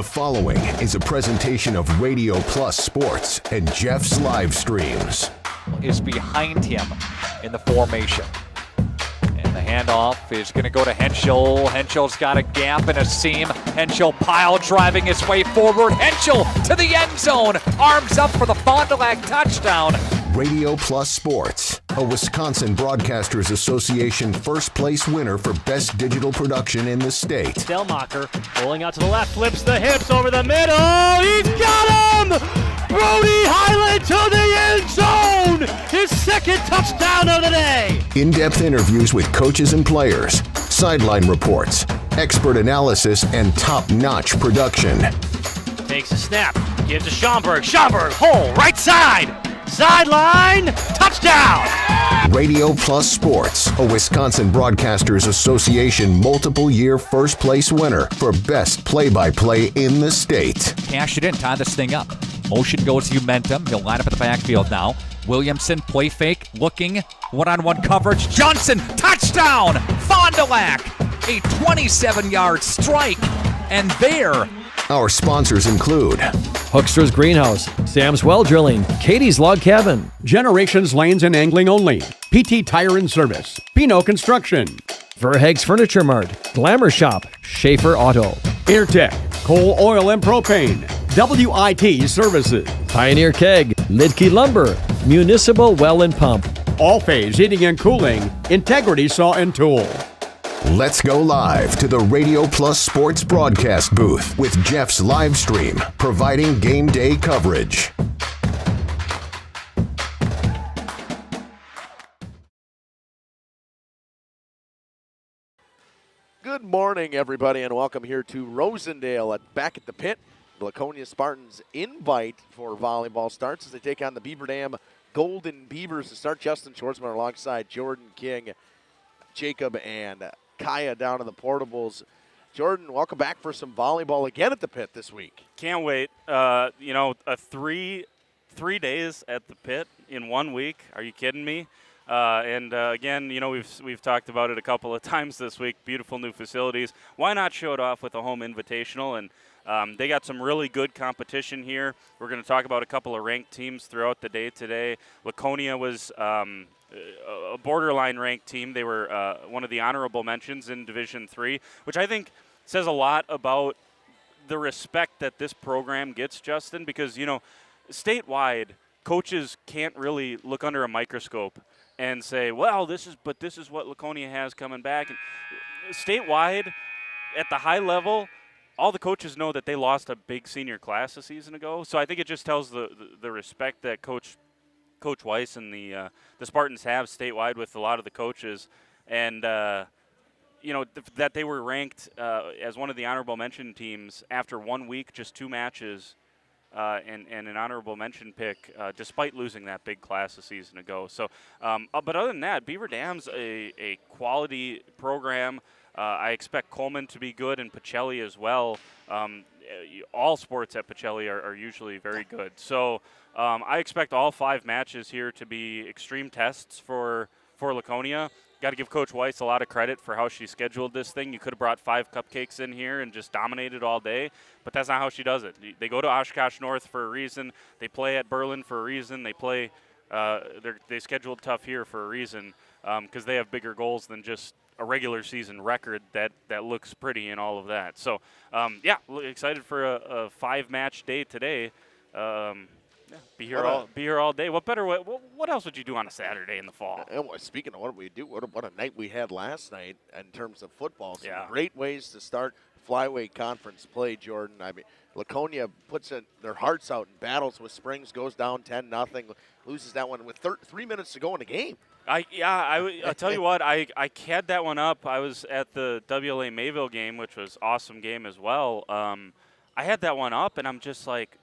following is a presentation of Radio Plus Sports and Jeff's Livestreams. Is behind him in the formation. And the handoff is going to go to Henschel. Henschel's got a gap and a seam. Henschel pile driving his way forward. Henschel to the end zone. Arms up for the Fond du Lac touchdown. Radio Plus Sports, a Wisconsin Broadcasters Association first place winner for best digital production in the state. Delmacher rolling out to the left, flips the hips over the middle. He's got him! Brody Highland to the end zone! His second touchdown of the day! In-depth interviews with coaches and players, sideline reports, expert analysis, and top-notch production. Takes a snap, gives to Schomburg. Schomburg, hole, right side! Sideline, touchdown! Radio Plus Sports, a Wisconsin Broadcasters Association multiple-year first-place winner for best play-by-play in the state. Cash it in, tie this thing up. Motion goes to Umentum. He'll line up at the backfield now. Williamson, play fake, looking, one-on-one coverage. Johnson, touchdown! Fond du Lac, a 27-yard strike. And there, our sponsors include Hookster's Greenhouse, Sam's Well Drilling, Katie's Log Cabin, Generations Lanes and Angling Only, PT Tire and Service, Pino Construction, Verheg's Furniture Mart, Glamour Shop, Schaefer Auto, Airtech, Coal, Oil and Propane, WIT Services, Pioneer Keg, Lidke Lumber, Municipal Well and Pump, All Phase Heating and Cooling, Integrity Saw and Tool. Let's go live to the Radio Plus Sports broadcast booth with Jeff's live stream, providing game day coverage. Good morning, everybody, and welcome here to Rosendale back at the pit. The Laconia Spartans invite for volleyball starts as they take on the Beaver Dam Golden Beavers to start. Justin Schwartzman alongside Jordan King, Jacob, and Kaya down to the portables. Jordan, welcome back for some volleyball again at the pit this week. Can't wait. Three days at the pit in 1 week. Are you kidding me? Again, we've talked about it a couple of times this week. Beautiful new facilities. Why not show it off with a home invitational? And they got some really good competition here. We're going to talk about a couple of ranked teams throughout the day today. Laconia was a borderline ranked team. They were one of the honorable mentions in Division III, which I think says a lot about the respect that this program gets, Justin, because, statewide, coaches can't really look under a microscope and say, well, this is what Laconia has coming back. And statewide, at the high level, all the coaches know that they lost a big senior class a season ago. So I think it just tells the respect that Coach Weiss and the Spartans have statewide with a lot of the coaches, and that they were ranked as one of the honorable mention teams after 1 week, just 2 matches, and an honorable mention pick, despite losing that big class a season ago. So, but other than that, Beaver Dam's a quality program. I expect Coleman to be good and Pacelli as well. All sports at Pacelli are usually very good. So I expect all 5 matches here to be extreme tests for Laconia. Got to give Coach Weiss a lot of credit for how she scheduled this thing. You could have brought 5 cupcakes in here and just dominated all day, but that's not how she does it. They go to Oshkosh North for a reason. They play at Berlin for a reason. They play. They scheduled tough here for a reason because they have bigger goals than just a regular season record that looks pretty and all of that. So, excited for a 5-match day today. Be here all day. What else would you do on a Saturday in the fall? Speaking of what we do, what a night we had last night in terms of football. Some great ways to start flyweight conference play, Jordan. I mean, Laconia puts their hearts out and battles with Springs, goes down 10-0, loses that one with 3 minutes to go in the game. I'll tell you what, I had that one up. I was at the WLA Mayville game, which was an awesome game as well. I had that one up, and I'm just like,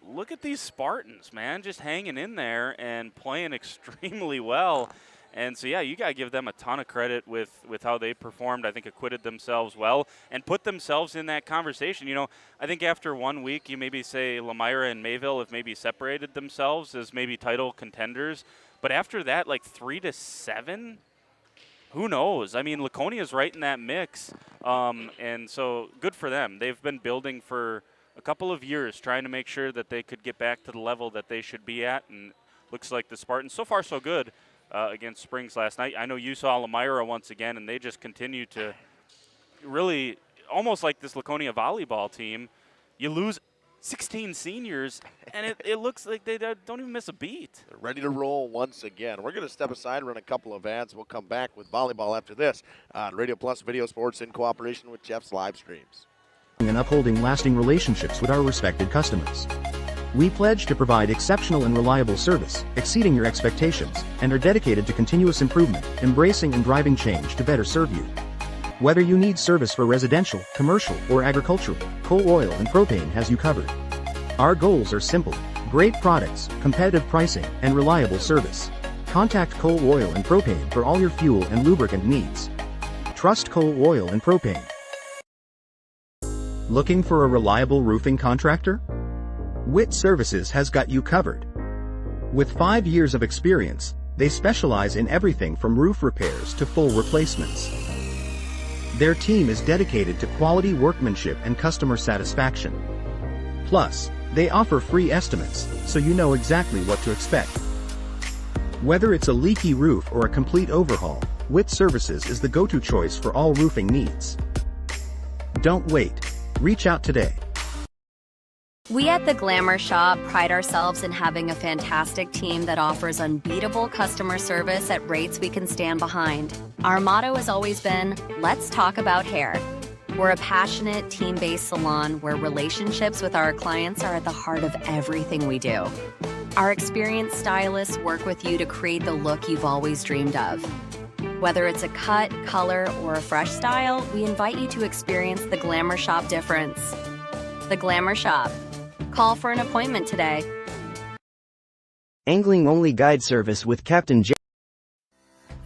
look at these Spartans, man, just hanging in there and playing extremely well. And so, you got to give them a ton of credit with how they performed. I think acquitted themselves well and put themselves in that conversation. I think after 1 week, you maybe say Lamira and Mayville have maybe separated themselves as maybe title contenders. But after that, 3-7, who knows? I mean, Laconia's right in that mix. And so good for them. They've been building for a couple of years trying to make sure that they could get back to the level that they should be at, and looks like the Spartans, so far so good against Springs last night. I know you saw Elmira once again, and they just continue to really, almost like this Laconia volleyball team, you lose 16 seniors, and it looks like they don't even miss a beat. They're ready to roll once again. We're going to step aside, run a couple of ads. We'll come back with volleyball after this on Radio Plus Video Sports in cooperation with Jeff's Livestreams. And upholding lasting relationships with our respected customers. We pledge to provide exceptional and reliable service, exceeding your expectations, and are dedicated to continuous improvement, embracing and driving change to better serve you. Whether you need service for residential, commercial, or agricultural, Coal Oil and Propane has you covered. Our goals are simple: great products, competitive pricing, and reliable service. Contact Coal Oil and Propane for all your fuel and lubricant needs. Trust Coal Oil and Propane. Looking for a reliable roofing contractor? WIT Services has got you covered. With 5 years of experience, they specialize in everything from roof repairs to full replacements. Their team is dedicated to quality workmanship and customer satisfaction. Plus, they offer free estimates, so you know exactly what to expect. Whether it's a leaky roof or a complete overhaul, WIT Services is the go-to choice for all roofing needs. Don't wait. Reach out today. We at the Glamour Shop pride ourselves in having a fantastic team that offers unbeatable customer service at rates we can stand behind. Our motto has always been, let's talk about hair. We're a passionate, team-based salon where relationships with our clients are at the heart of everything we do. Our experienced stylists work with you to create the look you've always dreamed of. Whether it's a cut, color, or a fresh style, we invite you to experience the Glamour Shop difference. The Glamour Shop. Call for an appointment today. Angling-only guide service with Captain J.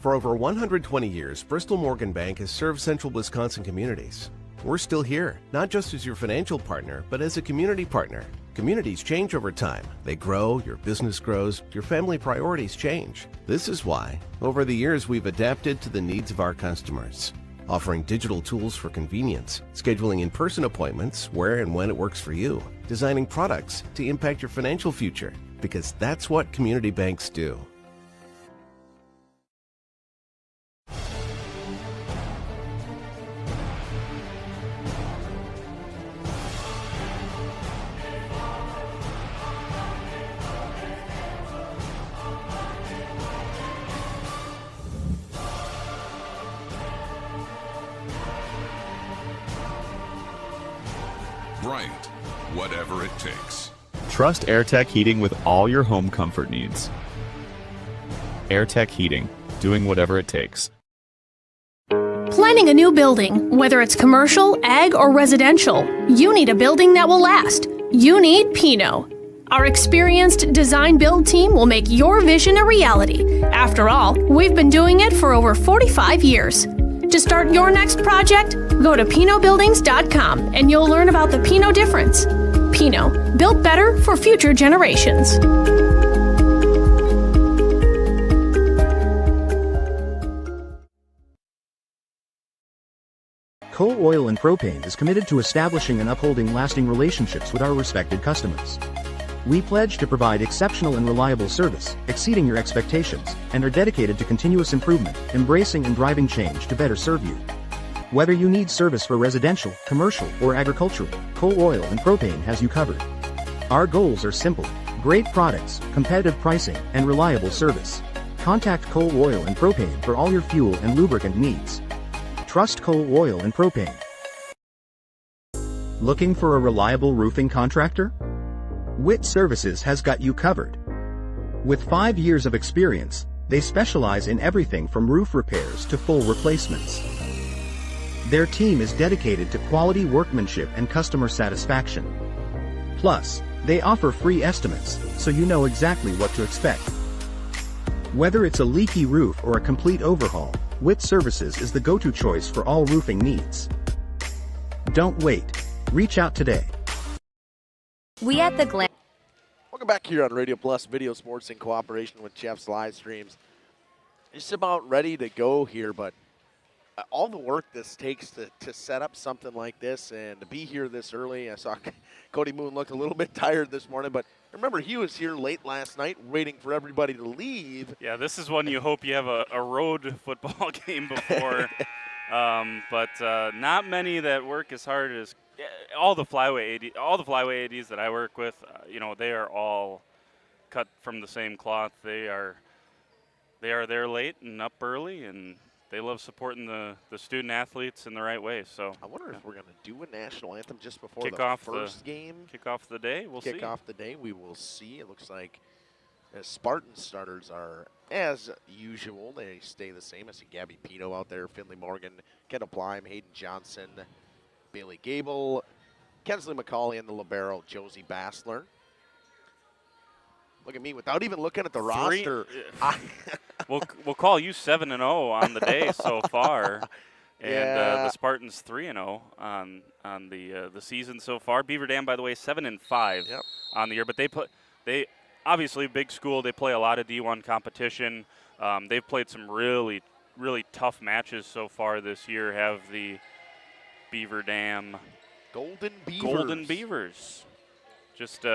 For over 120 years, Bristol Morgan Bank has served central Wisconsin communities. We're still here, not just as your financial partner, but as a community partner. Communities change over time. They grow, your business grows, your family priorities change. This is why, over the years, we've adapted to the needs of our customers, offering digital tools for convenience, scheduling in-person appointments where and when it works for you, designing products to impact your financial future, because that's what community banks do. Bryant, whatever it takes. Trust AirTech Heating with all your home comfort needs. AirTech Heating, doing whatever it takes. Planning a new building, whether it's commercial, ag, or residential, you need a building that will last. You need Pino. Our experienced design-build team will make your vision a reality. After all, we've been doing it for over 45 years. To start your next project, go to PinoBuildings.com and you'll learn about the Pino difference. Pino, built better for future generations. Coal Oil and Propane is committed to establishing and upholding lasting relationships with our respected customers. We pledge to provide exceptional and reliable service, exceeding your expectations, and are dedicated to continuous improvement, embracing and driving change to better serve you. Whether you need service for residential, commercial, or agricultural, Coal Oil and Propane has you covered. Our goals are simple: great products, competitive pricing, and reliable service. Contact Coal Oil and Propane for all your fuel and lubricant needs. Trust Coal Oil and Propane. Looking for a reliable roofing contractor? WIT Services has got you covered. With 5 years of experience, they specialize in everything from roof repairs to full replacements. Their team is dedicated to quality workmanship and customer satisfaction. Plus, they offer free estimates, so you know exactly what to expect. Whether it's a leaky roof or a complete overhaul, WIT Services is the go-to choice for all roofing needs. Don't wait. Reach out today. We at the Glam. Welcome back here on Radio Plus Video Sports in cooperation with Jeff's Livestreams. Just about ready to go here, but all the work this takes to set up something like this and to be here this early. I saw Cody Moon looked a little bit tired this morning, but remember he was here late last night waiting for everybody to leave. Yeah, this is one you hope you have a road football game before. But not many that work as hard as all the flyway ADs that I work with. They are all cut from the same cloth. They are there late and up early, and they love supporting the student athletes in the right way. So I wonder if we're going to do a national anthem just before kick the off first game. Kick off the day. We'll see. Kick off the day. We will see. It looks like Spartan starters are as usual. They stay the same. I see Gabby Pino out there, Finley Morgan, Kendall Plyme, Hayden Johnson, Bailey Gable, Kensley McCauley, and the libero Josie Bassler. Look at me, without even looking at the roster. We'll call you 7-0 on the day so far, and the Spartans 3-0 on the season so far. Beaver Dam, by the way, 7-5 on the year, but they obviously big school. They play a lot of D1 competition. They've played some really tough matches so far this year. Have the Beaver Dam Golden Beavers. Just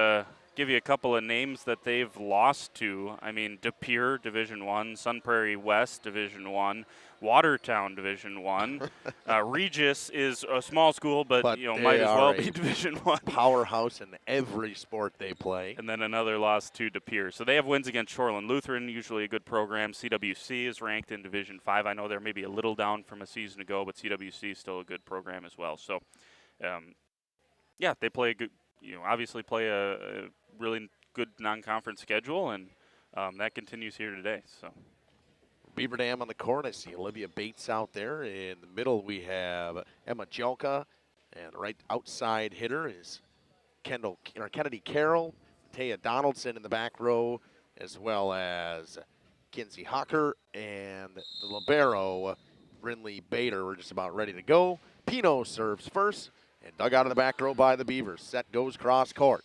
give you a couple of names that they've lost to. I mean, De Pere, Division I, Sun Prairie West, Division I, Watertown, Division I. Regis is a small school, but might as well be Division I. Powerhouse in every sport they play. And then another loss to De Pere. So they have wins against Shoreland Lutheran, usually a good program. CWC is ranked in Division V. I know they're maybe a little down from a season ago, but CWC is still a good program as well. So, they play a good. Obviously play a really good non-conference schedule, and that continues here today. So, Beaver Dam on the court. I see Olivia Bates out there. In the middle, we have Emma Jelka, and right outside hitter is Kennedy Carroll, Taya Donaldson in the back row, as well as Kinsey Hawker, and the libero Brinley Bader. We're just about ready to go. Pino serves first. And dug out in the back row by the Beavers. Set goes cross court.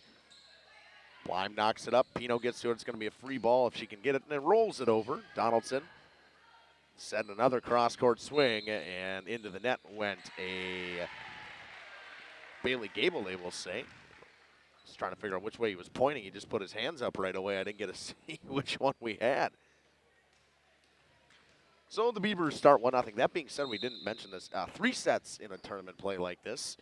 Blyme knocks it up. Pino gets to it. It's going to be a free ball if she can get it, and then rolls it over. Donaldson set another cross court swing, and into the net went a Bailey Gable, they will say. Just trying to figure out which way he was pointing. He just put his hands up right away. I didn't get to see which one we had. So the Beavers start 1-0. That being said, we didn't mention this. 3 sets in a tournament play like this.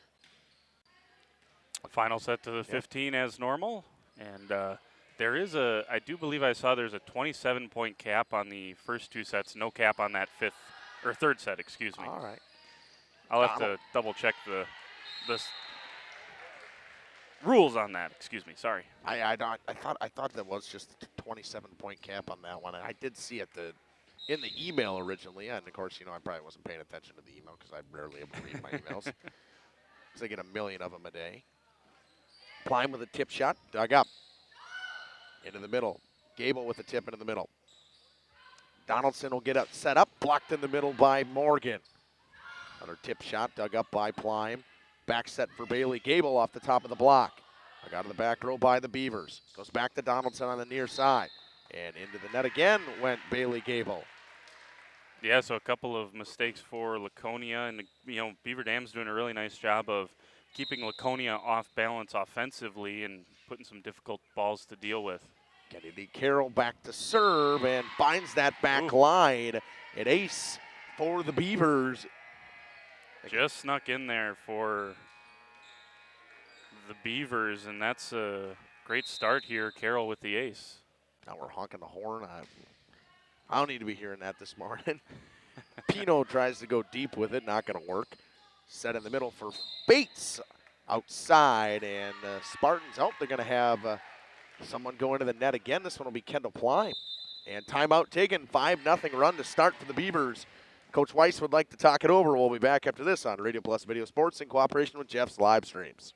Final set to the 15 as normal, and there is I do believe I saw there's a 27-point cap on the first 2 sets, no cap on that third set, excuse me. All right. I'll have to double check the rules on that, excuse me, sorry. I thought that was just a 27-point cap on that one, and I did see it in the email originally, and of course, I probably wasn't paying attention to the email because I rarely ever read my emails. Because I get a million of them a day. Plyme with a tip shot, dug up. Into the middle. Gable with a tip into the middle. Donaldson will get set up, blocked in the middle by Morgan. Another tip shot, dug up by Plyme. Back set for Bailey Gable off the top of the block. Dug out of the back row by the Beavers. Goes back to Donaldson on the near side. And into the net again went Bailey Gable. Yeah, so a couple of mistakes for Laconia, and Beaver Dam's doing a really nice job of keeping Laconia off balance offensively and putting some difficult balls to deal with. Kennedy Carroll back to serve and finds that back line. An ace for the Beavers. Just snuck in there for the Beavers, and that's a great start here. Carroll with the ace. Now we're honking the horn. I don't need to be hearing that this morning. Pino tries to go deep with it, not going to work. Set in the middle for Bates outside, and Spartans, they're going to have someone go into the net again. This one will be Kendall Plyme. And timeout taken, 5-0 run to start for the Beavers. Coach Weiss would like to talk it over. We'll be back after this on Radio Plus Video Sports in cooperation with Jeff's Livestreams.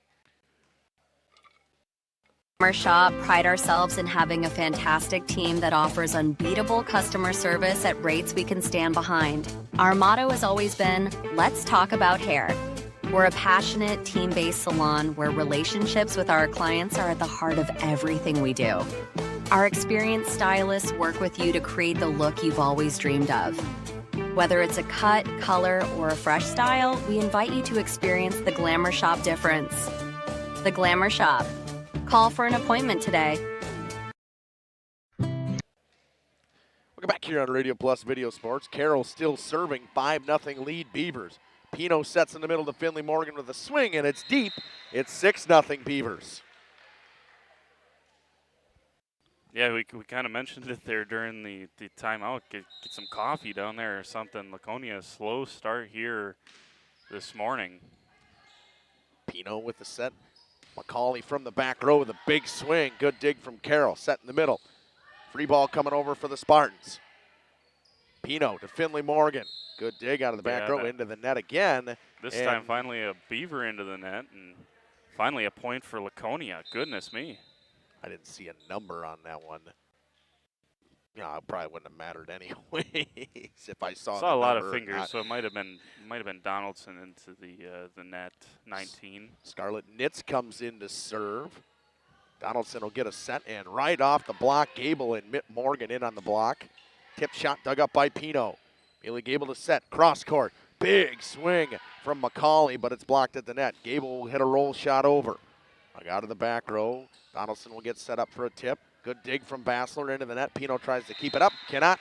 Our shop pride ourselves in having a fantastic team that offers unbeatable customer service at rates we can stand behind. Our motto has always been, let's talk about hair. We're a passionate, team-based salon where relationships with our clients are at the heart of everything we do. Our experienced stylists work with you to create the look you've always dreamed of. Whether it's a cut, color, or a fresh style, we invite you to experience the Glamour Shop difference. The Glamour Shop. Call for an appointment today. Welcome back here on Radio Plus Video Sports. Carroll still serving, 5-0 lead Beavers. Pino sets in the middle to Finley Morgan with a swing, and it's deep. It's 6-0 Beavers. Yeah, we kind of mentioned it there during the timeout. Get some coffee down there or something. Laconia, a slow start here this morning. Pino with the set. McCauley from the back row with a big swing. Good dig from Carroll. Set in the middle. Free ball coming over for the Spartans. Pino to Finley Morgan. Good dig out of the back row into the net again. This time finally a Beaver into the net, and finally a point for Laconia. Goodness me. I didn't see a number on that one. Yeah, it probably wouldn't have mattered anyways if I saw a lot of fingers, so it might have been Donaldson into the net. 19. Scarlett Nitz comes in to serve. Donaldson will get a set, and right off the block, Gable and Mitt Morgan in on the block. Tip shot dug up by Pino. Bailey Gable to set, cross court. Big swing from McCauley, but it's blocked at the net. Gable will hit a roll shot over. Out of the back row. Donaldson will get set up for a tip. Good dig from Bassler into the net. Pino tries to keep it up. Cannot.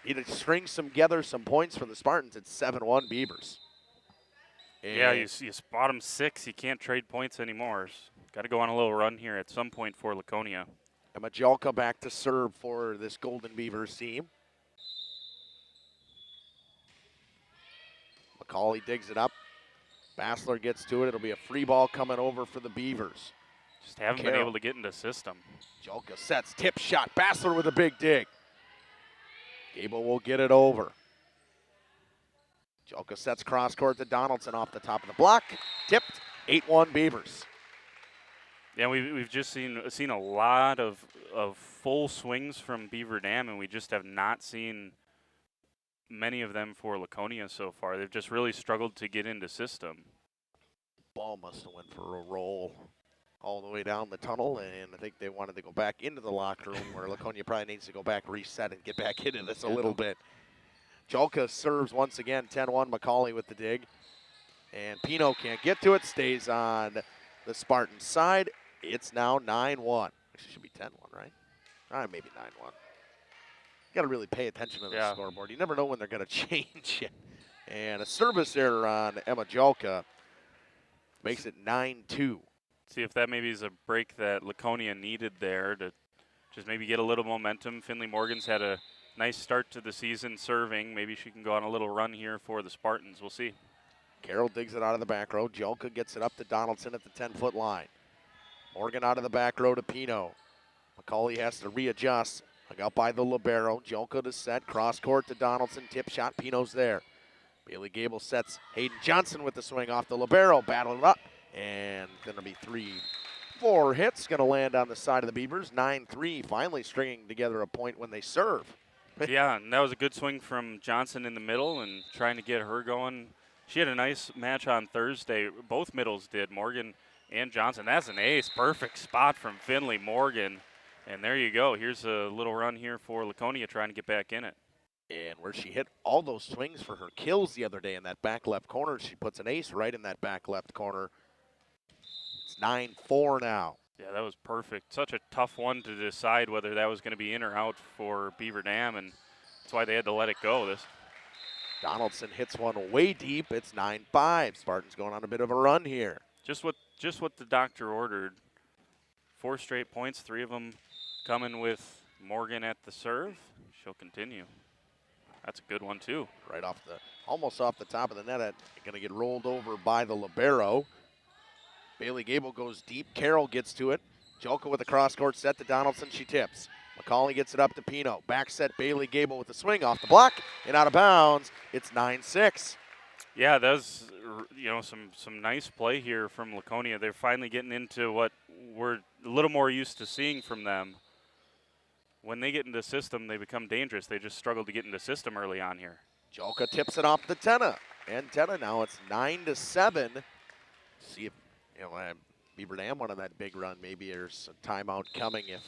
Need to string together some points for the Spartans. It's 7-1 Beavers. And yeah, you spot him 6. You can't trade points anymore. Got to go on a little run here at some point for Laconia. And Majalka back to serve for this Golden Beavers team. McCauley digs it up. Bassler gets to it. It'll be a free ball coming over for the Beavers. Just haven't been able to get into system. Jolka sets, tip shot. Bassler with a big dig. Gable will get it over. Jolka sets cross court to Donaldson off the top of the block. Tipped, 8-1 Beavers. Yeah, we've just seen a lot of full swings from Beaver Dam, and we just have not seen many of them for Laconia so far. They've just really struggled to get into system. Ball must have went for a roll all the way down the tunnel, and I think they wanted to go back into the locker room where Laconia probably needs to go back, reset, and get back into this a little bit. Jolka serves once again, 10-1, McCauley with the dig. And Pino can't get to it, stays on the Spartan side. It's now 9-1. Actually, should be 10-1, right? All right, maybe 9-1. You got to really pay attention to the scoreboard. You never know when they're going to change it. And a service error on Emma Jolka makes it 9-2. See if that maybe is a break that Laconia needed there to just maybe get a little momentum. Finley Morgan's had a nice start to the season serving. Maybe she can go on a little run here for the Spartans. We'll see. Carroll digs it out of the back row. Jolka gets it up to Donaldson at the 10-foot line. Morgan out of the back row to Pino. McCauley has to readjust. Out by the libero. Jolka to set. Cross court to Donaldson. Tip shot. Pino's there. Bailey Gable sets Hayden Johnson with the swing off the libero. Battling up. And going to be 3-4 hits. Going to land on the side of the Beavers. 9-3. Finally stringing together a point when they serve. Yeah, and that was a good swing from Johnson in the middle and trying to get her going. She had a nice match on Thursday. Both middles did, Morgan and Johnson. That's an ace. Perfect spot from Finley Morgan. And there you go. Here's a little run here for Laconia trying to get back in it. And where she hit all those swings for her kills the other day in that back left corner, she puts an ace right in that back left corner. It's 9-4 now. Yeah, that was perfect. Such a tough one to decide whether that was going to be in or out for Beaver Dam, and that's why they had to let it go. Donaldson hits one way deep. It's 9-5. Spartans going on a bit of a run here. Just what the doctor ordered. 4 straight points, 3 of them coming with Morgan at the serve. She'll continue. That's a good one too. Right off almost off the top of the net. Going to get rolled over by the libero. Bailey Gable goes deep. Carroll gets to it. Jolka with a cross court set to Donaldson. She tips. McCauley gets it up to Pino. Back set Bailey Gable with the swing off the block and out of bounds. It's 9-6. Yeah, that was some nice play here from Laconia. They're finally getting into what we're a little more used to seeing from them. When they get into system, they become dangerous. They just struggled to get into system early on here. Jolka tips it off to Tenna. And Tenna now it's 9-7. See if Beaver Dam wanted that big run. Maybe there's a timeout coming if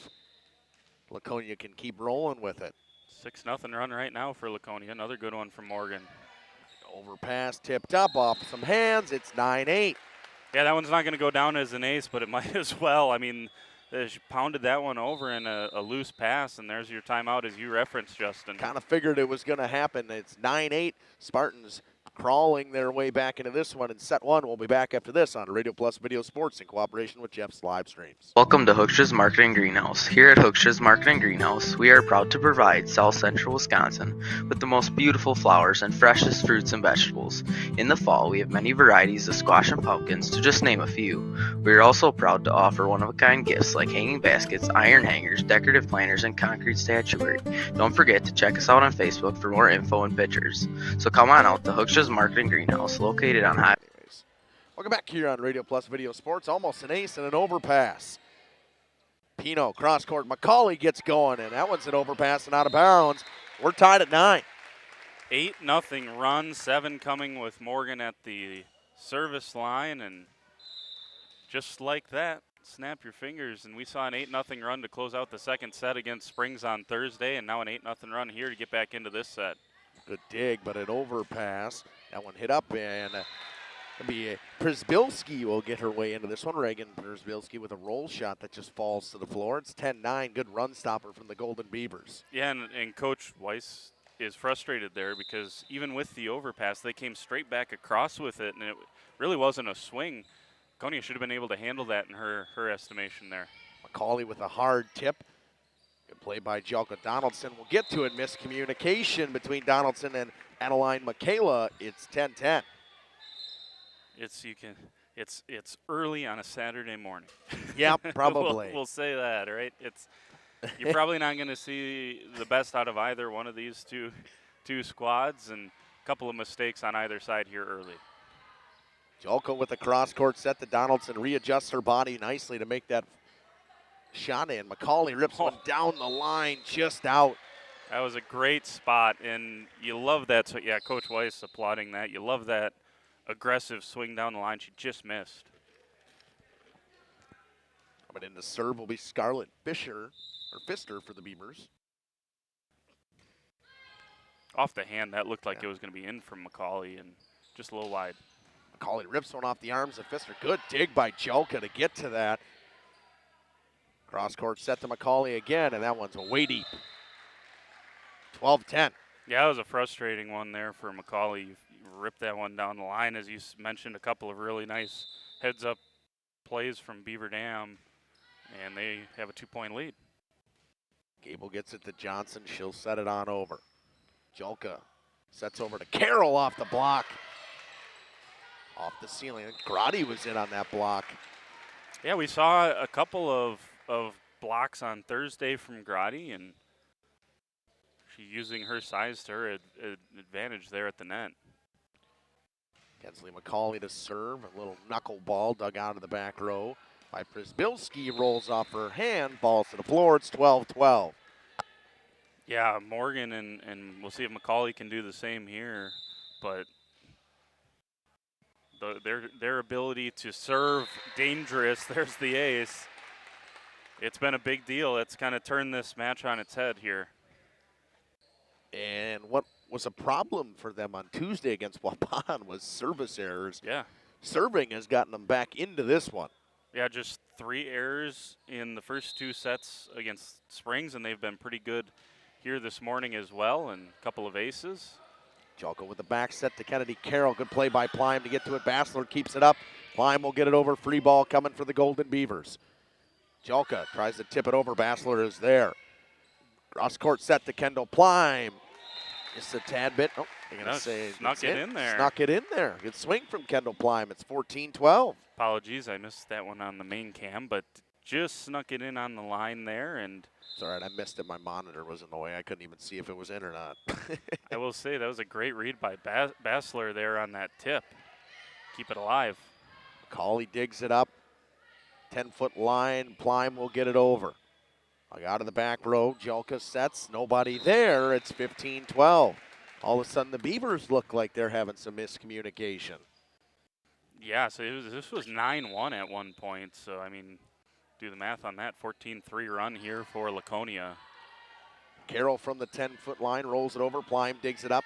Laconia can keep rolling with it. 6-0 run right now for Laconia. Another good one from Morgan. Overpass tipped up off some hands. It's 9-8. Yeah, that one's not going to go down as an ace, but it might as well. I mean, she pounded that one over in a loose pass, and there's your timeout as you referenced, Justin. Kind of figured it was going to happen. It's 9-8. Spartans crawling their way back into this one in set one. We'll be back after this on Radio Plus Video Sports in cooperation with Jeff's Livestreams. Welcome to Hookstra's Marketing Greenhouse. Here at Hookstra's Marketing Greenhouse, we are proud to provide South Central Wisconsin with the most beautiful flowers and freshest fruits and vegetables. In the fall, we have many varieties of squash and pumpkins, to just name a few. We are also proud to offer one-of-a-kind gifts like hanging baskets, iron hangers, decorative planters, and concrete statuary. Don't forget to check us out on Facebook for more info and pictures. So come on out to Hookstra's Marketing Greenhouse, located on Highway. Welcome back here on Radio Plus Video Sports. Almost an ace and an overpass. Pino, cross court. McCauley gets going, and that one's an overpass and out of bounds. We're tied at 9. 8-0 run, 7 coming with Morgan at the service line, and just like that, snap your fingers, and we saw an 8-0 run to close out the second set against Springs on Thursday, and now an 8-0 run here to get back into this set. Good dig, but an overpass. That one hit up, and it'll be Przbilski will get her way into this one. Reagan Przbilski with a roll shot that just falls to the floor. It's 10-9. Good run stopper from the Golden Beavers. Yeah, and Coach Weiss is frustrated there because even with the overpass, they came straight back across with it, and it really wasn't a swing. Laconia should have been able to handle that in her estimation there. McCauley with a hard tip. Good play by Jelka Donaldson. We'll get to it. Miscommunication between Donaldson and Adeline Michaela. It's 10-10. It's early on a Saturday morning. Yeah, probably. we'll say that, right? You're probably not going to see the best out of either one of these two squads, and a couple of mistakes on either side here early. Jelka with a cross-court set to Donaldson. Readjusts her body nicely to make that shot in. McCauley rips one down the line, just out. That was a great spot, and you love that. So, yeah, Coach Weiss applauding that. You love that aggressive swing down the line. She just missed. Coming in to serve will be Scarlett Pfister for the Beavers. Off the hand, that looked like it was going to be in from McCauley and just a little wide. McCauley rips one off the arms of Pfister. Good dig by Jelka to get to that. Cross-court set to McCauley again, and that one's way deep. 12-10. Yeah, that was a frustrating one there for McCauley. You ripped that one down the line. As you mentioned, a couple of really nice heads-up plays from Beaver Dam, and they have a 2-point lead. Gable gets it to Johnson. She'll set it on over. Jelka sets over to Carroll off the block. Off the ceiling. Grotti was in on that block. Yeah, we saw a couple of blocks on Thursday from Grotti, and she's using her size to her advantage there at the net. Kensley McCauley to serve. A little knuckleball dug out of the back row by Przbilski. Rolls off her hand. Balls to the floor. It's 12-12. Yeah, Morgan, and we'll see if McCauley can do the same here. But their ability to serve dangerous, there's the ace. It's been a big deal. It's kind of turned this match on its head here. And what was a problem for them on Tuesday against Waupun was service errors. Yeah. Serving has gotten them back into this one. Yeah, just 3 errors in the first 2 sets against Springs, and they've been pretty good here this morning as well, and a couple of aces. Jelka with the back set to Kennedy Carroll. Good play by Plime to get to it. Bassler keeps it up. Plime will get it over. Free ball coming for the Golden Beavers. Jelka tries to tip it over. Bassler is there. Cross-court set to Kendall Plime. Just a tad bit. Oh, they're going to say snuck it in there. Snuck it in there. Good swing from Kendall Plime. It's 14-12. Apologies, I missed that one on the main cam, but just snuck it in on the line there. And it's all right. I missed it. My monitor was in the way. I couldn't even see if it was in or not. I will say that was a great read by Bassler there on that tip. Keep it alive. McCauley digs it up. 10-foot line. Plime will get it over. Out of the back row, Jelka sets. Nobody there. It's 15-12. All of a sudden, the Beavers look like they're having some miscommunication. Yeah, so this was 9-1 at one point. So, I mean, do the math on that. 14-3 run here for Laconia. Carroll from the 10-foot line rolls it over. Plime digs it up.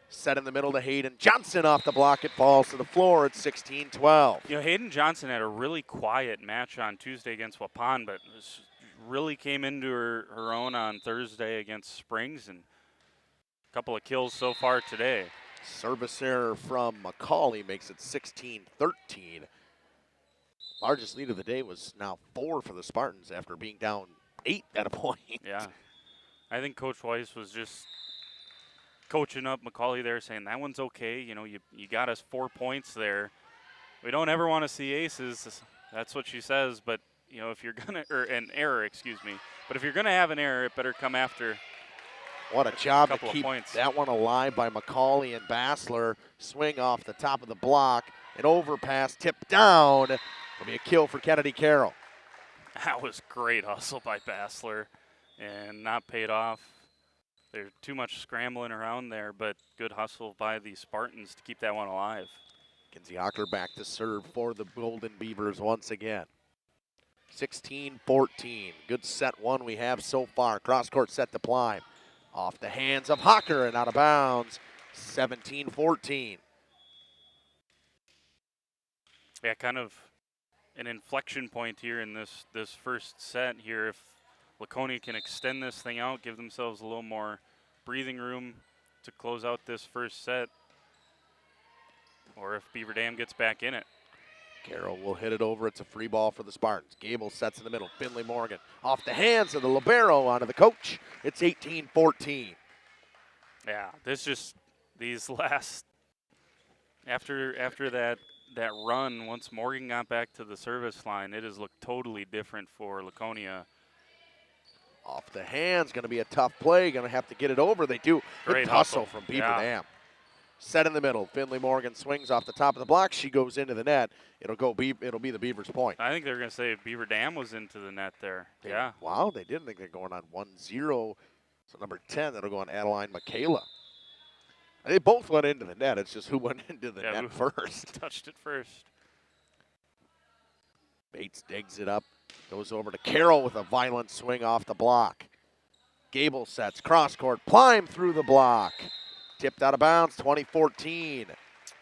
Set in the middle to Hayden Johnson off the block. It falls to the floor. It's 16-12. You know, Hayden Johnson had a really quiet match on Tuesday against Waupun, but really came into her own on Thursday against Springs, and a couple of kills so far today. Service error from McCauley makes it 16-13. Largest lead of the day was now 4 for the Spartans after being down 8 at a point. Yeah. I think Coach Weiss was just coaching up McCauley there, saying that one's okay. You know, you got us 4 points there. We don't ever want to see aces. That's what she says. But, you know, if you're going to, or an error, excuse me. But if you're going to have an error, it better come after. What a job to couple of keep points. That one alive by McCauley and Bassler. Swing off the top of the block. An overpass tipped down. It'll be a kill for Kennedy Carroll. That was great hustle by Bassler and not paid off. There's too much scrambling around there, but good hustle by the Spartans to keep that one alive. Kinsey Ockler back to serve for the Golden Beavers once again. 16-14. Good set one we have so far. Cross-court set to Plime. Off the hands of Hocker and out of bounds. 17-14. Yeah, kind of an inflection point here in this first set here. If Laconia can extend this thing out, give themselves a little more breathing room to close out this first set, or if Beaver Dam gets back in it. Carroll will hit it over. It's a free ball for the Spartans. Gable sets in the middle. Finley Morgan off the hands of the libero onto the coach. It's 18-14. Yeah, these last after that run, once Morgan got back to the service line, it has looked totally different for Laconia. Off the hands, going to be a tough play. Going to have to get it over. They do. Great Good hustle from Beaver Dam. Set in the middle. Finley Morgan swings off the top of the block. She goes into the net. It'll be the Beavers' point. I think they're going to say Beaver Dam was into the net there. Yeah. Wow, they didn't think they're going on 1-0. So number 10, that'll go on Adeline Michaela. They both went into the net. It's just who went into the net first. Touched it first. Bates digs it up. Goes over to Carroll with a violent swing off the block. Gable sets. Cross-court. Plime through the block. Tipped out of bounds, 20-14.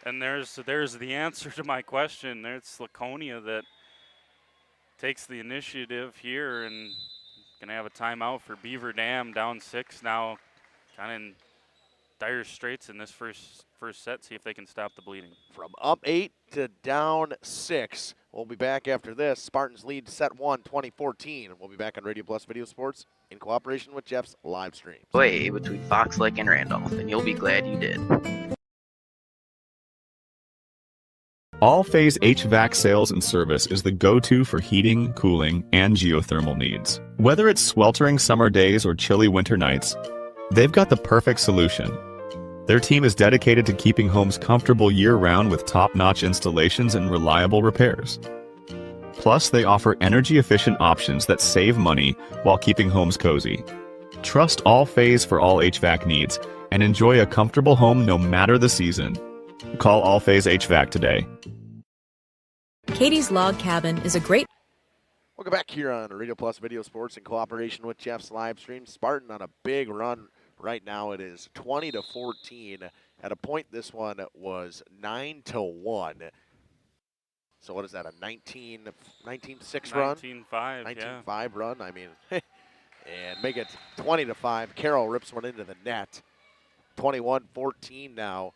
And there's the answer to my question. It's Laconia that takes the initiative here and going to have a timeout for Beaver Dam, down 6 now, kind of in dire straits in this first set. See if they can stop the bleeding. From up 8 to down 6. We'll be back after this. Spartans lead set 1, 20-14. We'll be back on Radio Plus Video Sports in cooperation with Jeff's live stream. Play between Fox Lake and Randolph, and you'll be glad you did. All Phase HVAC sales and service is the go-to for heating, cooling, and geothermal needs. Whether it's sweltering summer days or chilly winter nights, they've got the perfect solution. Their team is dedicated to keeping homes comfortable year-round with top-notch installations and reliable repairs. Plus, they offer energy-efficient options that save money while keeping homes cozy. Trust All Phase for all HVAC needs and enjoy a comfortable home no matter the season. Call All Phase HVAC today. Katie's Log Cabin is a great... Welcome back here on Radio Plus Video Sports in cooperation with Jeff's live stream. Spartan on a big run right now. It is 20-14. At a point, this one was 9-1. So what is that, a 19-6 run? 19-5, 19-5 run, I mean, and make it 20-5. Carroll rips one into the net. 21-14 now.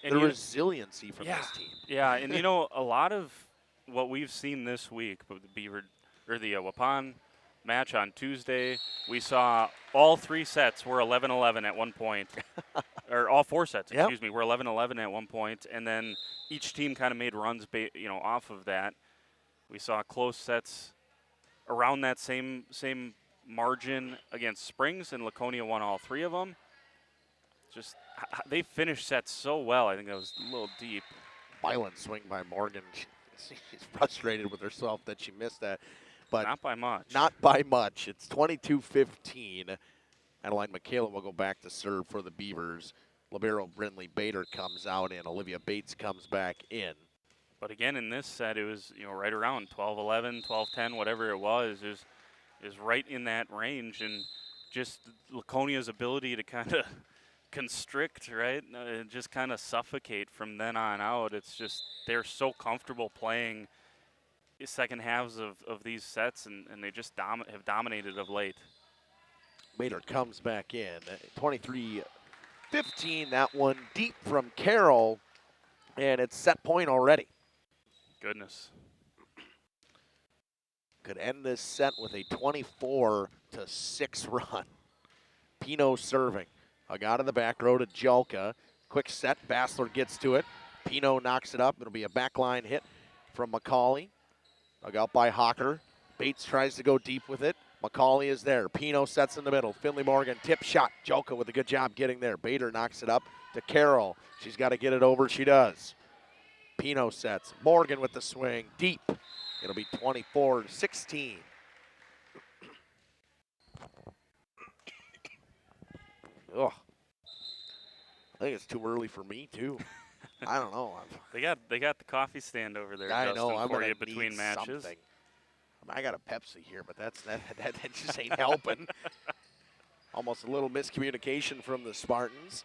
The resiliency from this team. Yeah, and you know, a lot of what we've seen this week, the Waupun match on Tuesday, we saw all 3 sets were 11-11 at one point. Or all 4 sets, excuse me, were 11-11 at one point, and then each team kind of made runs, off of that. We saw close sets around that same margin against Springs, and Laconia won all 3 of them. Just they finished sets so well. I think that was a little deep. Violent swing by Morgan. She's frustrated with herself that she missed that, but not by much. Not by much. It's 22-15. Adeline Michaela will go back to serve for the Beavers. Libero Brindley Bader comes out, and Olivia Bates comes back in. But again, in this set, it was right around 12-11, 12-10, whatever it was. is right in that range, and just Laconia's ability to kind of constrict, right, just kind of suffocate from then on out. It's just they're so comfortable playing the second halves of these sets, and they just have dominated of late. Maynard comes back in. 23-15, that one deep from Carroll, and it's set point already. Goodness. Could end this set with a 24-6 run. Pino serving. A guy to the back row to Jelka. Quick set, Bassler gets to it. Pino knocks it up. It'll be a backline hit from McCauley. Dug out by Hawker. Bates tries to go deep with it. McCauley is there. Pino sets in the middle. Finley Morgan, tip shot. Jelka with a good job getting there. Bader knocks it up to Carroll. She's got to get it over. She does. Pino sets. Morgan with the swing. Deep. It'll be 24-16. Ugh. I think it's too early for me, too. I don't know. They got the coffee stand over there. I know. I'm for gonna you between need matches. Something. I got a Pepsi here, but that just ain't helping. Almost a little miscommunication from the Spartans.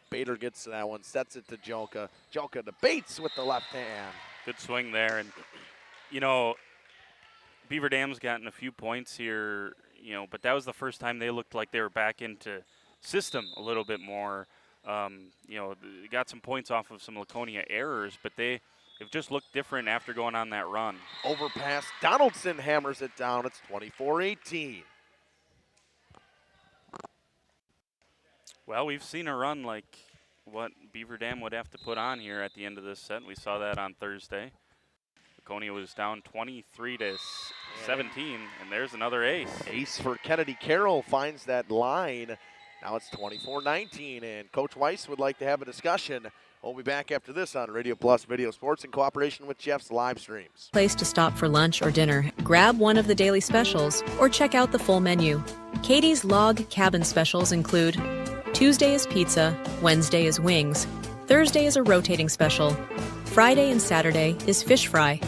Bader gets to that one, sets it to Jelka. Jelka to Bates with the left hand. Good swing there, and Beaver Dam's gotten a few points here, but that was the first time they looked like they were back into system a little bit more. They got some points off of some Laconia errors, but they've just looked different after going on that run. Overpass. Donaldson hammers it down. It's 24-18. Well, we've seen a run like what Beaver Dam would have to put on here at the end of this set. We saw that on Thursday. Laconia was down 23-17, and there's another ace. Ace for Kennedy Carroll finds that line. Now it's 24-19, and Coach Weiss would like to have a discussion. We'll be back after this on Radio Plus Video Sports in cooperation with Jeff's Livestreams. Place to stop for lunch or dinner. Grab one of the daily specials or check out the full menu. Katie's Log Cabin specials include Tuesday is pizza, Wednesday is wings, Thursday is a rotating special, Friday and Saturday is fish fry,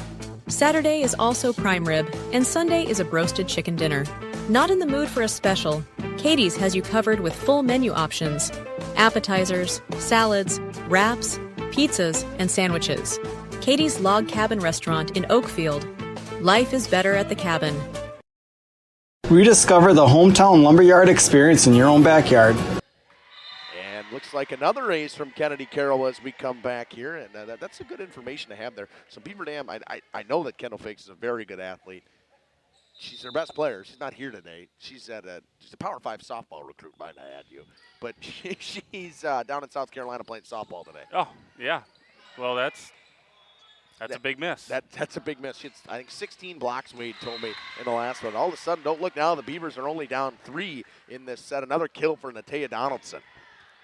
Saturday is also prime rib, and Sunday is a broasted chicken dinner. Not in the mood for a special? Katie's has you covered with full menu options. Appetizers, salads, wraps, pizzas, and sandwiches. Katie's Log Cabin Restaurant in Oakfield. Life is better at the cabin. Rediscover the hometown lumberyard experience in your own backyard. And looks like another ace from Kennedy Carroll as we come back here, and that's a good information to have there. So Beaver Dam, I know that Kendall Fakes is a very good athlete. She's their best player. She's not here today. She's a Power 5 softball recruit, might I add you. But she's down in South Carolina playing softball today. Oh, yeah. Well, that's a big miss. That's a big miss. She had, I think, 16 blocks, Wade told me, in the last one. All of a sudden, don't look now, the Beavers are only down 3 in this set. Another kill for Natea Donaldson.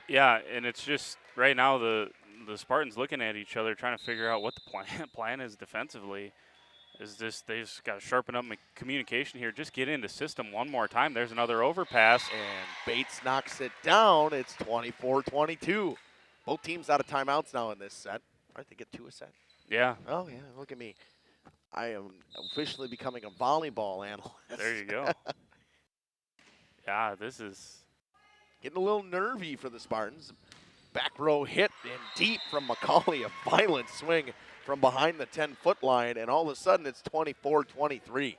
Yeah, and it's just right now the Spartans looking at each other trying to figure out what the plan is defensively. They just got to sharpen up communication here. Just get into system one more time. There's another overpass. And Bates knocks it down. It's 24-22. Both teams out of timeouts now in this set. Aren't they get 2 a set? Yeah. Oh, yeah. Look at me. I am officially becoming a volleyball analyst. There you go. Yeah, this is getting a little nervy for the Spartans. Back row hit and deep from McCauley. A violent swing from behind the 10-foot line, and all of a sudden it's 24-23.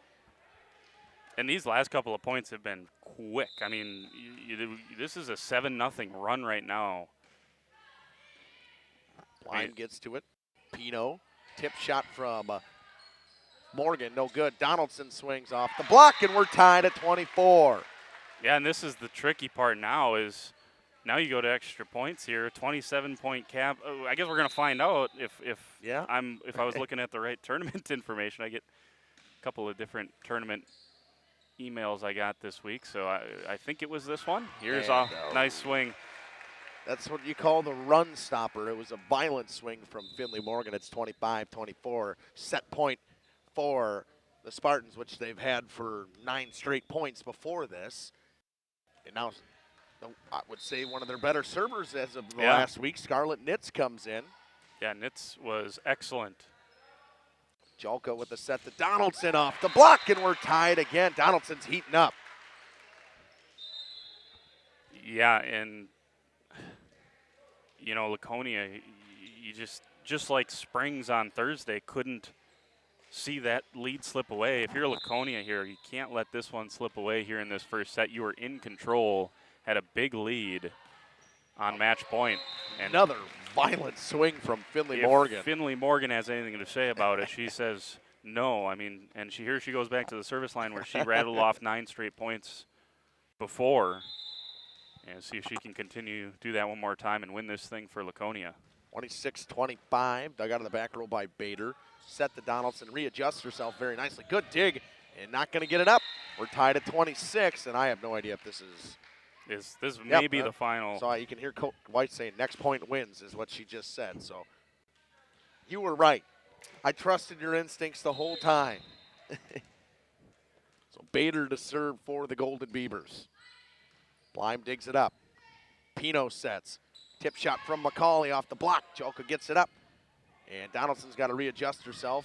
And these last couple of points have been quick. I mean, this is a 7-0 run right now. Line gets to it. Pino, tip shot from Morgan, no good. Donaldson swings off the block, and we're tied at 24. Yeah, and this is the tricky part now is now you go to extra points here, 27-point cap. Oh, I guess we're gonna find out if I was looking at the right tournament information. I get a couple of different tournament emails I got this week, so I think it was this one. Here's a nice swing. That's what you call the run stopper. It was a violent swing from Finley Morgan. It's 25-24. Set point for the Spartans, which they've had for 9 straight points before this. And now I would say one of their better servers as of the last week. Scarlett Nitz comes in. Yeah, Nitz was excellent. Jolka with the set to Donaldson off the block, and we're tied again. Donaldson's heating up. Yeah, and, you know, Laconia, you just like Springs on Thursday, couldn't see that lead slip away. If you're Laconia here, you can't let this one slip away here in this first set. You were in control, had a big lead on match point. And another violent swing from Finley Morgan. If Finley Morgan has anything to say about it, she says no. I mean, and here she goes back to the service line where she rattled off 9 straight points before. And see if she can continue to do that one more time and win this thing for Laconia. 26-25, dug out of the back row by Bader. Set to Donaldson, readjusts herself very nicely. Good dig, and not going to get it up. We're tied at 26, and I have no idea if this is. This may be the final. So you can hear Coach White saying next point wins is what she just said. So you were right. I trusted your instincts the whole time. So Bader to serve for the Golden Beavers. Blyme digs it up. Pino sets. Tip shot from McCauley off the block. Jolka gets it up. And Donaldson's got to readjust herself.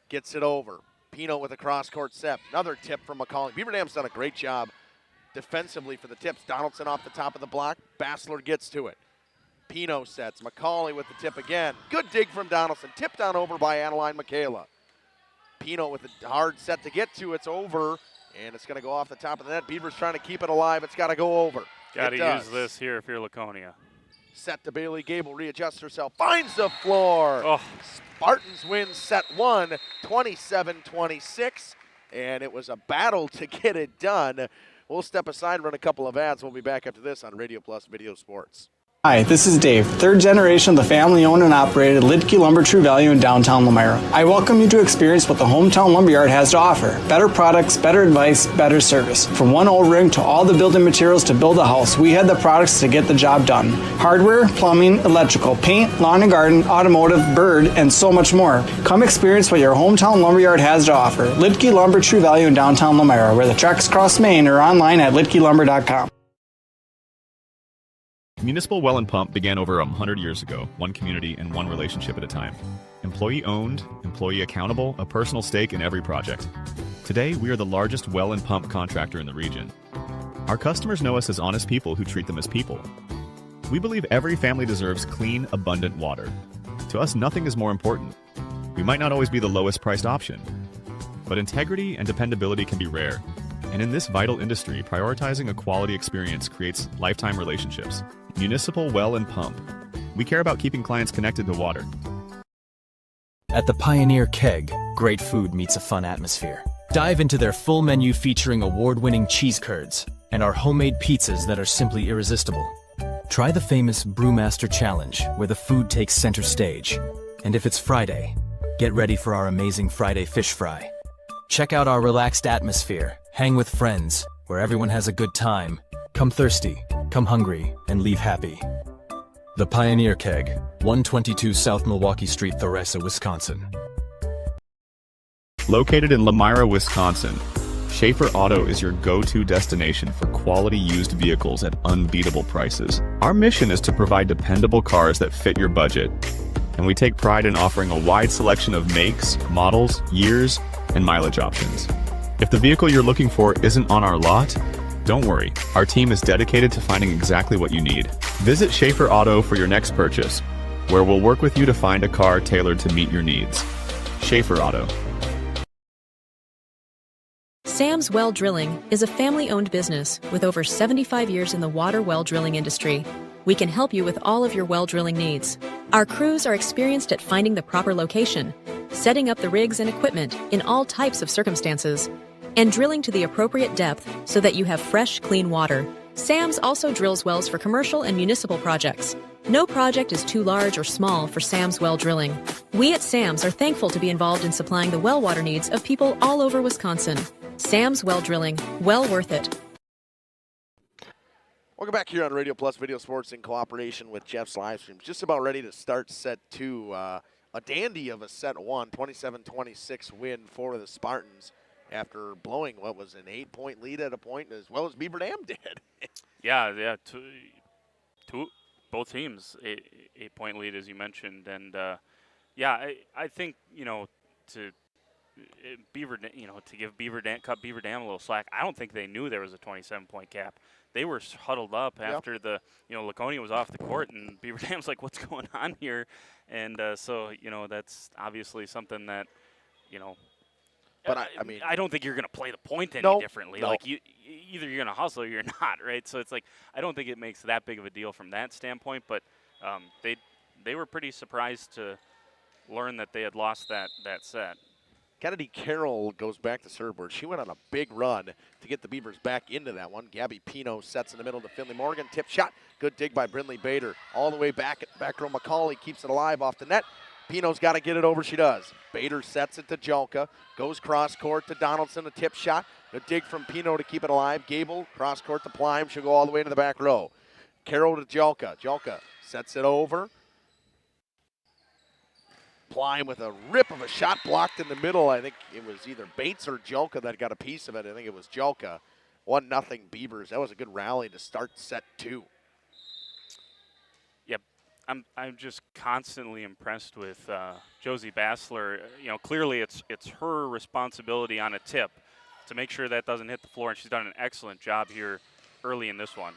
Gets it over. Pino with a cross-court set. Another tip from McCauley. Beaver Dam's done a great job defensively for the tips. Donaldson off the top of the block. Bassler gets to it. Pino sets. McCauley with the tip again. Good dig from Donaldson. Tipped on over by Adeline Michaela. Pino with a hard set to get to. It's over. And it's going to go off the top of the net. Beavers trying to keep it alive. It's got to go over. Got to use this here if you're Laconia. Set to Bailey Gable. Readjusts herself. Finds the floor. Oh. Spartans win set 1, 27-26. And it was a battle to get it done. We'll step aside, run a couple of ads. We'll be back after this on Radio Plus Video Sports. Hi, this is Dave, third generation of the family-owned and operated Lidke Lumber True Value in downtown Lamira. I welcome you to experience what the Hometown Lumberyard has to offer. Better products, better advice, better service. From one O-ring to all the building materials to build a house, we had the products to get the job done. Hardware, plumbing, electrical, paint, lawn and garden, automotive, bird, and so much more. Come experience what your Hometown Lumberyard has to offer. Lidke Lumber True Value in downtown Lamira, where the tracks cross Maine, or online at lidkelumber.com. Municipal Well and Pump began over 100 years ago, one community and one relationship at a time. Employee owned, employee accountable, a personal stake in every project. Today, we are the largest well and pump contractor in the region. Our customers know us as honest people who treat them as people. We believe every family deserves clean, abundant water. To us, nothing is more important. We might not always be the lowest priced option, but integrity and dependability can be rare. And in this vital industry, prioritizing a quality experience creates lifetime relationships. Municipal Well and Pump. We care about keeping clients connected to water. At the Pioneer Keg, great food meets a fun atmosphere. Dive into their full menu featuring award-winning cheese curds and our homemade pizzas that are simply irresistible. Try the famous Brewmaster Challenge, where the food takes center stage. And if it's Friday, get ready for our amazing Friday fish fry. Check out our relaxed atmosphere. Hang with friends, where everyone has a good time. Come thirsty, come hungry, and leave happy. The Pioneer Keg, 122 South Milwaukee Street, Theresa, Wisconsin. Located in Lamira, Wisconsin, Schaefer Auto is your go-to destination for quality used vehicles at unbeatable prices. Our mission is to provide dependable cars that fit your budget, and we take pride in offering a wide selection of makes, models, years, and mileage options. If the vehicle you're looking for isn't on our lot, don't worry, our team is dedicated to finding exactly what you need. Visit Schaefer Auto for your next purchase, where we'll work with you to find a car tailored to meet your needs. Schaefer Auto. Sam's Well Drilling is a family-owned business with over 75 years in the water well drilling industry. We can help you with all of your well drilling needs. Our crews are experienced at finding the proper location, setting up the rigs and equipment in all types of circumstances, and drilling to the appropriate depth so that you have fresh, clean water. Sam's also drills wells for commercial and municipal projects. No project is too large or small for Sam's Well Drilling. We at Sam's are thankful to be involved in supplying the well water needs of people all over Wisconsin. Sam's Well Drilling, well worth it. Welcome back here on Radio Plus Video Sports in cooperation with Jeff's Livestreams. Just about ready to start set 2. A dandy of a set 1, 27-26 win for the Spartans after blowing what was an 8-point lead at a point, as well as Beaver Dam did. Yeah, both teams 8-point lead, as you mentioned. And, I think, to give Beaver Dam a little slack. I don't think they knew there was a 27-point cap. They were huddled up after the Laconia was off the court, and Beaver Dam's like, what's going on here? And so that's obviously something that But I don't think you're going to play the point any differently. No. Like either you're going to hustle or you're not, right? So it's like I don't think it makes that big of a deal from that standpoint. But they were pretty surprised to learn that they had lost that set. Kennedy Carroll goes back to serve where she went on a big run to get the Beavers back into that one. Gabby Pino sets in the middle to Finley Morgan. Tip shot. Good dig by Brindley Bader. All the way back row. McCauley keeps it alive off the net. Pino's got to get it over. She does. Bader sets it to Jelka. Goes cross court to Donaldson. A tip shot. A dig from Pino to keep it alive. Gable cross court to Plime. She'll go all the way to the back row. Carroll to Jelka. Jelka sets it over. Plime with a rip of a shot blocked in the middle. I think it was either Bates or Jelka that got a piece of it. I think it was Jelka. 1-0 Beavers. That was a good rally to start set 2. Yep, I'm just constantly impressed with Josie Bassler. Clearly it's her responsibility on a tip to make sure that doesn't hit the floor, and she's done an excellent job here early in this one.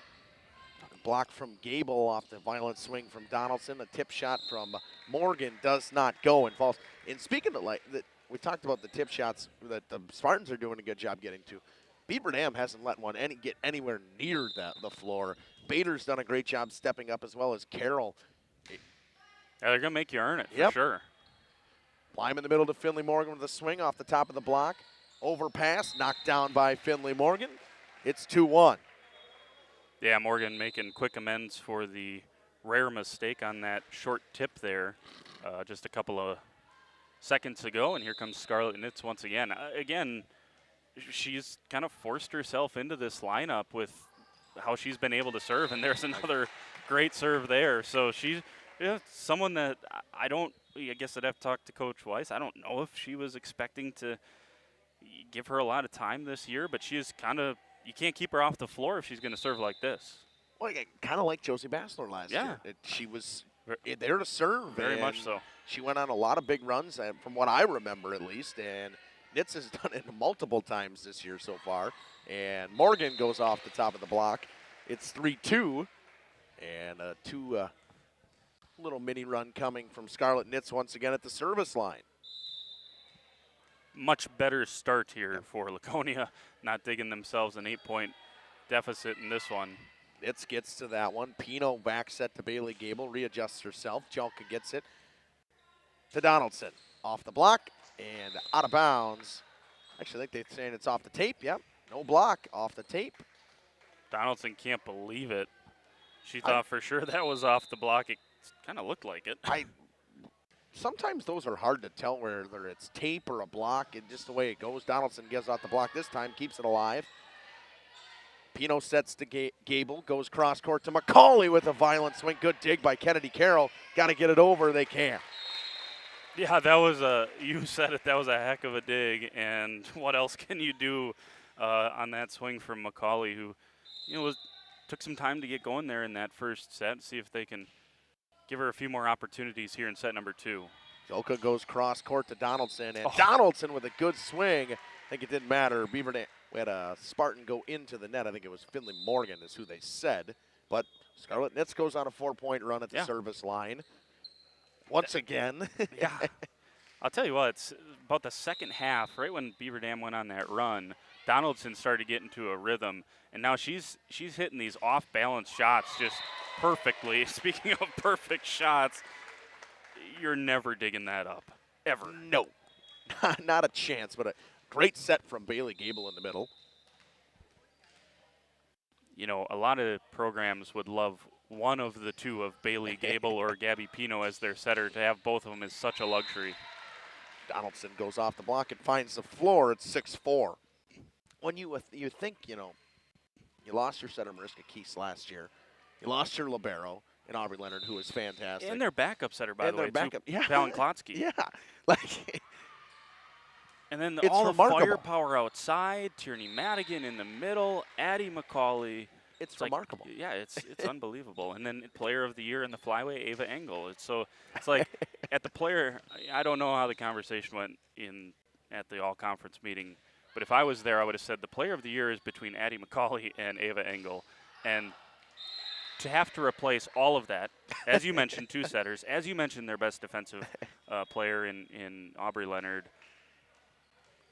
Block from Gable off the violent swing from Donaldson. A tip shot from Morgan does not go and falls. And speaking of we talked about the tip shots that the Spartans are doing a good job getting to. Beaver Dam hasn't let one get anywhere near the floor. Bader's done a great job stepping up as well as Carroll. Yeah, they're going to make you earn it for sure. Plime in the middle to Finley Morgan with a swing off the top of the block. Overpass, knocked down by Finley Morgan. It's 2-1. Yeah, Morgan making quick amends for the rare mistake on that short tip there just a couple of seconds ago. And here comes Scarlett Nitz once again. Again, she's kind of forced herself into this lineup with how she's been able to serve. And there's another great serve there. So she's someone that I guess I'd have to talk to Coach Weiss. I don't know if she was expecting to give her a lot of time this year, but she is kind of, you can't keep her off the floor if she's going to serve like this. Well, kind of like Josie Bassler last year. She was there to serve. Very much so. She went on a lot of big runs, from what I remember at least, and Nitz has done it multiple times this year so far. And Morgan goes off the top of the block. It's 3-2, and a little mini run coming from Scarlett Nitz once again at the service line. Much better start here for Laconia, not digging themselves an 8-point deficit in this one. Nitz gets to that one. Pino back set to Bailey Gable, readjusts herself. Jelka gets it to Donaldson. Off the block and out of bounds. Actually, I think they're saying it's off the tape. Yep, no block, off the tape. Donaldson can't believe it. She thought for sure that was off the block. It kind of looked like it. Sometimes those are hard to tell whether it's tape or a block, and just the way it goes. Donaldson gets off the block this time, keeps it alive. Pino sets to Gable, goes cross court to McCauley with a violent swing. Good dig by Kennedy Carroll. Got to get it over. They can't. Yeah, that was you said it, that was a heck of a dig. And what else can you do on that swing from McCauley, who, took some time to get going there in that first set, see if they can give her a few more opportunities here in set number 2. Jelka goes cross court to Donaldson, and Donaldson with a good swing. I think it didn't matter. Beaver Dam, we had a Spartan go into the net. I think it was Finley Morgan is who they said. But Scarlett Nitz goes on a 4-point run at the service line. Once again. Yeah. I'll tell you what, it's about the second half, right when Beaver Dam went on that run, Donaldson started to get into a rhythm, and now she's hitting these off-balance shots just perfectly. Speaking of perfect shots, you're never digging that up, ever. No, not a chance, but a great set from Bailey Gable in the middle. A lot of programs would love one of the two of Bailey Gable or Gabby Pino as their setter. To have both of them is such a luxury. Donaldson goes off the block and finds the floor. It's 6-4. When you think, you lost your setter Mariska Keese last year. You lost your libero in Aubrey Leonard, who was fantastic. And their backup setter, by the way, too. Yeah. Fallon Klotsky. Yeah. And then it's all the remarkable. firepower outside, Tierney Madigan in the middle, Addie McCauley. It's remarkable. It's unbelievable. And then Player of the Year in the flyweight, Ava Engel. It's like at the player, I don't know how the conversation went at the all-conference meeting, but if I was there, I would have said the player of the year is between Addie McCauley and Ava Engel. And to have to replace all of that, as you mentioned, two setters, as you mentioned, their best defensive player in Aubrey Leonard,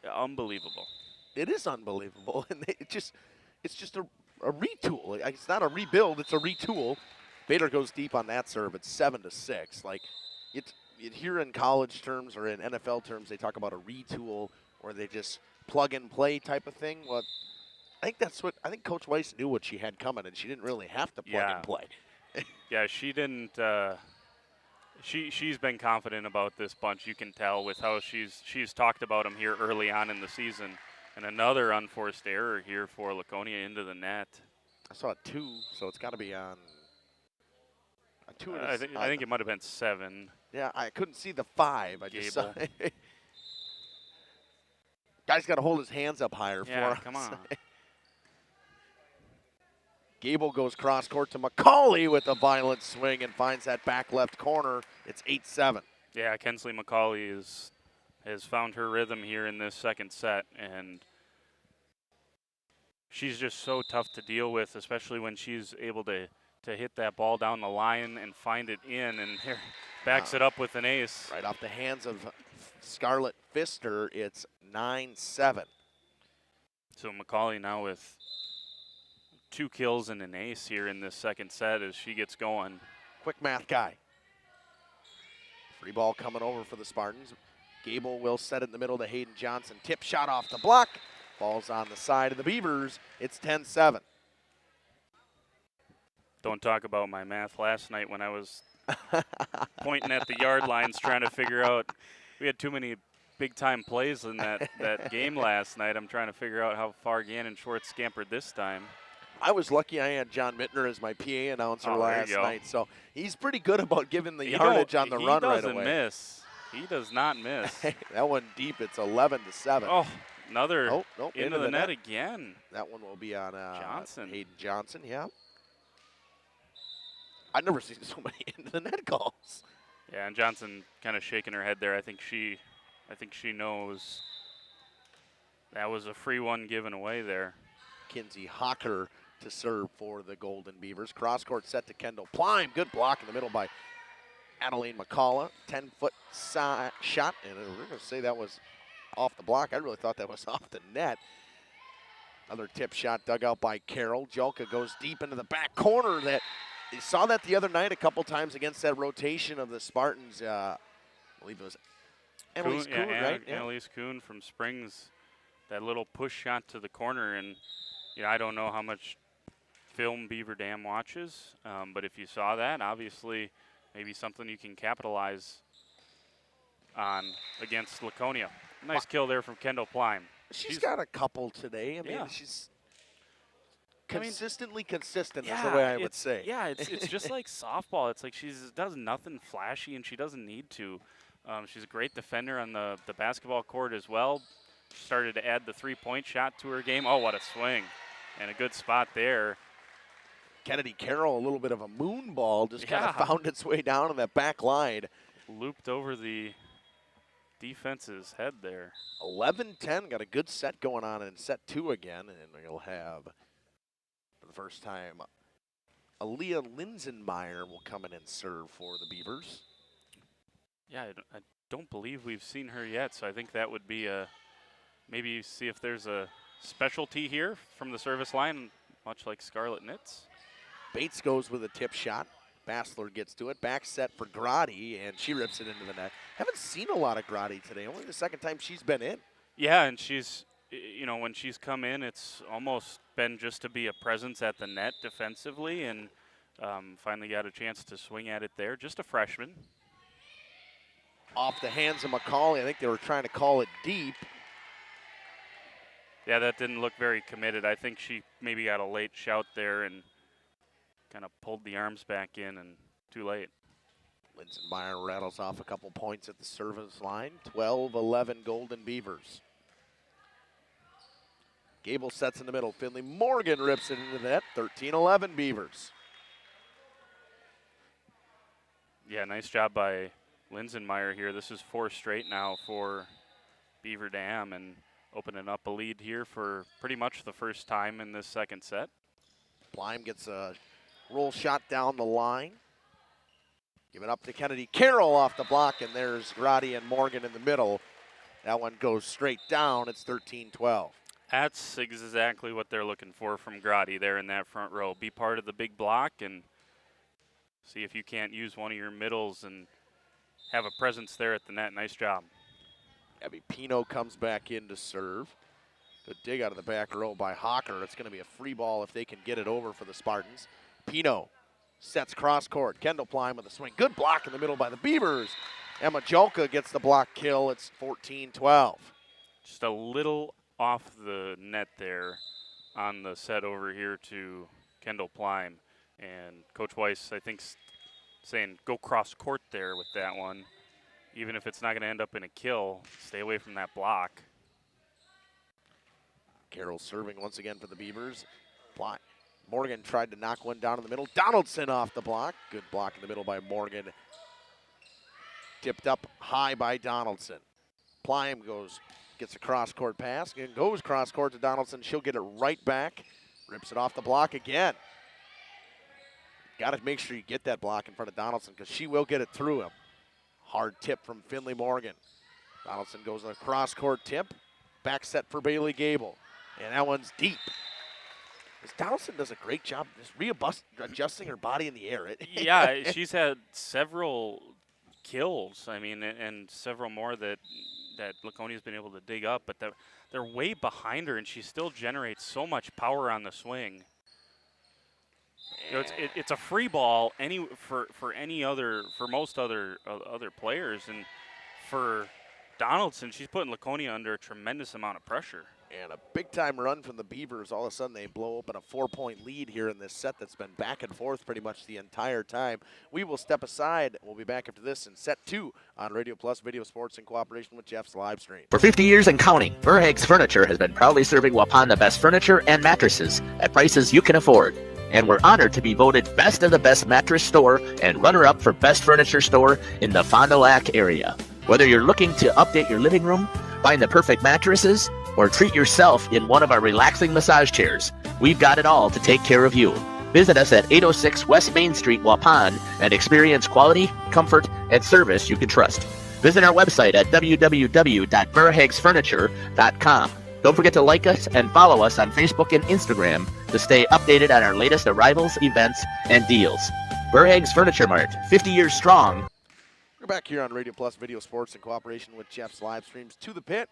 unbelievable. It is unbelievable, and it's just a retool. It's not a rebuild; it's a retool. Bader goes deep on that serve. It's 7-6. Like it here in college terms or in NFL terms, they talk about a retool or they just plug and play type of thing. Well, I think Coach Weiss knew what she had coming, and she didn't really have to plug and play. Yeah, she didn't. She's been confident about this bunch. You can tell with how she's talked about them here early on in the season. And another unforced error here for Laconia into the net. I saw a 2, so it's got to be on a 2. I think it might have been 7. Yeah, I couldn't see the 5. I just saw. Guy's got to hold his hands up higher for us. Come on. Gable goes cross court to McCauley with a violent swing and finds that back left corner. It's 8-7. Yeah, Kensley McCauley has found her rhythm here in this second set, and she's just so tough to deal with, especially when she's able to hit that ball down the line and find it in, and here backs it up with an ace. Right off the hands of Scarlett Pfister, it's 9-7. So McCauley now with 2 kills and an ace here in this second set as she gets going. Quick math guy. Free ball coming over for the Spartans. Gable will set it in the middle to Hayden Johnson. Tip shot off the block. Ball's on the side of the Beavers. It's 10-7. Don't talk about my math last night when I was pointing at the yard lines trying to figure out. We had too many big-time plays in that game last night. I'm trying to figure out how far Gannon Schwartz scampered this time. I was lucky I had John Mittner as my PA announcer last night, so he's pretty good about giving the yardage on the run right away. He doesn't miss. He does not miss. That one deep, it's 11-7. Oh, another into the net again. That one will be on Johnson. Hayden Johnson, yeah. I've never seen so many into the net calls. Yeah, and Johnson kind of shaking her head there. I think she knows that was a free one given away there. Kinsey Hocker to serve for the Golden Beavers. Cross court set to Kendall Plime. Good block in the middle by Adeline McCullough. 10-foot shot, and we're going to say that was off the block. I really thought that was off the net. Another tip shot dug out by Carroll. Jelka goes deep into the back corner. That you saw that the other night a couple times against that rotation of the Spartans. I believe it was Annalise Kuhn, right? Yeah. Annalise Kuhn from Springs. That little push shot to the corner, and I don't know how much film Beaver Dam watches, but if you saw that, obviously maybe something you can capitalize on against Laconia. Nice kill there from Kendall Plime. She's got a couple today. I mean, she's consistently consistent is the way I would say. Yeah, it's just like softball. It's like she does nothing flashy, and she doesn't need to. She's a great defender on the basketball court as well. She started to add the three-point shot to her game. Oh, what a swing. And a good spot there. Kennedy Carroll, a little bit of a moon ball, just kind of found its way down on that back line. Looped over the defense's head there. 11-10, got a good set going on in set 2 again, and we'll have, for the first time, Aaliyah Linsenmeyer will come in and serve for the Beavers. Yeah, I don't believe we've seen her yet, so I think that would be maybe see if there's a specialty here from the service line, much like Scarlet Knits. Bates goes with a tip shot. Bassler gets to it. Back set for Grotti, and she rips it into the net. Haven't seen a lot of Grotti today. Only the second time she's been in. Yeah, and she's, when she's come in, it's almost been just to be a presence at the net defensively, and finally got a chance to swing at it there. Just a freshman. Off the hands of McCauley. I think they were trying to call it deep. Yeah, that didn't look very committed. I think she maybe got a late shout there and kind of pulled the arms back in, and too late. Linsenmeyer rattles off a couple points at the service line. 12-11 Golden Beavers. Gable sets in the middle. Finley Morgan rips it into the net. 13-11 Beavers. Yeah, nice job by Linsenmeyer here. This is 4 straight now for Beaver Dam, and opening up a lead here for pretty much the first time in this second set. Blyme gets a roll shot down the line. Give it up to Kennedy Carroll off the block, and there's Grotti and Morgan in the middle. That one goes straight down. It's 13-12. That's exactly what they're looking for from Grotti there in that front row. Be part of the big block and see if you can't use one of your middles and have a presence there at the net. Nice job. Abby Pino comes back in to serve. Good dig out of the back row by Hawker. It's going to be a free ball if they can get it over for the Spartans. Pino sets cross court. Kendall Plyme with a swing. Good block in the middle by the Beavers. Emma Jolka gets the block kill. It's 14-12. Just a little off the net there on the set over here to Kendall Plyme. And Coach Weiss, I think, saying go cross court there with that one. Even if it's not going to end up in a kill, stay away from that block. Carroll serving once again for the Beavers. Morgan tried to knock one down in the middle. Donaldson off the block. Good block in the middle by Morgan. Tipped up high by Donaldson. Plyme gets a cross-court pass and goes cross-court to Donaldson. She'll get it right back. Rips it off the block again. Got to make sure you get that block in front of Donaldson because she will get it through him. Hard tip from Finley Morgan. Donaldson goes on a cross-court tip. Back set for Bailey Gable. And that one's deep. Donaldson does a great job just readjusting her body in the air. Yeah, she's had several kills, I mean, and several more that Laconia's been able to dig up, but they're way behind her, and she still generates so much power on the swing. You know, it's a free ball for most other players, and for Donaldson, she's putting Laconia under a tremendous amount of pressure. And a big-time run from the Beavers. All of a sudden, they blow open a 4-point lead here in this set that's been back and forth pretty much the entire time. We will step aside. We'll be back after this in set 2 on Radio Plus Video Sports in cooperation with Jeff's Livestream. For 50 years and counting, Verhaeg's Furniture has been proudly serving Waupun the best furniture and mattresses at prices you can afford. And we're honored to be voted Best of the Best Mattress Store and runner-up for Best Furniture Store in the Fond du Lac area. Whether you're looking to update your living room, find the perfect mattresses, or treat yourself in one of our relaxing massage chairs, we've got it all to take care of you. Visit us at 806 West Main Street, Waupun, and experience quality, comfort, and service you can trust. Visit our website at www.verhaegsfurniture.com. Don't forget to like us and follow us on Facebook and Instagram to stay updated on our latest arrivals, events, and deals. Verhaeg's Furniture Mart, 50 years strong. We're back here on Radio Plus Video Sports in cooperation with Jeff's Livestreams. To the pit.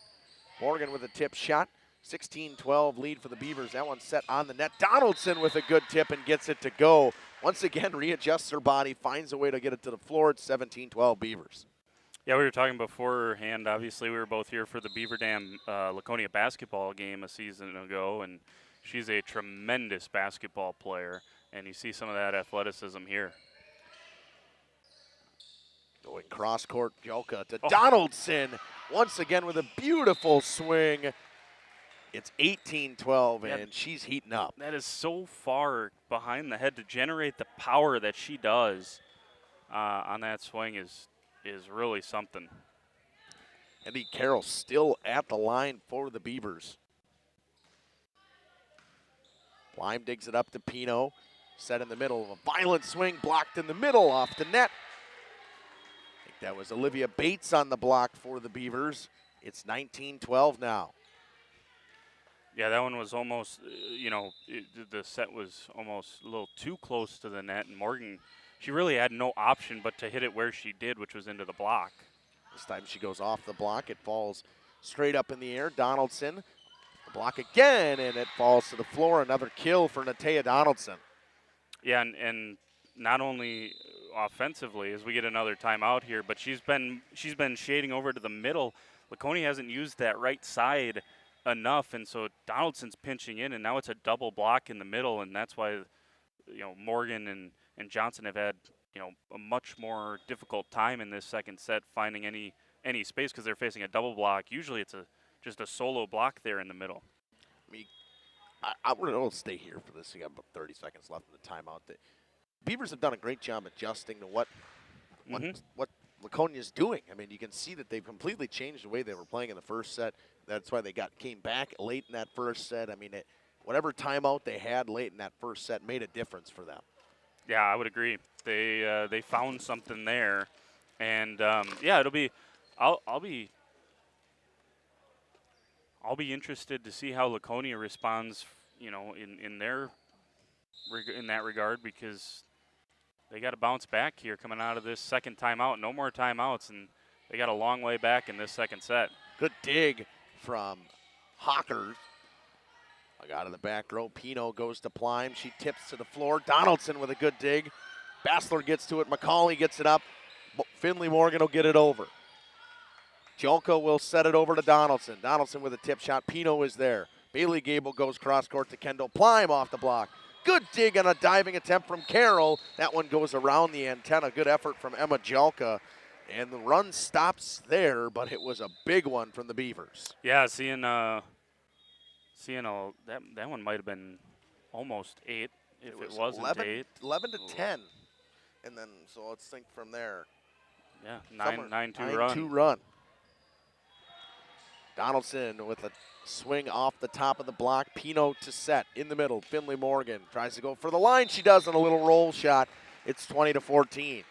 Morgan with a tip shot. 16-12 lead for the Beavers. That one set on the net. Donaldson with a good tip and gets it to go. Once again, readjusts her body, finds a way to get it to the floor. It's 17-12 Beavers. Yeah, we were talking beforehand. Obviously, we were both here for the Beaver Dam Laconia basketball game a season ago, and she's a tremendous basketball player, and you see some of that athleticism here. Going cross-court, Jolka to Donaldson. Once again with a beautiful swing. It's 18-12, and she's heating up. That is so far behind the head to generate the power that she does on that swing is really something. Eddie Carroll still at the line for the Beavers. Lime digs it up to Pino. Set in the middle of a violent swing, blocked in the middle off the net. I think that was Olivia Bates on the block for the Beavers. It's 19-12 now. Yeah, that one was almost, the set was almost a little too close to the net, and Morgan, she really had no option but to hit it where she did, which was into the block. This time she goes off the block. It falls straight up in the air. Donaldson, the block again, and it falls to the floor. Another kill for Natea Donaldson. Yeah, and not only offensively as we get another timeout here, but she's been shading over to the middle. Laconia hasn't used that right side enough, and so Donaldson's pinching in, and now it's a double block in the middle, and that's why Morgan and Johnson have had a much more difficult time in this second set finding any space because they're facing a double block. Usually it's just a solo block there in the middle. I want to stay here for this. We got about 30 seconds left in the timeout. The Beavers have done a great job adjusting to what Laconia's doing. I mean, you can see that they've completely changed the way they were playing in the first set. That's why they came back late in that first set. I mean, whatever timeout they had late in that first set made a difference for them. Yeah, I would agree. They found something there, and yeah, it'll be. I'll be interested to see how Laconia responds. You know, in that regard, because they got to bounce back here coming out of this second timeout. No more timeouts, and they got a long way back in this second set. Good dig from Hawkers. Out of the back row, Pino goes to Plime. She tips to the floor. Donaldson with a good dig. Bassler gets to it. McCauley gets it up. Finley Morgan will get it over. Jolka will set it over to Donaldson. Donaldson with a tip shot. Pino is there. Bailey Gable goes cross court to Kendall. Plime off the block. Good dig on a diving attempt from Carroll. That one goes around the antenna. Good effort from Emma Jolka. And the run stops there, but it was a big one from the Beavers. Yeah, seeing that one might have been almost 8 if it wasn't 8. 11 to 10. And then, so let's think from there. Yeah, 9-2 run. 9-2 run. Donaldson with a swing off the top of the block. Pino to set in the middle. Finley Morgan tries to go for the line. She does on a little roll shot. It's 20-14.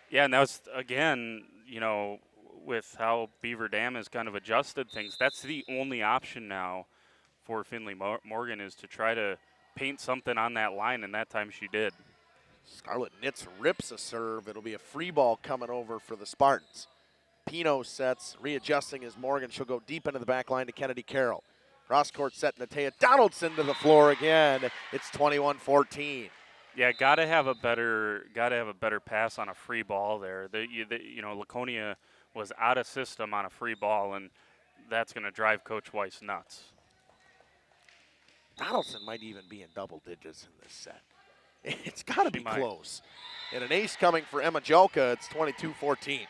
Yeah, and that was, again, you know, with how Beaver Dam has kind of adjusted things, that's the only option now for Finley Morgan is to try to paint something on that line, and that time she did. Scarlett Nitz rips a serve. It'll be a free ball coming over for the Spartans. Pino sets, readjusting as Morgan. She'll go deep into the back line to Kennedy Carroll. Cross court set, Natea Donaldson to the floor again. It's 21-14. Yeah, gotta have a better pass on a free ball there. You know, Laconia was out of system on a free ball, and that's going to drive Coach Weiss nuts. Donaldson might even be in double digits in this set. It's got to be close. And an ace coming for Emma Jolka. It's 22-14.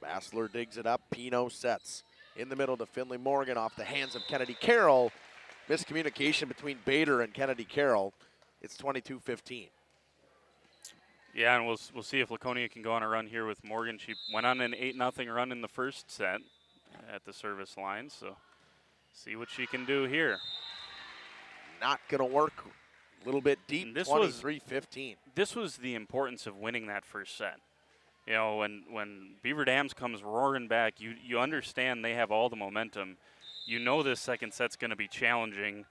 Bassler digs it up. Pino sets in the middle to Finley Morgan off the hands of Kennedy Carroll. Miscommunication between Bader and Kennedy Carroll. It's 22-15. Yeah, and we'll see if Laconia can go on a run here with Morgan. She went on an 8-0 run in the first set at the service line, so see what she can do here. Not going to work. A little bit deep, 23-15. This was the importance of winning that first set. You know, when Beaver Dams comes roaring back, you understand they have all the momentum. You know this second set's going to be challenging.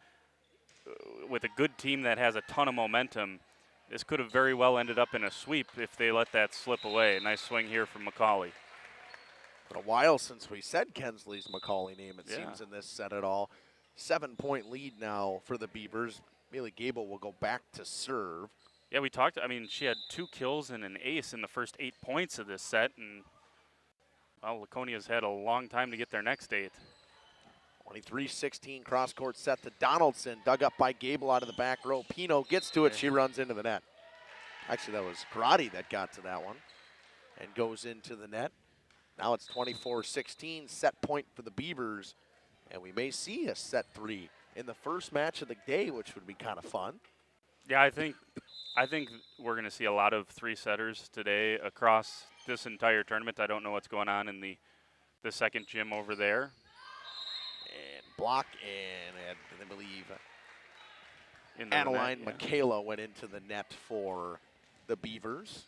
With a good team that has a ton of momentum, this could have very well ended up in a sweep if they let that slip away. Nice swing here from McCauley. Been a while since we said Kensley's McCauley name, it seems, in this set at all. 7-point lead now for the Beavers. Bailey Gable will go back to serve. Yeah, we talked. I mean, she had 2 kills and an ace in the first 8 points of this set, and well, Laconia's had a long time to get their next 8. 23-16 cross-court set to Donaldson, dug up by Gable out of the back row. Pino gets to it. She runs into the net. Actually, that was Karate that got to that one and goes into the net. Now it's 24-16, set point for the Beavers, and we may see a set 3 in the first match of the day, which would be kind of fun. Yeah, I think we're going to see a lot of 3-setters today across this entire tournament. I don't know what's going on in the second gym over there. And block, and I believe Adeline Michaela went into the net for the Beavers.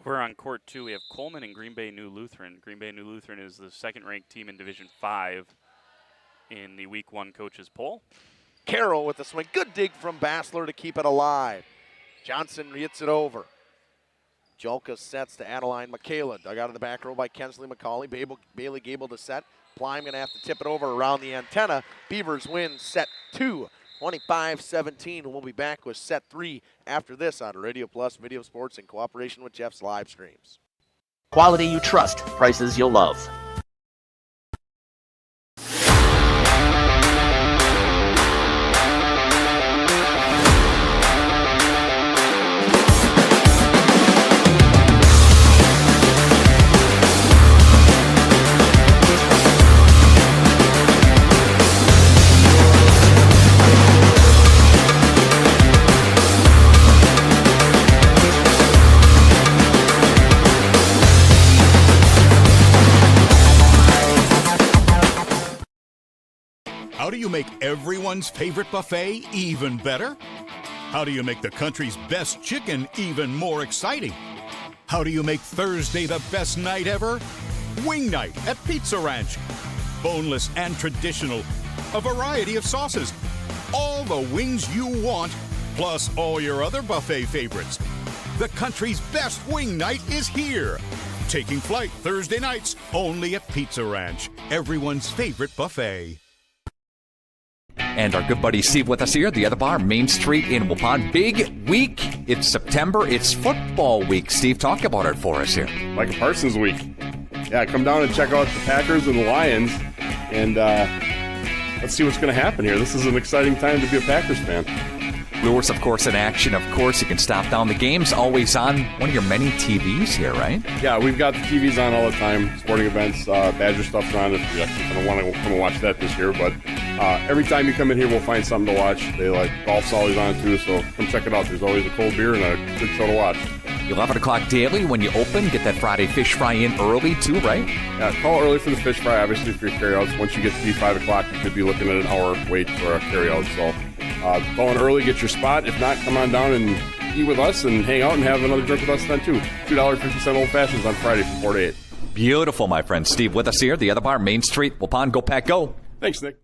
We're on court 2. We have Coleman and Green Bay New Lutheran. Green Bay New Lutheran is the second-ranked team in Division 5 in the Week 1 coaches poll. Carroll with the swing. Good dig from Bassler to keep it alive. Johnson hits it over. Jolka sets to Adeline Michaela. Dug out of the back row by Kensley McCauley. Bailey Gable to set. Plime going to have to tip it over around the antenna. Beavers win set 2, 25-17. We'll be back with set 3 after this on Radio Plus Video Sports in cooperation with Jeff's Livestreams. Quality you trust, prices you'll love. How do you make everyone's favorite buffet even better? How do you make the country's best chicken even more exciting? How do you make Thursday the best night ever? Wing night at Pizza Ranch. Boneless and traditional. A variety of sauces. All the wings you want, plus all your other buffet favorites. The country's best wing night is here. Taking flight Thursday nights only at Pizza Ranch, everyone's favorite buffet. And our good buddy Steve with us here, the other bar, Main Street in Waupun. Big week. It's September. It's football week. Steve, talk about it for us here. Micah Parsons week. Yeah, come down and check out the Packers and the Lions, and let's see what's going to happen here. This is an exciting time to be a Packers fan. Brewers, of course, in action. Of course, you can stop down. The game's always on one of your many TVs here, right? Yeah, we've got the TVs on all the time. Sporting events, Badger stuff's on if you actually kind of want to come and watch that this year. But every time you come in here, we'll find something to watch. Golf's always on, too, so come check it out. There's always a cold beer and a good show to watch. 11 o'clock daily when you open. Get that Friday fish fry in early, too, right? Yeah, call early for the fish fry, obviously, for your carryouts. Once you get to be 5 o'clock, you could be looking at an hour wait for a carryout. So call in early, get your spot. If not, come on down and eat with us and hang out and have another drink with us then, too. $2.50 Old Fashions on Friday from 4 to 8. Beautiful, my friend. Steve with us here, the other bar, Main Street, Waupun. Go Pack, go. Thanks, Nick.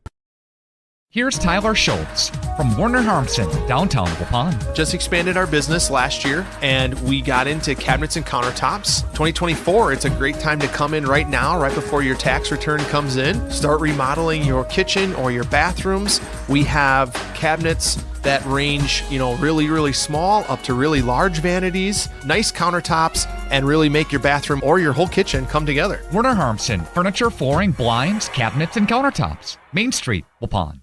Here's Tyler Schultz from Warner Harmson, downtown Waupun. Just expanded our business last year, and we got into cabinets and countertops. 2024, it's a great time to come in right now, right before your tax return comes in. Start remodeling your kitchen or your bathrooms. We have cabinets that range, really, really small up to really large vanities, nice countertops, and really make your bathroom or your whole kitchen come together. Warner Harmson, furniture, flooring, blinds, cabinets, and countertops. Main Street, Waupun.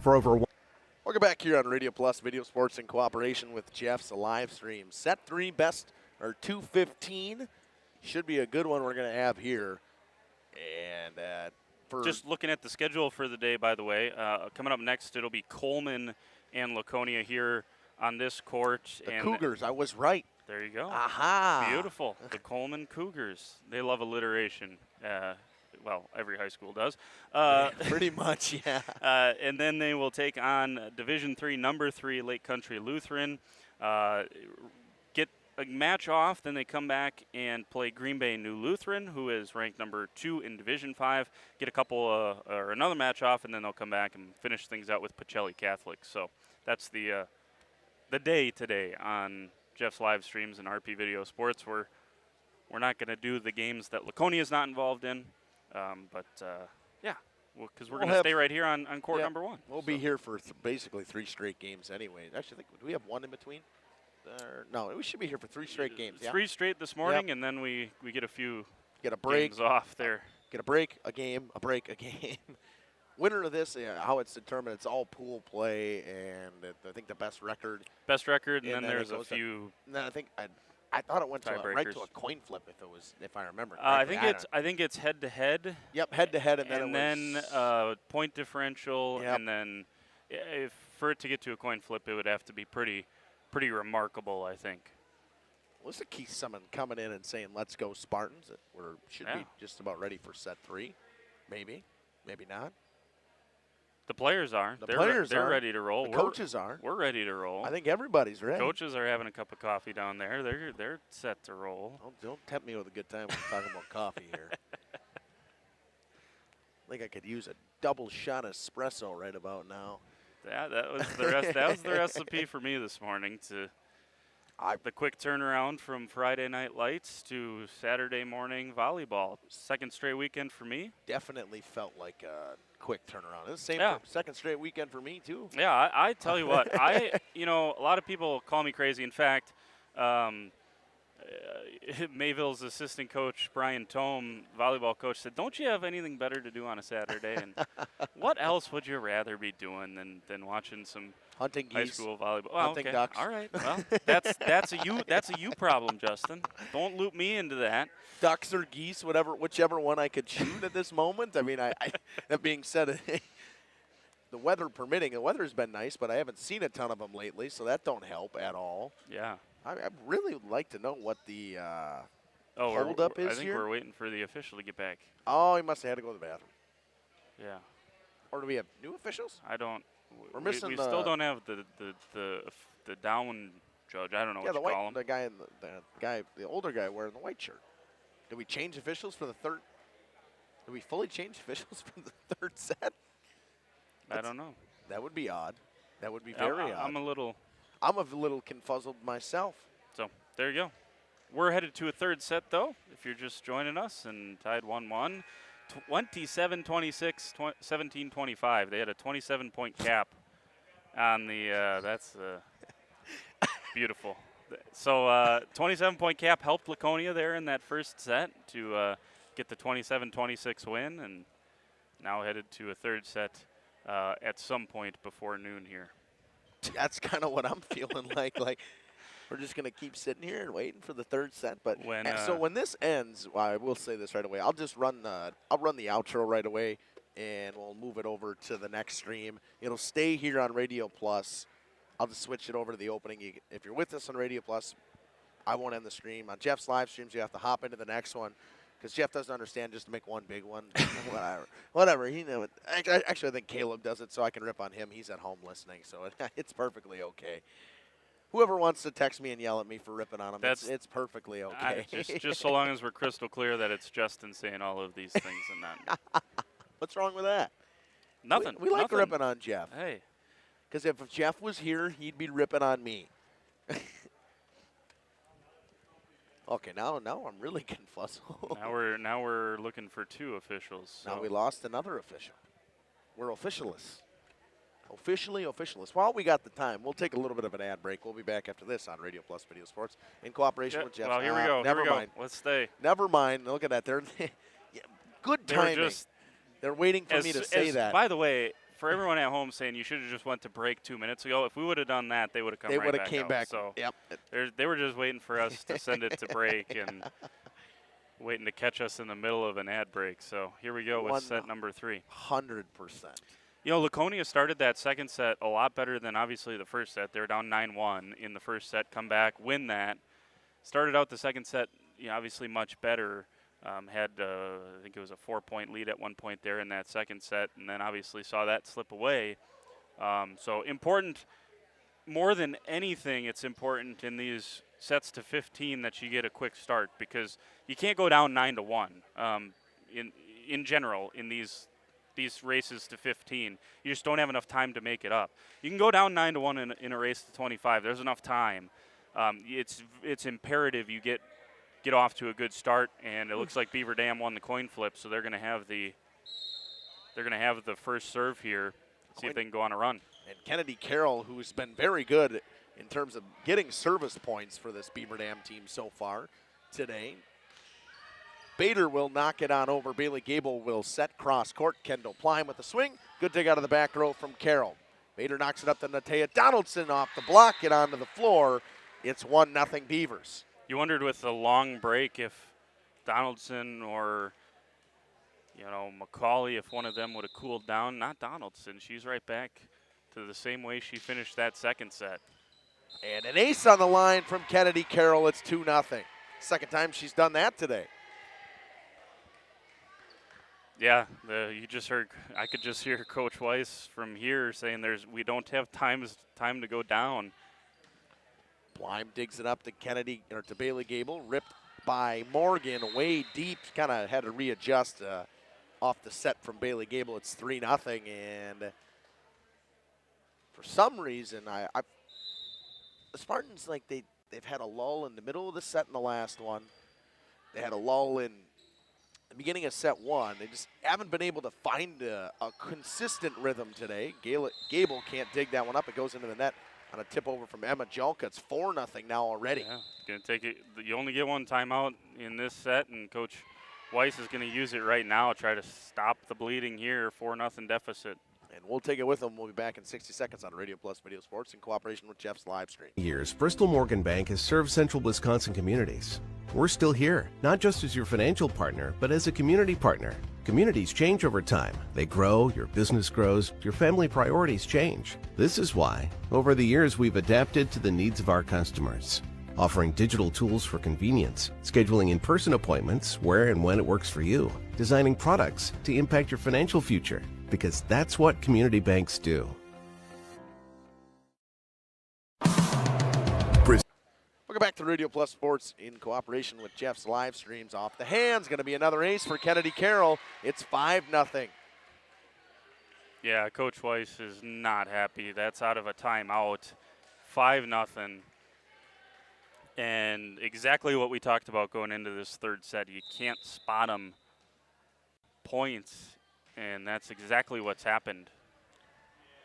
Welcome back here on Radio Plus Video Sports in cooperation with Jeff's live stream. Set 3 best or 2:15 should be a good one we're going to have here. And just looking at the schedule for the day, by the way, coming up next it'll be Coleman and Laconia here on this court. The Cougars, I was right. There you go. Aha! Beautiful. The Coleman Cougars. They love alliteration. Well, every high school does. Pretty much, yeah. And then they will take on Division III, number 3, Lake Country Lutheran. Get a match off, then they come back and play Green Bay New Lutheran, who is ranked number 2 in Division 5. Get a couple or another match off, and then they'll come back and finish things out with Pacelli Catholic. So that's the day today on Jeff's live streams and RP Video Sports. We're not going to do the games that Laconia is not involved in. Yeah, because we're going to stay right here on court number 1. We'll be here for basically 3 straight games anyway. Actually, do we have 1 in between? No, we should be here for 3 straight games. 3 straight this morning, and then we get a few break games off there. Get a break, a game, a break, a game. Winner of this, how it's determined, it's all pool play, and I think the best record. Best record, and then there's a few. Then I thought it went right to a coin flip if I remember. I think it's head to head. Yep, head to head, and then point differential, and then for it to get to a coin flip, it would have to be pretty remarkable, I think. Was the key someone coming in and saying, "Let's go Spartans"? Should be just about ready for set 3, maybe not. The players are. They're ready to roll. The coaches are. We're ready to roll. I think everybody's ready. Coaches are having a cup of coffee down there. They're set to roll. Don't tempt me with a good time when we're talking about coffee here. I think I could use a double shot of espresso right about now. Yeah, that was the rest. That was the recipe for me this morning. The quick turnaround from Friday Night Lights to Saturday morning volleyball. Second straight weekend for me. Definitely felt like a quick turnaround. It's the same second straight weekend for me too. Yeah, I tell you what, a lot of people call me crazy. In fact, Mayville's assistant coach, Brian Tome, volleyball coach, said, "Don't you have anything better to do on a Saturday?" And what else would you rather be doing than watching some hunting high geese, school volleyball? hunting ducks. All right. Well, that's a you problem, Justin. Don't loop me into that. Ducks or geese, whichever one I could shoot at this moment. I mean, that being said, the weather permitting, the weather's been nice, but I haven't seen a ton of them lately, so that don't help at all. Yeah. I really would like to know what the hold-up is here. I think we're waiting for the official to get back. Oh, he must have had to go to the bathroom. Yeah. Or do we have new officials? I don't. We're missing we still don't have the down judge. I don't know what you call him. The guy in the older guy wearing the white shirt. Did we change officials for the third? Did we fully change officials for the third set? I don't know. That would be odd. That would be very odd. I'm a little confuzzled myself. So there you go. We're headed to a third set, though, if you're just joining us, and tied 1-1. 27-26, 17-25. They had a 27-point cap on the that's beautiful. So 27-point cap helped Laconia there in that first set to get the 27-26 win, and now headed to a third set at some point before noon here. That's kind of what I'm feeling like. Like, we're just going to keep sitting here and waiting for the third set. But so when this ends, well, I will say this right away. I'll just run the outro right away, and we'll move it over to the next stream. It'll stay here on Radio Plus. I'll just switch it over to the opening. If you're with us on Radio Plus, I won't end the stream. On Jeff's live streams, you have to hop into the next one because Jeff doesn't understand just to make one big one. Whatever. He knows it. Actually, I think Caleb does it, so I can rip on him. He's at home listening, so it's perfectly okay. Whoever wants to text me and yell at me for ripping on him, it's perfectly okay. Just so long as we're crystal clear that it's Justin saying all of these things and not. What's wrong with that? Nothing. We like ripping on Jeff. Hey. Because if Jeff was here, he'd be ripping on me. Okay, now I'm really getting fuzzled. now we're looking for two officials. So. Now we lost another official. We're officialists. Officially officialists. While we got the time, we'll take a little bit of an ad break. We'll be back after this on Radio Plus Video Sports in cooperation with Jeff. Well, here we go. Never mind. Let's stay. Never mind. Look at that. They're good timing. They're waiting for me to say that. By the way, for everyone at home saying you should have just went to break 2 minutes ago, if we would have done that, they would have come right back. They would have came back. So yep. They were just waiting for us to send it to break and waiting to catch us in the middle of an ad break. So here we go with set number 3. 100%. You know, Laconia started that second set a lot better than obviously the first set. They were down 9-1 in the first set, come back, win that. Started out the second set, obviously much better. Had, I think it was a 4-point lead at one point there in that second set, and then obviously saw that slip away. So important, more than anything, it's important in these sets to 15 that you get a quick start because you can't go down 9-1 in general in these races to 15. You just don't have enough time to make it up. You can go down 9-1 in a race to 25. There's enough time. It's imperative you get off to a good start, and it looks like Beaver Dam won the coin flip, so they're going to have the first serve here. See if they can go on a run. And Kennedy Carroll, who's been very good in terms of getting service points for this Beaver Dam team so far today. Bader will knock it on over. Bailey Gable will set cross court. Kendall Plein with the swing. Good dig out of the back row from Carroll. Bader knocks it up to Natea Donaldson off the block, get onto the floor. It's 1-0 Beavers. You wondered with the long break if Donaldson or, McCauley, if one of them would have cooled down. Not Donaldson. She's right back to the same way she finished that second set. And an ace on the line from Kennedy Carroll. It's 2-0. Second time she's done that today. Yeah, I could just hear Coach Weiss from here saying we don't have time to go down. Plein digs it up to Bailey Gable, ripped by Morgan way deep. Kind of had to readjust off the set from Bailey Gable. It's 3-0, and for some reason, the Spartans they've had a lull in the middle of the set in the last one. They had a lull in the beginning of set 1. They just haven't been able to find a consistent rhythm today. Gable can't dig that one up. It goes into the net on a tip over from Emma Jelka. It's 4-0 now already. Yeah, it's going to take it. You only get one timeout in this set, and Coach Weiss is going to use it right now, try to stop the bleeding here. 4-0 deficit. And we'll take it with them. We'll be back in 60 seconds on Radio Plus Video Sports in cooperation with Jeff's live stream. Years, Bristol Morgan Bank has served central Wisconsin communities. We're still here, not just as your financial partner, but as a community partner. Communities change over time. They grow, your business grows, your family priorities change. This is why, over the years, we've adapted to the needs of our customers, offering digital tools for convenience, scheduling in-person appointments where and when it works for you, designing products to impact your financial future, because that's what community banks do. Welcome back to Radio Plus Sports in cooperation with Jeff's live streams. Off the hands, going to be another ace for Kennedy Carroll. It's 5-0. Yeah, Coach Weiss is not happy. That's out of a timeout. 5-0. And exactly what we talked about going into this third set. You can't spot them points, and that's exactly what's happened.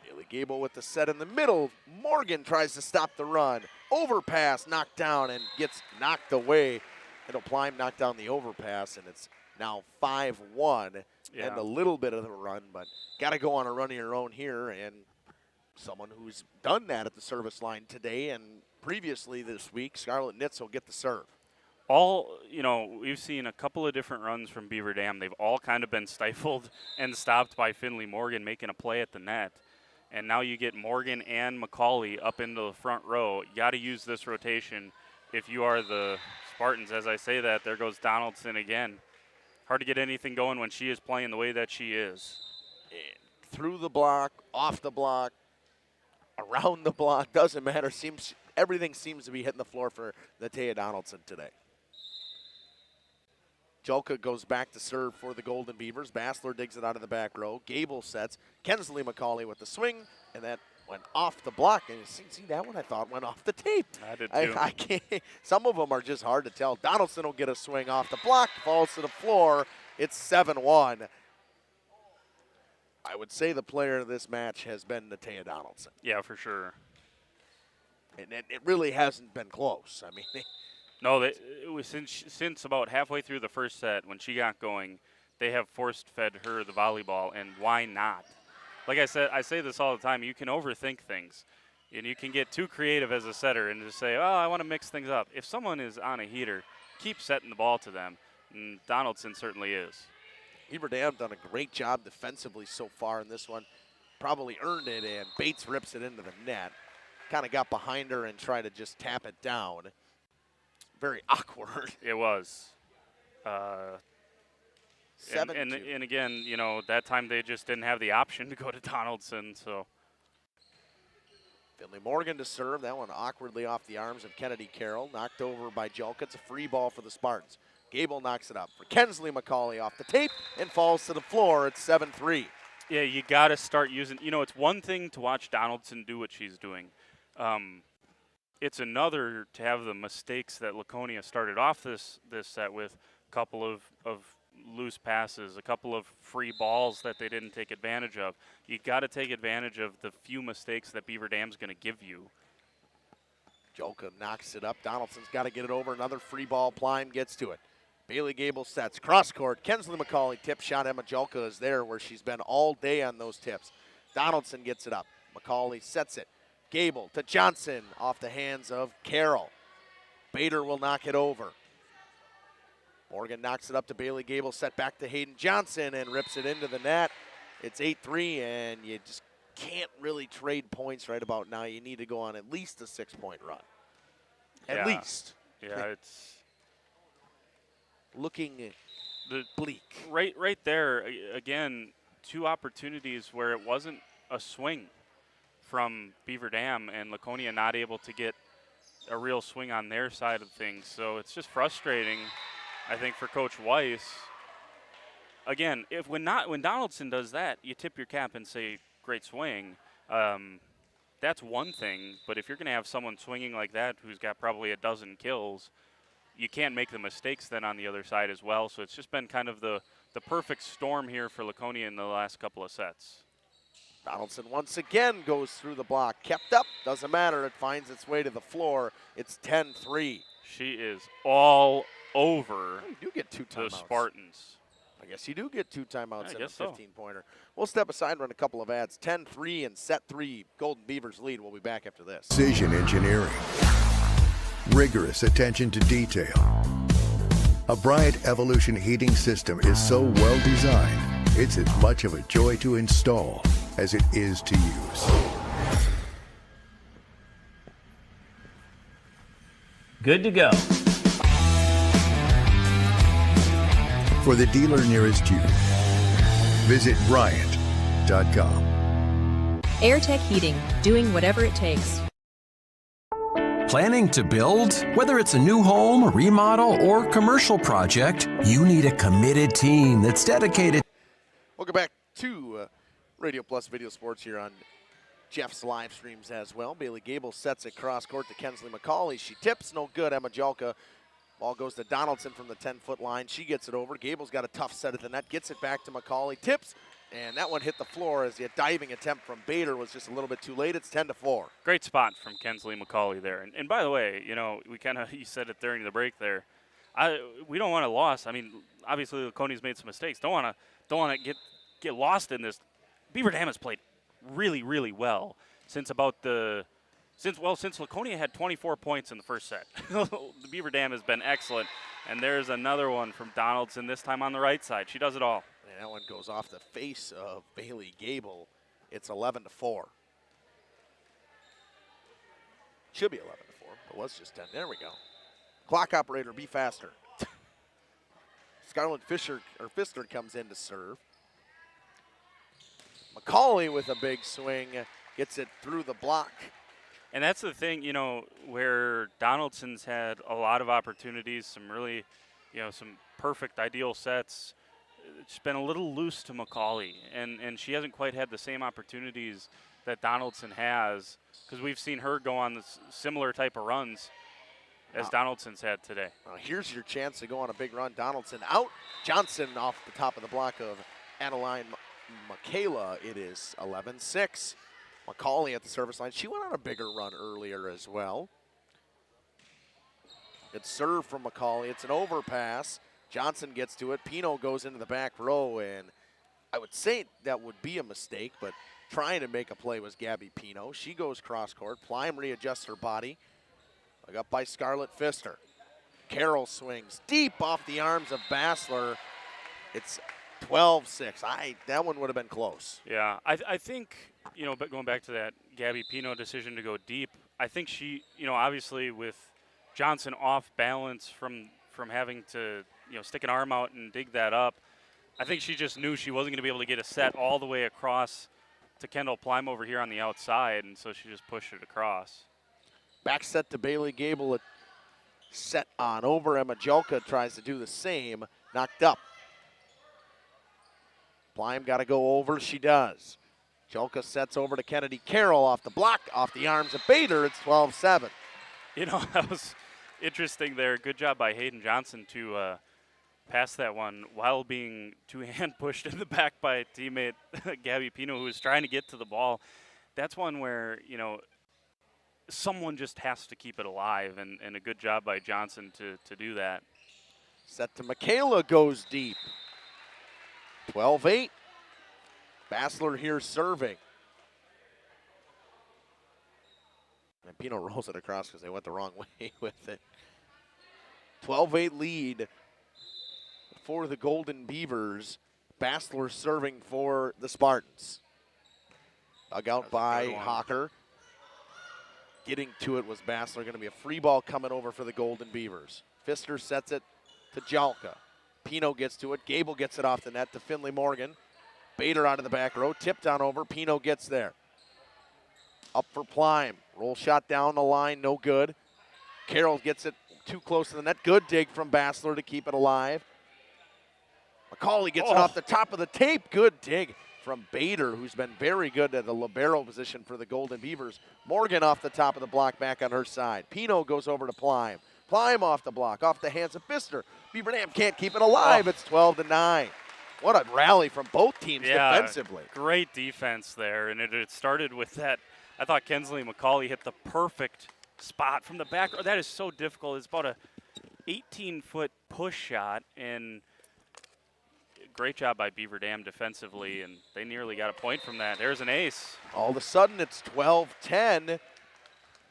Bailey Gable with the set in the middle. Morgan tries to stop the run. Overpass knocked down and gets knocked away. It'll Plime knock down the overpass, and it's now 5-1. Yeah. And a little bit of a run, but got to go on a run of your own here. And someone who's done that at the service line today and previously this week, Scarlett Nitz will get the serve. We've seen a couple of different runs from Beaver Dam. They've all kind of been stifled and stopped by Finley Morgan making a play at the net. And now you get Morgan and McCauley up into the front row. You got to use this rotation if you are the Spartans. As I say that, there goes Donaldson again. Hard to get anything going when she is playing the way that she is. And through the block, off the block, around the block, doesn't matter. Everything seems to be hitting the floor for Natea Donaldson today. Jolka goes back to serve for the Golden Beavers. Bassler digs it out of the back row. Gable sets. Kensley McCauley with the swing, and that went off the block. And you see that one I thought went off the tape. I did too. I can't. Some of them are just hard to tell. Donaldson will get a swing off the block, falls to the floor. It's 7-1. I would say the player of this match has been Natea Donaldson. Yeah, for sure. And it really hasn't been close. I mean, no, it was since about halfway through the first set when she got going, they have force-fed her the volleyball, and why not? Like I said, I say this all the time, you can overthink things, and you can get too creative as a setter and just say, oh, I want to mix things up. If someone is on a heater, keep setting the ball to them, and Donaldson certainly is. Beaver Dam done a great job defensively so far in this one. Probably earned it, and Bates rips it into the net. Kind of got behind her and tried to just tap it down. Very awkward. It was. 7-2. And again, that time they just didn't have the option to go to Donaldson. So Finley Morgan to serve. That one awkwardly off the arms of Kennedy Carroll. Knocked over by Jolka. It's a free ball for the Spartans. Gable knocks it up for Kensley McCauley off the tape and falls to the floor. It's 7-3. Yeah, you got to start using. It's one thing to watch Donaldson do what she's doing. It's another to have the mistakes that Laconia started off this set with, a couple of loose passes, a couple of free balls that they didn't take advantage of. You got to take advantage of the few mistakes that Beaver Dam's going to give you. Jolka knocks it up. Donaldson's got to get it over. Another free ball. Plime gets to it. Bailey Gable sets. Cross court. Kensley McCauley tip shot. Emma Jolka is there where she's been all day on those tips. Donaldson gets it up. McCauley sets it. Gable to Johnson off the hands of Carroll. Bader will knock it over. Morgan knocks it up to Bailey Gable, set back to Hayden Johnson and rips it into the net. It's 8-3, and you just can't really trade points right about now. You need to go on at least a 6-point run. At least. Yeah, it's looking bleak. Right there, again, two opportunities where it wasn't a swing from Beaver Dam, and Laconia not able to get a real swing on their side of things. So it's just frustrating, I think, for Coach Weiss. Again, when Donaldson does that, you tip your cap and say, great swing. That's one thing, but if you're going to have someone swinging like that who's got probably a dozen kills, you can't make the mistakes then on the other side as well. So it's just been kind of the perfect storm here for Laconia in the last couple of sets. Donaldson once again goes through the block. Kept up, doesn't matter. It finds its way to the floor. It's 10-3. She is all over you do get two timeouts. The Spartans. I guess you do get two timeouts and a guess so. 15-pointer. We'll step aside and run a couple of ads. 10-3 and set 3. Golden Beavers lead. We'll be back after this. Precision engineering. Rigorous attention to detail. A Bryant Evolution heating system is so well designed, it's as much of a joy to install as it is to use. Good to go. For the dealer nearest you, visit Bryant.com. airtech.com. AirTech Heating, doing whatever it takes. Planning to build? Whether it's a new home, a remodel, or commercial project, you need a committed team that's dedicated. Welcome back to Radio Plus Video Sports here on Jeff's live streams as well. Bailey Gable sets it cross court to Kensley McCauley. She tips, no good. Emma Jalka. Ball goes to Donaldson from the 10-foot line. She gets it over. Gable's got a tough set at the net. Gets it back to McCauley. Tips, and that one hit the floor as the diving attempt from Bader was just a little bit too late. It's 10-4. Great spot from Kensley McCauley there. And by the way, you know, you said it during the break there. We don't want a loss. I mean, obviously Laconia's made some mistakes. Don't want to get lost in this. Beaver Dam has played really, really well since Laconia had 24 points in the first set. The Beaver Dam has been excellent, and there's another one from Donaldson, this time on the right side. She does it all. And that one goes off the face of Bailey Gable. It's 11-4. Should be 11-4, but was just 10. There we go. Clock operator, be faster. Scarlett Pfister comes in to serve. McCauley with a big swing, gets it through the block. And that's the thing, you know, where Donaldson's had a lot of opportunities, some really, you know, some perfect ideal sets. It's been a little loose to McCauley, and she hasn't quite had the same opportunities that Donaldson has, because we've seen her go on this similar type of runs as Donaldson's had today. Here's your chance to go on a big run. Donaldson out. Johnson off the top of the block of Adeline Michaela. It is 11-6. McCauley at the service line. She went on a bigger run earlier as well. Good serve from McCauley. It's an overpass. Johnson gets to it. Pino goes into the back row, and I would say that would be a mistake, but trying to make a play was Gabby Pino. She goes cross court. Plime readjusts her body. Dug up by Scarlett Pfister. Carroll swings deep off the arms of Bassler. It's 12-6. That one would have been close. Yeah, I think, you know, but going back to that Gabby Pino decision to go deep, I think she, you know, obviously with Johnson off balance from having to, you know, stick an arm out and dig that up, I think she just knew she wasn't going to be able to get a set all the way across to Kendall Plime over here on the outside, and so she just pushed it across. Back set to Bailey Gable. Set on over. Emma Jelka tries to do the same. Knocked up. Plime got to go over. She does. Jelka sets over to Kennedy Carroll off the block, off the arms of Bader. It's 12-7. You know, that was interesting there. Good job by Hayden Johnson to pass that one while being two-hand pushed in the back by teammate Gabby Pino, who was trying to get to the ball. That's one where, you know, someone just has to keep it alive, and a good job by Johnson to do that. Set to Michaela goes deep. 12-8. Bassler here serving. And Pino rolls it across because they went the wrong way with it. 12-8 lead for the Golden Beavers. Bassler serving for the Spartans. Dug out by Hawker. Getting to it was Bassler. Going to be a free ball coming over for the Golden Beavers. Pfister sets it to Jalka. Pino gets to it. Gable gets it off the net to Finley Morgan. Bader out of the back row. Tipped on over. Pino gets there. Up for Plime. Roll shot down the line. No good. Carroll gets it too close to the net. Good dig from Bassler to keep it alive. McCauley gets it off the top of the tape. Good dig from Bader, who's been very good at the libero position for the Golden Beavers. Morgan off the top of the block back on her side. Pino goes over to Plime. Plime off the block, off the hands of Pfister. Beaver Dam can't keep it alive. It's 12-9. What a rally from both teams defensively. Great defense there, and it started with that. I thought Kensley McCauley hit the perfect spot from the back. That is so difficult. It's about a 18-foot push shot, and great job by Beaver Dam defensively, and they nearly got a point from that. There's an ace. All of a sudden, it's 12-10,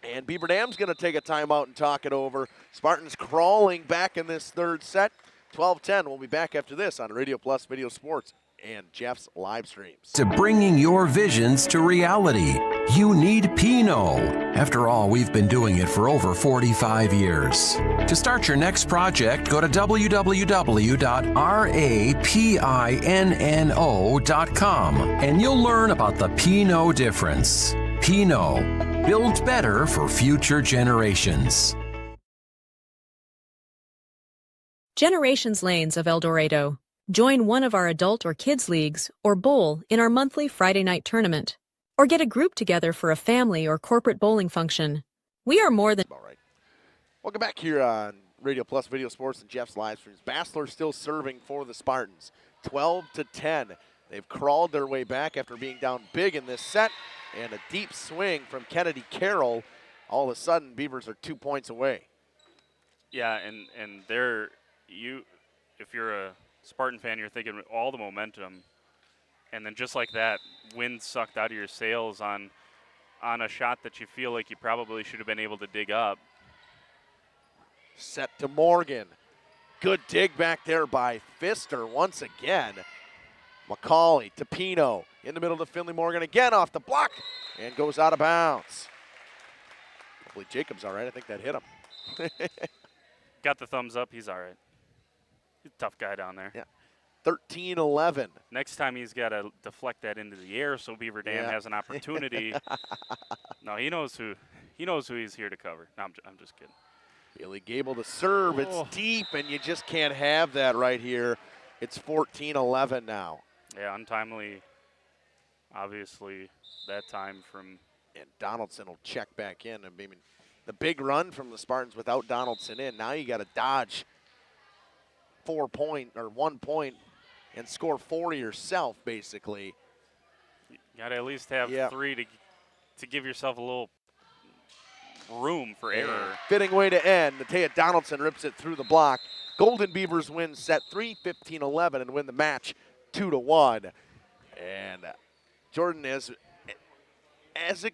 and Beaver Dam's going to take a timeout and talk it over. Spartans crawling back in this third set. 12-10. We'll be back after this on Radio Plus Video Sports and Jeff's live streams. To bringing your visions to reality, you need Pinot. After all, we've been doing it for over 45 years. To start your next project, go to www.rapinno.com and you'll learn about the Pinot difference. Pinot, built better for future generations. Generations Lanes of El Dorado. Join one of our adult or kids leagues or bowl in our monthly Friday night tournament. Or get a group together for a family or corporate bowling function. We are more than... All right. Welcome back here on Radio Plus Video Sports and Jeff's live streams. Bassler still serving for the Spartans. 12-10. They've crawled their way back after being down big in this set. And a deep swing from Kennedy Carroll. All of a sudden, Beavers are 2 points away. Yeah, and if you're a Spartan fan, you're thinking all the momentum. And then just like that, wind sucked out of your sails on a shot that you feel like you probably should have been able to dig up. Set to Morgan. Good dig back there by Pfister once again. McCauley to Pino. In the middle to Finley Morgan again off the block and goes out of bounds. Hopefully Jacob's all right. I think that hit him. Got the thumbs up. He's all right. He's a tough guy down there. Yeah. 13-11. Next time he's got to deflect that into the air so Beaver Dam has an opportunity. No, he knows who he's here to cover. No, I'm just kidding. Billy Gable to serve. It's deep, and you just can't have that right here. It's 14-11 now. Yeah, untimely, obviously, that time from... And Donaldson will check back in. I mean, the big run from the Spartans without Donaldson in. Now you got to dodge 1 point and score 4 yourself, basically. You got to at least have 3 to give yourself a little room for error. Fitting way to end. Natea Donaldson rips it through the block. Golden Beavers win set 3, 15-11, and win the match 2-1. And Jordan is as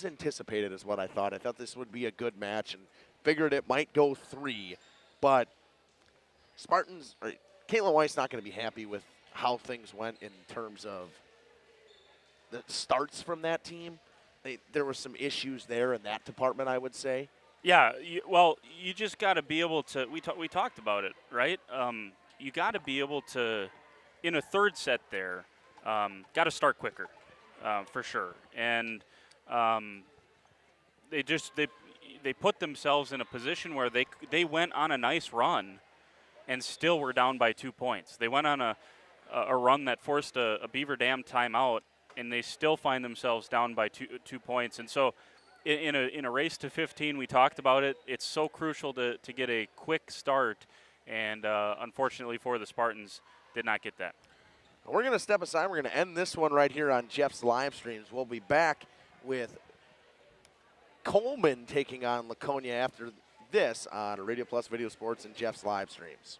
anticipated as what I thought. I thought this would be a good match and figured it might go 3, but Caitlin White's not going to be happy with how things went in terms of the starts from that team. There were some issues there in that department, I would say. Yeah, you just got to be able to. We talked about it, right? You got to be able to, in a third set there, got to start quicker, for sure. And they put themselves in a position where they went on a nice run, and still were down by 2 points. They went on a run that forced a Beaver Dam timeout, and they still find themselves down by 2 points. And so in a race to 15, we talked about it. It's so crucial to get a quick start, and unfortunately for the Spartans, did not get that. We're going to step aside. We're going to end this one right here on Jeff's live streams. We'll be back with Coleman taking on Laconia after this on Radio Plus Video Sports and Jeff's live streams.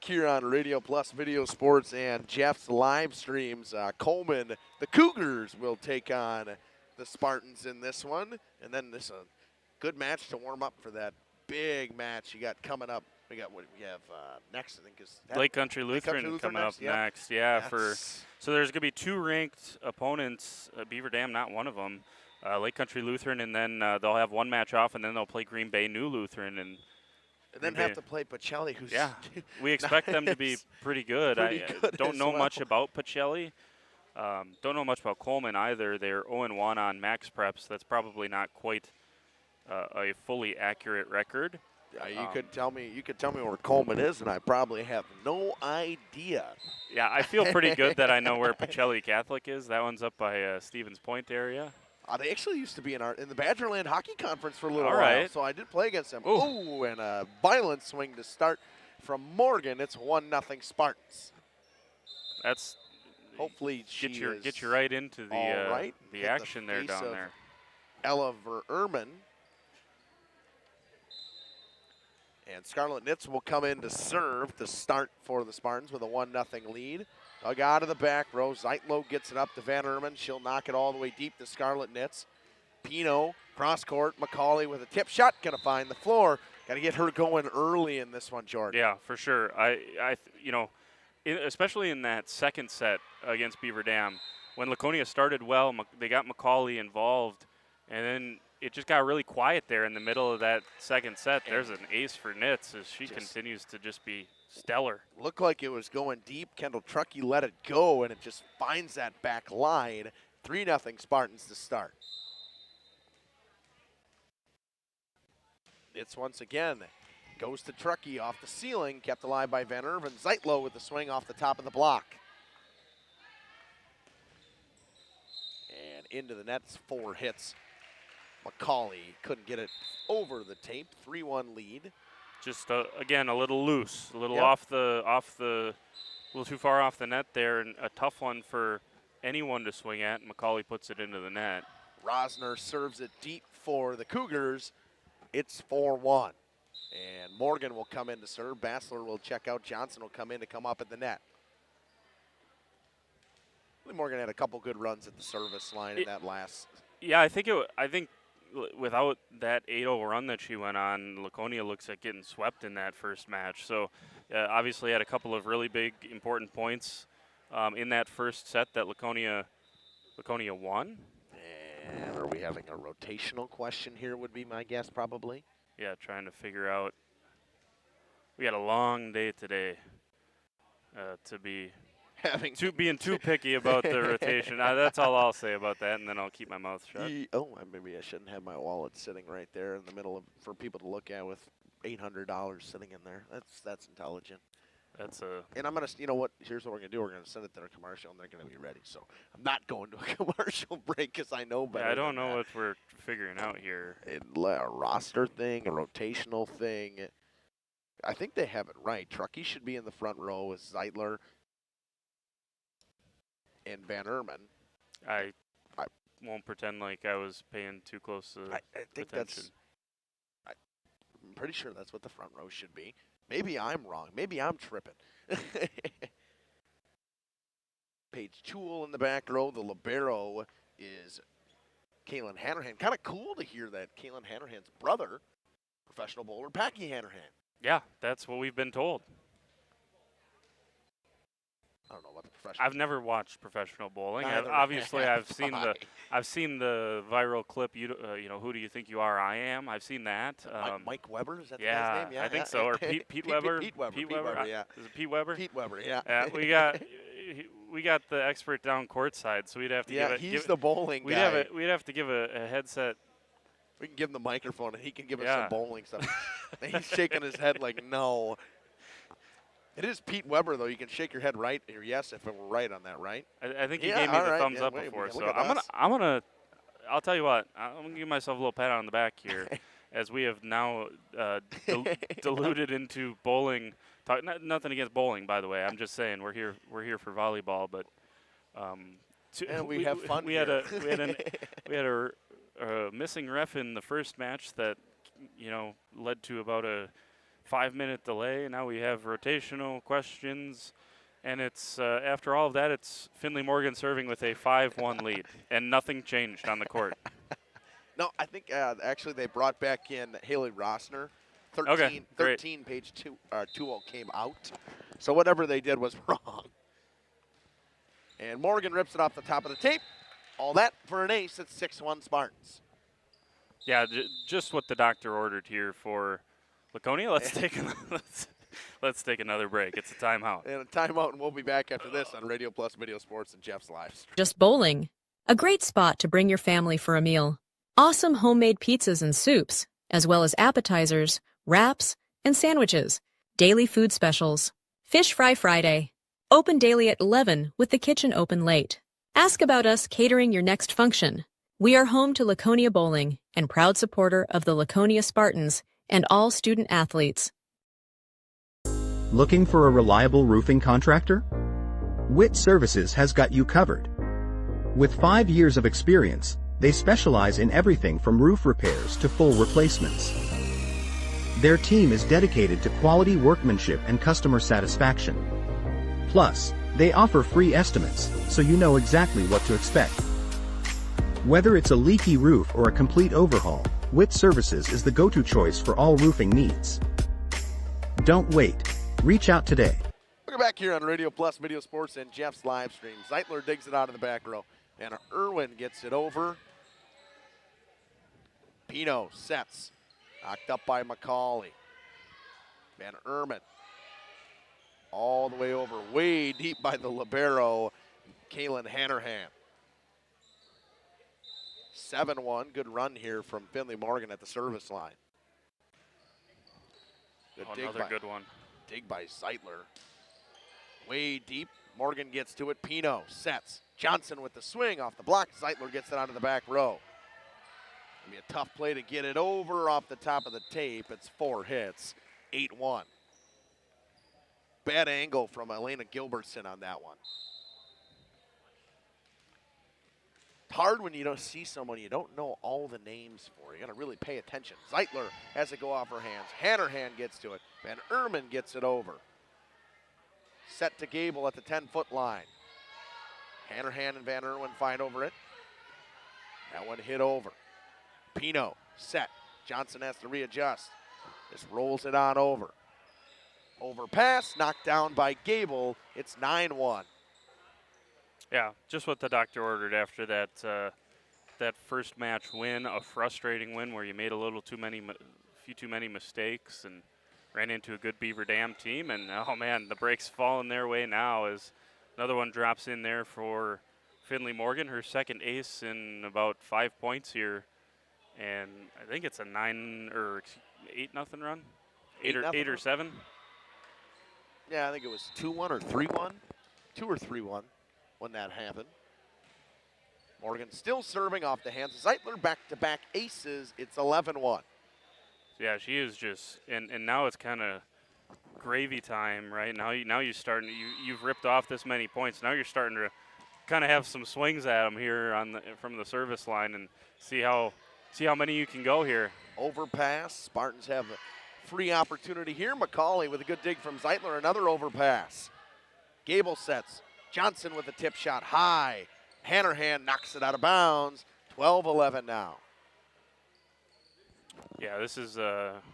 back here on Radio Plus Video Sports and Jeff's live streams. Coleman, the Cougars, will take on the Spartans in this one. And then this is a good match to warm up for that big match you got coming up. We have next, I think, is Lake Country Lutheran coming up next. Yeah, so there's going to be 2 ranked opponents. Beaver Dam, not one of them. Lake Country Lutheran, and then they'll have 1 match off, and then they'll play Green Bay New Lutheran, and then have to play Pacelli, who's we expect them to be pretty good. I don't know much about Pacelli. Don't know much about Coleman either. They're 0-1 on Max Preps. That's probably not quite a fully accurate record. You could tell me where Coleman is, and I probably have no idea. Yeah, I feel pretty good that I know where Pacelli Catholic is. That one's up by Stevens Point area. They actually used to be in the Badgerland Hockey Conference for a little while, right. So I did play against them. Ooh, and a violent swing to start from Morgan. It's 1-0 Spartans. That's hopefully get you right into the action there down there. Ella Verman. And Scarlet Knits will come in to serve to start for the Spartans with a 1-0 lead. Dug out of the back row. Zeitlo gets it up to Van Erman. She'll knock it all the way deep to Scarlet Knits. Pino, cross court. McCauley with a tip shot. Going to find the floor. Got to get her going early in this one, Jordan. Yeah, for sure. Especially in that second set against Beaver Dam, when Laconia started well, they got McCauley involved, and then it just got really quiet there in the middle of that second set. There's an ace for Knits as she continues to just be stellar. Looked like it was going deep. Kendall Truckee let it go, and it just finds that back line. 3-0 Spartans to start. It's once again goes to Truckee off the ceiling, kept alive by Van Erven. Zeitlo with the swing off the top of the block. And into the nets, 4 hits. McCauley couldn't get it over the tape. 3-1 lead. Just again a little loose, a little a little too far off the net there, and a tough one for anyone to swing at. And McCauley puts it into the net. Rosner serves it deep for the Cougars. It's 4-1. And Morgan will come in to serve. Bassler will check out. Johnson will come in to come up at the net. Morgan had a couple good runs at the service line in that last. Yeah, I think without that 8-0 run that she went on, Laconia looks like getting swept in that first match. So obviously had a couple of really big, important points in that first set that Laconia won. And are we having a rotational question here would be my guess probably. Yeah, trying to figure out. We had a long day today to be being too picky about the rotation. That's all I'll say about that, and then I'll keep my mouth shut. Maybe I shouldn't have my wallet sitting right there in the middle for people to look at with $800 sitting in there. That's intelligent. And I'm gonna, you know what? Here's what we're gonna do. We're gonna send it to their commercial, and they're gonna be ready. So I'm not going to a commercial break because I know better. Yeah, I don't know what we're figuring out here. A roster thing, a rotational thing. I think they have it right. Truckee should be in the front row with Zeitler and Van Erman. I won't pretend like I was paying too close attention. I'm pretty sure that's what the front row should be. Maybe I'm wrong. Maybe I'm tripping. Paige Toole in the back row. The libero is Kaylin Hanrahan. Kind of cool to hear that Kaylin Hanrahan's brother, professional bowler Packy Hanrahan. Yeah, that's what we've been told. I don't know about the professional. I've never watched professional bowling. Obviously, I've seen the viral clip. Who do you think you are? I am. I've seen that. Mike Weber, is that the guy's name? Yeah, I think so. Or Pete Weber. Pete Weber, yeah. Is it Pete Weber? Pete Weber, yeah. We got the expert down courtside, so we'd have to give it. He's the bowling guy. We'd have to give a headset. We can give him the microphone, and he can give us some bowling stuff. He's shaking his head like no. It is Pete Weber, though. You can shake your head right or yes if it were right on that, right? I think he gave me the thumbs up before. So I'll tell you what. I'm gonna give myself a little pat on the back here, as we have now diluted into bowling. Nothing against bowling, by the way. I'm just saying we're here for volleyball, but we have fun. We had a missing ref in the first match that led to about a 5-minute delay. Now we have rotational questions. And it's after all of that, it's Finley Morgan serving with a 5-1 lead. And nothing changed on the court. No, I think actually they brought back in Haley Rossner. 13 page 20 came out. So whatever they did was wrong. And Morgan rips it off the top of the tape. All that for an ace at 6-1 Spartans. Yeah, just what the doctor ordered here for Laconia. Let's take another break. It's a timeout. And a timeout, and we'll be back after this on Radio Plus Video Sports and Jeff's Live. Just bowling. A great spot to bring your family for a meal. Awesome homemade pizzas and soups, as well as appetizers, wraps, and sandwiches. Daily food specials. Fish Fry Friday. Open daily at 11 with the kitchen open late. Ask about us catering your next function. We are home to Laconia Bowling and proud supporter of the Laconia Spartans and all student athletes. Looking for a reliable roofing contractor? Witt Services has got you covered. With 5 years of experience, they specialize in everything from roof repairs to full replacements. Their team is dedicated to quality workmanship and customer satisfaction. Plus, they offer free estimates, so you know exactly what to expect. Whether it's a leaky roof or a complete overhaul, Witt Services is the go-to choice for all roofing needs. Don't wait. Reach out today. We're back here on Radio Plus Video Sports and Jeff's live stream. Zeitler digs it out of the back row, and Irwin gets it over. Pino sets. Knocked up by McCauley. Van Erman. All the way over, way deep by the libero, Kaylin Hannerhan. 7-1, good run here from Finley Morgan at the service line. Another good one. Dig by Zeitler. Way deep, Morgan gets to it, Pino sets. Johnson with the swing off the block, Zeitler gets it out of the back row. It'll be a tough play to get it over off the top of the tape. It's 4 hits, 8-1. Bad angle from Elena Gilbertson on that one. It's hard when you don't see someone you don't know all the names for. You got to really pay attention. Zeitler has it go off her hands. Hannerhan gets to it. Van Erman gets it over. Set to Gable at the 10-foot line. Hannerhan and Van Erman fight over it. That one hit over. Pino set. Johnson has to readjust. Just rolls it on over. Overpass, knocked down by Gable. It's 9-1. Yeah, just what the doctor ordered after that first match win, a frustrating win where you made a few too many mistakes and ran into a good Beaver Dam team. And oh man, the break's falling their way now as another one drops in there for Finley Morgan, her second ace in about 5 points here. And I think it's a 8-0 run, 8 or 7. Yeah, I think it was 2-1 or 3-1. 2 or 3-1 when that happened. Morgan still serving off the hands. Zeitler back-to-back aces. It's 11-1. Yeah, she is just, and now it's kind of gravy time, right? Now you're starting. You've ripped off this many points. Now you're starting to kind of have some swings at them here from the service line and see how many you can go here. Overpass. Spartans have a free opportunity here. McCauley with a good dig from Zeitler. Another overpass. Gable sets. Johnson with a tip shot high. Hannerhan knocks it out of bounds. 12-11 now. Yeah, this is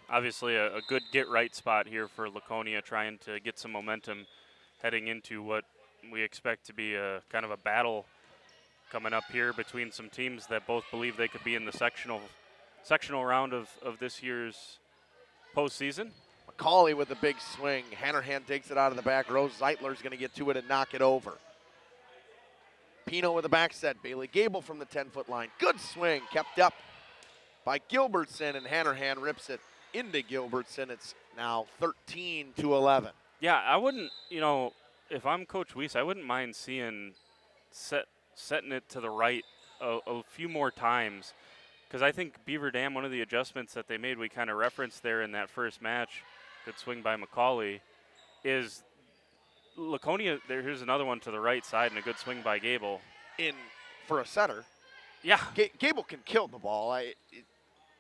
obviously a good get-right spot here for Laconia, trying to get some momentum heading into what we expect to be a kind of a battle coming up here between some teams that both believe they could be in the sectional round of this year's postseason. McCauley with a big swing. Hannerhan takes it out of the back row. Zeitler's going to get to it and knock it over. Pino with a back set. Bailey Gable from the 10-foot line. Good swing, kept up by Gilbertson, and Hannerhan rips it into Gilbertson. It's now 13-11. Yeah, I wouldn't, if I'm Coach Weiss, I wouldn't mind seeing setting it to the right a few more times, because I think Beaver Dam, one of the adjustments that they made, we kind of referenced there in that first match, good swing by McCauley, is Laconia, here's another one to the right side and a good swing by Gable. For a setter. Yeah. Gable can kill the ball.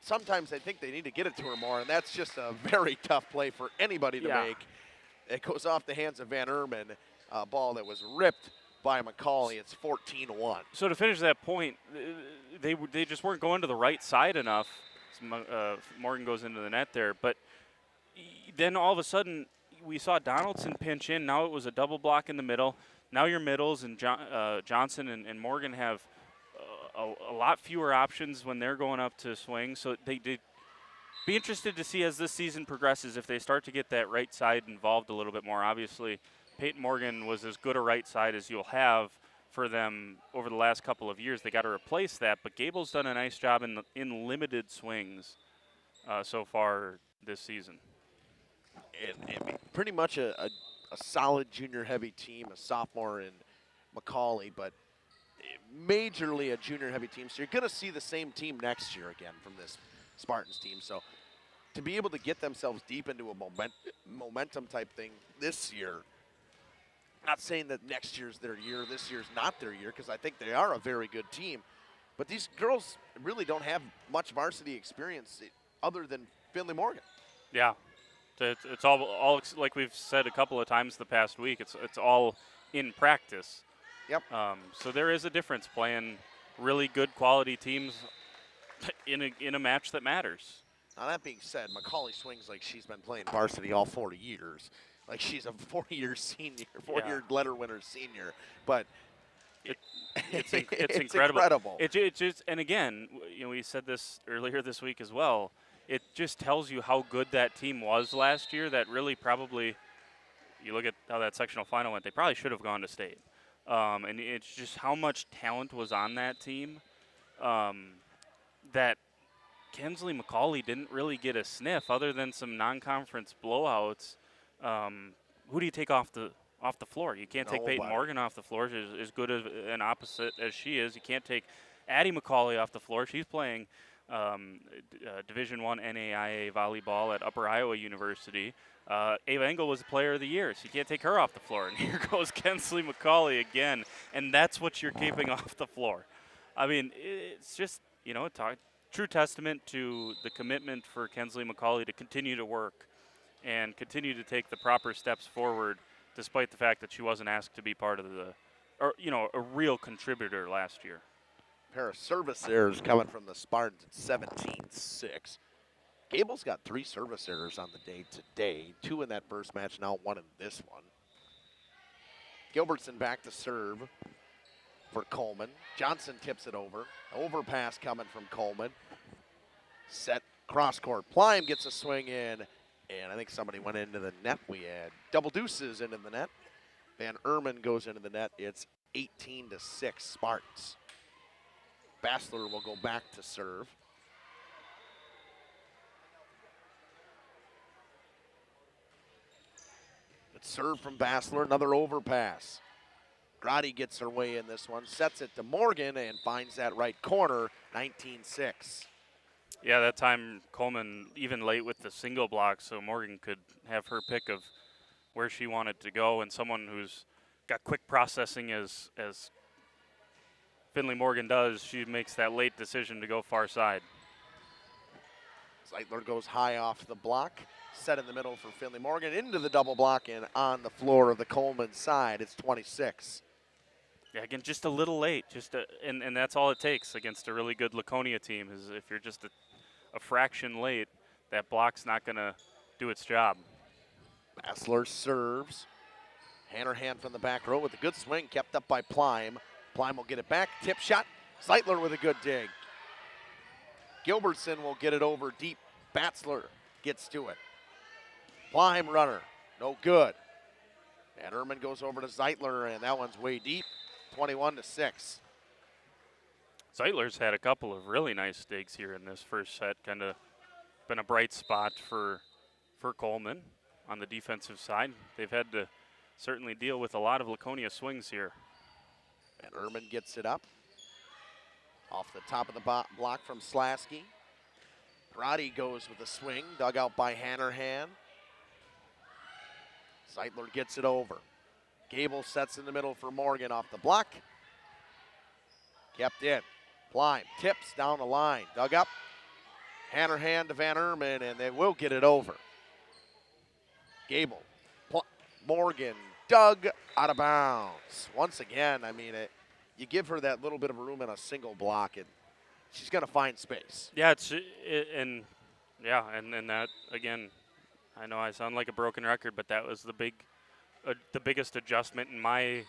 sometimes I think they need to get it to her more, and that's just a very tough play for anybody to make. It goes off the hands of Van Erman, a ball that was ripped by McCauley. It's 14-1. So to finish that point, they just weren't going to the right side enough. Morgan goes into the net there, but then all of a sudden we saw Donaldson pinch in. Now it was a double block in the middle. Now your middles and Johnson and Morgan have a lot fewer options when they're going up to swing. So they did be interested to see as this season progresses if they start to get that right side involved a little bit more. Obviously, Peyton Morgan was as good a right side as you'll have for them over the last couple of years. They got to replace that, but Gable's done a nice job in limited swings so far this season. And pretty much a solid junior heavy team, a sophomore in McCauley, but majorly a junior heavy team. So you're going to see the same team next year again from this Spartans team. So to be able to get themselves deep into a momentum type thing this year, not saying that next year's their year, this year's not their year, because I think they are a very good team. But these girls really don't have much varsity experience other than Finley Morgan. Yeah, it's all like we've said a couple of times the past week. It's all in practice. Yep. So there is a difference playing really good quality teams in a match that matters. Now that being said, McCauley swings like she's been playing varsity all 40 years. Like she's a 4-year senior, 4-year letter winner senior. But it's incredible. It just, and again, we said this earlier this week as well. It just tells you how good that team was last year. That really probably, you look at how that sectional final went, they probably should have gone to state. And it's just how much talent was on that team that Kensley McCauley didn't really get a sniff other than some non-conference blowouts. Who do you take off the floor? You can't take Peyton Morgan off the floor. She's as good as an opposite as she is. You can't take Addie McCauley off the floor. She's playing Division I NAIA volleyball at Upper Iowa University. Ava Engel was the player of the year, so you can't take her off the floor. And here goes Kensley McCauley again, and that's what you're keeping off the floor. I mean, it's just, true testament to the commitment for Kensley McCauley to continue to work and continue to take the proper steps forward, despite the fact that she wasn't asked to be part of a real contributor last year. Pair of service errors coming from the Spartans at 17-6. Gable's got 3 service errors on the day today, 2 in that first match, now 1 in this one. Gilbertson back to serve for Coleman. Johnson tips it over. Overpass coming from Coleman. Set cross court. Plime gets a swing in, and I think somebody went into the net. We had double deuces into the net. Van Erman goes into the net. It's 18-6 Spartans. Bassler will go back to serve. It's serve from Bassler, another overpass. Grotti gets her way in this one, sets it to Morgan and finds that right corner, 19-6. Yeah, that time Coleman even late with the single block, so Morgan could have her pick of where she wanted to go, and someone who's got quick processing as Finley Morgan does, she makes that late decision to go far side. Zeitler goes high off the block, set in the middle for Finley Morgan, into the double block and on the floor of the Coleman side. It's 26. Yeah, again, just a little late, and that's all it takes against a really good Laconia team, is if you're just a fraction late, that block's not going to do its job. Bassler serves. Hannerhan from the back row with a good swing, kept up by Plime. Plime will get it back, tip shot. Zeitler with a good dig. Gilbertson will get it over deep. Batzler gets to it. Plime runner, no good. And Erman goes over to Zeitler, and that one's way deep, 21-6. Zeitler's had a couple of really nice digs here in this first set. Kind of been a bright spot for Coleman on the defensive side. They've had to certainly deal with a lot of Laconia swings here. And Erman gets it up. Off the top of the block from Slasky. Grotti goes with a swing, dug out by Hannerhan. Zeitler gets it over. Gable sets in the middle for Morgan off the block. Kept in. Plime tips down the line. Dug up. Hannerhan to Van Erman, and they will get it over. Gable, Morgan, Doug, out of bounds. Once again, I mean, you give her that little bit of room in a single block, and she's going to find space. Yeah, and that, again, I know I sound like a broken record, but that was the biggest adjustment in my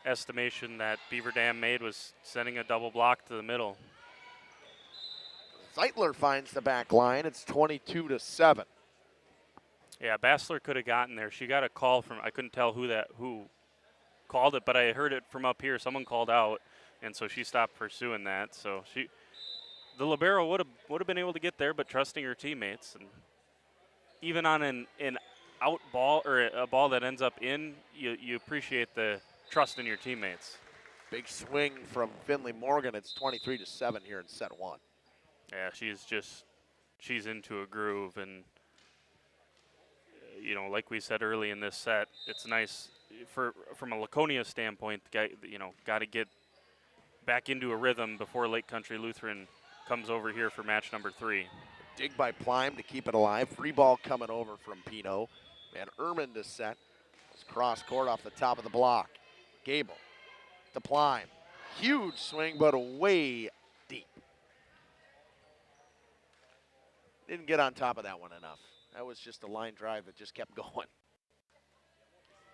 estimation that Beaver Dam made, was sending a double block to the middle. Zeitler finds the back line. It's 22-7. Yeah, Bassler could have gotten there. She got a call from, I couldn't tell who called it, but I heard it from up here. Someone called out, and so she stopped pursuing that. So the libero would have been able to get there, but trusting her teammates, and even on an out ball or a ball that ends up in, you appreciate the trust in your teammates. Big swing from Finley Morgan. It's 23-7 here in set one. Yeah, she's into a groove, and like we said early in this set, it's nice from a Laconia standpoint. Got to get back into a rhythm before Lake Country Lutheran comes over here for match number 3. Dig by Plime to keep it alive. Free ball coming over from Pino. Van Erman to set. It's cross court off the top of the block. Gable to Plime. Huge swing, but way deep. Didn't get on top of that one enough. That was just a line drive that just kept going.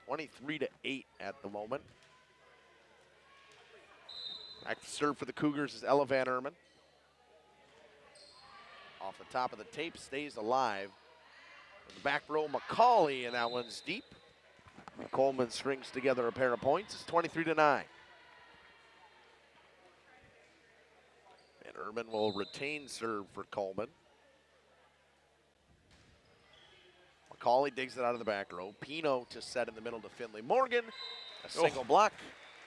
23-8 at the moment. Back to serve for the Cougars is Ella Van Erman. Off the top of the tape, stays alive. In the back row, McCauley, and that one's deep. Coleman strings together a pair of points. It's 23-9. And Erman will retain serve for Coleman. McCauley digs it out of the back row. Pino to set in the middle to Finley Morgan. A single block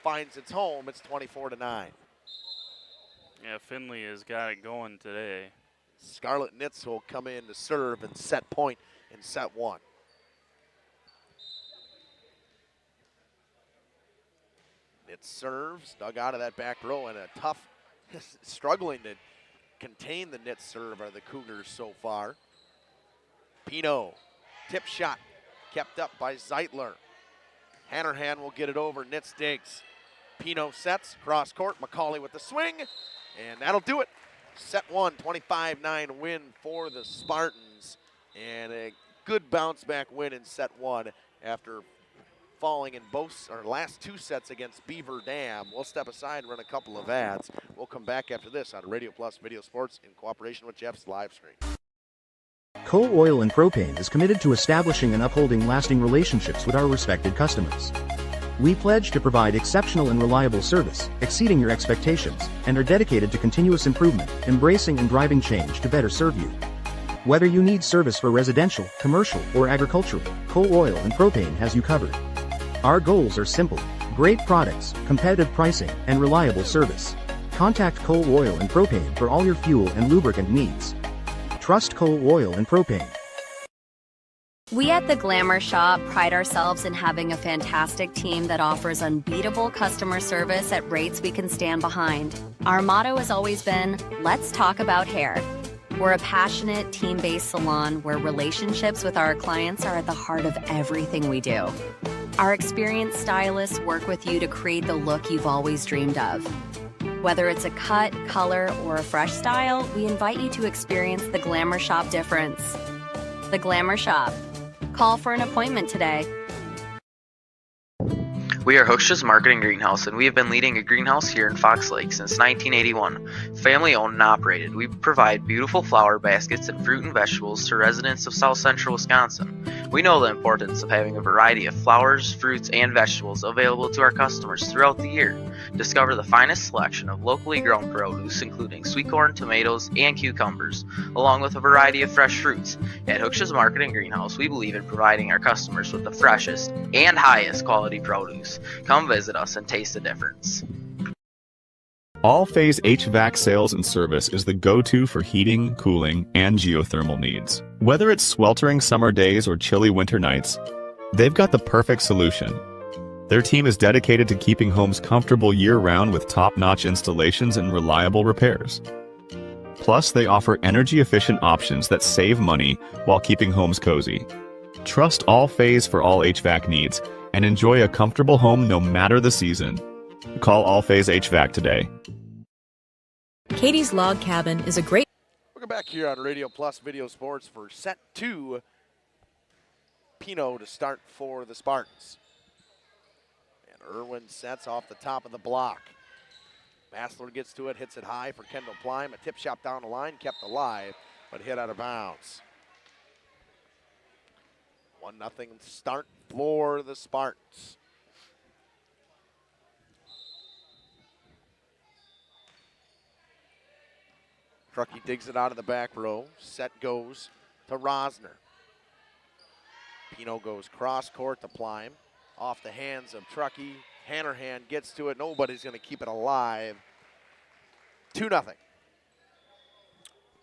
finds its home. It's 24-9. Yeah, Finley has got it going today. Scarlett Nitz will come in to serve and set point in set one. Nitz serves, dug out of that back row, and a tough, struggling to contain the Nitz serve are the Cougars so far. Pino, tip shot, kept up by Zeitler. Hannerhan will get it over, Nitz digs. Pino sets, cross court, McCauley with the swing, and that'll do it. Set one, 25-9 win for the Spartans, and a good bounce back win in set one after falling in last two sets against Beaver Dam. We'll step aside and run a couple of ads. We'll come back after this on Radio Plus Video Sports in cooperation with Jeff's live stream. Coal Oil and Propane is committed to establishing and upholding lasting relationships with our respected customers. We pledge to provide exceptional and reliable service, exceeding your expectations, and are dedicated to continuous improvement, embracing and driving change to better serve you. Whether you need service for residential, commercial, or agricultural, Coal Oil and Propane has you covered. Our goals are simple: great products, competitive pricing, and reliable service. Contact Coal Oil and Propane for all your fuel and lubricant needs. Trust Coal Oil and Propane. We at the Glamour Shop pride ourselves in having a fantastic team that offers unbeatable customer service at rates we can stand behind. Our motto has always been, let's talk about hair. We're a passionate, team-based salon where relationships with our clients are at the heart of everything we do. Our experienced stylists work with you to create the look you've always dreamed of. Whether it's a cut, color, or a fresh style, we invite you to experience the Glamour Shop difference. The Glamour Shop. Call for an appointment today. We are Hooksha's Marketing Greenhouse, and we have been leading a greenhouse here in Fox Lake since 1981. Family owned and operated, we provide beautiful flower baskets and fruit and vegetables to residents of South Central Wisconsin. We know the importance of having a variety of flowers, fruits, and vegetables available to our customers throughout the year. Discover the finest selection of locally grown produce, including sweet corn, tomatoes, and cucumbers, along with a variety of fresh fruits. At Hooksha's Marketing Greenhouse, we believe in providing our customers with the freshest and highest quality produce. Come visit us and taste the difference. All Phase HVAC sales and service is the go-to for heating, cooling, and geothermal needs. Whether it's sweltering summer days or chilly winter nights, they've got the perfect solution. Their team is dedicated to keeping homes comfortable year-round with top-notch installations and reliable repairs. Plus, they offer energy-efficient options that save money while keeping homes cozy. Trust All-Phase for all HVAC needs and enjoy a comfortable home no matter the season. Call All-Phase HVAC today. Katie's Log Cabin is a great... Welcome back here on Radio Plus Video Sports for set 2. Pino to start for the Spartans. And Irwin sets off the top of the block. Bassler gets to it, hits it high for Kendall Plime. A tip shot down the line, kept alive, but hit out of bounds. 1-0 start for the Spartans. Truckee digs it out of the back row. Set goes to Rosner. Pino goes cross court to Plime. Off the hands of Truckee. Hannerhan gets to it. Nobody's going to keep it alive. 2-0.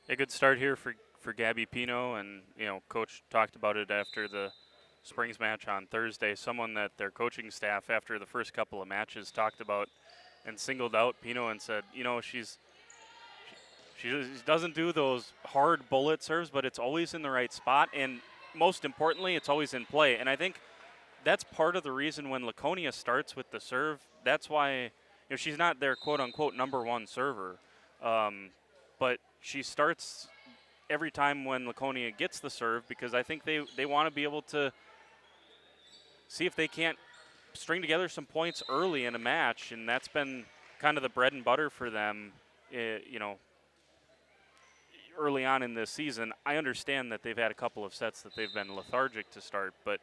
A good start here for Gabby Pino, and Coach talked about it after the Springs match on Thursday. Someone that their coaching staff, after the first couple of matches, talked about and singled out Pino and said, she doesn't do those hard bullet serves, but it's always in the right spot, and most importantly, it's always in play. And I think that's part of the reason when Laconia starts with the serve. That's why she's not their quote-unquote #1 server, but she starts every time when Laconia gets the serve, because I think they want to be able to see if they can't string together some points early in a match, and that's been kind of the bread and butter for them, early on in this season. I understand that they've had a couple of sets that they've been lethargic to start, but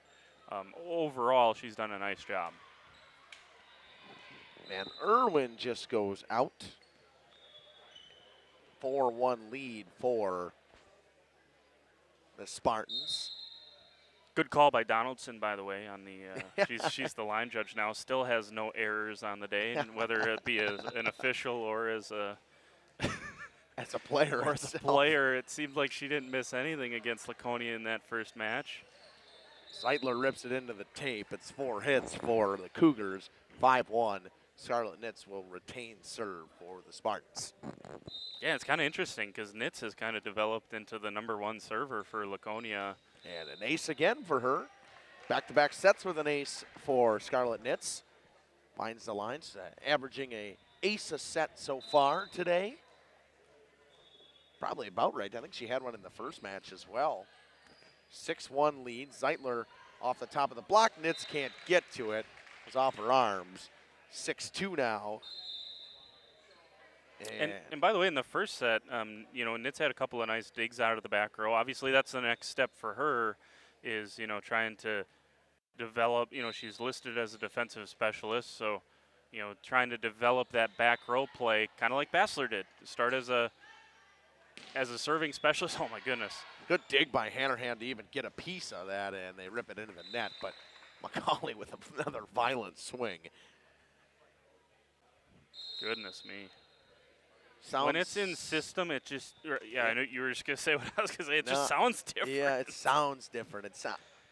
overall, she's done a nice job. And Irwin just goes out. 4-1 lead for the Spartans. Good call by Donaldson, by the way. On the she's the line judge now. Still has no errors on the day, and whether it be as an official or as a as a player or as a player, it seemed like she didn't miss anything against Laconia in that first match. Zeitler rips it into the tape. It's 4 hits for the Cougars, 5-1. Scarlet Nitz will retain serve for the Spartans. Yeah, it's kind of interesting because Nitz has kind of developed into the #1 server for Laconia. And an ace again for her. Back-to-back sets with an ace for Scarlet Nitz. Finds the lines, averaging an ace a set so far today. Probably about right. I think she had one in the first match as well. 6-1 lead. Zeitler off the top of the block. Nitz can't get to it. It was off her arms. 6-2 now. And by the way, in the first set, Nitz had a couple of nice digs out of the back row. Obviously, that's the next step for her is, trying to develop, she's listed as a defensive specialist. So, trying to develop that back row play, kind of like Bassler did. Start as a serving specialist. Oh, my goodness. Good dig by Hannerhan to even get a piece of that, and they rip it into the net. But McCauley with another violent swing. Goodness me. Sounds When it's in system, it just, I know you were just going to say what I was going to say. It just sounds different. Yeah, it sounds different. It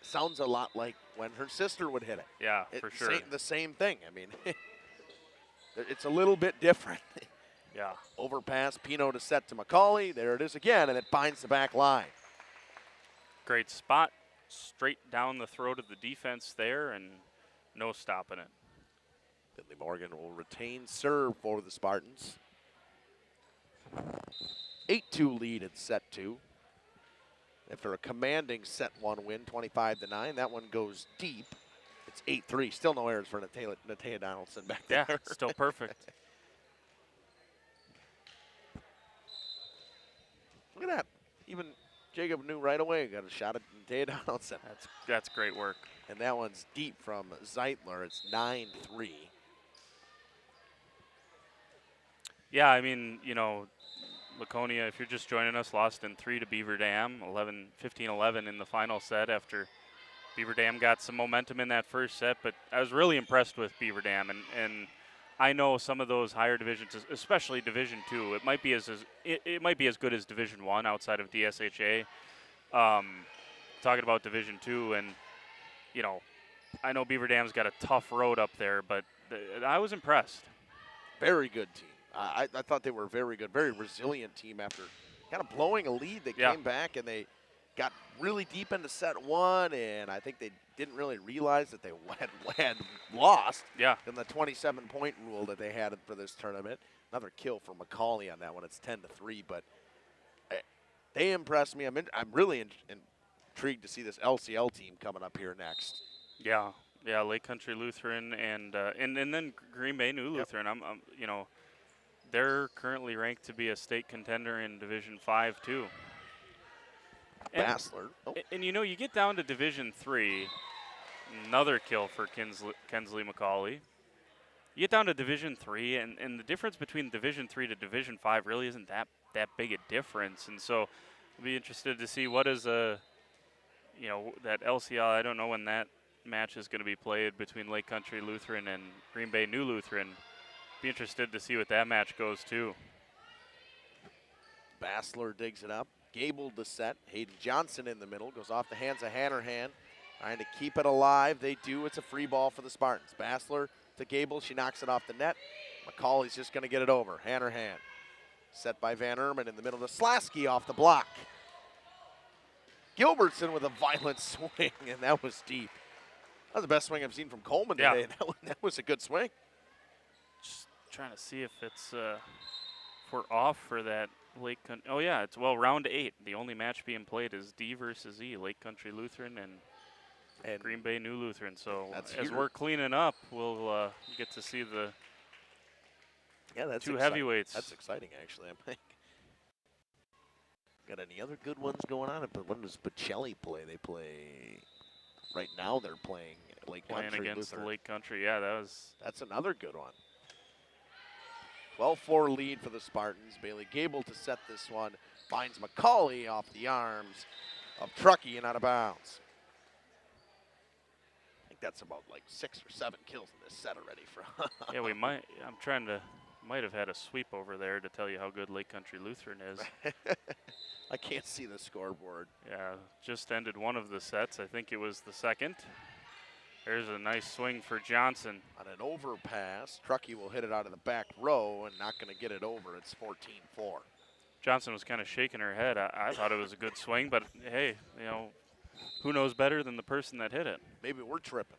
sounds a lot like when her sister would hit it. Yeah, for sure. The same thing. I mean, it's a little bit different. Yeah. Overpass, Pino to set to McCauley. There it is again, and it binds the back line. Great spot. Straight down the throat of the defense there, and no stopping it. Finley Morgan will retain serve for the Spartans. 8-2 lead in set 2. After a commanding set 1 win, 25-9, that one goes deep. It's 8-3. Still no errors for Natea Donaldson back there. Yeah, still perfect. Look at that. Even Jacob knew right away. Got a shot at Natea Donaldson. That's great work. And that one's deep from Zeitler. It's 9-3. Yeah, I mean, Laconia, if you're just joining us, lost in 3 to Beaver Dam, 15-11 in the final set after Beaver Dam got some momentum in that first set. But I was really impressed with Beaver Dam, and I know some of those higher divisions, especially Division II, it might be as good as Division I outside of DSHA. Talking about Division II, and I know Beaver Dam's got a tough road up there, but I was impressed. Very good team. I thought they were very good, very resilient team after kind of blowing a lead. They came back and they got really deep into set one, and I think they didn't really realize that they had lost in the 27-point rule that they had for this tournament. Another kill for Macaulay on that one. It's 10-3, but they impressed me. I'm really intrigued to see this LCL team coming up here next. Yeah, Lake Country Lutheran and then Green Bay New Lutheran. I'm you know, they're currently ranked to be a state contender in Division 5 too. Bassler. And you know, you get down to Division 3, another kill for Kensley Macaulay. You get down to Division 3, and the difference between Division 3 to Division 5 really isn't that big a difference. And so I'll be interested to see what is that LCL. I don't know when that match is going to be played between Lake Country Lutheran and Green Bay New Lutheran. Be interested to see what that match goes to. Bassler digs it up. Gable to set. Hayden Johnson in the middle. Goes off the hands of Hannerhan. Trying to keep it alive. They do. It's a free ball for the Spartans. Bassler to Gable. She knocks it off the net. Macaulay's just going to get it over. Hannerhan. Set by Van Erman in the middle to Slasky off the block. Gilbertson with a violent swing, and that was deep. That was the best swing I've seen from Coleman today. That was a good swing. Just trying to see if it's if we're off for that Lake Country. Oh yeah, it's round 8. The only match being played is D versus E, Lake Country Lutheran and Green Bay New Lutheran. So as we're cleaning up, we'll get to see the two heavyweights. That's exciting, actually. I think. Got any other good ones going on? But when does Bocelli play? They play right now. They're playing Lake Country against Lutheran. Lake Country. Yeah, that's another good one. 12-4 lead for the Spartans. Bailey Gable to set this one. Finds Macaulay off the arms of Truckee and out of bounds. I think that's about like 6 or 7 kills in this set already. Yeah, we might. Might have had a sweep over there to tell you how good Lake Country Lutheran is. I can't see the scoreboard. Yeah, just ended one of the sets. I think it was the second. There's a nice swing for Johnson. On an overpass, Truckee will hit it out of the back row and not going to get it over. It's 14-4. Johnson was kind of shaking her head. I thought it was a good swing, but hey, who knows better than the person that hit it? Maybe we're tripping.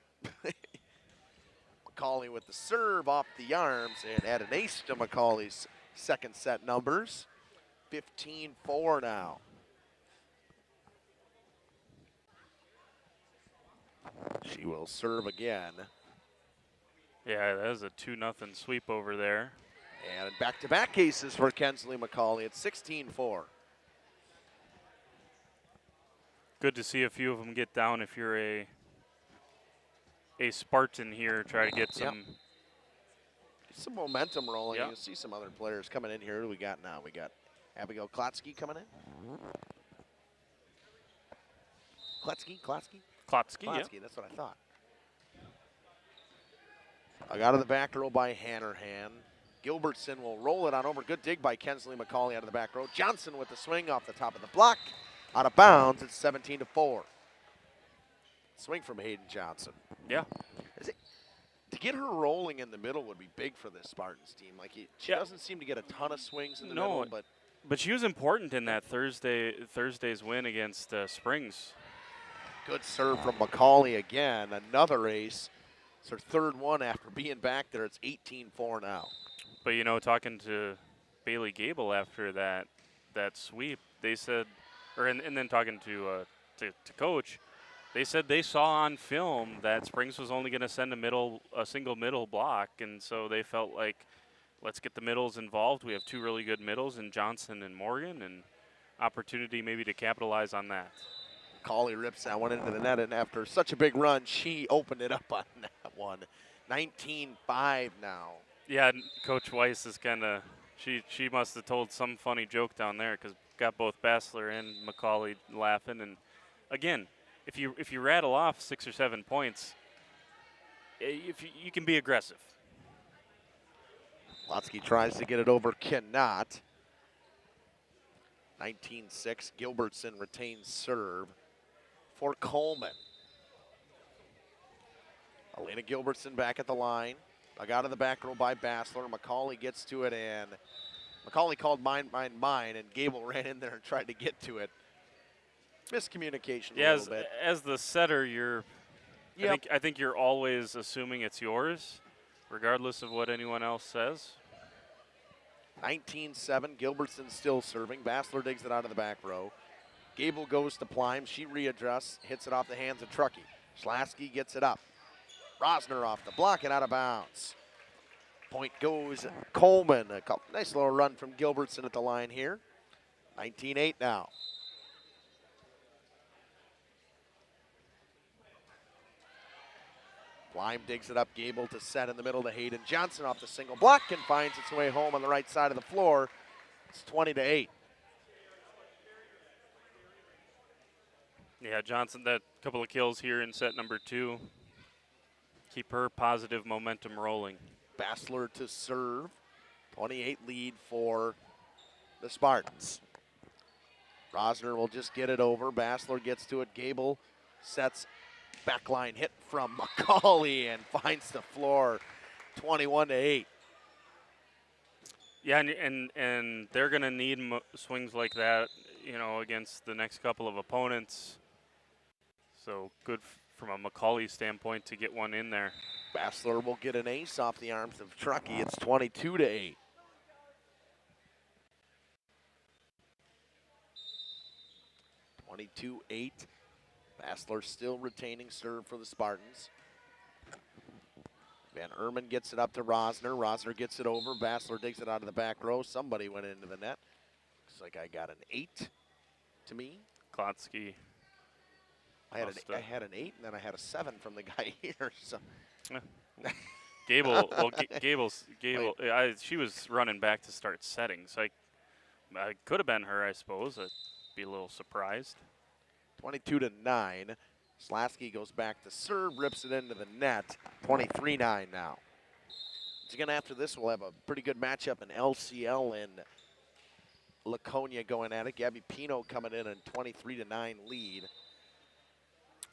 Macaulay with the serve off the arms and add an ace to Macaulay's second set numbers. 15-4 now. She will serve again. Yeah, that was a 2-0 sweep over there. And back-to-back cases for Kensley Macaulay at 16-4. Good to see a few of them get down. If you're a Spartan here, try to get some momentum rolling. You'll see some other players coming in here. Who do we got now? We got Abigail Klotsky coming in. Klotsky, yeah. That's what I thought. I got in the back row by Hannerhan. Gilbertson will roll it on over. Good dig by Kensley Macaulay out of the back row. Johnson with the swing off the top of the block. Out of bounds, it's 17-4. Swing from Hayden Johnson. Yeah. To get her rolling in the middle would be big for this Spartans team. Like she doesn't seem to get a ton of swings in the middle, but she was important in that Thursday's win against Springs. Good serve from Macaulay again. Another ace. It's her third one after being back there. It's 18-4 now. But talking to Bailey Gable after that sweep, they said, and then talking to coach, they said they saw on film that Springs was only going to send a single middle block, and so they felt like, let's get the middles involved. We have two really good middles in Johnson and Morgan, and opportunity maybe to capitalize on that. Macaulay rips that one into the net, and after such a big run, she opened it up on that one. 19-5 now. Yeah, Coach Weiss is kind of, she must have told some funny joke down there because got both Bassler and Macaulay laughing. And again, if you rattle off 6 or 7 points, you can be aggressive. Lotsky tries to get it over, cannot. 19-6, Gilbertson retains serve for Coleman. Elena Gilbertson back at the line. Dug out of the back row by Bassler. McCauley gets to it, and McCauley called mine, and Gable ran in there and tried to get to it. Miscommunication a little bit. As the setter, I think you're always assuming it's yours, regardless of what anyone else says. 19-7, Gilbertson still serving. Bassler digs it out of the back row. Gable goes to Plime. She readjusts, hits it off the hands of Truckee. Schlasky gets it up. Rosner off the block and out of bounds. Point goes Coleman. Nice little run from Gilbertson at the line here. 19-8 now. Plime digs it up. Gable to set in the middle to Hayden Johnson off the single block and finds its way home on the right side of the floor. It's 20-8. Yeah, Johnson, that couple of kills here in set number 2. Keep her positive momentum rolling. Bassler to serve. 28 lead for the Spartans. Rosner will just get it over. Bassler gets to it. Gable sets backline hit from McCauley and finds the floor. 21-8. Yeah, and they're going to need swings like that, against the next couple of opponents. So good from a McCauley standpoint to get one in there. Bassler will get an ace off the arms of Truckee. It's 22-8. Bassler still retaining serve for the Spartans. Van Erman gets it up to Rosner. Rosner gets it over. Bassler digs it out of the back row. Somebody went into the net. Looks like I got an 8 to me. Klotsky. I had an 8, and then I had a 7 from the guy here. So. Gable, she was running back to start setting, so I could have been her, I suppose. I'd be a little surprised. 22-9. Schlasky goes back to serve, rips it into the net. 23-9 now. Once again, after this, we'll have a pretty good matchup in LCL and Laconia going at it. Gabby Pino coming in 23-9 lead.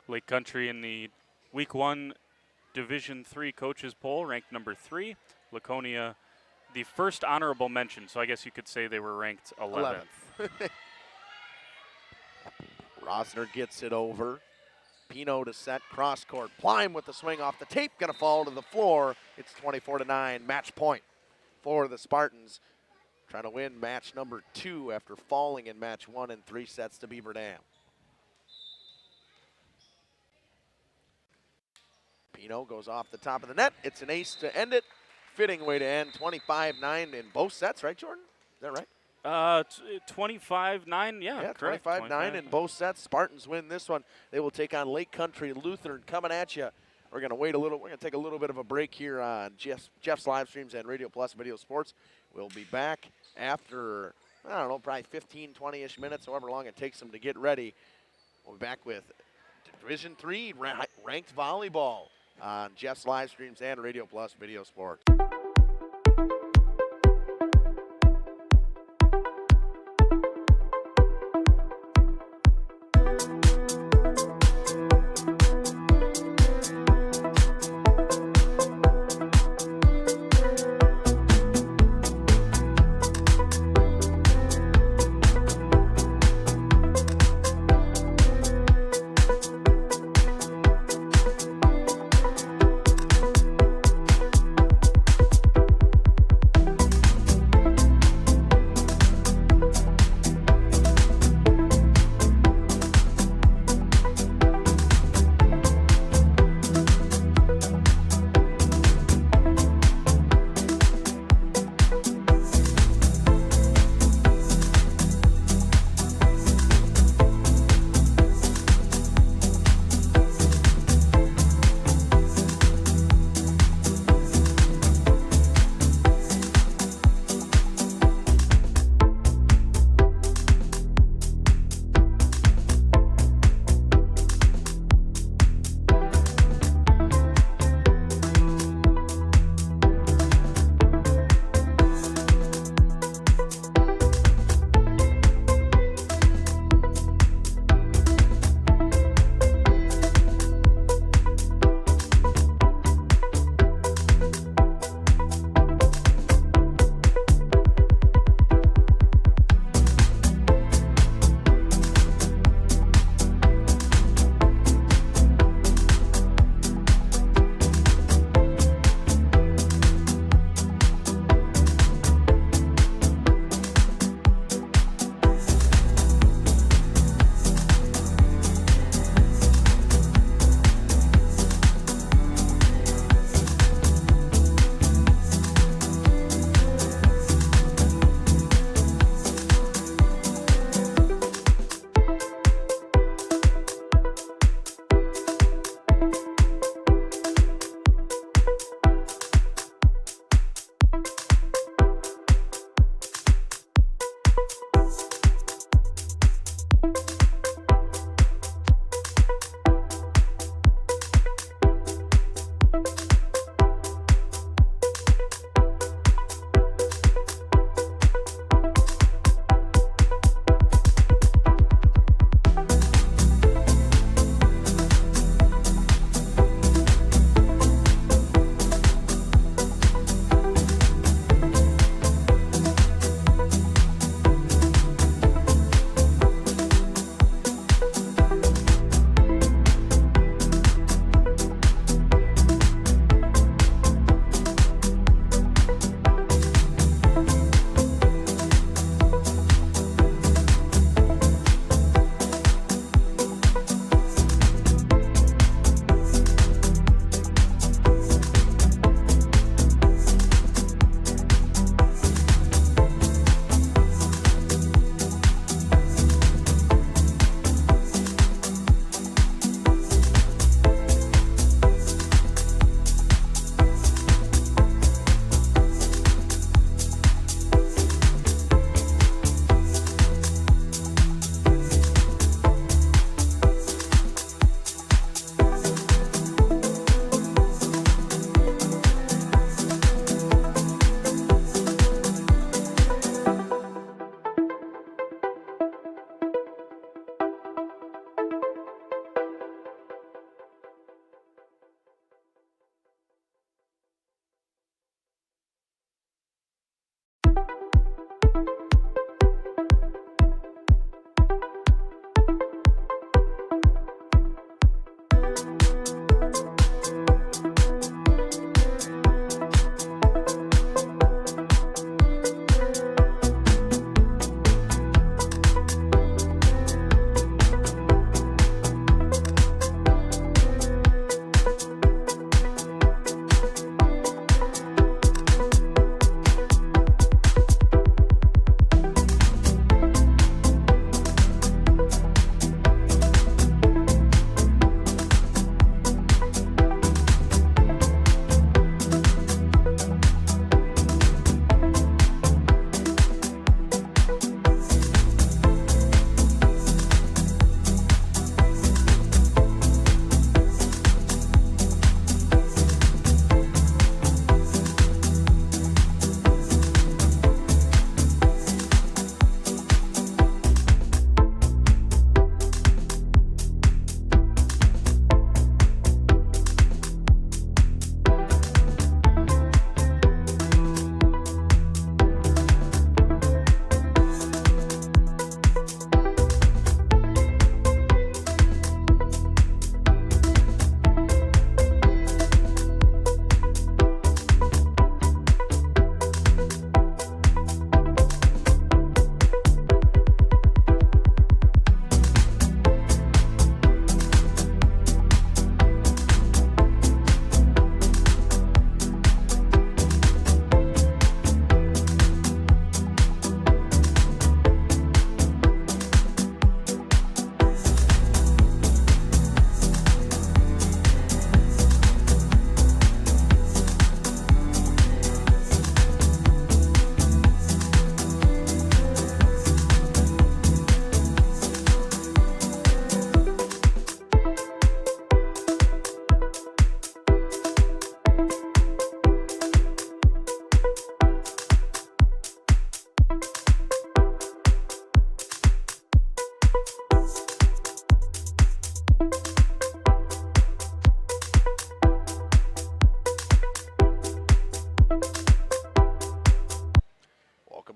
Lake Country in the Week 1 Division 3 coaches poll, ranked number 3. Laconia, the first honorable mention, so I guess you could say they were ranked 11th. Rosner gets it over. Pino to set, cross court. Plime with the swing off the tape, gonna fall to the floor. It's 24-9, match point for the Spartans. Trying to win match number 2 after falling in match 1 in 3 sets to Beaver Dam. Pino goes off the top of the net. It's an ace to end it. Fitting way to end. 25-9 in both sets, right, Jordan? Is that right? 25-9, yeah, correct. 25-9 in both sets. Spartans win this one. They will take on Lake Country Lutheran coming at you. We're going to wait a little. We're going to take a little bit of a break here on Jeff's live streams and Radio Plus Video Sports. We'll be back after, I don't know, probably 15, 20-ish minutes, however long it takes them to get ready. We'll be back with Division 3 ranked volleyball on Jeff's live streams and Radio Plus Video Sports.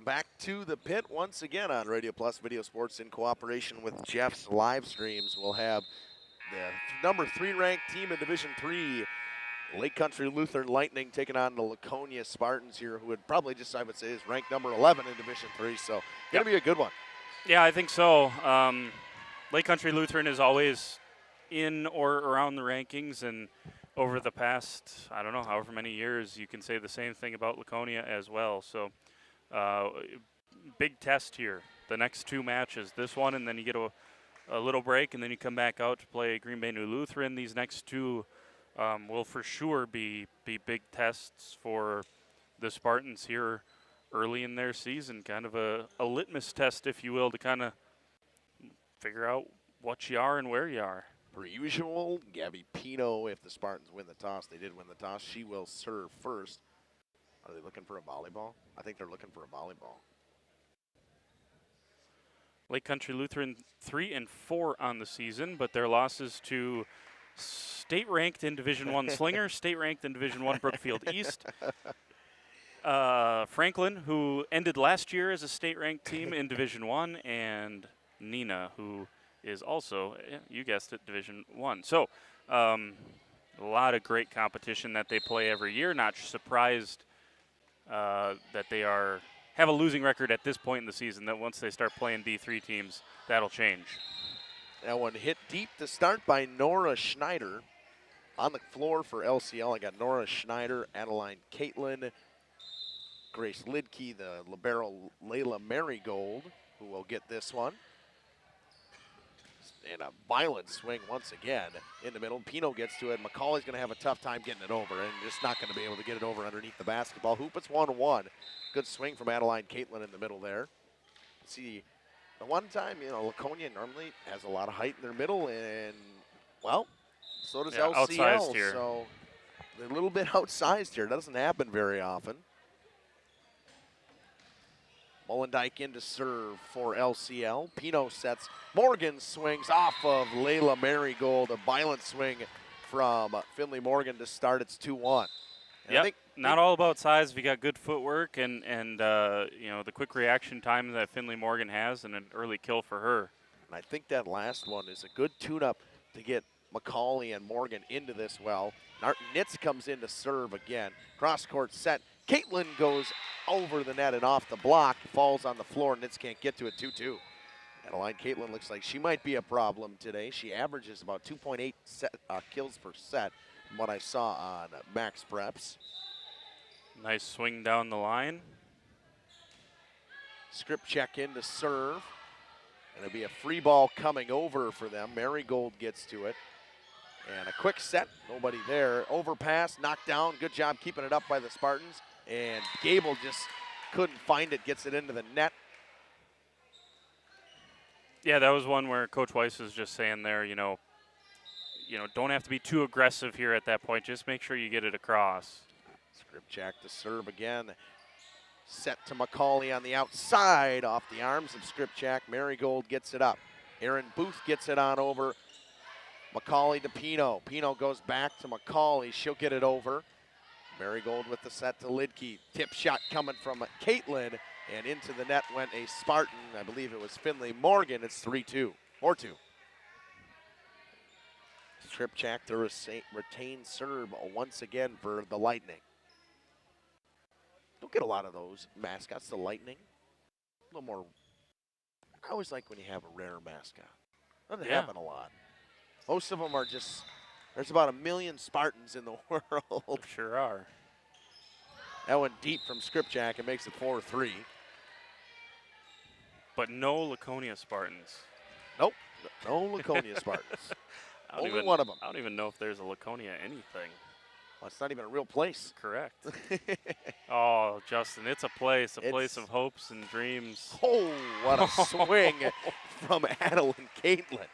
back to the pit once again on Radio Plus Video Sports in cooperation with Jeff's Livestreams. We'll have the number 3 ranked team in Division 3, Lake Country Lutheran Lightning, taking on the Laconia Spartans here, who would probably just, I would say, is ranked number 11 in Division 3. So going to be a good one. Yeah, I think so. Lake Country Lutheran is always in or around the rankings, and over the past, I don't know, however many years, you can say the same thing about Laconia as well. So big test here. The next 2 matches, this one, and then you get a little break, and then you come back out to play Green Bay New Lutheran. These next 2 will for sure be big tests for the Spartans here early in their season, kind of a litmus test, if you will, to kind of figure out what you are and where you are. Per usual, Gabby Pino, if the Spartans win the toss, they did win the toss, she will serve first. Are they looking for a volleyball? I think they're looking for a volleyball. Lake Country Lutheran 3-4 on the season, but their losses to state-ranked in Division I Slinger, state-ranked in Division I Brookfield East. Franklin, who ended last year as a state-ranked team in Division I, and Nina, who is also, you guessed it, Division I. So a lot of great competition that they play every year. Not surprised that they have a losing record at this point in the season, that once they start playing D3 teams, that'll change. That one hit deep to start by Nora Schneider. On the floor for LCL, I got Nora Schneider, Adeline Caitlin, Grace Lidke, the libero Layla Marigold, who will get this one. And a violent swing once again in the middle. Pino gets to it. McCauley's going to have a tough time getting it over, and just not going to be able to get it over underneath the basketball hoop. It's 1-1. Good swing from Adeline Caitlin in the middle there. See, the one time, Laconia normally has a lot of height in their middle, and, well, so does LCL. Outsized here. So they're a little bit outsized here. That doesn't happen very often. Molendyke in to serve for LCL. Pino sets. Morgan swings off of Layla Marigold. A violent swing from Finley Morgan to start. It's 2-1. Yeah, not all about size. If you got good footwork and the quick reaction time that Finley Morgan has, and an early kill for her. And I think that last one is a good tune-up to get McCauley and Morgan into this well. Nitz comes in to serve again. Cross-court set. Caitlin goes over the net and off the block, falls on the floor. Nitz can't get to it. 2-2. Adeline Caitlin looks like she might be a problem today. She averages about 2.8 kills per set from what I saw on Max Preps. Nice swing down the line. Skripchak in to serve. And it'll be a free ball coming over for them. Marigold gets to it. And a quick set, nobody there. Overpass, knocked down. Good job keeping it up by the Spartans. And Gable just couldn't find it, gets it into the net. Yeah, that was one where Coach Weiss was just saying there, don't have to be too aggressive here at that point. Just make sure you get it across. Skripchak to serve again. Set to McCauley on the outside, off the arms of Skripchak. Marigold gets it up. Aaron Booth gets it on over. McCauley to Pino. Pino goes back to McCauley. She'll get it over. Marigold with the set to Lidke. Tip shot coming from Caitlin. And into the net went a Spartan. I believe it was Finley Morgan. It's 3-2. 4-2. Skripchak to retain serve once again for the Lightning. Don't get a lot of those mascots, the Lightning. A little more. I always like when you have a rare mascot. Doesn't happen a lot. Most of them are just, there's about 1 million Spartans in the world. Sure are. That went deep from Skripchak and makes it 4-3. But no Laconia Spartans. Nope, no Laconia Spartans. Only one of them. I don't even know if there's a Laconia anything. Well, it's not even a real place. Correct. Oh, Justin, it's a place of hopes and dreams. Oh, what a swing from Adeline Caitlin.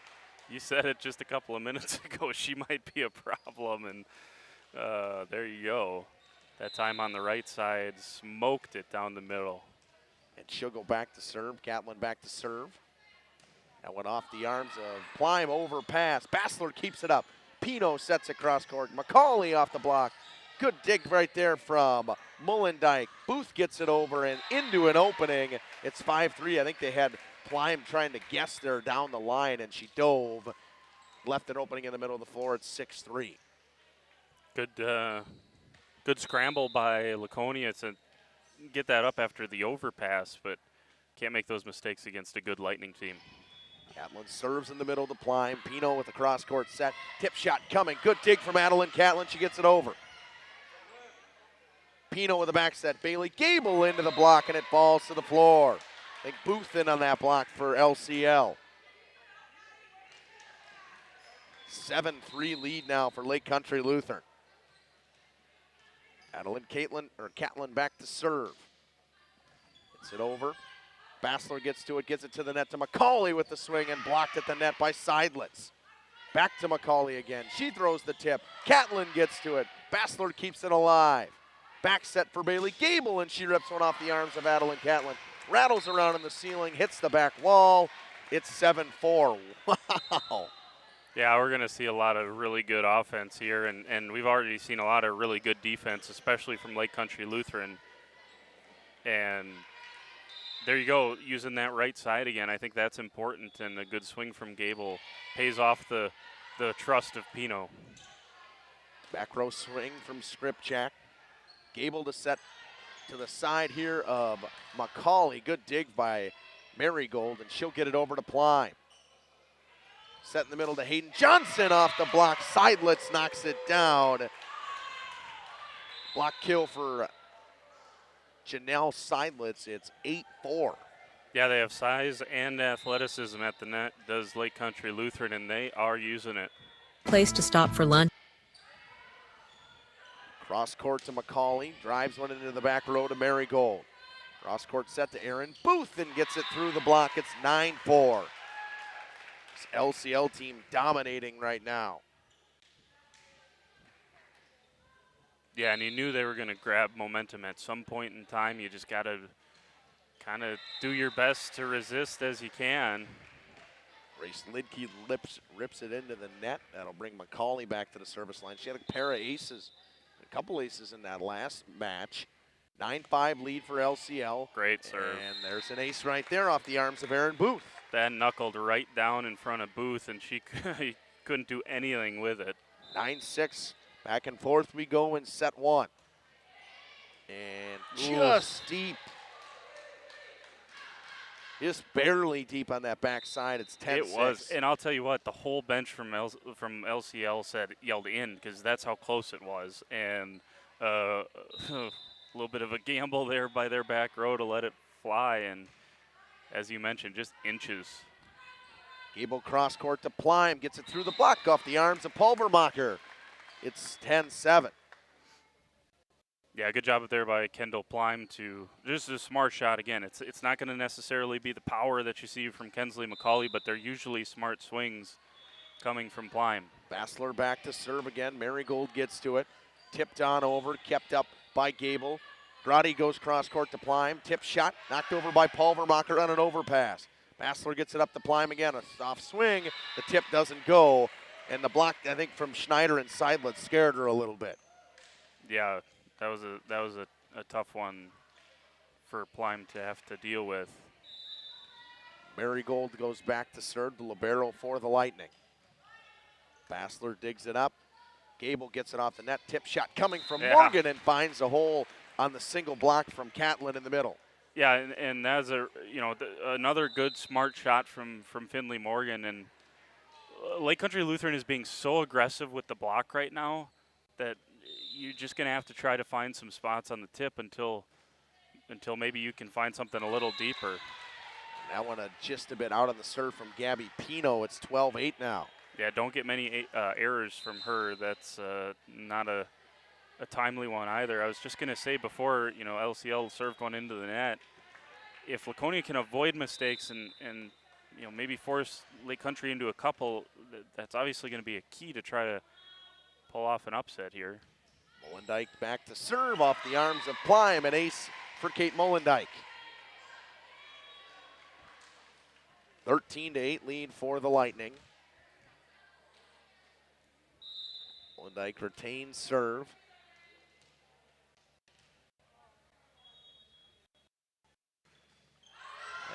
You said it just a couple of minutes ago. She might be a problem, and there you go. That time on the right side, smoked it down the middle. And she'll go back to serve. Catlin back to serve. That went off the arms of Plime, overpass. Bassler keeps it up. Pino sets it cross court. McCauley off the block. Good dig right there from Molendyke. Booth gets it over and into an opening. It's 5-3. I think they had Plime trying to guess there down the line, and she dove. Left an opening in the middle of the floor. It's 6-3. Good scramble by Laconia to get that up after the overpass, but can't make those mistakes against a good Lightning team. Catlin serves in the middle to Plime. Pino with the cross-court set. Tip shot coming. Good dig from Adeline Catlin. She gets it over. Pino with the back set. Bailey Gable into the block, and it falls to the floor. I think Booth in on that block for LCL. 7-3 lead now for Lake Country Lutheran. Adeline Catlin back to serve. Gets it over. Bassler gets to it, gets it to the net to McCauley with the swing and blocked at the net by Seidlitz. Back to McCauley again. She throws the tip. Catlin gets to it. Bassler keeps it alive. Back set for Bailey Gable, and she rips one off the arms of Adeline Catlin. Rattles around in the ceiling, hits the back wall. It's 7-4. Wow. Yeah, we're going to see a lot of really good offense here, and we've already seen a lot of really good defense, especially from Lake Country Lutheran. And there you go, using that right side again. I think that's important, and a good swing from Gable pays off the trust of Pino. Back row swing from Skripchak. Gable to set to the side here of McCauley. Good dig by Marigold, and she'll get it over to Plyme. Set in the middle to Hayden Johnson off the block. Seidlitz knocks it down. Block kill for Janelle Seidlitz. It's 8-4. Yeah, they have size and athleticism at the net, does Lake Country Lutheran, and they are using it. Place to stop for lunch. Cross court to McCauley. Drives one into the back row to Marigold. Cross court set to Aaron Booth and gets it through the block. It's 9-4. This LCL team dominating right now. Yeah, and you knew they were going to grab momentum at some point in time. You just got to kind of do your best to resist as you can. Grace Lidke rips it into the net. That'll bring McCauley back to the service line. She had a pair of aces, a couple aces in that last match. 9-5 lead for LCL. Great serve. And there's an ace right there off the arms of Aaron Booth. That knuckled right down in front of Booth, and she couldn't do anything with it. 9-6. Back and forth we go in set one. And just deep. Just barely deep on that backside. It's 10-6. It was, and I'll tell you what, the whole bench from LCL yelled in, because that's how close it was. And a little bit of a gamble there by their back row to let it fly, and as you mentioned, just inches. Gable cross court to Plyme, gets it through the block off the arms of Pulvermacher. It's 10-7. Yeah, good job up there by Kendall Plyme to just a smart shot again. It's not going to necessarily be the power that you see from Kensley McCauley, but they're usually smart swings coming from Plyme. Bassler back to serve again. Marigold gets to it. Tipped on over, kept up by Gable. Grotti goes cross court to Plyme. Tip shot, knocked over by Pulvermacher on an overpass. Bassler gets it up to Plyme again. A soft swing. The tip doesn't go. And the block, I think, from Schneider and Seidlitz scared her a little bit. Yeah, that was a tough one for Plyme to have to deal with. Marigold goes back to serve, the libero for the Lightning. Bassler digs it up. Gable gets it off the net. Tip shot coming from Morgan and finds a hole on the single block from Catlin in the middle. Yeah, and that's another good smart shot from Finley Morgan. And Lake Country Lutheran is being so aggressive with the block right now that you're just going to have to try to find some spots on the tip until maybe you can find something a little deeper. That one just a bit out on the serve from Gabby Pino. It's 12-8 now. Yeah, don't get many errors from her. That's not a timely one either. I was just going to say before, LCL served one into the net. If Laconia can avoid mistakes and maybe force Lake Country into a couple, that's obviously going to be a key to try to pull off an upset here. Molendyke back to serve off the arms of Plyme. An ace for Kate Molendyke. 13-8 lead for the Lightning. Molendyke retains serve.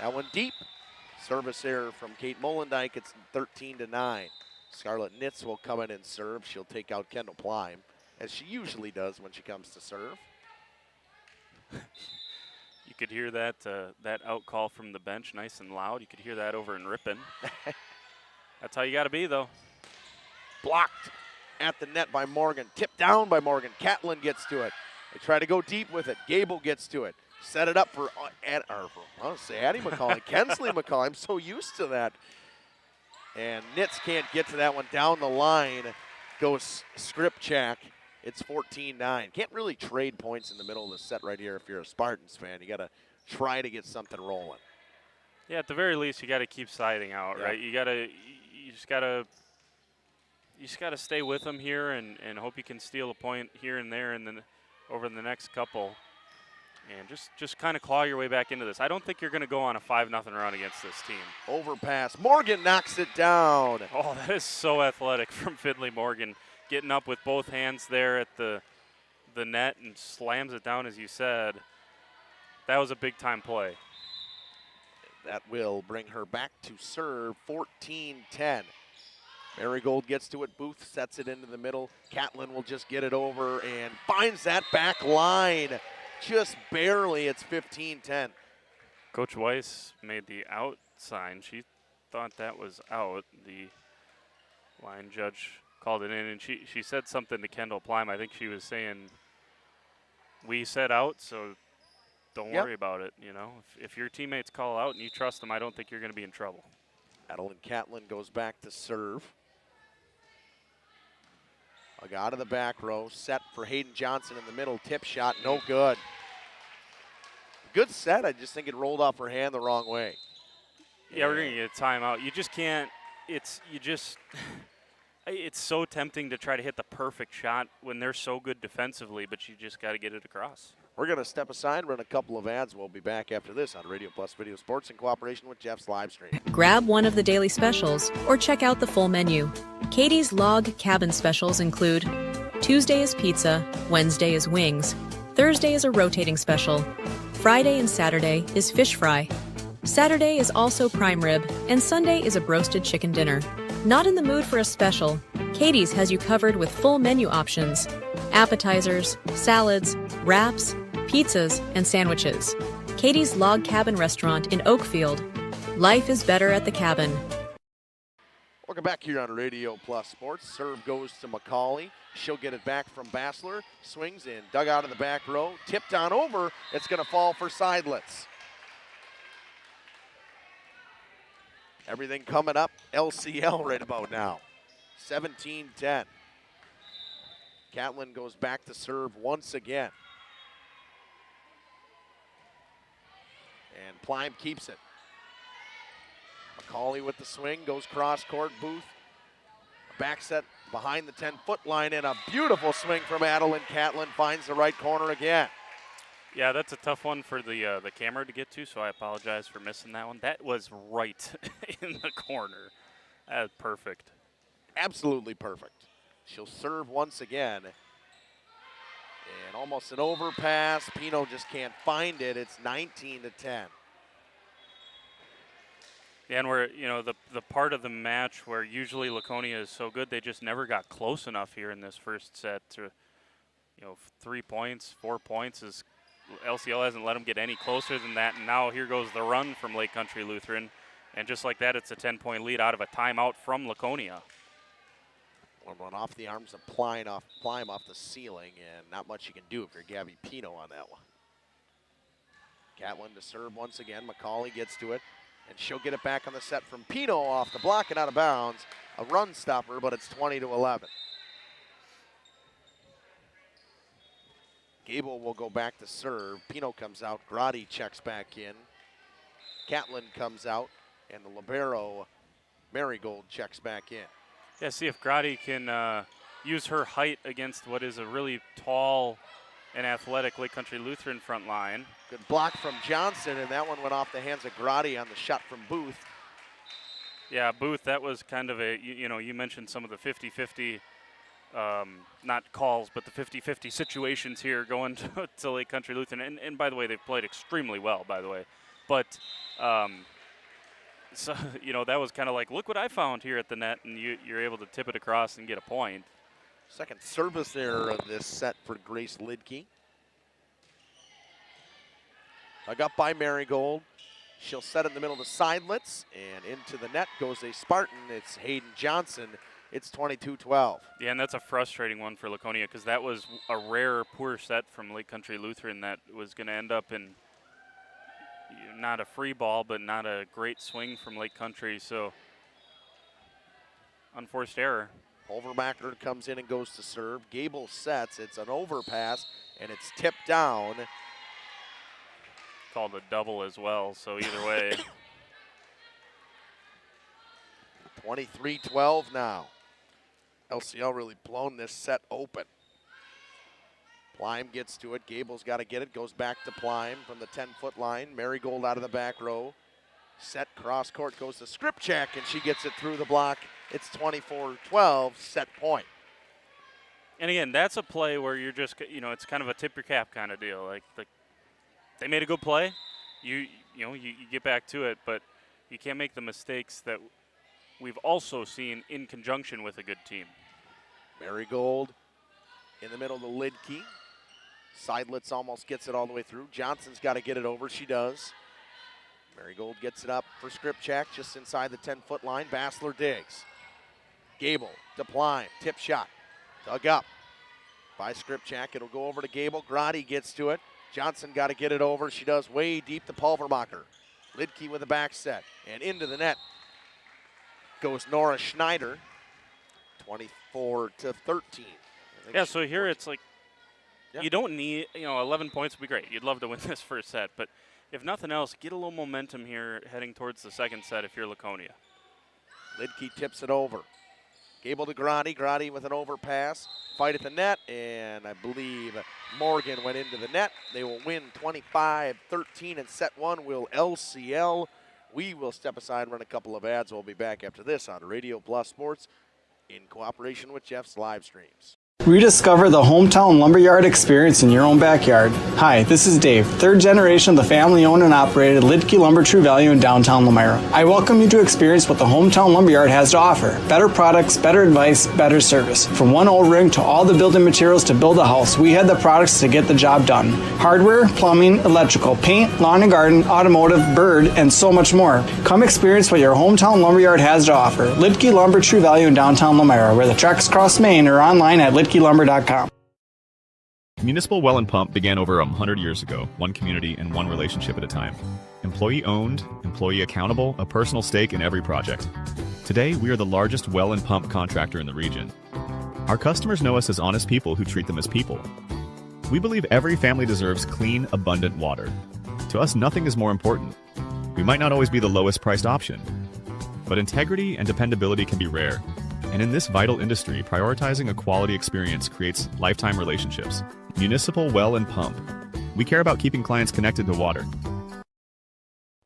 That one deep. Service error from Kate Molendyke. It's 13-9. Scarlett Nitz will come in and serve. She'll take out Kendall Plyme, as she usually does when she comes to serve. You could hear that out call from the bench nice and loud. You could hear that over in Ripon. That's how you got to be, though. Blocked at the net by Morgan. Tipped down by Morgan. Catlin gets to it. They try to go deep with it. Gable gets to it. Set it up for Addie McCauley. Kensley McCauley. I'm so used to that. And Nitz can't get to that one. Down the line goes Skripchak. It's 14-9. Can't really trade points in the middle of the set right here if you're a Spartans fan. You got to try to get something rolling. Yeah, at the very least, you got to keep siding out, right? You just gotta stay with them here and hope you can steal a point here and there, and then over the next couple, and just kind of claw your way back into this. I don't think you're going to go on a 5-0 run against this team. Overpass. Morgan knocks it down. Oh, that is so athletic from Finley Morgan, getting up with both hands there at the net and slams it down, as you said. That was a big-time play. That will bring her back to serve 14-10. Marigold gets to it. Booth sets it into the middle. Catlin will just get it over and finds that back line. Just barely. It's 15-10. Coach Weiss made the out sign. She thought that was out. The line judge called it in, and she said something to Kendall Plime. I think she was saying, we said out, so don't worry about it. You know, if your teammates call out and you trust them, I don't think you're going to be in trouble. Adeline Catlin goes back to serve. Out of the back row, set for Hayden Johnson in the middle. Tip shot, no good. Good set. I just think it rolled off her hand the wrong way. Yeah, we're going to get a timeout. You just can't. It's so tempting to try to hit the perfect shot when they're so good defensively, but you just got to get it across. We're going to step aside, run a couple of ads. We'll be back after this on Radio Plus Video Sports in cooperation with Jeff's Livestream. Grab one of the daily specials or check out the full menu. Katie's Log Cabin specials include Tuesday is pizza, Wednesday is wings, Thursday is a rotating special, Friday and Saturday is fish fry, Saturday is also prime rib, and Sunday is a broasted chicken dinner. Not in the mood for a special? Katie's has you covered with full menu options, appetizers, salads, wraps, pizzas, and sandwiches. Katie's Log Cabin Restaurant in Oakfield. Life is better at the cabin. Welcome back here on Radio Plus Sports. Serve goes to McCauley. She'll get it back from Bassler. Swings in, dug out of the back row. Tipped on over. It's going to fall for Seidlitz. Everything coming up LCL right about now. 17-10. Catlin goes back to serve once again. And Plime keeps it. McCauley with the swing, goes cross court. Booth, back set behind the 10-foot line, and a beautiful swing from Adeline Catlin finds the right corner again. Yeah, that's a tough one for the camera to get to, so I apologize for missing that one. That was right in the corner. That's perfect. Absolutely perfect. She'll serve once again. And almost an overpass. Pino just can't find it. It's 19-10. Yeah, and we're, the part of the match where usually Laconia is so good, they just never got close enough here in this first set to, 3 points, 4 points is LCL hasn't let them get any closer than that, and now here goes the run from Lake Country Lutheran, and just like that, it's a 10-point lead out of a timeout from Laconia. One off the arms of Plime off the ceiling, and not much you can do if you're Gabby Pino on that one. Catlin to serve once again. McCauley gets to it, and she'll get it back on the set from Pino off the block and out of bounds. A run stopper, but it's 20-11. Gable will go back to serve. Pino comes out. Grotti checks back in. Catlin comes out, and the libero Marigold checks back in. Yeah, see if Grotti can use her height against what is a really tall and athletic Lake Country Lutheran front line. Good block from Johnson, and that one went off the hands of Grotti on the shot from Booth. Yeah, Booth, that was kind of a, you mentioned some of the 50-50, not calls, but the 50-50 situations here going to Lake Country Lutheran. And by the way, they've played extremely well, by the way. But, so, that was kind of like, look what I found here at the net, and you're able to tip it across and get a point. Second service error of this set for Grace Lidke. Dug up by Marigold. She'll set in the middle to Seidlitz, and into the net goes a Spartan. It's Hayden Johnson. It's 22-12. Yeah, and that's a frustrating one for Laconia because that was a rare poor set from Lake Country Lutheran that was going to end up in not a free ball, but not a great swing from Lake Country. So, unforced error. Overbacker comes in and goes to serve. Gable sets. It's an overpass, and it's tipped down. called a double as well, so either way. 23-12 now. LCL really blown this set open. Plime gets to it. Gable's got to get it. Goes back to Plime from the 10-foot line. Marigold out of the back row. Set cross court goes to Skripchak, and she gets it through the block. It's 24-12, set point. And again, that's a play where you're just, it's kind of a tip your cap kind of deal. Like they made a good play. You get back to it, but you can't make the mistakes that we've also seen in conjunction with a good team. Marigold in the middle of the Lidke. Seidlitz almost gets it all the way through. Johnson's got to get it over. She does. Marigold gets it up for Skripchak just inside the 10-foot line. Bassler digs. Gable to Plime. Tip shot. Dug up by Skripchak. It'll go over to Gable. Grotti gets to it. Johnson got to get it over. She does way deep to Pulvermacher. Lidke with a back set. And into the net goes Nora Schneider. 24-13. Yeah, so here it's like, you don't need, 11 points would be great. You'd love to win this first set, but if nothing else, get a little momentum here heading towards the second set if you're Laconia. Lidke tips it over. Gable to Grotti. Grotti with an overpass. Fight at the net, and I believe Morgan went into the net. They will win 25-13 in set one. Will LCL. We will step aside and run a couple of ads. We'll be back after this on Radio Plus Sports in cooperation with Jeff's Livestreams. Rediscover the hometown lumberyard experience in your own backyard. Hi, this is Dave, third generation of the family-owned and operated Lidke Lumber True Value in downtown Lomira. I welcome you to experience what the hometown lumberyard has to offer. Better products, better advice, better service. From one O-ring to all the building materials to build a house, we had the products to get the job done. Hardware, plumbing, electrical, paint, lawn and garden, automotive, bird, and so much more. Come experience what your hometown lumberyard has to offer. Lidke Lumber True Value in downtown Lomira, where the tracks cross Main, or online at lidkelumber.com. Municipal Well and Pump began over 100 years ago, one community and one relationship at a time. Employee-owned, employee accountable, a personal stake in every project. Today, we are the largest well and pump contractor in the region. Our customers know us as honest people who treat them as people. We believe every family deserves clean, abundant water. To us, nothing is more important. We might not always be the lowest priced option, but integrity and dependability can be rare. And in this vital industry, prioritizing a quality experience creates lifetime relationships. Municipal Well and Pump. We care about keeping clients connected to water.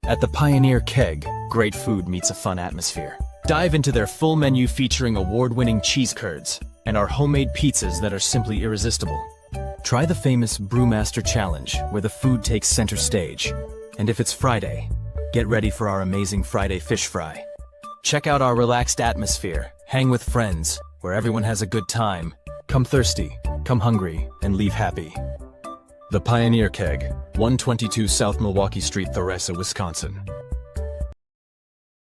At the Pioneer Keg, great food meets a fun atmosphere. Dive into their full menu featuring award-winning cheese curds and our homemade pizzas that are simply irresistible. Try the famous Brewmaster Challenge, where the food takes center stage. And if it's Friday, get ready for our amazing Friday fish fry. Check out our relaxed atmosphere. Hang with friends, where everyone has a good time. Come thirsty, come hungry, and leave happy. The Pioneer Keg, 122 South Milwaukee Street, Theresa, Wisconsin.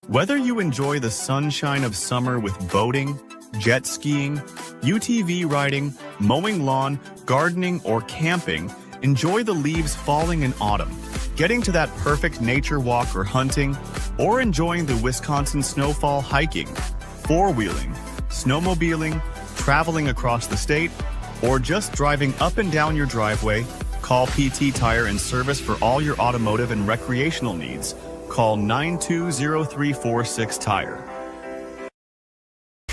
Whether you enjoy the sunshine of summer with boating, jet skiing, UTV riding, mowing lawn, gardening, or camping, enjoy the leaves falling in autumn, getting to that perfect nature walk or hunting, or enjoying the Wisconsin snowfall hiking, four-wheeling, snowmobiling, traveling across the state, or just driving up and down your driveway, call PT Tire and Service for all your automotive and recreational needs. Call 920-346 Tire.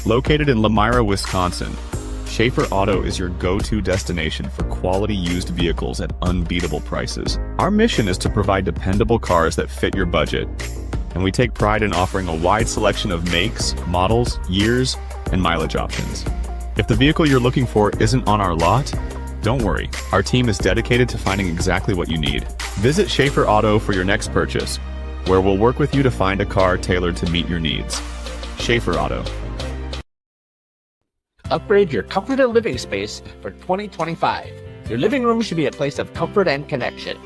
Located in Lomira, Wisconsin, Schaefer Auto is your go-to destination for quality used vehicles at unbeatable prices. Our mission is to provide dependable cars that fit your budget, and we take pride in offering a wide selection of makes, models, years, and mileage options. If the vehicle you're looking for isn't on our lot, don't worry. Our team is dedicated to finding exactly what you need. Visit Schaefer Auto for your next purchase, where we'll work with you to find a car tailored to meet your needs. Schaefer Auto. Upgrade your comforted living space for 2025. Your living room should be a place of comfort and connection.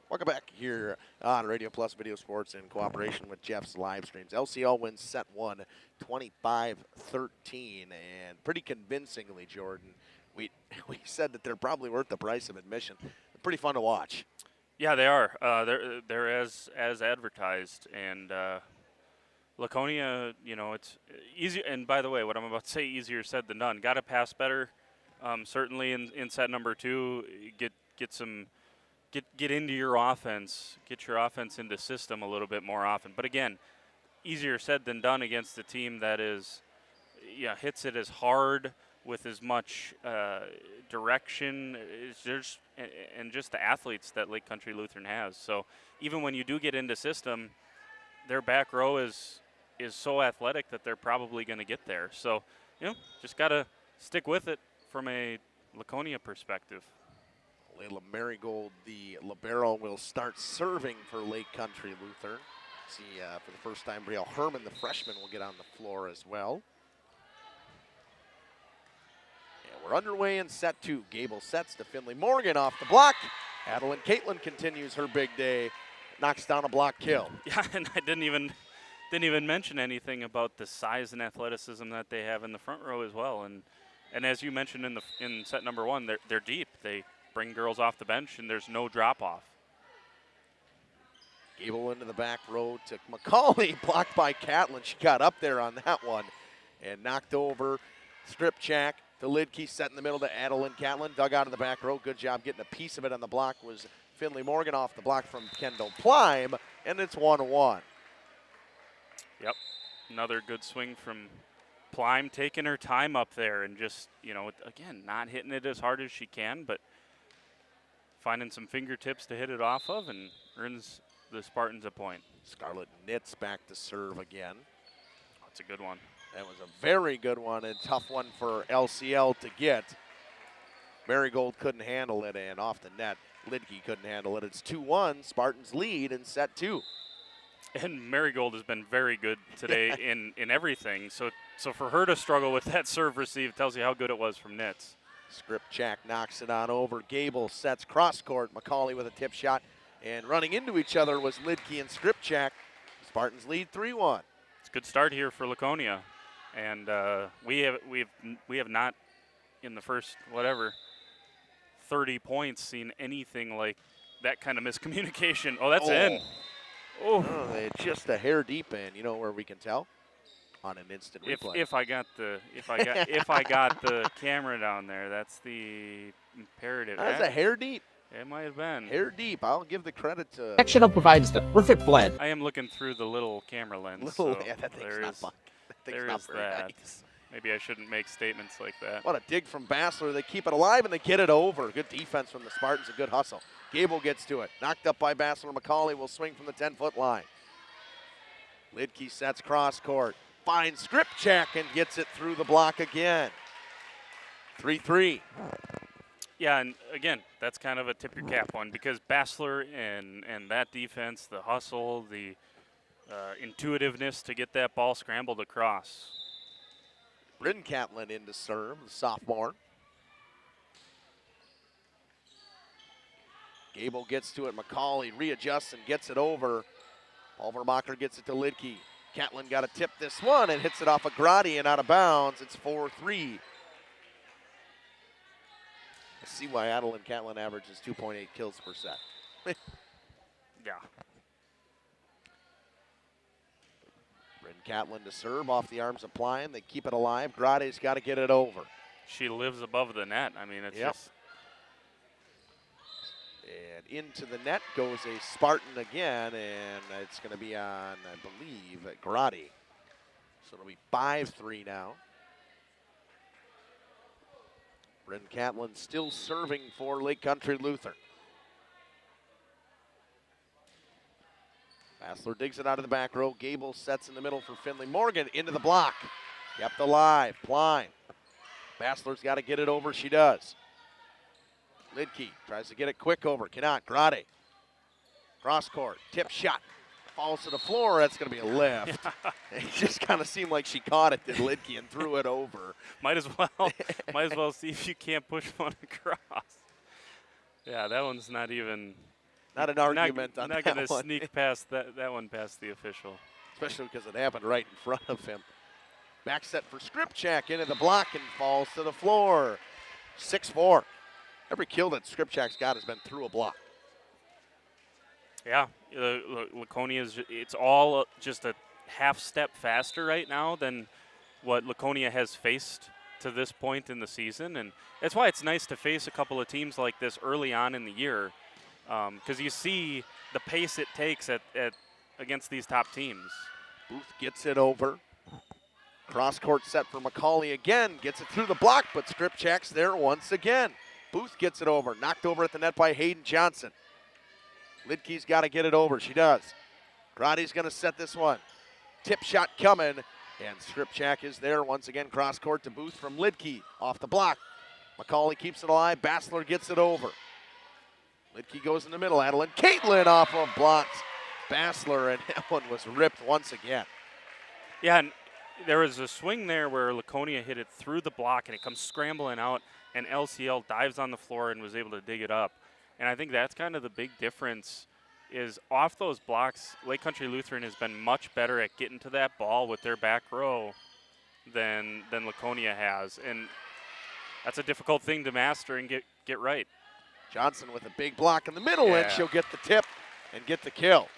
Welcome back here on Radio Plus Video Sports in cooperation with Jeff's Livestreams. LCL wins set one, 25-13, and pretty convincingly, Jordan. We said that they're probably worth the price of admission. They're pretty fun to watch. Yeah, they are. They're as advertised, and Laconia, it's easy. And by the way, what I'm about to say, easier said than done. Got to pass better. Certainly in set number two, get some get into your offense, get your offense into system a little bit more often. But again, easier said than done against a team that is, hits it as hard with as much direction and just the athletes that Lake Country Lutheran has. So even when you do get into system, their back row is so athletic that they're probably going to get there. So, just got to stick with it from a Laconia perspective. Layla Marigold, the libero, will start serving for Lake Country Lutheran. See, for the first time, Brielle Herman, the freshman, will get on the floor as well. And we're underway in set 2. Gable sets to Finley Morgan off the block. Adeline Caitlin continues her big day, knocks down a block kill. Yeah, and I didn't even mention anything about the size and athleticism that they have in the front row as well. And as you mentioned in set number 1, they're deep. They bring girls off the bench, and there's no drop-off. Gable into the back row to McCauley, blocked by Catlin. She got up there on that one and knocked over. Stripchak to Lidke, set in the middle to Adeline Catlin. Dug out of the back row. Good job getting a piece of it on the block was Finley Morgan off the block from Kendall Plime, and it's 1-1. Yep, another good swing from Plime, taking her time up there and just, again, not hitting it as hard as she can, but finding some fingertips to hit it off of and earns the Spartans a point. Scarlett Nitz back to serve again. That's a good one. That was a very good one and tough one for LCL to get. Marigold couldn't handle it, and off the net, Lidke couldn't handle it. It's 2-1, Spartans lead in set 2. And Marigold has been very good today in everything. So for her to struggle with that serve receive tells you how good it was from Nitz. Skripchak knocks it on over. Gable sets cross court. McCauley with a tip shot. And running into each other was Lidke and Skripchak. Spartans lead 3-1. It's a good start here for Laconia. And we have not, in the first, 30 points, seen anything like that kind of miscommunication. Oh, that's in. Oh, just a hair deep in. You know where we can tell? On an instant replay. If I got the camera down there, that's the imperative. That's a hair deep. It might have been. Hair deep. I'll give the credit to. Sectional provides the perfect blend. I am looking through the little camera lens. That thing's not very nice. Maybe I shouldn't make statements like that. What a dig from Bassler. They keep it alive and they get it over. Good defense from the Spartans. A good hustle. Gable gets to it. Knocked up by Bassler. McCauley will swing from the 10-foot line. Lidke sets cross court. Finds Skripchak and gets it through the block again. 3-3. Yeah, and again, that's kind of a tip your cap one because Bassler and that defense, the hustle, the intuitiveness to get that ball scrambled across. Bryn Catlin in to serve, the sophomore. Gable gets to it. McCauley readjusts and gets it over. Alvermacher gets it to Lidke. Catlin got to tip this one and hits it off of Grotti and out of bounds. It's 4-3. I see why Adeline Catlin averages 2.8 kills per set. Yeah. Bryn Catlin to serve off the arms of Plime. They keep it alive. Grotti's got to get it over. She lives above the net. I mean, it's just. And into the net goes a Spartan again, and it's going to be on, I believe, Grotti. So it'll be 5-3 now. Bryn Catlin still serving for Lake Country Lutheran. Bassler digs it out of the back row. Gable sets in the middle for Finley Morgan into the block. Kept alive. Plime. Bassler's got to get it over. She does. Lidke tries to get it quick over. Cannot. Grotti. Cross court. Tip shot. Falls to the floor. That's going to be a lift. It just kind of seemed like she caught it, did Lidke, and threw it over. Might as well see if you can't push one across. Yeah, that one's not even. Not an argument on that one. Not going to sneak past that one past the official. Especially because it happened right in front of him. Back set for Skripchak into the block and falls to the floor. 6-4. Every kill that Skripchak's got has been through a block. Yeah, Laconia it's all just a half step faster right now than what Laconia has faced to this point in the season. And that's why it's nice to face a couple of teams like this early on in the year because you see the pace it takes at against these top teams. Booth gets it over. Cross-court set for McCauley again. Gets it through the block, but Skripchak's there once again. Booth gets it over. Knocked over at the net by Hayden Johnson. Lidke's got to get it over. She does. Grady's going to set this one. Tip shot coming, and Skripchak is there once again. Cross-court to Booth from Lidke. Off the block. McCauley keeps it alive. Bassler gets it over. Lidke goes in the middle. Adeline Caitlin off of blocks. Bassler, and that one was ripped once again. Yeah, and there was a swing there where Laconia hit it through the block, and it comes scrambling out, and LCL dives on the floor and was able to dig it up. And I think that's kind of the big difference is off those blocks, Lake Country Lutheran has been much better at getting to that ball with their back row than Laconia has. And that's a difficult thing to master and get right. Johnson with a big block in the middle, and she'll get the tip and get the kill.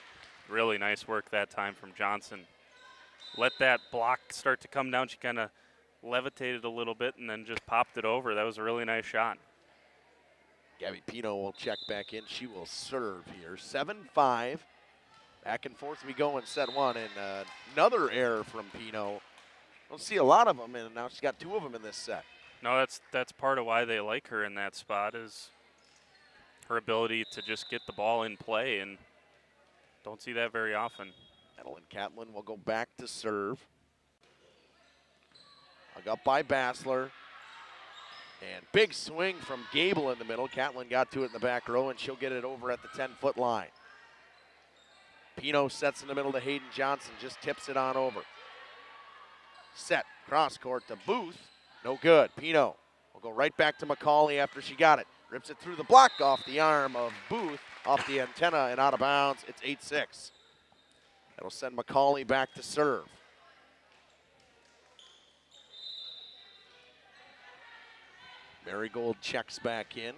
Really nice work that time from Johnson. Let that block start to come down. She kind of levitated a little bit and then just popped it over. That was a really nice shot. Gabby Pino will check back in. She will serve here. 7-5. Back and forth we go in set one. And another error from Pino. Don't see a lot of them, and now she's got 2 of them in this set. No, that's part of why they like her in that spot is her ability to just get the ball in play, and don't see that very often. Adeline Catlin will go back to serve. Hug up by Bassler. And big swing from Gable in the middle. Catlin got to it in the back row, and she'll get it over at the 10-foot line. Pino sets in the middle to Hayden Johnson, just tips it on over. Set, cross court to Booth. No good. Pino will go right back to McCauley after she got it. Rips it through the block off the arm of Booth, off the antenna and out of bounds. It's 8-6. That'll send McCauley back to serve. Marigold checks back in.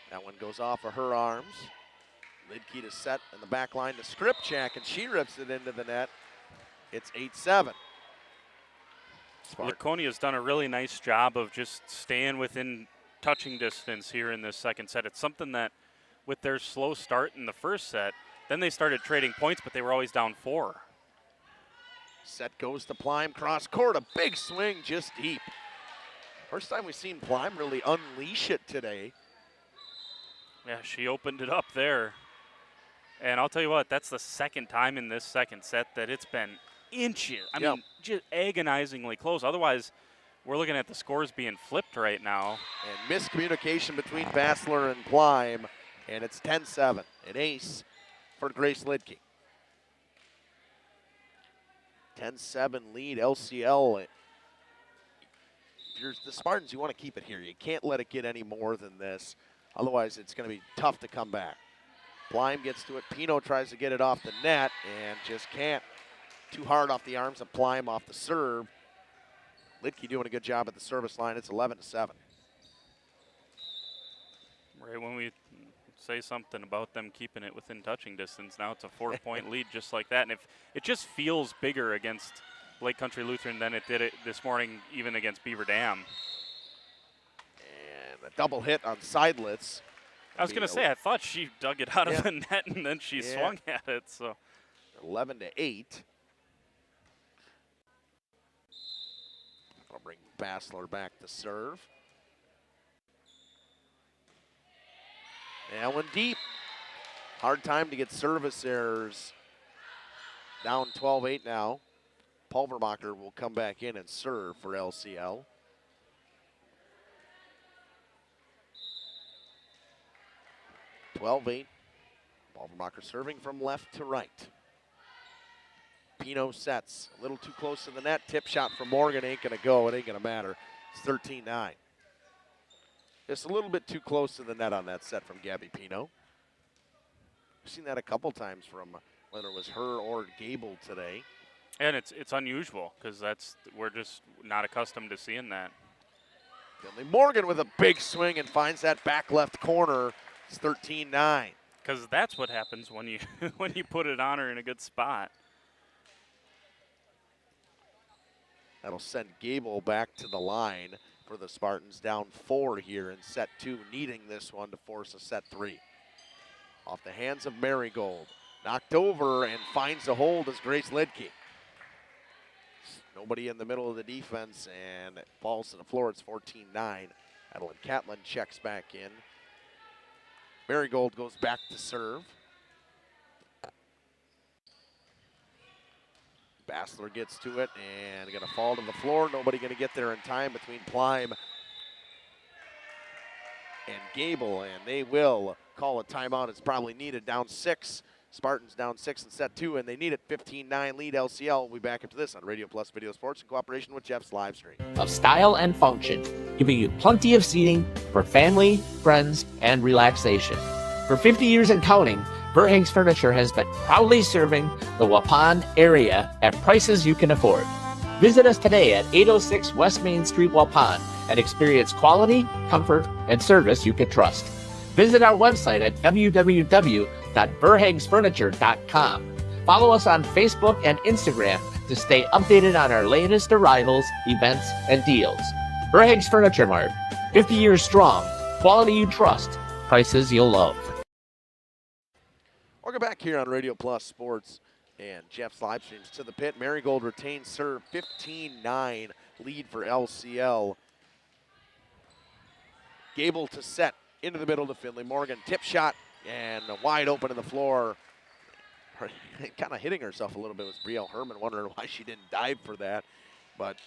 That one goes off of her arms. Lidke to set in the back line to Skripchak, and she rips it into the net. It's 8-7. Laconia's done a really nice job of just staying within touching distance here in this second set. It's something that with their slow start in the first set, then they started trading points, but they were always down 4. Set goes to Plime, cross court, a big swing just deep. First time we've seen Plime really unleash it today. Yeah, she opened it up there. And I'll tell you what, that's the second time in this second set that it's been inches. I mean, just agonizingly close. Otherwise, we're looking at the scores being flipped right now. And miscommunication between Bassler and Plime, and it's 10-7. An ace for Grace Lidke. 10-7 lead, LCL. If you're the Spartans, you want to keep it here. You can't let it get any more than this. Otherwise, it's going to be tough to come back. Plime gets to it. Pino tries to get it off the net and just can't. Too hard off the arms of Plime off the serve. Lidke doing a good job at the service line. It's 11-7. Right when we say something about them keeping it within touching distance, now it's a 4-point lead just like that. And if it just feels bigger against Lake Country Lutheran than it did this morning, even against Beaver Dam. And a double hit on Seidlitz. I was going to say, I thought she dug it out of the net and then she swung at it. So 11-8. I'll bring Bassler back to serve. That one deep. Hard time to get service errors. Down 12-8 now. Pulvermacher will come back in and serve for LCL. Pulvermacher serving from left to right. Pino sets. A little too close to the net. Tip shot from Morgan ain't going to go. It ain't going to matter. It's 13-9. Just a little bit too close to the net on that set from Gabby Pino. We've seen that a couple times from whether it was her or Gable today. And it's unusual because we're just not accustomed to seeing that. Finley Morgan with a big swing and finds that back left corner. It's 13-9. Because that's what happens when you when you put it on her in a good spot. That'll send Gable back to the line for the Spartans, down 4 here in set 2, needing this one to force a set 3. Off the hands of Marigold. Knocked over and finds a hold as Grace Lidke. Nobody in the middle of the defense, and it falls to the floor. It's 14-9. Adeline Catlin checks back in. Marigold goes back to serve. Bassler gets to it and going to fall to the floor. Nobody going to get there in time between Plime and Gable, and they will call a timeout. It's probably needed. Down 6. Spartans down 6 in set 2, and they need it. 15-9 lead LCL. We'll be back after this on Radio Plus Video Sports in cooperation with Jeff's Livestream. Of style and function, giving you plenty of seating for family, friends, and relaxation. For 50 years and counting, Verhaeg's Furniture has been proudly serving the Waupun area at prices you can afford. Visit us today at 806 West Main Street, Waupun, and experience quality, comfort, and service you can trust. Visit our website at www.verhaegsfurniture.com. Follow us on Facebook and Instagram to stay updated on our latest arrivals, events, and deals. Verhaeg's Furniture Mart, 50 years strong, quality you trust, prices you'll love. Welcome back here on Radio Plus Sports and Jeff's Livestreams to the pit. Marigold retains serve, 15-9 lead for LCL. Gable to set into the middle to Finley Morgan. Tip shot and wide open to the floor. Kind of hitting herself a little bit was Brielle Herman, wondering why she didn't dive for that. But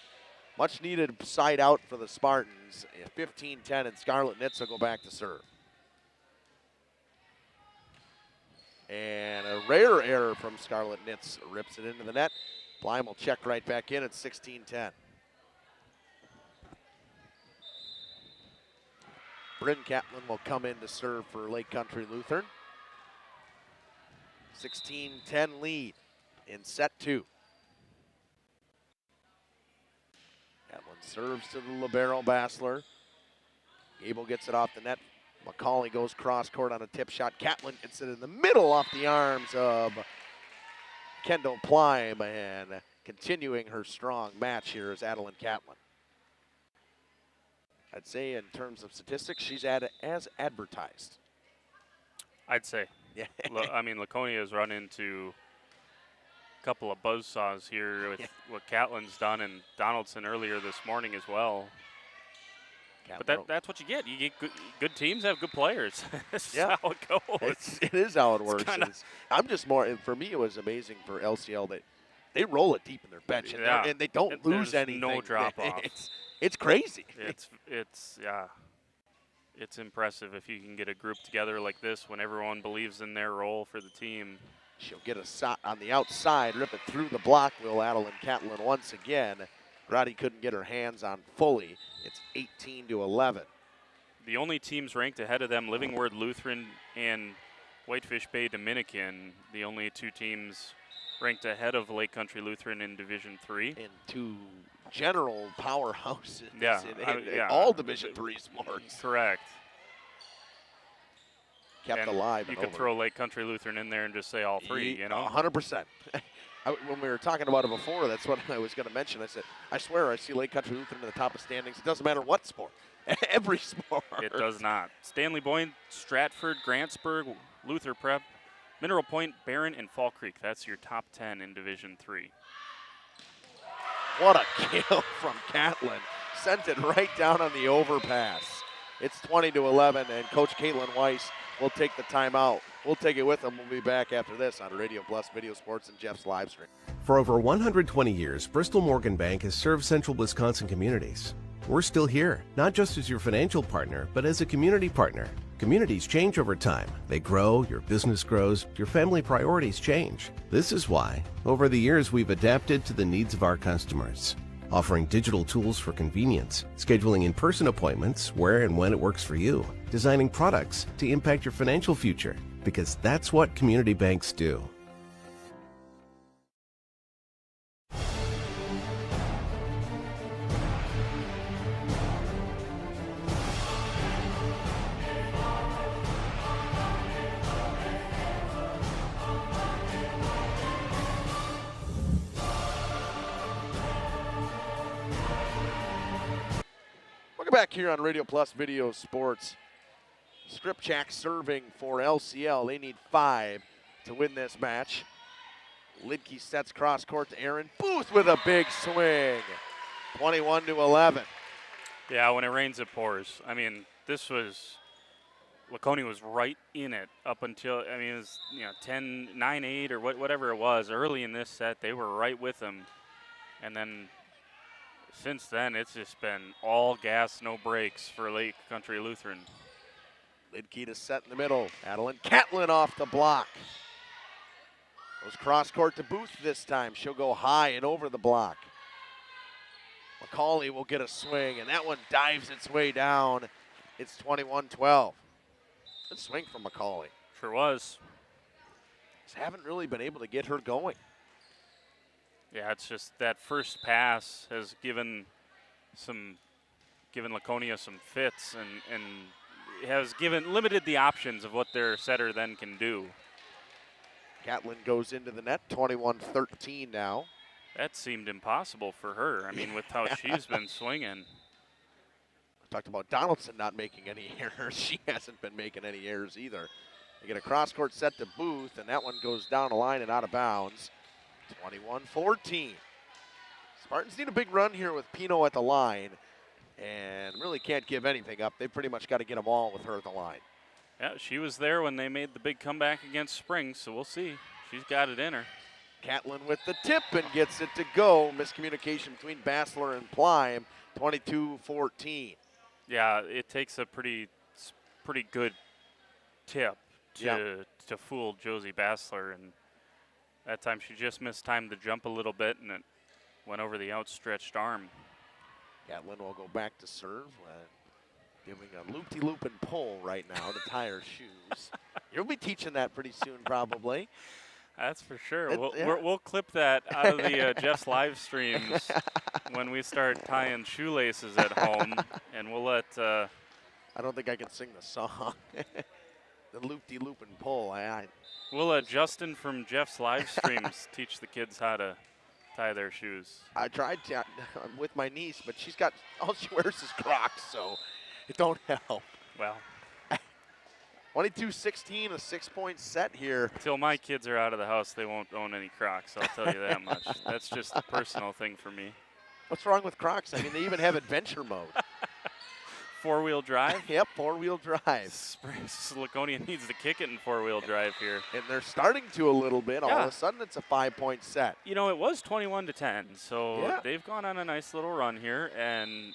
much needed side out for the Spartans. 15-10, and Scarlett Nitz will go back to serve. And a rare error from Scarlett Nitz rips it into the net. Plime will check right back in at 16-10. Bryn Catlin will come in to serve for Lake Country Lutheran. 16-10 lead in set 2. Catlin serves to the libero Bassler. Gable gets it off the net. McCauley goes cross court on a tip shot. Catlin gets it in the middle off the arms of Kendall Plime, and continuing her strong match here is Adeline Catlin. I'd say in terms of statistics, she's as advertised. I'd say. Yeah. I mean, Laconia has run into a couple of buzzsaws here with what Catlin's done, and Donaldson earlier this morning as well. But that's what you get. You get good teams have good players. That's how it goes. It is how it works. I'm just more, for me, it was amazing for LCL that they roll it deep in their bench, and they don't lose anything. No drop off. It's crazy. It's impressive if you can get a group together like this when everyone believes in their role for the team. She'll get a shot on the outside, rip it through the block. Will Adeline Catlin once again. Grady couldn't get her hands on fully. It's 18-11. The only teams ranked ahead of them, Living Word Lutheran and Whitefish Bay Dominican, the only two teams ranked ahead of Lake Country Lutheran in Division III. And two general powerhouses in all Division III sports. Correct. Kept alive. You could throw Lake Country Lutheran in there and just say all three, you know? 100%. When we were talking about it before, that's what I was going to mention. I said, I swear I see Lake Country Lutheran in the top of standings. It doesn't matter what sport. Every sport. It does not. Stanley Boyne, Stratford, Grantsburg, Luther Prep, Mineral Point, Barron, and Fall Creek. That's your top 10 in Division III. What a kill from Catlin. Sent it right down on the overpass. It's 20-11, and Coach Caitlin Weiss will take the timeout. We'll take it with them. We'll be back after this on Radio Plus Video Sports and Jeff's Livestream. For over 120 years, Bristol Morgan Bank has served central Wisconsin communities. We're still here, not just as your financial partner, but as a community partner. Communities change over time. They grow, your business grows, your family priorities change. This is why, over the years, we've adapted to the needs of our customers, offering digital tools for convenience, scheduling in-person appointments where and when it works for you, designing products to impact your financial future, because that's what community banks do. Welcome back here on Radio Plus Video Sports Skripchak serving for LCL. They need 5 to win this match. Lidke sets cross court to Aaron Booth with a big swing. 21-11. Yeah, when it rains, it pours. I mean, Laconia was right in it up until, I mean, it was 10, 9-8 or whatever it was. Early in this set, they were right with them. And then since then, it's just been all gas, no brakes for Lake Country Lutheran. Lidke to set in the middle. Adeline Catlin off the block. Goes cross court to Booth this time. She'll go high and over the block. McCauley will get a swing, and that one dives its way down. It's 21-12. Good swing from McCauley. Sure was. Just haven't really been able to get her going. Yeah, it's just that first pass has given Laconia some fits and has limited the options of what their setter then can do. Catlin goes into the net, 21-13 now. That seemed impossible for her. I mean, with how she's been swinging. Talked about Donaldson not making any errors. She hasn't been making any errors either. They get a cross-court set to Booth, and that one goes down the line and out of bounds. 21-14. Spartans need a big run here with Pino at the line, and really can't give anything up. They pretty much got to get them all with her at the line. Yeah, she was there when they made the big comeback against Springs, so we'll see. She's got it in her. Catlin with the tip and gets it to go. Miscommunication between Bassler and Plime, 22-14. Yeah, it takes a pretty good tip to fool Josie Bassler, and that time she just mistimed the jump a little bit, and it went over the outstretched arm. Catlin will go back to serve, giving a loop-de-loop and pull right now to tie her shoes. You'll be teaching that pretty soon, probably. That's for sure. We'll clip that out of the Jeff's live streams when we start tying shoelaces at home, and we'll let. I don't think I can sing the song. The loop-de-loop and pull. We'll let Justin from Jeff's live streams teach the kids how to tie their shoes. I tried to with my niece, but she's got all she wears is Crocs, so it don't help. Well. 22-16, a 6-point set here. Until my kids are out of the house, they won't own any Crocs, I'll tell you that much. That's just a personal thing for me. What's wrong with Crocs? I mean, they even have adventure mode. 4-wheel drive? Yep, 4-wheel drive. Laconia needs to kick it in 4-wheel drive here. And they're starting to a little bit. All of a sudden, it's a 5-point set. You know, it was 21-10, so they've gone on a nice little run here. And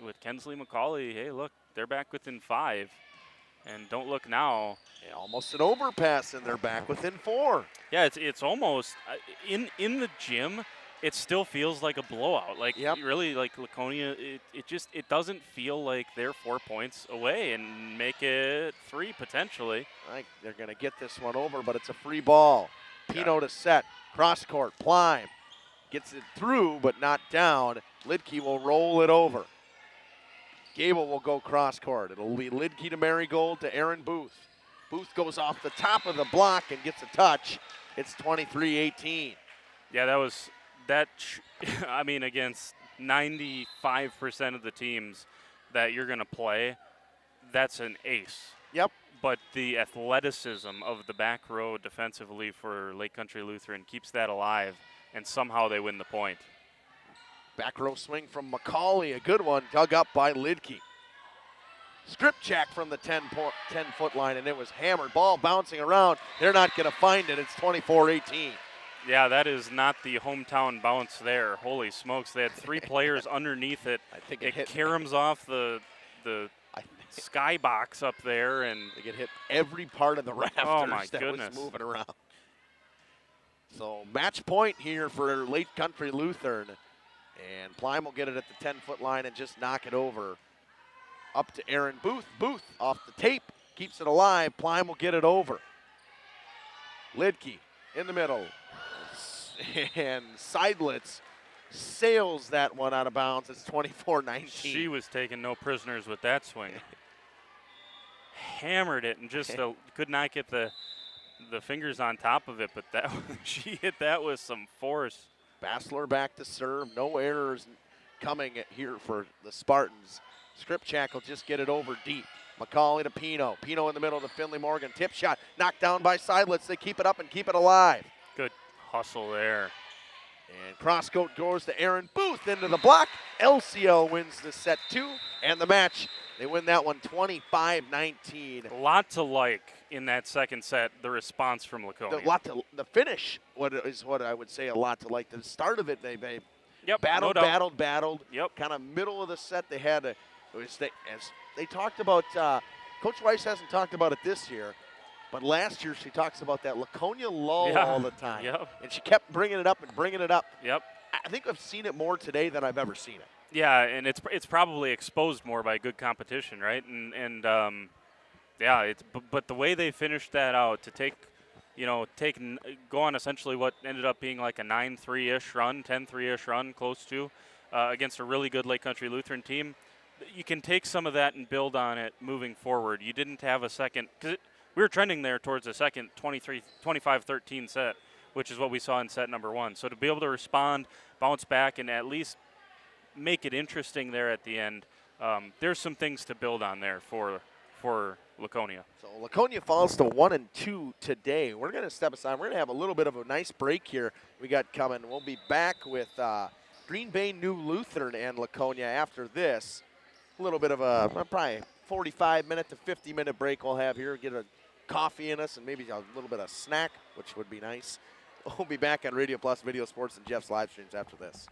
with Kensley McCauley, hey, look, they're back within 5. And don't look now. Yeah, almost an overpass, and they're back within 4. Yeah, it's almost in the gym. It still feels like a blowout. Like really, like Laconia, it doesn't feel like they're 4 points away and make it 3 potentially. I think they're going to get this one over, but it's a free ball. Pino to set, cross court, Plime gets it through, but not down. Lidke will roll it over. Gable will go cross court. It'll be Lidke to Marigold to Aaron Booth. Booth goes off the top of the block and gets a touch. It's 23-18. Yeah, I mean, against 95% of the teams that you're going to play, that's an ace. Yep. But the athleticism of the back row defensively for Lake Country Lutheran keeps that alive, and somehow they win the point. Back row swing from McCauley, a good one, dug up by Lidke. Skripchak from the 10-foot line, and it was hammered. Ball bouncing around. They're not going to find it. It's 24-18. Yeah, that is not the hometown bounce there. Holy smokes, they had 3 players underneath it. I think it caroms off the skybox up there, and they get hit every part of the rafters was moving around. So match point here for Lake Country Lutheran. And Plime will get it at the 10-foot line and just knock it over. Up to Aaron Booth. Booth off the tape, keeps it alive. Plime will get it over. Lidke in the middle. And Seidlitz sails that one out of bounds. It's 24-19. She was taking no prisoners with that swing. Hammered it and just could not get the fingers on top of it, but she hit that with some force. Bassler back to serve. No errors coming here for the Spartans. Skripchak will just get it over deep. McCauley to Pino. Pino in the middle to Finley Morgan. Tip shot knocked down by Seidlitz. They keep it up and keep it alive. Good hustle there. And cross-court goes to Aaron Booth into the block. LCL wins the set 2 and the match. They win that one 25-19. A lot to like in that second set, the response from Laconia. The finish what I would say a lot to like. The start of it, they battled. Yep. Kind of middle of the set, they had as they talked about, Coach Weiss hasn't talked about it this year, but last year she talks about that Laconia lull all the time. Yep. And she kept bringing it up and bringing it up. Yep. I think I've seen it more today than I've ever seen it. Yeah, and it's probably exposed more by good competition, right? But the way they finished that out to go on essentially what ended up being like a 9-3-ish run, 10-3-ish run, close to, against a really good Lake Country Lutheran team. You can take some of that and build on it moving forward. You didn't have a second, because we were trending there towards a second 25-13 set, which is what we saw in set number 1. So to be able to respond, bounce back, and at least make it interesting there at the end, there's some things to build on there for Laconia. So Laconia falls to 1-2 today. We're going to step aside. We're going to have a little bit of a nice break here we got coming. We'll be back with Green Bay New Lutheran and Laconia after this. A little bit of a probably 45-minute to 50-minute break we'll have here. Get a coffee in us and maybe a little bit of snack, which would be nice. We'll be back on Radio Plus Video Sports and Jeff's live streams after this.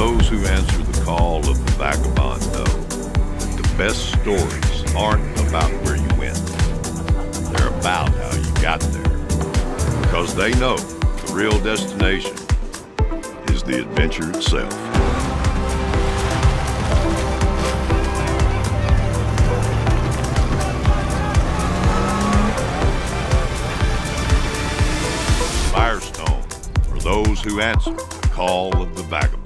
those who answer the call of the vagabond know the best stories aren't about where you went. They're about how you got there. Because they know the real destination is the adventure itself. Firestone for those who answer the call of the vagabond.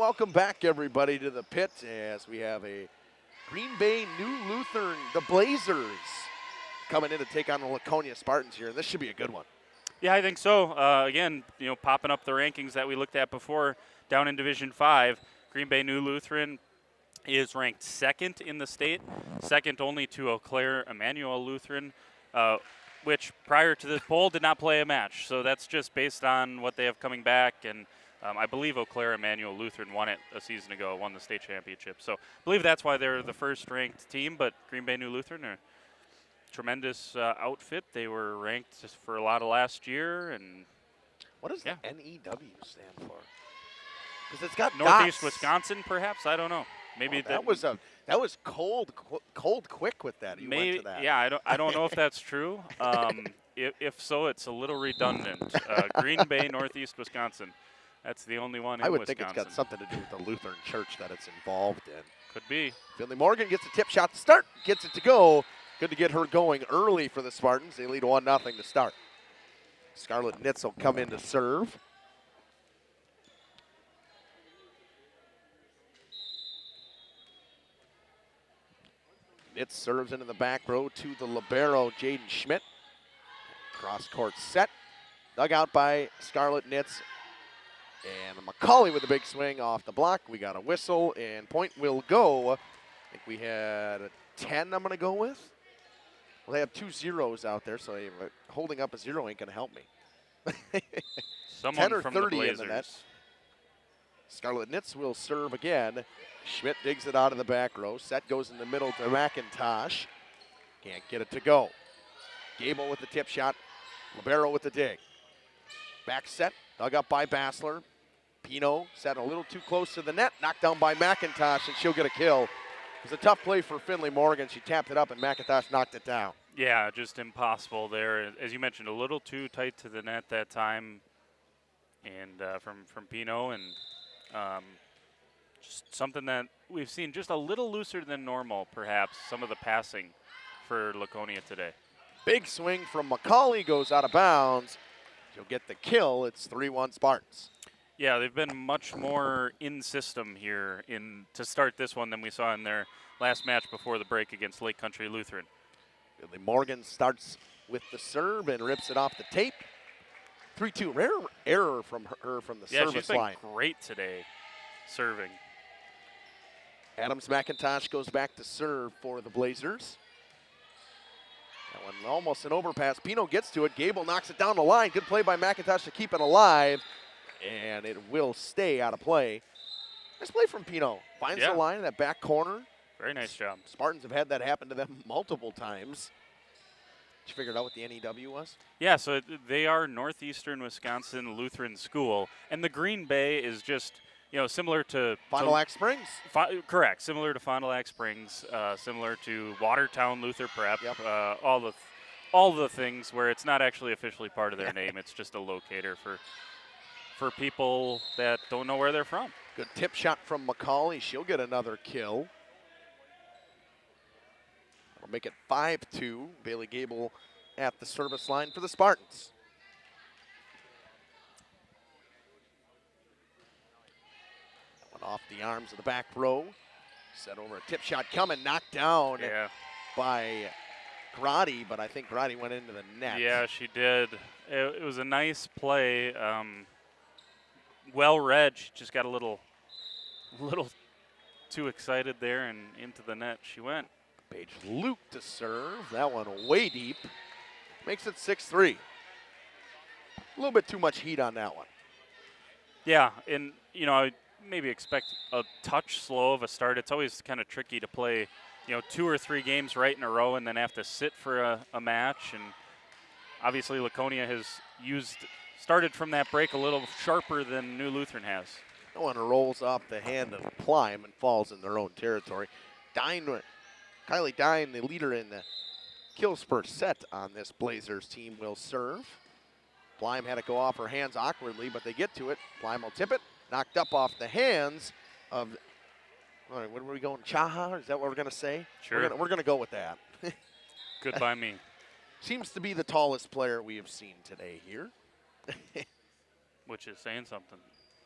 welcome back, everybody, to the pit as we have a Green Bay New Lutheran, the Blazers, coming in to take on the Laconia Spartans here. This should be a good one. Yeah, I think so. Again, popping up the rankings that we looked at before down in Division 5, Green Bay New Lutheran is ranked second in the state, second only to Eau Claire Emmanuel Lutheran, which prior to this poll did not play a match. So that's just based on what they have coming back. And I believe Eau Claire Emmanuel Lutheran won it a season ago, won the state championship. So I believe that's why they're the first ranked team, but Green Bay New Lutheran are tremendous outfit. They were ranked just for a lot of last year. And what does the NEW stand for? Because it's got Northeast dots. Wisconsin, perhaps. I don't know. Maybe that was cold quick with that. You maybe went to that. Yeah, I don't know if that's true. If so, it's a little redundant. Green Bay, Northeast Wisconsin. That's the only one in I would Wisconsin. think it's got something to do with the Lutheran church that it's involved in. Could be. Finley Morgan gets a tip shot to start, gets it to go. Good to get her going early for the Spartans. They lead 1-0 to start. Scarlett Nitz will come in to serve. Nitz serves into the back row to the libero, Jaden Schmidt. Cross court set. Dug out by Scarlett Nitz. And McCauley with a big swing off the block. We got a whistle, and point will go. I think we had a 10 I'm going to go with. Well, they have 2 zeros out there, so holding up a 0 ain't going to help me. Someone 10 or from 30 the Blazers. in the net. Scarlett Nitz will serve again. Schmidt digs it out of the back row. Set goes in the middle to McIntosh. Can't get it to go. Gable with the tip shot. Libero with the dig. Back set, dug up by Bassler. Pino set a little too close to the net. Knocked down by McIntosh, and she'll get a kill. It was a tough play for Finley Morgan. She tapped it up, and McIntosh knocked it down. Yeah, just impossible there. As you mentioned, a little too tight to the net that time, and from Pino, and just something that we've seen just a little looser than normal, perhaps, some of the passing for Laconia today. Big swing from McCauley goes out of bounds. She'll get the kill. It's 3-1 Spartans. Yeah, they've been much more in system here to start this one than we saw in their last match before the break against Lake Country Lutheran. Finley Morgan starts with the serve and rips it off the tape. 3-2. Rare error from her from the service she's been line. Great today, serving. Adams McIntosh goes back to serve for the Blazers. That one almost an overpass. Pino gets to it. Gable knocks it down the line. Good play by McIntosh to keep it alive. And it will stay out of play. Nice play from Pino. Finds the line in that back corner. Very nice job. Spartans have had that happen to them multiple times. Did you figure out what the NEW was? Yeah, so they are Northeastern Wisconsin Lutheran School. And the Green Bay is just, similar to Fond du Lac Springs. Correct. Similar to Fond du Lac Springs, similar to Watertown Luther Prep, all the things where it's not actually officially part of their name. It's just a locator for people that don't know where they're from. Good tip shot from McCauley. She'll get another kill. That'll make it 5-2. Bailey Gable at the service line for the Spartans. Off the arms of the back row. Set over a tip shot coming, knocked down by Grotti, but I think Grotti went into the net. Yeah, she did. It was a nice play. Well read. She just got a little too excited there, and into the net she went. Paige Luke to serve. That one way deep. Makes it 6-3. A little bit too much heat on that one. Yeah, and I maybe expect a touch slow of a start. It's always kind of tricky to play, 2 or 3 games right in a row and then have to sit for a match. And obviously Laconia has started from that break a little sharper than New Lutheran has. That one rolls off the hand of Plime and falls in their own territory. Kylie Dine, the leader in the kills per set on this Blazers team, will serve. Plime had it go off her hands awkwardly, but they get to it. Plime will tip it. Knocked up off the hands of, all right, what are we going, Chaha? Is that what we're going to say? Sure. We're going to go with that. Good by me. Seems to be the tallest player we have seen today here. Which is saying something.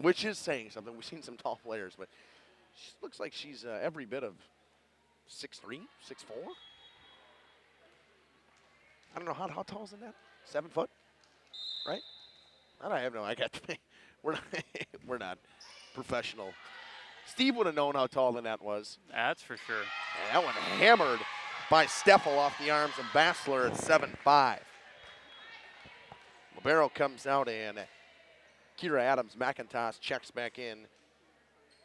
which is saying something. We've seen some tall players, but she looks like she's every bit of 6'3", 6'4". I don't know, how tall is the net? 7 foot, right? I have no idea. We're not professional. Steve would have known how tall the net was. That's for sure. And that one hammered by Steffel off the arms of Bassler at 7'5". Libero comes out and Kira Adams-McIntosh checks back in.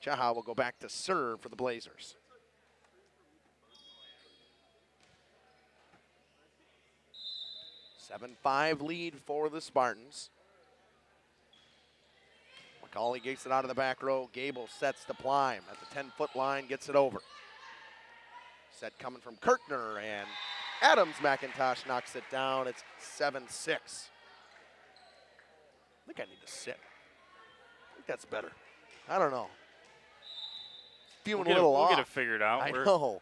Chaha will go back to serve for the Blazers. A 7-5 lead for the Spartans. McCauley gets it out of the back row. Gable sets to Plime at the 10-foot line, gets it over. Set coming from Kirkner, and Adams-McIntosh knocks it down. It's 7-6. I think I need to sit. I think that's better. I don't know. Feeling a little off. We'll get it figured out. I know.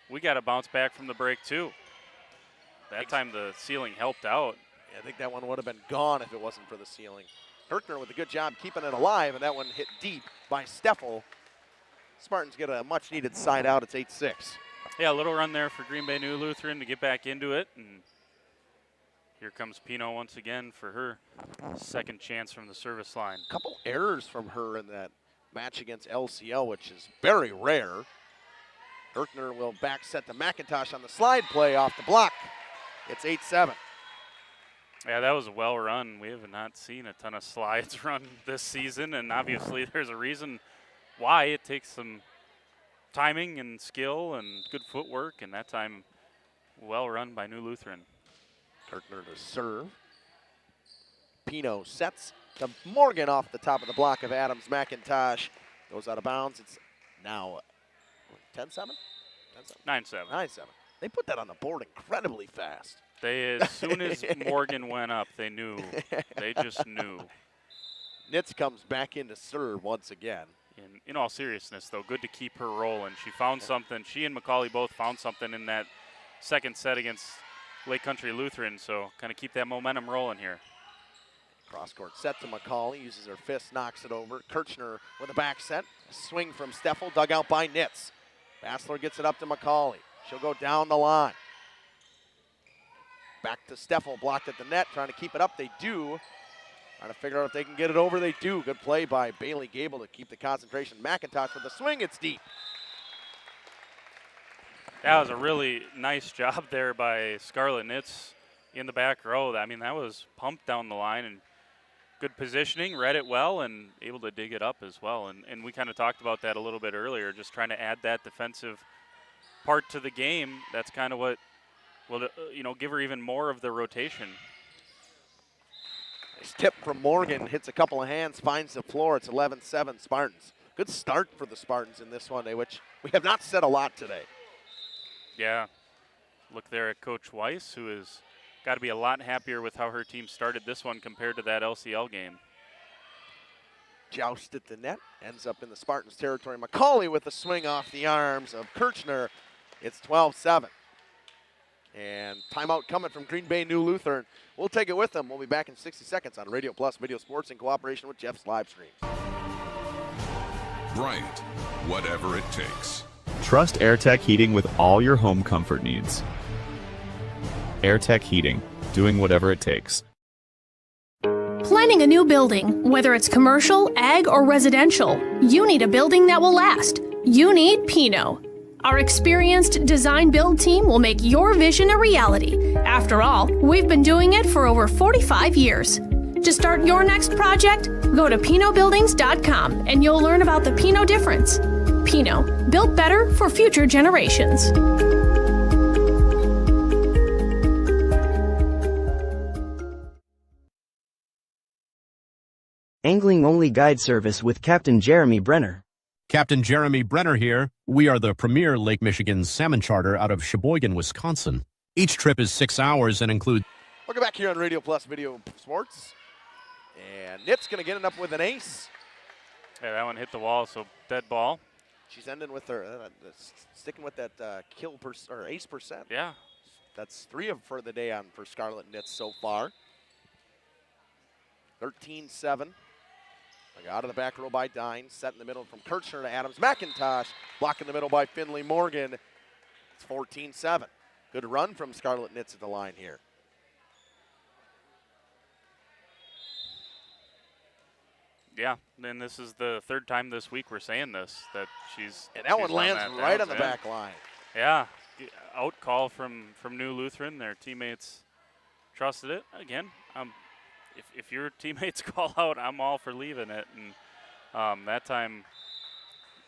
We got to bounce back from the break, too. That time the ceiling helped out. Yeah, I think that one would have been gone if it wasn't for the ceiling. Kirkner with a good job keeping it alive, and that one hit deep by Steffel. Spartans get a much-needed side out. It's 8-6. Yeah, a little run there for Green Bay New Lutheran to get back into it. And here comes Pino once again for her second chance from the service line. A couple errors from her in that match against LCL, which is very rare. Kirkner will back set to McIntosh on the slide play off the block. It's 8-7. Yeah, that was well run. We have not seen a ton of slides run this season, and obviously there's a reason why. It takes some timing and skill and good footwork, and that time well run by New Lutheran. Kirkner to serve. Pino sets to Morgan off the top of the block of Adams-McIntosh. Goes out of bounds. It's now 10-7? 9-7. 9-7. They put that on the board incredibly fast. As soon as Morgan went up, they knew. They just knew. Nitz comes back in to serve once again. In all seriousness, though, good to keep her rolling. She found something. She and McCauley both found something in that second set against Lake Country Lutheran, so kind of keep that momentum rolling here. Cross-court set to McCauley, uses her fist, knocks it over. Kirchner with a back set. A swing from Steffel, dug out by Nitz. Bassler gets it up to McCauley. She'll go down the line. Back to Steffel, blocked at the net, trying to keep it up. They do. Trying to figure out if they can get it over. They do. Good play by Bailey Gable to keep the concentration. McIntosh with the swing. It's deep. That was a really nice job there by Scarlett Nitz in the back row. I mean, that was pumped down the line and good positioning, read it well, and able to dig it up as well. And we kind of talked about that a little bit earlier, just trying to add that defensive part to the game. That's kind of what will, give her even more of the rotation. Nice tip from Morgan, hits a couple of hands, finds the floor. It's 11-7 Spartans. Good start for the Spartans in this one, which we have not said a lot today. Yeah, look there at Coach Weiss, who has got to be a lot happier with how her team started this one compared to that LCL game. Joust at the net, ends up in the Spartans' territory. McCauley with a swing off the arms of Kirchner. It's 12-7. And timeout coming from Green Bay New Lutheran. We'll take it with them. We'll be back in 60 seconds on Radio Plus Video Sports in cooperation with Jeff's Livestreams. Bryant, whatever it takes. Trust AirTech Heating with all your home comfort needs. AirTech Heating, doing whatever it takes. Planning a new building, whether it's commercial, ag, or residential, you need a building that will last. You need Pino. Our experienced design-build team will make your vision a reality. After all, we've been doing it for over 45 years. To start your next project, go to PinoBuildings.com and you'll learn about the Pino difference. Pino, built better for future generations. Angling-only guide service with Captain Jeremy Brenner. Captain Jeremy Brenner here. We are the premier Lake Michigan salmon charter out of Sheboygan, Wisconsin. Each trip is 6 hours and includes... Welcome back here on Radio Plus Video Sports. And Nitz going to get it up with an ace. Yeah, that one hit the wall, so dead ball. She's ending with her, sticking with that ace percent. Yeah. That's 3 of for the day for Scarlett Nitz so far. 13-7. Out of the back row by Dine, set in the middle from Kirchner to Adams. McIntosh, block in the middle by Finley Morgan. It's 14-7. Good run from Scarlet Knits at the line here. Yeah, and this is the third time this week we're saying this, that she's. And that one done lands that right down. on the back line. Yeah, out call from New Lutheran. Their teammates trusted it. Again, if your teammates call out, I'm all for leaving it. And that time,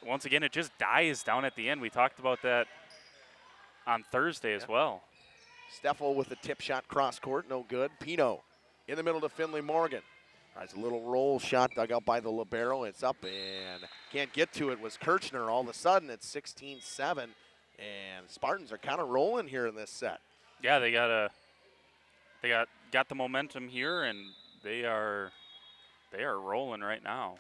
once again, it just dies down at the end. We talked about that on Thursday as well. Steffel with a tip shot cross court, no good. Pino in the middle to Finley Morgan. Tries a little roll shot dug out by the libero. It's up and can't get to it. Was Kirchner. All of a sudden, it's 16-7, and Spartans are kind of rolling here in this set. Yeah, they got the momentum here, and they are rolling right now.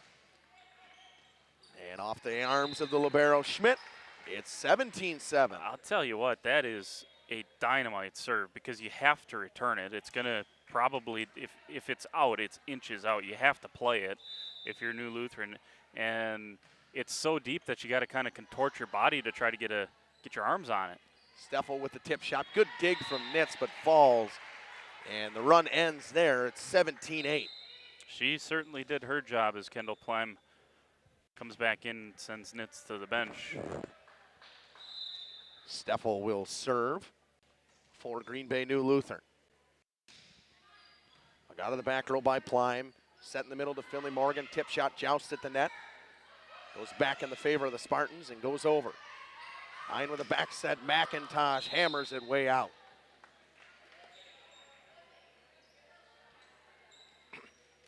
And off the arms of the libero Schmidt, it's 17-7. I'll tell you what, that is a dynamite serve because you have to return it. It's gonna probably, if it's out, it's inches out. You have to play it if you're New Lutheran, and it's so deep that you got to kind of contort your body to try to get your arms on it. Steffel with the tip shot, good dig from Knits, but falls, and the run ends there. It's 17-8. She certainly did her job as Kendall Plime comes back in, sends Knits to the bench. Steffel will serve for Green Bay New Lutheran. Out of the back row by Plime. Set in the middle to Finley Morgan. Tip shot, joust at the net. Goes back in the favor of the Spartans and goes over. Nine with a back set. McIntosh hammers it way out.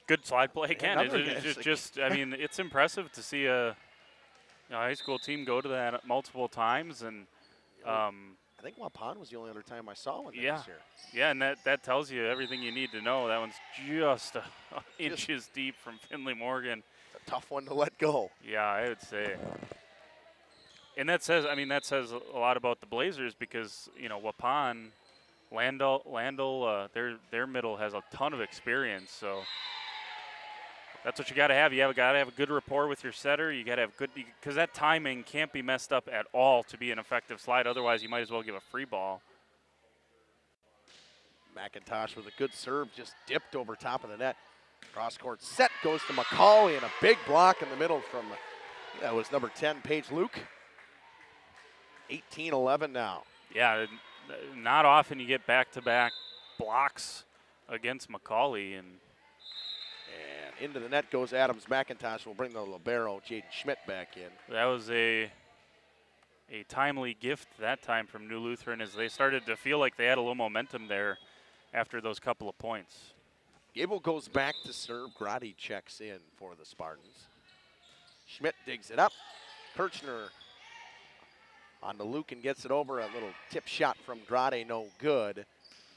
Good slide play again. It's just, I mean, it's impressive to see a high school team go to that multiple times. And I think Waupun was the only other time I saw one this year. Yeah, and that tells you everything you need to know. That one's just inches deep from Finley Morgan. It's a tough one to let go. Yeah, I would say. And that says a lot about the Blazers because, Waupun, Landel, their middle has a ton of experience. So that's what you got to have. You got to have a good rapport with your setter. You got to have good, because that timing can't be messed up at all to be an effective slide. Otherwise, you might as well give a free ball. McIntosh with a good serve, just dipped over top of the net. Cross court set goes to McCauley, and a big block in the middle from, that was number 10, Paige Luke. 18-11 now. Yeah, not often you get back-to-back blocks against McCauley. And into the net goes Adams. McIntosh will bring the libero, Jaden Schmidt, back in. That was a timely gift that time from New Lutheran as they started to feel like they had a little momentum there after those couple of points. Gable goes back to serve. Grotti checks in for the Spartans. Schmidt digs it up. Kirchner on to Luke and gets it over. A little tip shot from Grotti, no good.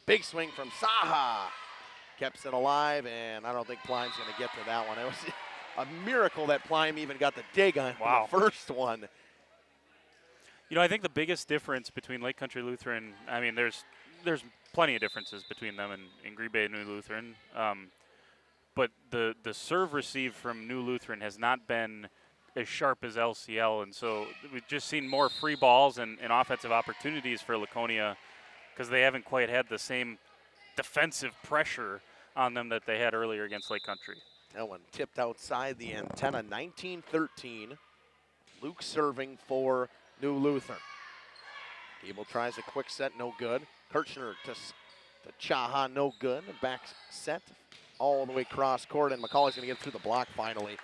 Big swing from Saha. Keeps it alive, and I don't think Plime's going to get to that one. It was a miracle that Plime even got the dig on the first one. I think the biggest difference between Lake Country Lutheran, I mean, there's plenty of differences between them and Green Bay and New Lutheran. But the serve received from New Lutheran has not been as sharp as LCL, and so we've just seen more free balls and offensive opportunities for Laconia because they haven't quite had the same defensive pressure on them that they had earlier against Lake Country. That one tipped outside the antenna, 19-13. Luke serving for New Lutheran. Gable tries a quick set, no good. Kirchner to Chaha, no good. Back set all the way cross court, and McCauley's going to get through the block finally.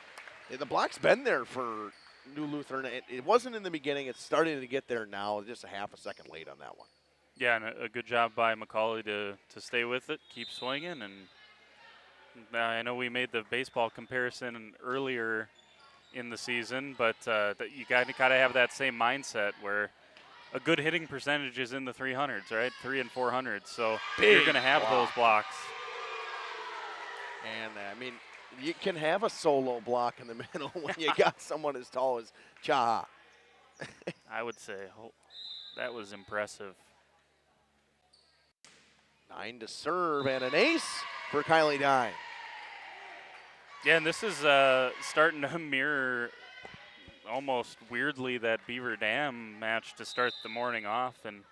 The block's been there for New Lutheran. It wasn't in the beginning. It's starting to get there now. Just a half a second late on that one. Yeah, and a good job by McCauley to stay with it, keep swinging. And I know we made the baseball comparison earlier in the season, but you got to have that same mindset where a good hitting percentage is in the 300s, right? 300 and 400s. So you're going to have those blocks. And, I mean, you can have a solo block in the middle when you got someone as tall as Chaha. I would say that was impressive. 9 to serve and an ace for Kylie Dye. Yeah, and this is starting to mirror almost weirdly that Beaver Dam match to start the morning off, and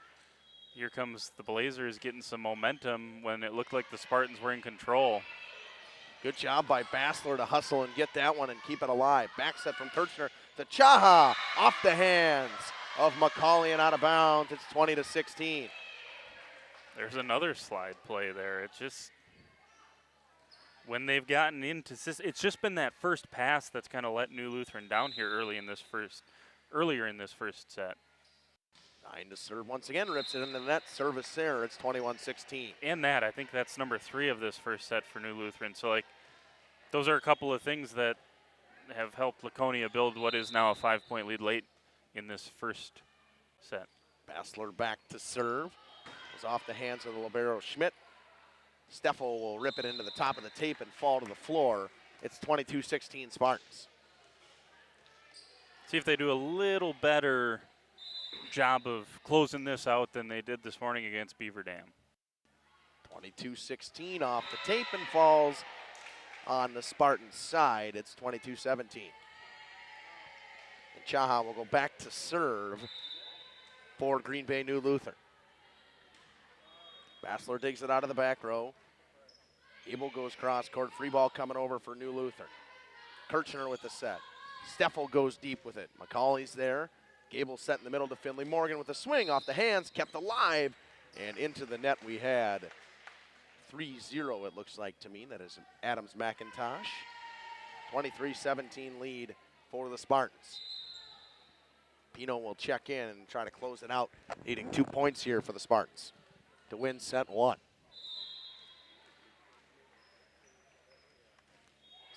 here comes the Blazers getting some momentum when it looked like the Spartans were in control. Good job by Bassler to hustle and get that one and keep it alive. Back set from Kirchner to Chaha, off the hands of McCauley and out of bounds. It's 20-16. There's another slide play there. It's just, when they've gotten into, it's just been that first pass that's kind of let New Lutheran down here earlier in this first set. 9 to serve once again, rips it into the net. Service there. It's 21-16. And I think that's number 3 of this first set for New Lutheran. So, like, those are a couple of things that have helped Laconia build what is now a 5-point lead late in this first set. Bassler back to serve. It's off the hands of the libero Schmidt. Steffel will rip it into the top of the tape and fall to the floor. It's 22-16 Spartans. See if they do a little better job of closing this out than they did this morning against Beaver Dam. 22-16 off the tape and falls on the Spartans side. It's 22-17. And Chaha will go back to serve for Green Bay New Lutheran. Bassler digs it out of the back row. Abel goes cross court. Free ball coming over for New Lutheran. Kirchner with the set. Steffel goes deep with it. McCauley's there. Gable set in the middle to Finley Morgan with a swing off the hands, kept alive, and into the net we had 3-0, it looks like to me. That is Adams McIntosh. 23-17 lead for the Spartans. Pino will check in and try to close it out, needing 2 points here for the Spartans to win set 1.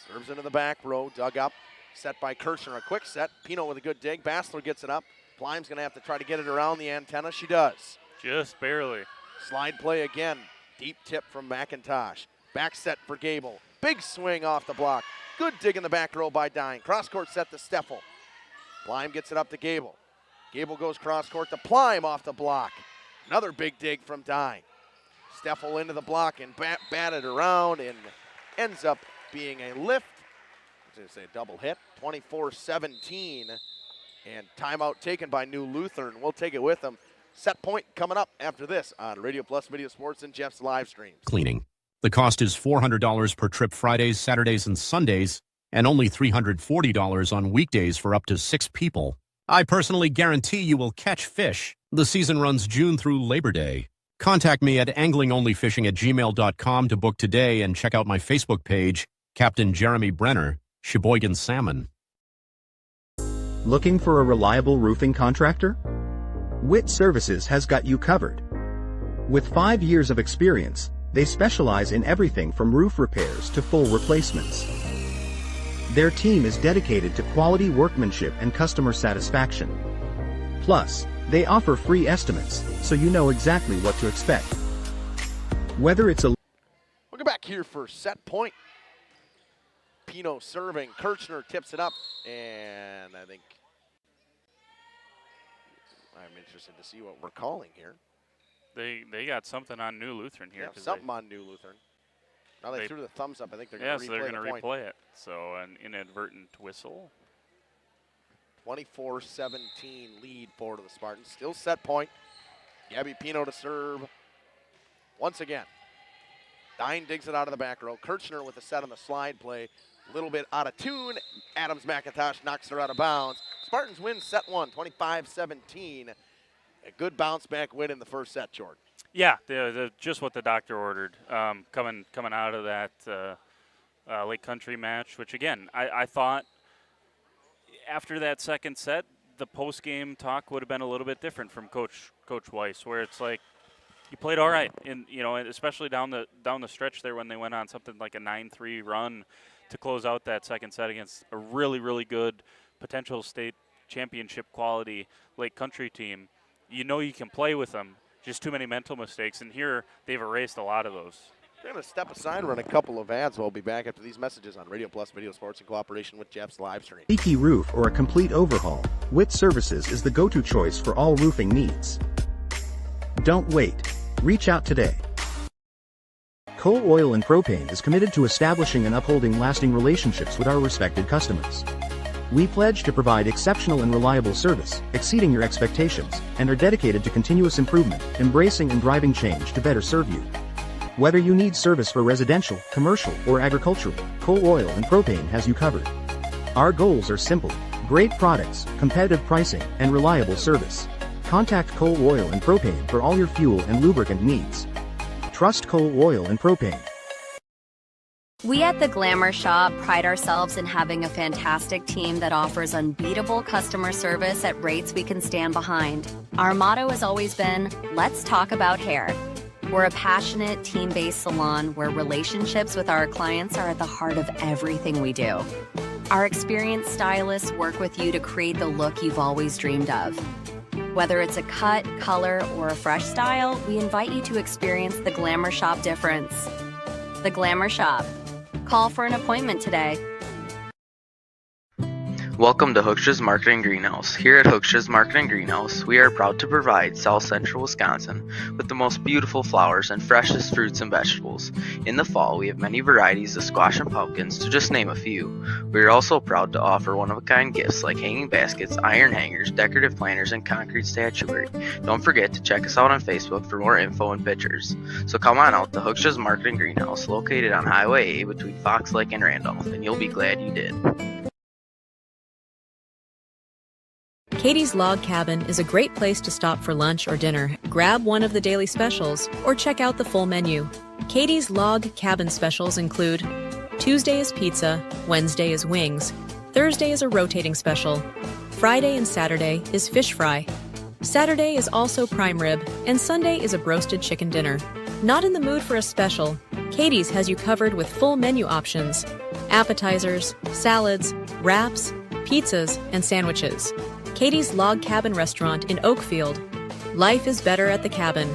Serves into the back row, dug up. Set by Kirchner, a quick set. Pino with a good dig. Bassler gets it up. Plime's going to have to try to get it around the antenna. She does. Just barely. Slide play again. Deep tip from McIntosh. Back set for Gable. Big swing off the block. Good dig in the back row by Dine. Cross court set to Steffel. Plime gets it up to Gable. Gable goes cross court to Plime off the block. Another big dig from Dine. Steffel into the block and batted around and ends up being a lift. Say a double hit, 24-17, and timeout taken by New Lutheran. We'll take it with them. Set point coming up after this on Radio Plus Video Sports and Jeff's live streams. Cleaning. The cost is $400 per trip Fridays, Saturdays, and Sundays, and only $340 on weekdays for up to 6 people. I personally guarantee you will catch fish. The season runs June through Labor Day. Contact me at anglingonlyfishing@gmail.com to book today and check out my Facebook page, Captain Jeremy Brenner, Sheboygan Salmon. Looking for a reliable roofing contractor? Witt Services has got you covered. With 5 years of experience, they specialize in everything from roof repairs to full replacements. Their team is dedicated to quality workmanship and customer satisfaction. Plus, they offer free estimates, so you know exactly what to expect. Whether it's a... We'll go back here for set point. Pino serving. Kirchner tips it up, and I think I'm interested to see what we're calling here. They got something on New Lutheran here. Yeah, something on New Lutheran. Now they threw the thumbs up. I think they're going to replay they're going to point. replay it. So an inadvertent whistle. 24-17 lead for the Spartans. Still set point. Gabby Pino to serve once again. Dine digs it out of the back row. Kirchner with a set on the slide play. A little bit out of tune. Adams McIntosh knocks her out of bounds. Spartans win set 1, 25-17. A good bounce back win in the first set, Jordan. Yeah, just what the doctor ordered. Coming out of that Lake Country match, which again, I thought after that second set, the post-game talk would have been a little bit different from Coach Weiss, where it's like, you played all right, and especially down the stretch there when they went on something like a 9-3 run to close out that second set against a really, really good potential state championship quality Lake Country team. You know you can play with them, just too many mental mistakes, and here they've erased a lot of those. We're going to step aside and run a couple of ads. We'll be back after these messages on Radio Plus Video Sports in cooperation with Jeff's live stream. Leaky roof or a complete overhaul, Witt Services is the go-to choice for all roofing needs. Don't wait. Reach out today. Coal Oil and Propane is committed to establishing and upholding lasting relationships with our respected customers. We pledge to provide exceptional and reliable service, exceeding your expectations, and are dedicated to continuous improvement, embracing and driving change to better serve you. Whether you need service for residential, commercial, or agricultural, Coal Oil and Propane has you covered. Our goals are simple: great products, competitive pricing, and reliable service. Contact Coal Oil and Propane for all your fuel and lubricant needs. Trust Coal Oil and Propane. We at the Glamour Shop pride ourselves in having a fantastic team that offers unbeatable customer service at rates we can stand behind. Our motto has always been, let's talk about hair. We're a passionate, team-based salon where relationships with our clients are at the heart of everything we do. Our experienced stylists work with you to create the look you've always dreamed of. Whether it's a cut, color, or a fresh style, we invite you to experience the Glamour Shop difference. The Glamour Shop. Call for an appointment today. Welcome to Hookstra's Marketing Greenhouse. Here at Hookstra's Marketing Greenhouse, we are proud to provide South Central Wisconsin with the most beautiful flowers and freshest fruits and vegetables. In the fall, we have many varieties of squash and pumpkins, to just name a few. We are also proud to offer one-of-a-kind gifts like hanging baskets, iron hangers, decorative planters, and concrete statuary. Don't forget to check us out on Facebook for more info and pictures. So come on out to Hookstra's Marketing Greenhouse, located on Highway A between Fox Lake and Randolph, and you'll be glad you did. Katie's Log Cabin is a great place to stop for lunch or dinner, grab one of the daily specials, or check out the full menu. Katie's Log Cabin specials include Tuesday is pizza, Wednesday is wings, Thursday is a rotating special, Friday and Saturday is fish fry, Saturday is also prime rib, and Sunday is a broasted chicken dinner. Not in the mood for a special? Katie's has you covered with full menu options, appetizers, salads, wraps, pizzas, and sandwiches. Katie's Log Cabin Restaurant in Oakfield. Life is better at the cabin.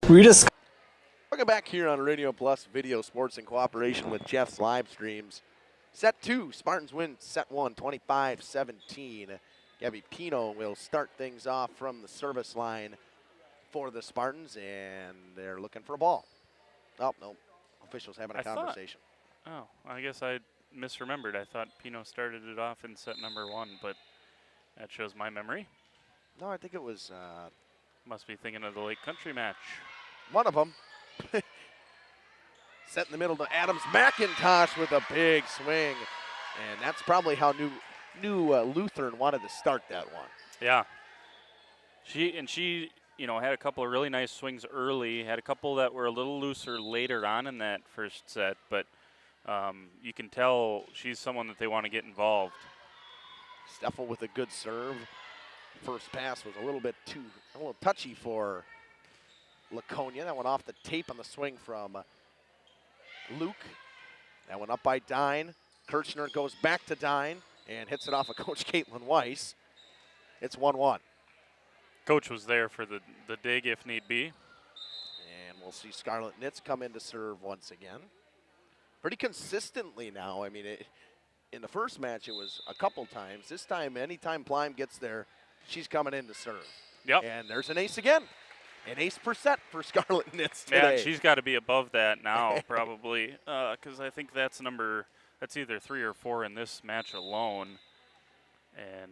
Welcome back here on Radio Plus Video Sports in cooperation with Jeff's Livestreams. Set 2, Spartans win set 1, 25-17. Gabby Pino will start things off from the service line for the Spartans, and they're looking for a ball. Oh, no. Officials having a conversation. I guess I misremembered. I thought Pino started it off in set number 1, but that shows my memory. No, I think it was... Must be thinking of the Lake Country match. One of them. Set in the middle to Adams McIntosh with a big swing. And that's probably how New Lutheran wanted to start that one. Yeah. She had a couple of really nice swings early, had a couple that were a little looser later on in that first set, but you can tell she's someone that they want to get involved. Steffel with a good serve. First pass was a little touchy for Laconia. That went off the tape on the swing from Luke. That went up by Dine. Kirchner goes back to Dine and hits it off of Coach Caitlin Weiss. It's 1-1. Coach was there for the dig if need be. And we'll see Scarlett Nitz come in to serve once again. Pretty consistently now. I mean, in the first match, it was a couple times. This time, anytime Plime gets there, she's coming in to serve. Yep. And there's an ace again. An ace per set for Scarlett Nitz today. Yeah, she's got to be above that now, probably, because I think that's either 3 or 4 in this match alone. And,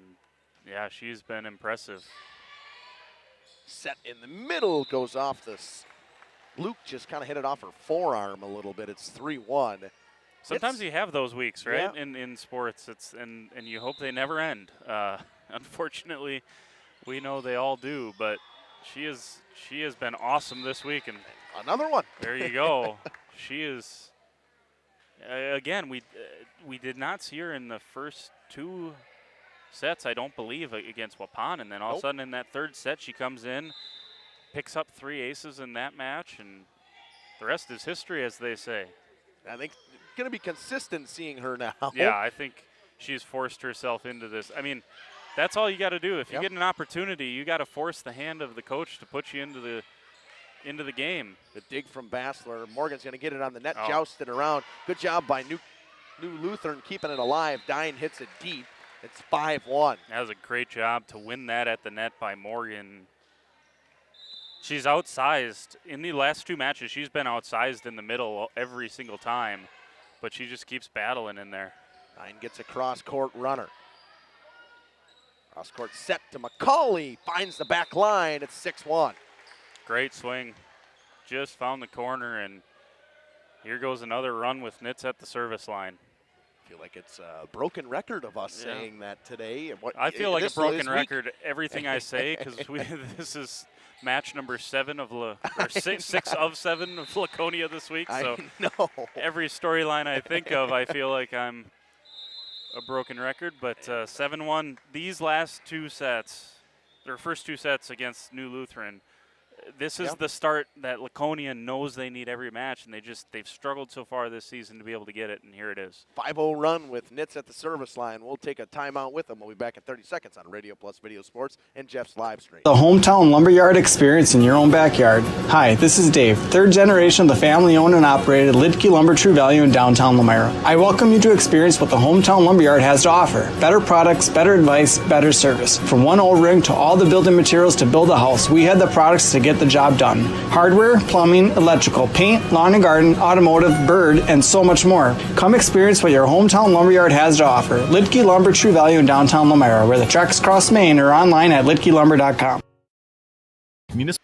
yeah, she's been impressive. Set in the middle goes off this. Luke just kind of hit it off her forearm a little bit. It's 3-1. Sometimes you have those weeks, right? Yeah. In sports, and you hope they never end. Unfortunately, we know they all do, but she has been awesome this week, and another one. There you go. She is. Again, we did not see her in the first 2 sets, I don't believe, against Waupun, and then all of a sudden in that third set she comes in, picks up 3 aces in that match, and the rest is history, as they say. I think it's going to be consistent seeing her now. Yeah, I think she's forced herself into this. I mean, that's all you got to do. If you get an opportunity, you got to force the hand of the coach to put you into the game. The dig from Bassler. Morgan's going to get it on the net, jousted around. Good job by New Lutheran keeping it alive. Dine hits it deep. It's 5-1. That was a great job to win that at the net by Morgan. She's outsized. In the last 2 matches, she's been outsized in the middle every single time, but she just keeps battling in there. Nine gets a cross-court runner. Cross-court set to McCauley. Finds the back line. It's 6-1. Great swing. Just found the corner, and here goes another run with Nitz at the service line. I feel like it's a broken record of us saying that today. I feel like a broken record everything I say, because this is match number 7 of six of 7 of Laconia this week. So I know. Every storyline I think of, I feel like I'm a broken record. But 7-1, these last 2 sets, their first 2 sets against New Lutheran, this is the start that Laconia knows they need every match, and they've struggled so far this season to be able to get it, and here it is. 5-0 run with Nitz at the service line. We'll take a timeout with them. We'll be back in 30 seconds on Radio Plus Video Sports and Jeff's live stream. The hometown lumberyard experience in your own backyard. Hi, this is Dave, 3rd generation of the family-owned and operated Lidke Lumber True Value in downtown Elmira. I welcome you to experience what the hometown lumberyard has to offer. Better products, better advice, better service. From one O-ring to all the building materials to build a house, we had the products to get the job done. Hardware, plumbing, electrical, paint, lawn and garden, automotive, bird, and so much more. Come experience what your hometown lumberyard has to offer. Lidke Lumber True Value in downtown Elmira, where the tracks cross Maine, or online at lidkelumber.com.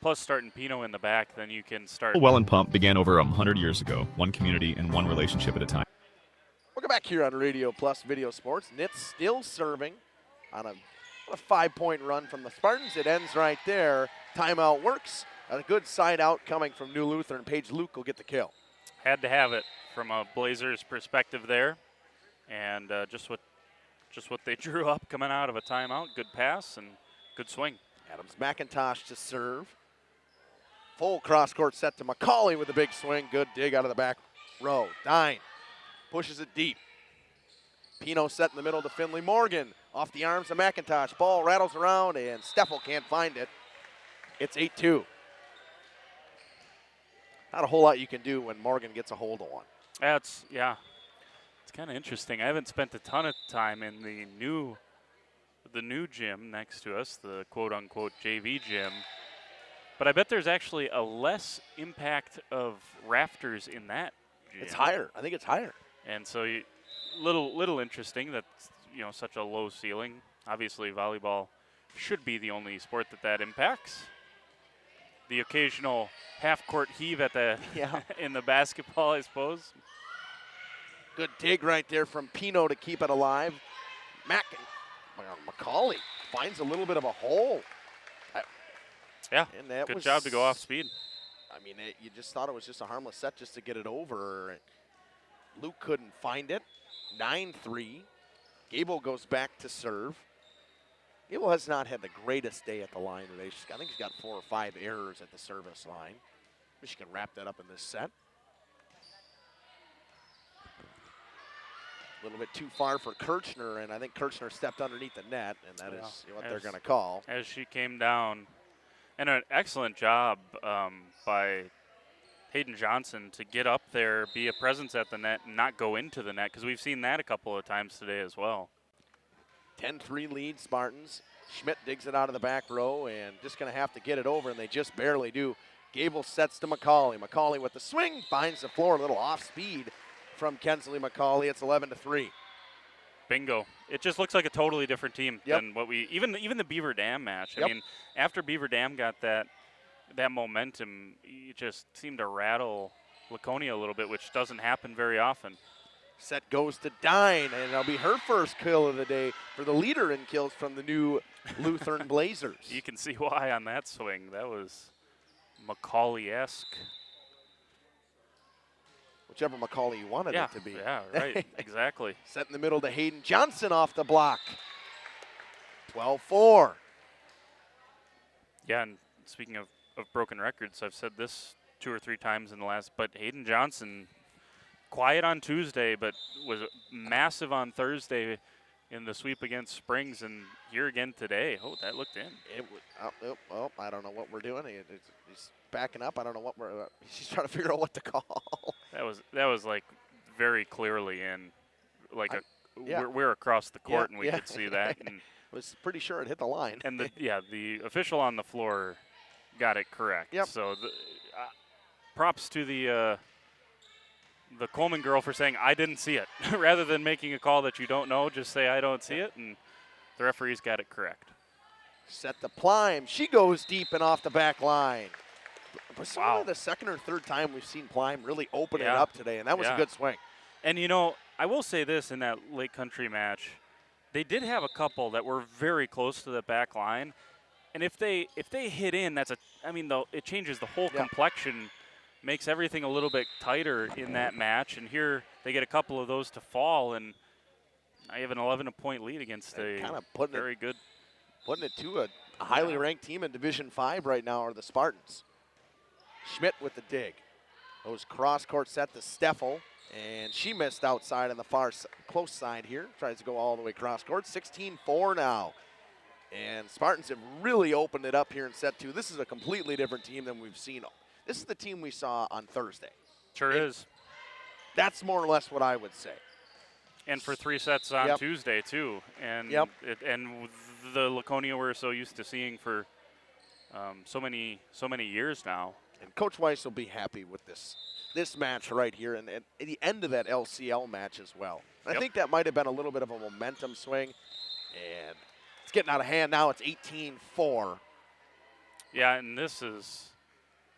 Plus starting Pino in the back, then you can start. Well and Pump began over 100 years ago, one community and one relationship at a time. Welcome back here on Radio Plus Video Sports. Nitz still serving on a 5-point run from the Spartans. It ends right there. Timeout works. A good side out coming from New Lutheran. Paige Luke will get the kill. Had to have it from a Blazers perspective there, and just what they drew up coming out of a timeout. Good pass and good swing. Adams McIntosh to serve. Full cross-court set to McCauley with a big swing. Good dig out of the back row. Dine pushes it deep. Pino set in the middle to Finley Morgan. Off the arms of McIntosh. Ball rattles around, and Steffel can't find it. It's 8-2. Not a whole lot you can do when Morgan gets a hold of one. It's kind of interesting. I haven't spent a ton of time in the new gym next to us, the quote-unquote JV gym. But I bet there's actually a less impact of rafters in that gym. It's higher. I think it's higher. And so little interesting that, such a low ceiling. Obviously, volleyball should be the only sport that impacts. The occasional half-court heave at the in the basketball, I suppose. Good dig right there from Pino to keep it alive. McCauley finds a little bit of a hole. Yeah, and that good job to go off speed. I mean, you just thought it was just a harmless set just to get it over. Luke couldn't find it. 9-3. Gable goes back to serve. Gable has not had the greatest day at the line today. I think he's got 4 or 5 errors at the service line. Maybe she can wrap that up in this set. A little bit too far for Kirchner, and I think Kirchner stepped underneath the net, and that is what they're going to call. As she came down. And an excellent job by Hayden Johnson to get up there, be a presence at the net, and not go into the net, because we've seen that a couple of times today as well. 10-3 lead Spartans. Schmidt digs it out of the back row and just going to have to get it over, and they just barely do. Gable sets to McCauley. McCauley with the swing finds the floor, a little off speed from Kensley McCauley. It's 11-3. Bingo. It just looks like a totally different team than what we even the Beaver Dam match. I mean, after Beaver Dam got that momentum, it just seemed to rattle Laconia a little bit, which doesn't happen very often. Set goes to Dine, and it'll be her first kill of the day for the leader in kills from the New Lutheran Blazers. You can see why on that swing. That was McCauley-esque. Whichever McCauley you wanted it to be. Yeah, right, exactly. Set in the middle to Hayden Johnson off the block. 12-4. Yeah, and speaking of broken records, I've said this 2 or 3 times in the last, but Hayden Johnson, quiet on Tuesday, but was massive on Thursday in the sweep against Springs, and here again today. Oh, that looked in. I don't know what we're doing. He's backing up. I don't know what he's trying to figure out what to call. That was like very clearly in, like we're across the court and we could see that. And was pretty sure it hit the line. And the official on the floor got it correct. Yep. So props to the Coleman girl for saying, I didn't see it. Rather than making a call that you don't know, just say, I don't see it, and the referee's got it correct. Set to Plime. She goes deep and off the back line. It's Wow. only the second or third time we've seen Plime really open it up today, and that was a good swing. And, I will say this in that Lake Country match, they did have a couple that were very close to the back line. And if they hit in, it changes the whole complexion, makes everything a little bit tighter in that match. And here they get a couple of those to fall, and I have an 11-point lead against a kind of very good. Putting it to a highly ranked team in Division 5 right now are the Spartans. Schmidt with the dig. Goes cross-court set to Steffel, and she missed outside on the far close side here. Tries to go all the way cross-court. 16-4 now. And Spartans have really opened it up here in set 2. This is a completely different team than we've seen. This is the team we saw on Thursday. Sure is. That's more or less what I would say. And for 3 sets on Tuesday, too. And and the Laconia we're so used to seeing for so many years now. And Coach Weiss will be happy with this match right here and at the end of that LCL match as well. I think that might have been a little bit of a momentum swing. And it's getting out of hand now. It's 18-4. Yeah, and this is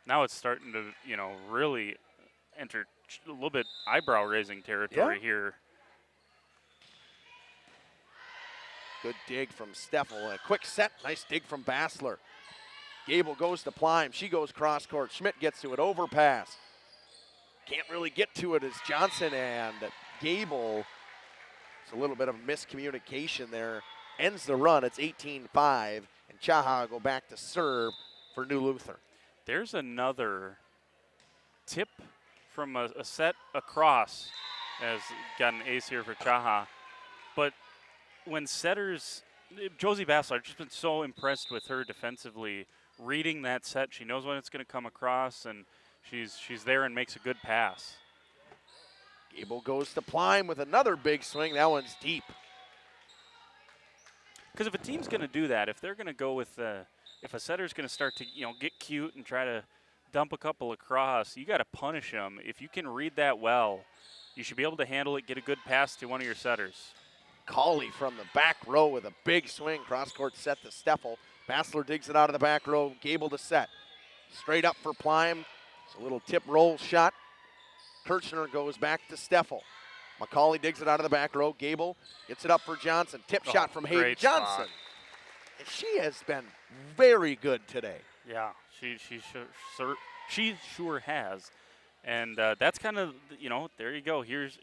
now it's starting to, really enter a little bit eyebrow-raising territory here. Good dig from Steffel. A quick set. Nice dig from Bassler. Gable goes to Plime. She goes cross-court. Schmidt gets to it. Overpass. Can't really get to it as Johnson and Gable. It's a little bit of miscommunication there. Ends the run. It's 18-5. And Chaha go back to serve for New Luther. There's another tip from a set across. Has got an ace here for Chaha. But when setters, Josie Bassler, I've just been so impressed with her defensively, reading that set. She knows when it's going to come across, and she's there and makes a good pass. Gable goes to Plime with another big swing. That one's deep. Because if a team's going to do that, if they're going to go with if a setter's going to start to get cute and try to dump a couple across, you got to punish them. If you can read that well, you should be able to handle it, get a good pass to one of your setters. Cauley from the back row with a big swing. Cross-court set to Steffel. Bassler digs it out of the back row. Gable to set. Straight up for Plime. It's a little tip roll shot. Kirchner goes back to Steffel. McCauley digs it out of the back row. Gable gets it up for Johnson. Tip shot from Hayden Johnson. And she has been very good today. Yeah, she sure has. And that's kind of, there you go. Here's,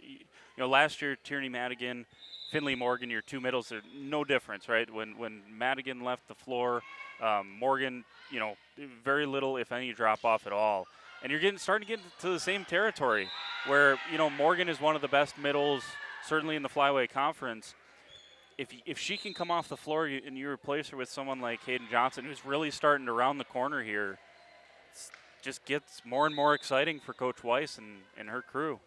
last year, Tierney Madigan, Finley Morgan, your two middles, are no difference, right? When Madigan left the floor, Morgan, very little, if any, drop off at all. And you're starting to get into the same territory where, Morgan is one of the best middles, certainly in the Flyway Conference. If she can come off the floor and you replace her with someone like Hayden Johnson, who's really starting to round the corner here, it just gets more and more exciting for Coach Weiss and her crew.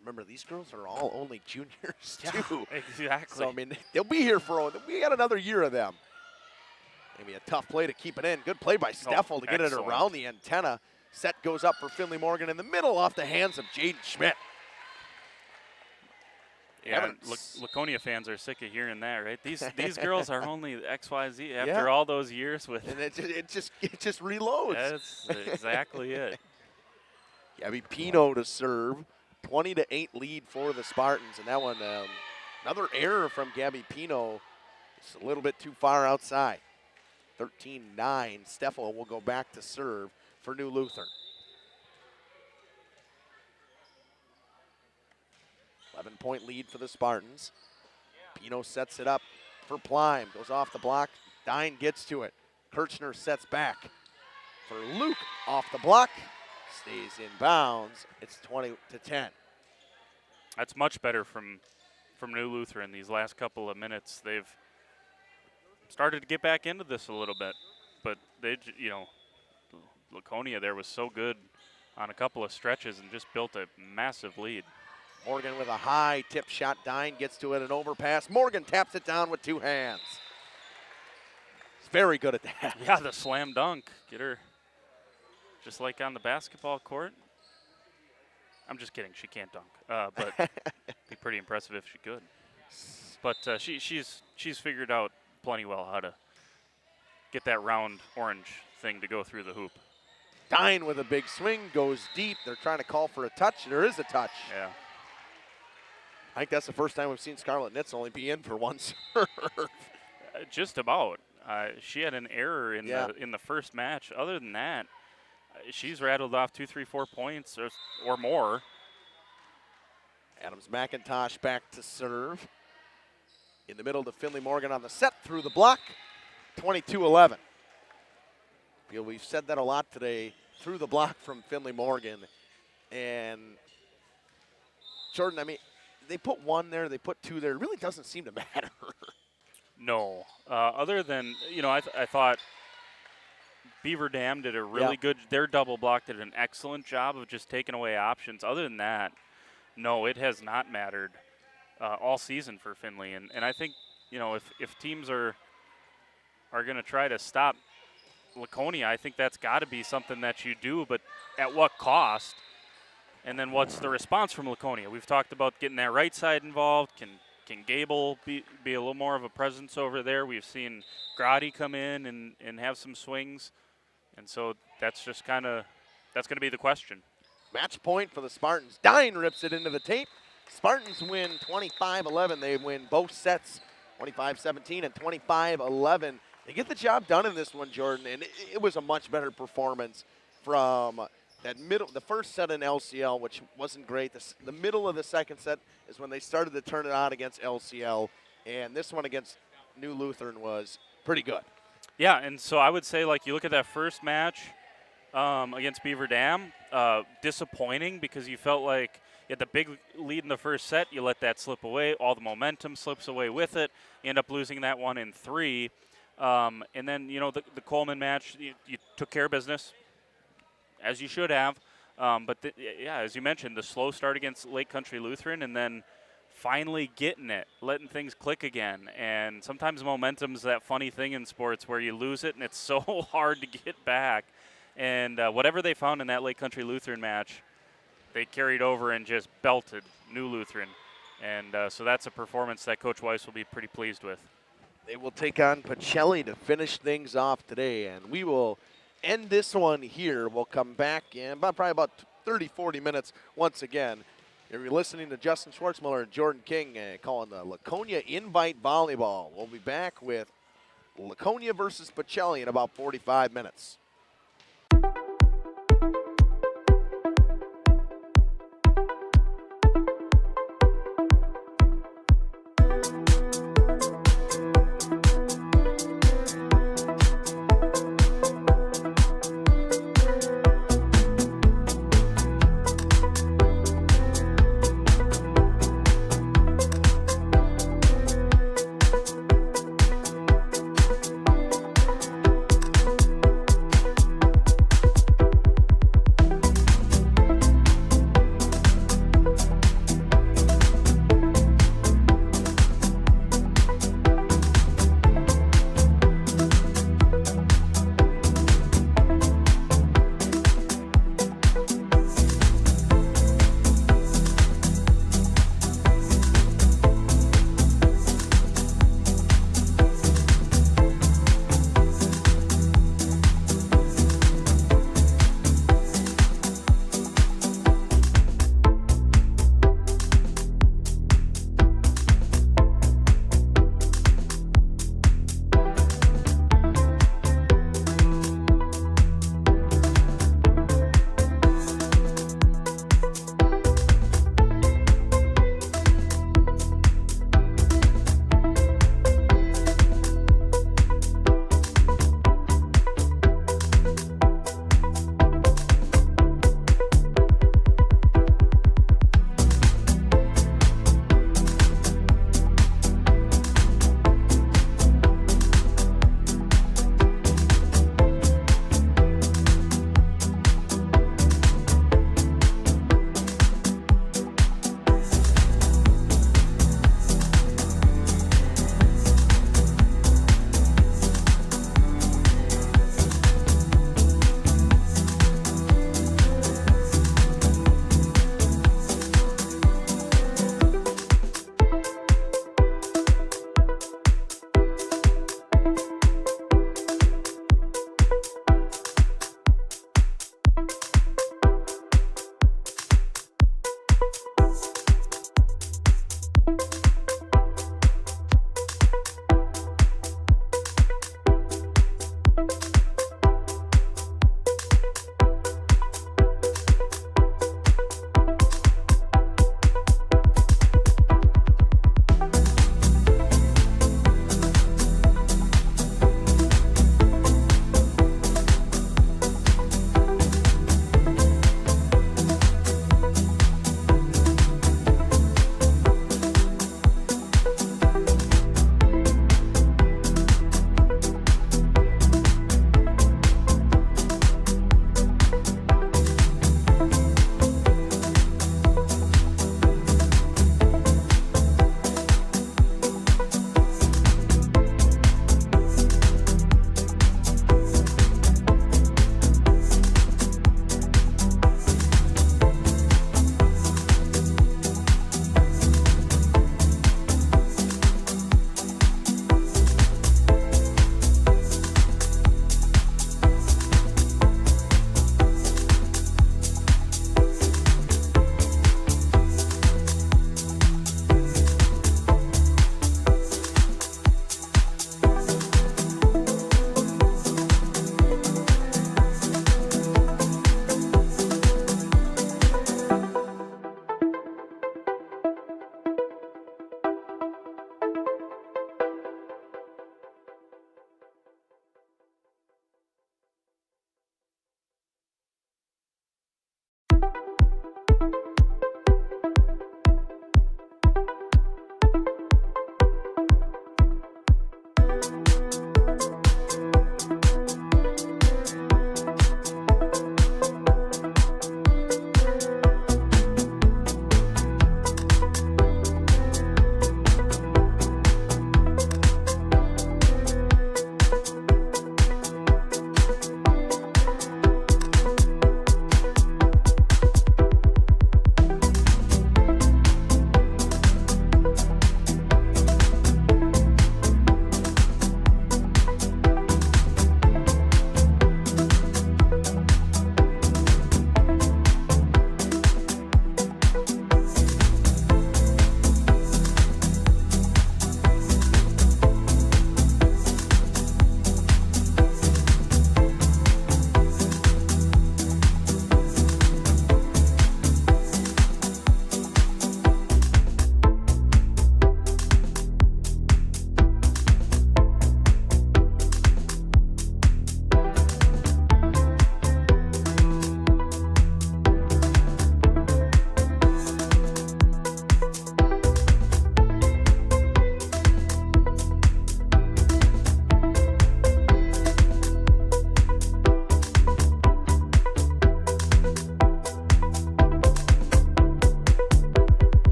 Remember, these girls are all only juniors, too. Exactly. So, they'll be here we got another year of them. Maybe a tough play to keep it in. Good play by Steffel to get it around the antenna. Set goes up for Finley Morgan in the middle off the hands of Jaden Schmidt. Yeah, Laconia fans are sick of hearing that, right? These girls are only XYZ after all those years with. And it just reloads. That's exactly it. Gabby Pino to serve. 20-8 lead for the Spartans, and that one another error from Gabby Pino. It's a little bit too far outside. 13-9. Steffel will go back to serve for New Luther. 11-point lead for the Spartans. Pino sets it up for Plime. Goes off the block. Dine gets to it. Kirchner sets back for Luke off the block. Stays in bounds. It's 20-10. That's much better from New Luther in these last couple of minutes. They've started to get back into this a little bit, but Laconia there was so good on a couple of stretches and just built a massive lead. Morgan with a high tip shot. Dine gets to it, an overpass. Morgan taps it down with two hands. He's very good at that. Yeah, the slam dunk. Get her just like on the basketball court. I'm just kidding. She can't dunk, but it'd be pretty impressive if she could. But she's figured out plenty well how to get that round orange thing to go through the hoop. Dine with a big swing, goes deep. They're trying to call for a touch. There is a touch. Yeah. I think that's the first time we've seen Scarlett Nitz only be in for one serve. Just about. She had an error in the first match. Other than that, she's rattled off 2, 3, 4 points or more. Adams McIntosh back to serve. In the middle to Finley Morgan on the set through the block. 22-11. We've said that a lot today. Through the block from Finley Morgan. And Jordan, I mean, they put 1 there, they put 2 there. It really doesn't seem to matter. No. Other than, I thought Beaver Dam did a really good, their double block did an excellent job of just taking away options. Other than that, no, it has not mattered all season for Finley. And I think, if teams are going to try to stop Laconia, I think that's got to be something that you do, but at what cost? And then what's the response from Laconia? We've talked about getting that right side involved. Can Gable be a little more of a presence over there? We've seen Grotti come in and have some swings. And so that's just that's going to be the question. Match point for the Spartans. Dine rips it into the tape. Spartans win 25-11. They win both sets, 25-17 and 25-11. They get the job done in this one, Jordan, and it was a much better performance from that middle. The first set in LCL, which wasn't great. The middle of the second set is when they started to turn it on against LCL, and this one against New Lutheran was pretty good. Yeah, and so I would say, you look at that first match against Beaver Dam, disappointing because you felt like you had the big lead in the first set. You let that slip away. All the momentum slips away with it. You end up losing that one in 3. And then, the Coleman match, you took care of business, as you should have. But, as you mentioned, the slow start against Lake Country Lutheran and then finally getting it, letting things click again. And sometimes momentum's that funny thing in sports where you lose it and it's so hard to get back. And whatever they found in that Lake Country Lutheran match, they carried over and just belted New Lutheran. And so that's a performance that Coach Weiss will be pretty pleased with. They will take on Pacelli to finish things off today, and we will end this one here. We'll come back in probably about 30, 40 minutes once again. You're listening to Justin Schwartzmiller and Jordan King calling the Laconia Invite Volleyball. We'll be back with Laconia versus Pacelli in about 45 minutes.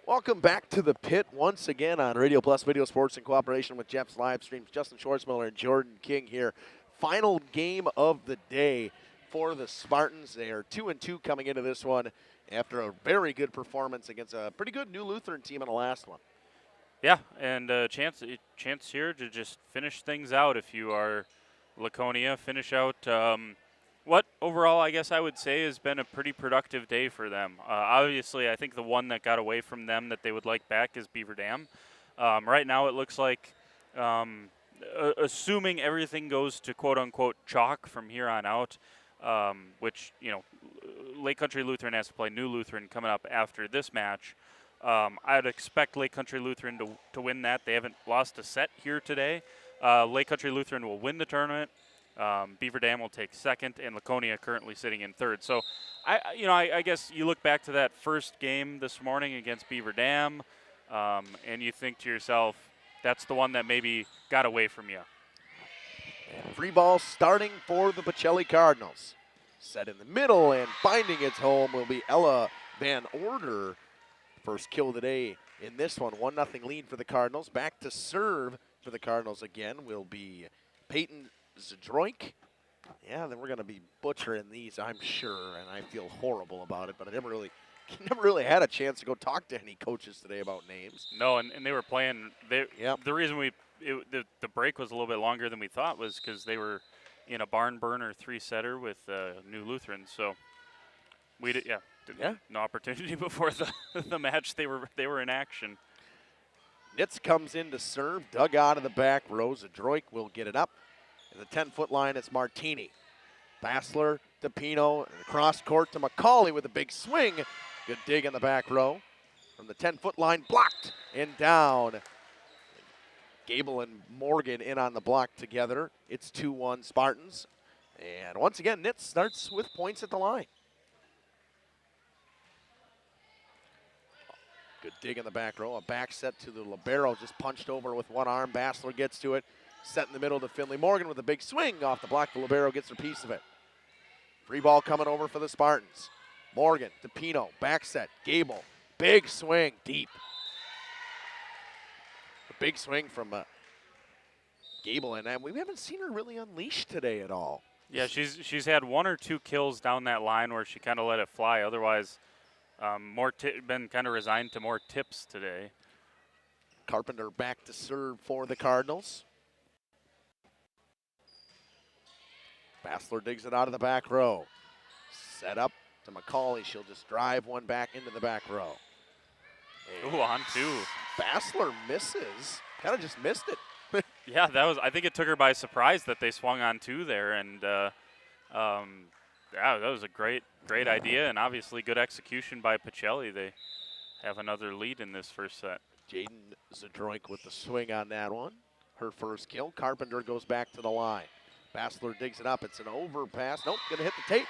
Welcome back to the pit once again on Radio Plus Video Sports in cooperation with Jeff's Livestreams. Justin Schwartzmiller and Jordan King here. Final game of the day for the Spartans. They are 2-2 coming into this one after a very good performance against a pretty good New Lutheran team in the last one. Yeah, and chance here to just finish things out if you are Laconia. Finish out what overall I guess I would say has been a pretty productive day for them. Obviously, I think the one that got away from them that they would like back is Beaver Dam. Right now it looks like, assuming everything goes to quote-unquote chalk from here on out, which, you know, Lake Country Lutheran has to play New Lutheran coming up after this match. I'd expect Lake Country Lutheran to win that. They haven't lost a set here today. Lake Country Lutheran will win the tournament. Beaver Dam will take second, and Laconia currently sitting in third. So, I guess you look back to that first game this morning against Beaver Dam, and you think to yourself, that's the one that maybe got away from you. And free ball starting for the Pacelli Cardinals. Set in the middle, and finding its home will be Ella Van Order. First kill of the day in this one. 1-0 lead for the Cardinals. Back to serve for the Cardinals again will be Peyton Zdroik. Yeah, then we're going to be butchering these, I'm sure, and I feel horrible about it, but I never really had a chance to go talk to any coaches today about names. No, and they were playing. The reason the break was a little bit longer than we thought was because they were in a barn burner 3-setter with New Lutheran. So we did no opportunity before the match. They were in action. Nitz comes in to serve, dug out of the back row. Zdroik will get it up. In the 10-foot line, it's Martini. Bassler to Pino, and across court to McCauley with a big swing. Good dig in the back row. From the 10-foot line, blocked and down. Gable and Morgan in on the block together. It's 2-1 Spartans. And once again, Nitz starts with points at the line. Good dig in the back row. A back set to the libero, just punched over with one arm. Bassler gets to it. Set in the middle to Finley Morgan with a big swing off the block. The libero gets a piece of it. Free ball coming over for the Spartans. Morgan to Pino, back set, Gable, big swing, deep. A big swing from Gable, and we haven't seen her really unleashed today at all. Yeah, she's had 1 or 2 kills down that line where she kind of let it fly. Otherwise, been kind of resigned to more tips today. Carpenter back to serve for the Cardinals. Bassler digs it out of the back row. Set up to McCauley. She'll just drive one back into the back row. Ooh, on 2. Bassler misses. Kind of just missed it. Yeah, I think it took her by surprise that they swung on 2 there. And, that was a great idea. And obviously good execution by Pacelli. They have another lead in this first set. Jaden Zdroik with the swing on that one. Her first kill. Carpenter goes back to the line. Bassler digs it up. It's an overpass. Nope, going to hit the tape.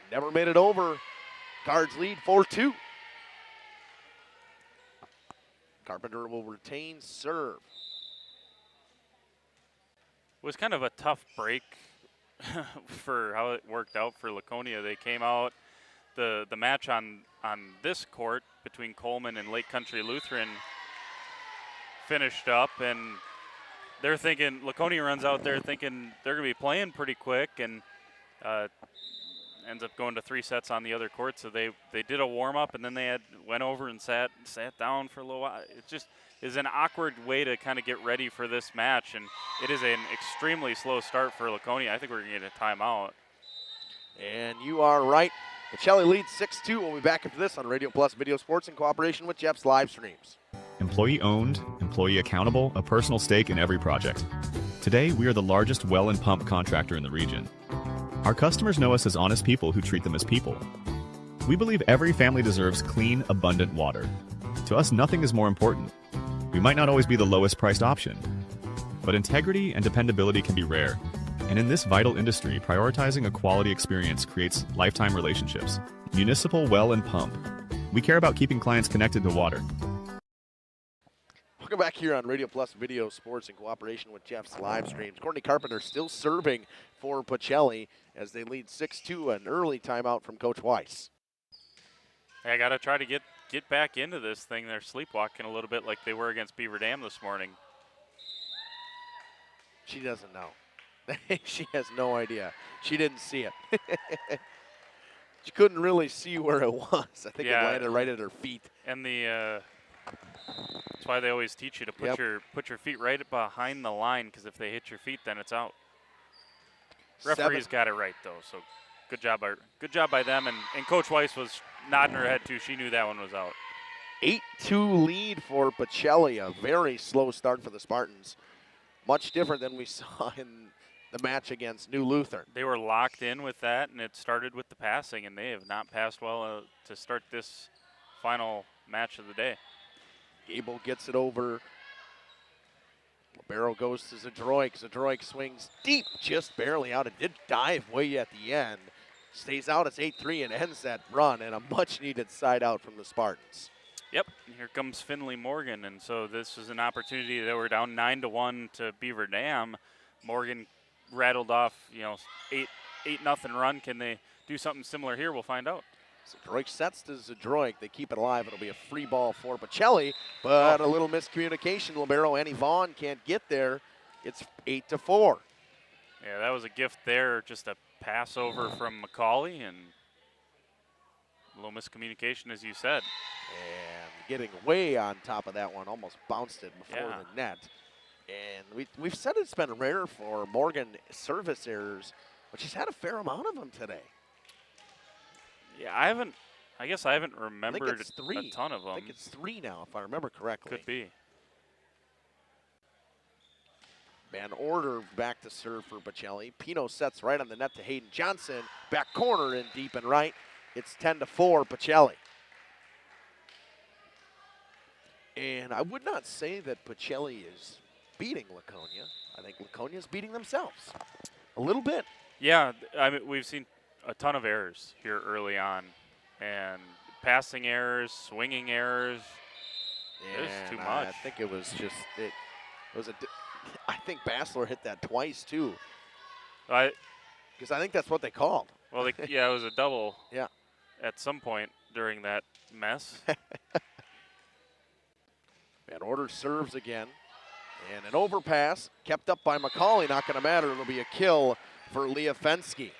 Never made it over. Cards lead 4-2. Carpenter will retain serve. It was kind of a tough break for how it worked out for Laconia. They came out, the match on this court between Coleman and Lake Country Lutheran finished up, and they're thinking, Laconia runs out there thinking they're going to be playing pretty quick, and ends up going to 3 sets on the other court. So they did a warm-up, and then they went over and sat down for a little while. It just is an awkward way to kind of get ready for this match, and it is an extremely slow start for Laconia. I think we're going to get a timeout. And you are right. Pacelli leads 6-2. We'll be back after this on Radio Plus Video Sports in cooperation with Jeff's Livestreams. Employee owned, employee accountable, a personal stake in every project. Today, we are the largest well and pump contractor in the region. Our customers know us as honest people who treat them as people. We believe every family deserves clean, abundant water. To us, nothing is more important. We might not always be the lowest priced option. But integrity and dependability can be rare. And in this vital industry, prioritizing a quality experience creates lifetime relationships. Municipal Well and Pump. We care about keeping clients connected to water. Welcome back here on Radio Plus Video Sports in cooperation with Jeff's Livestreams. Courtney Carpenter still serving for Pacelli as they lead 6-2, an early timeout from Coach Weiss. I got to try to get back into this thing. They're sleepwalking a little bit like they were against Beaver Dam this morning. She doesn't know. She has no idea. She didn't see it. She couldn't really see where it was. I think it landed right at her feet. And that's why they always teach you to put your feet right behind the line, because if they hit your feet, then it's out. Referee's got it right though, so good job by them. And Coach Weiss was nodding her head too. She knew that one was out. 8-2 lead for Pacelli. A very slow start for the Spartans. Much different than we saw in the match against New Lutheran. They were locked in with that, and it started with the passing, and they have not passed well to start this final match of the day. Gable gets it over. Libero goes to Zadroik. Zadroik swings deep, just barely out. It did dive way at the end. Stays out. It's 8-3 and ends that run, and a much-needed side out from the Spartans. Yep, here comes Finley Morgan, and so this is an opportunity. They were down 9-1 to Beaver Dam. Morgan rattled off, 8-0 run. Can they do something similar here? We'll find out. Zadroik sets to Zadroik. They keep it alive. It'll be a free ball for Pacelli, but a little miscommunication. Libero and Yvonne can't get there. It's 8-4. Yeah, that was a gift there. Just a pass over from Macaulay, and a little miscommunication, as you said. And getting way on top of that one, almost bounced it before the net. And we've said it's been rare for Morgan service errors, but she's had a fair amount of them today. Yeah, I guess I haven't remembered a ton of them. I think it's 3 now, if I remember correctly. Could be. Van Order back to serve for Pacelli. Pino sets right on the net to Hayden Johnson. Back corner in deep and right. It's 10-4 Pacelli. And I would not say that Pacelli is beating Laconia. I think Laconia is beating themselves a little bit. Yeah, I mean, we've seen a ton of errors here early on, and passing errors, swinging errors. There's too much. I think it was just I think Bassler hit that twice too. Because I think that's what they called. Well, it was a double. Yeah. At some point during that mess. Van Order serves again. And an overpass kept up by Macaulay. Not going to matter. It'll be a kill for Leah Fensky.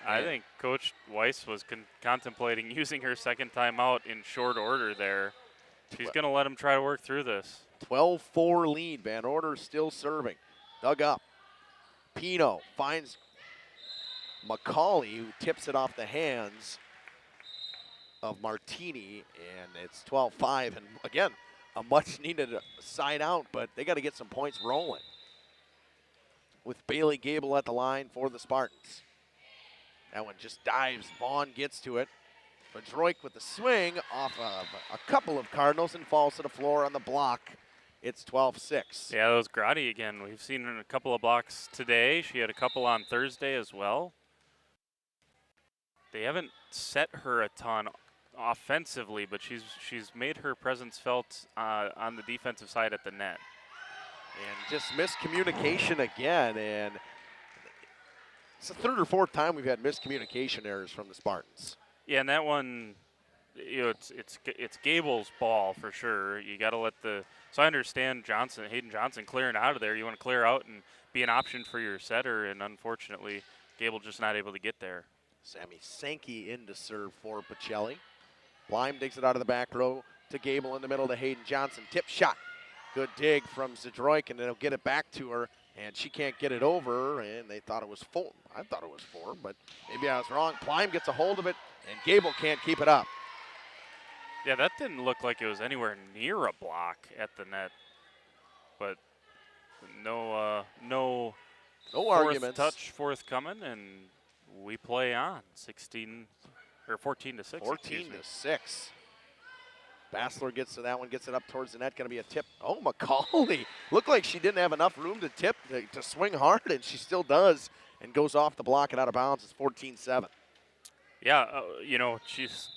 I think Coach Weiss was contemplating using her second timeout in short order there. She's going to let him try to work through this. 12-4 lead. Van Order still serving. Dug up. Pino finds Macaulay, who tips it off the hands of Martini, and it's 12-5. And again, a much-needed side out, but they got to get some points rolling. With Bailey Gable at the line for the Spartans. That one just dives. Vaughn gets to it. But Droik with the swing off of a couple of Cardinals and falls to the floor on the block. It's 12-6. Yeah, that was Grotti again. We've seen a couple of blocks today. She had a couple on Thursday as well. They haven't set her a ton offensively, but she's made her presence felt on the defensive side at the net. And just miscommunication again, and it's the third or fourth time we've had miscommunication errors from the Spartans. Yeah, and that one, it's Gable's ball for sure. You got to let so I understand Hayden Johnson clearing out of there. You want to clear out and be an option for your setter, and unfortunately, Gable just not able to get there. Sammy Sankey in to serve for Pacelli. Blime digs it out of the back row to Gable in the middle to Hayden Johnson. Tip shot. Good dig from Zadroik, and it'll get it back to her, and she can't get it over, and they thought it was 4. I thought it was 4, but maybe I was wrong. Blime gets a hold of it, and Gable can't keep it up. Yeah, that didn't look like it was anywhere near a block at the net, but no arguments. Touch forthcoming, and we play on 14 to 6. 14 to 6. Bassler gets to that one, gets it up towards the net, going to be a tip. Oh, McCauley. Looked like she didn't have enough room to tip, to swing hard, and she still does, and goes off the block and out of bounds. It's 14-7. Yeah, you know, she's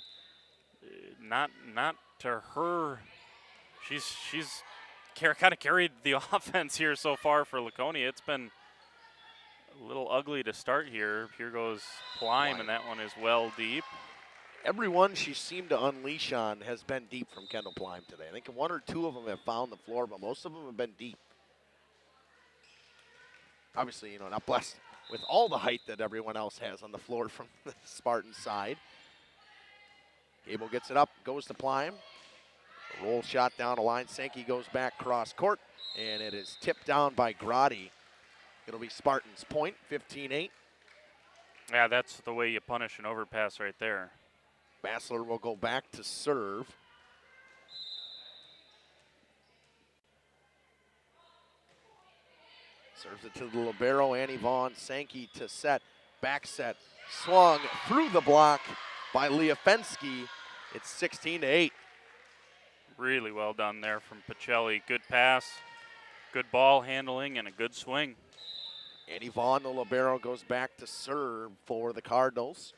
not to her. She's kind of carried the offense here so far for Laconia. It's been a little ugly to start here. Here goes Plime, and that one is well deep. Everyone she seemed to unleash on has been deep from Kendall Plime today. I think one or two of them have found the floor, but most of them have been deep. Obviously, you know, not blessed with all the height that everyone else has on the floor from the Spartan side. Gable gets it up, goes to Plime. A roll shot down the line. Sankey goes back cross court, and it is tipped down by Grotti. It'll be Spartans' point, 15-8. Yeah, that's the way you punish an overpass right there. Bassler will go back to serve. Serves it to the libero, Annie Vaughn. Sankey to set, back set. Swung through the block by Leah Fensky. It's 16-8. Really well done there from Pacelli. Good pass, good ball handling, and a good swing. Annie Vaughn, the libero, goes back to serve for the Cardinals.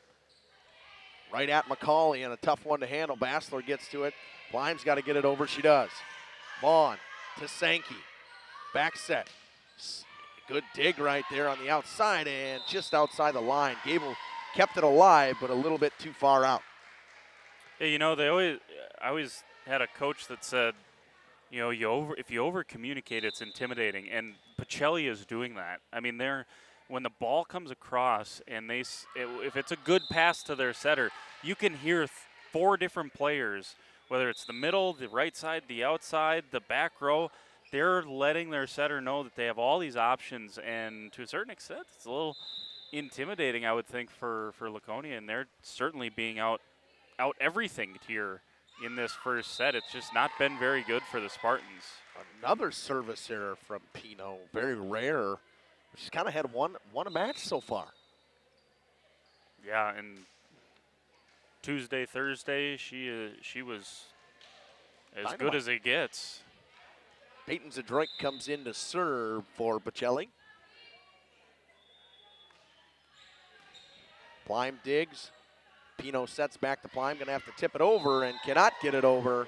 Right at McCauley, and a tough one to handle. Bassler gets to it. Plime's got to get it over. She does. Vaughn to Sankey. Back set. Good dig right there on the outside and just outside the line. Gable kept it alive, but a little bit too far out. Yeah, you know, I always had a coach that said, you know, if you over communicate, it's intimidating, and Pacelli is doing that. I mean, when the ball comes across and if it's a good pass to their setter, you can hear 4 different players, whether it's the middle, the right side, the outside, the back row. They're letting their setter know that they have all these options, and to a certain extent, it's a little intimidating, I would think, for Laconia, and they're certainly being out everything here in this first set. It's just not been very good for the Spartans. Another service error from Pino, very rare. She's kind of had one a match so far. Yeah, and Tuesday, Thursday, she was as good as it gets. Peyton Zadroik comes in to serve for Pacelli. Plime digs. Pino sets back to Plime, going to have to tip it over and cannot get it over.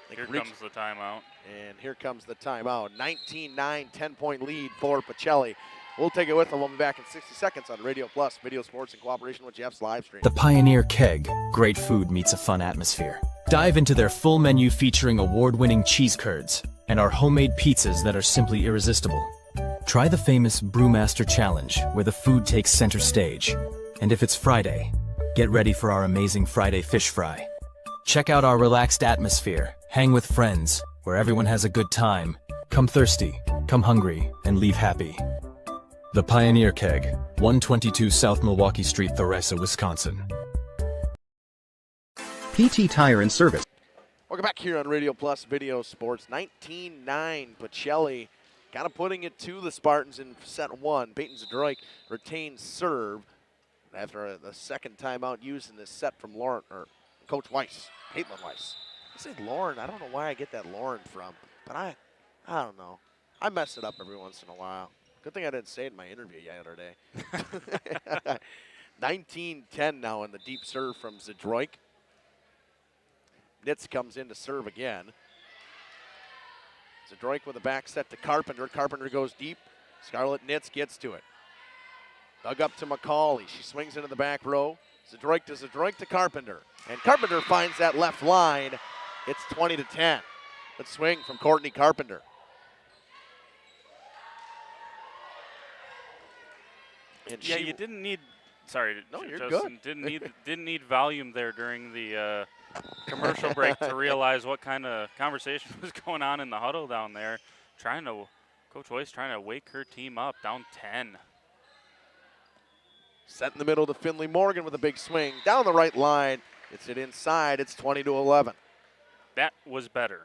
Here comes the timeout. And here comes the timeout. 19-9, 10-point lead for Pacelli. We'll take it with them. We'll be back in 60 seconds on Radio Plus, video sports in cooperation with Jeff's Livestream. The Pioneer Keg. Great food meets a fun atmosphere. Dive into their full menu featuring award-winning cheese curds and our homemade pizzas that are simply irresistible. Try the famous Brewmaster Challenge, where the food takes center stage. And if it's Friday, get ready for our amazing Friday fish fry. Check out our relaxed atmosphere. Hang with friends, where everyone has a good time. Come thirsty, come hungry, and leave happy. The Pioneer Keg, 122 South Milwaukee Street, Theresa, Wisconsin. PT Tire and Service. Welcome back here on Radio Plus Video Sports. 19-9, Pacelli kind of putting it to the Spartans in set 1. Peyton Zadroik retains serve after the second timeout used in this set from Lauren, or Coach Weiss, Caitlin Weiss. I say Lauren, I don't know where I get that Lauren from, but I don't know. I mess it up every once in a while. Good thing I didn't say it in my interview yesterday. 19-10 now in the deep serve from Zadroik. Nitz comes in to serve again. Zadroik with a back set to Carpenter. Carpenter goes deep. Scarlett Nitz gets to it. Dug up to McCauley. She swings into the back row. Zadroik to Carpenter. And Carpenter finds that left line. It's 20-10. Good swing from Courtney Carpenter. And yeah, you didn't need. Sorry, no, you're Justin, good. Didn't need volume there during the commercial break to realize what kind of conversation was going on in the huddle down there. Coach Weiss trying to wake her team up, down 10. Set in the middle to Finley Morgan with a big swing down the right line. It's it inside. It's 20-11. That was better.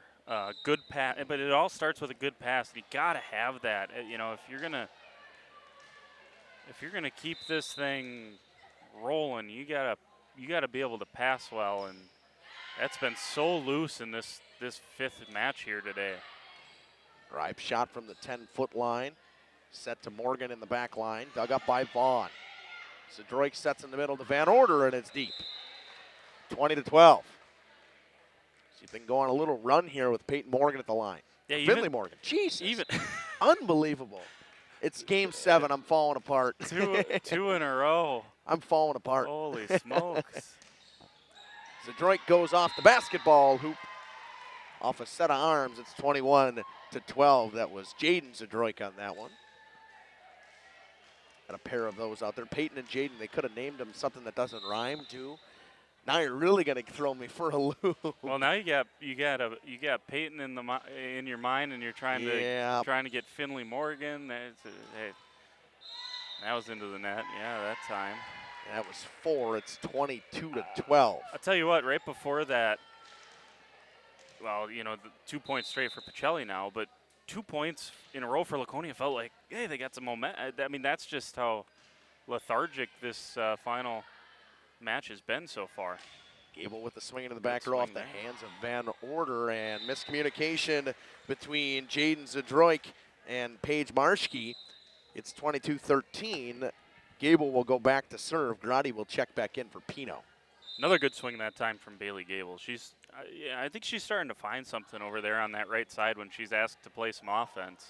Good pass, but it all starts with a good pass. You got to have that. You know, if you're gonna keep this thing rolling, you gotta be able to pass well, and That's been so loose in this fifth match here today. Drive shot from the 10-foot line. Set to Morgan in the back line. Dug up by Vaughn. Zadroik sets in the middle to Van Order, and it's deep. 20-12. She's been going a little run here with Peyton Morgan at the line. Yeah, Finley Morgan. Jesus. Even unbelievable. It's game 7. I'm falling apart. two in a row. I'm falling apart. Holy smokes. Zadroik goes off the basketball hoop. Off a set of arms, it's 21-12. That was Jaden Zadroik on that one. Got a pair of those out there. Peyton and Jaden, they could have named them something that doesn't rhyme too. Now you're really going to throw me for a loop. Well, now you got Peyton in your mind, and you're trying to get Finley Morgan. Hey, that was into the net. Yeah, that time. That was 4. It's 22-12. I'll tell you what. Right before that, well, the 2 points straight for Pacelli now, but 2 points in a row for Laconia felt like, hey, they got some momentum. I mean, that's just how lethargic this final match has been so far. Gable with the swing into the back row off the hands of Van Order, and miscommunication between Jaden Zadroik and Paige Marschke. It's 22-13. Gable will go back to serve. Grotti will check back in for Pino. Another good swing that time from Bailey Gable. I think she's starting to find something over there on that right side when she's asked to play some offense.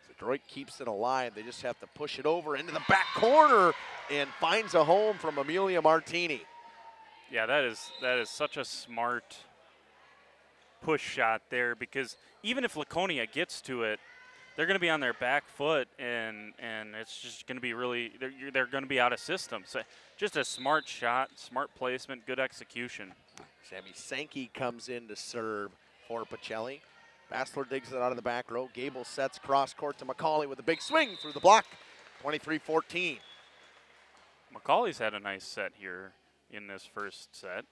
Zadroik keeps it alive. They just have to push it over into the back corner and finds a home from Amelia Martini. Yeah, that is such a smart push shot there, because even if Laconia gets to it, they're going to be on their back foot, and it's just going to be really they're going to be out of system. So just a smart shot, smart placement, good execution. Sammy Sankey comes in to serve for Pacelli. Bassler digs it out of the back row. Gable sets cross court to McCauley with a big swing through the block. 23-14. McCauley's had a nice set here in this first set.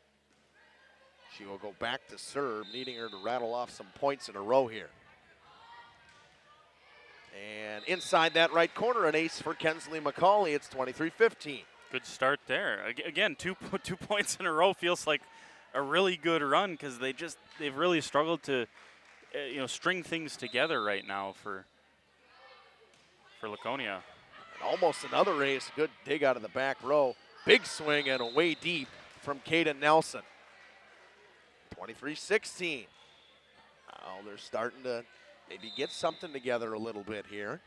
She will go back to serve, needing her to rattle off some points in a row here. And inside that right corner, an ace for Kensley McCauley. It's 23-15. Good start there. Again, two points in a row feels like a really good run, because they've really struggled to string things together right now for Laconia. And almost another ace. Good dig out of the back row. Big swing and away deep from Kaden Nelson. 23-16. Now they're starting to maybe get something together a little bit here.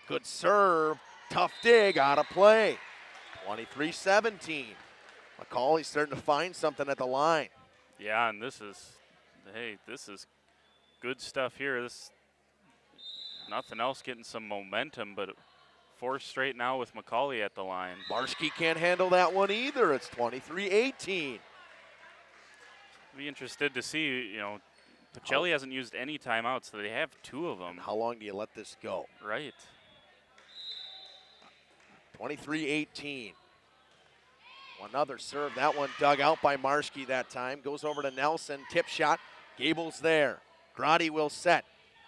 Good serve. Tough dig out of play. 23-17. McCauley's starting to find something at the line. Yeah, and this is good stuff here. Nothing else getting some momentum, but 4 straight now with McCauley at the line. Marschke can't handle that one either. It's 23-18. Be interested to see, Pacelli hasn't used any timeouts, so they have 2 of them. How long do you let this go? Right. 23-18. Another serve. That one dug out by Marschke that time. Goes over to Nelson. Tip shot. Gable's there. Grotti will set.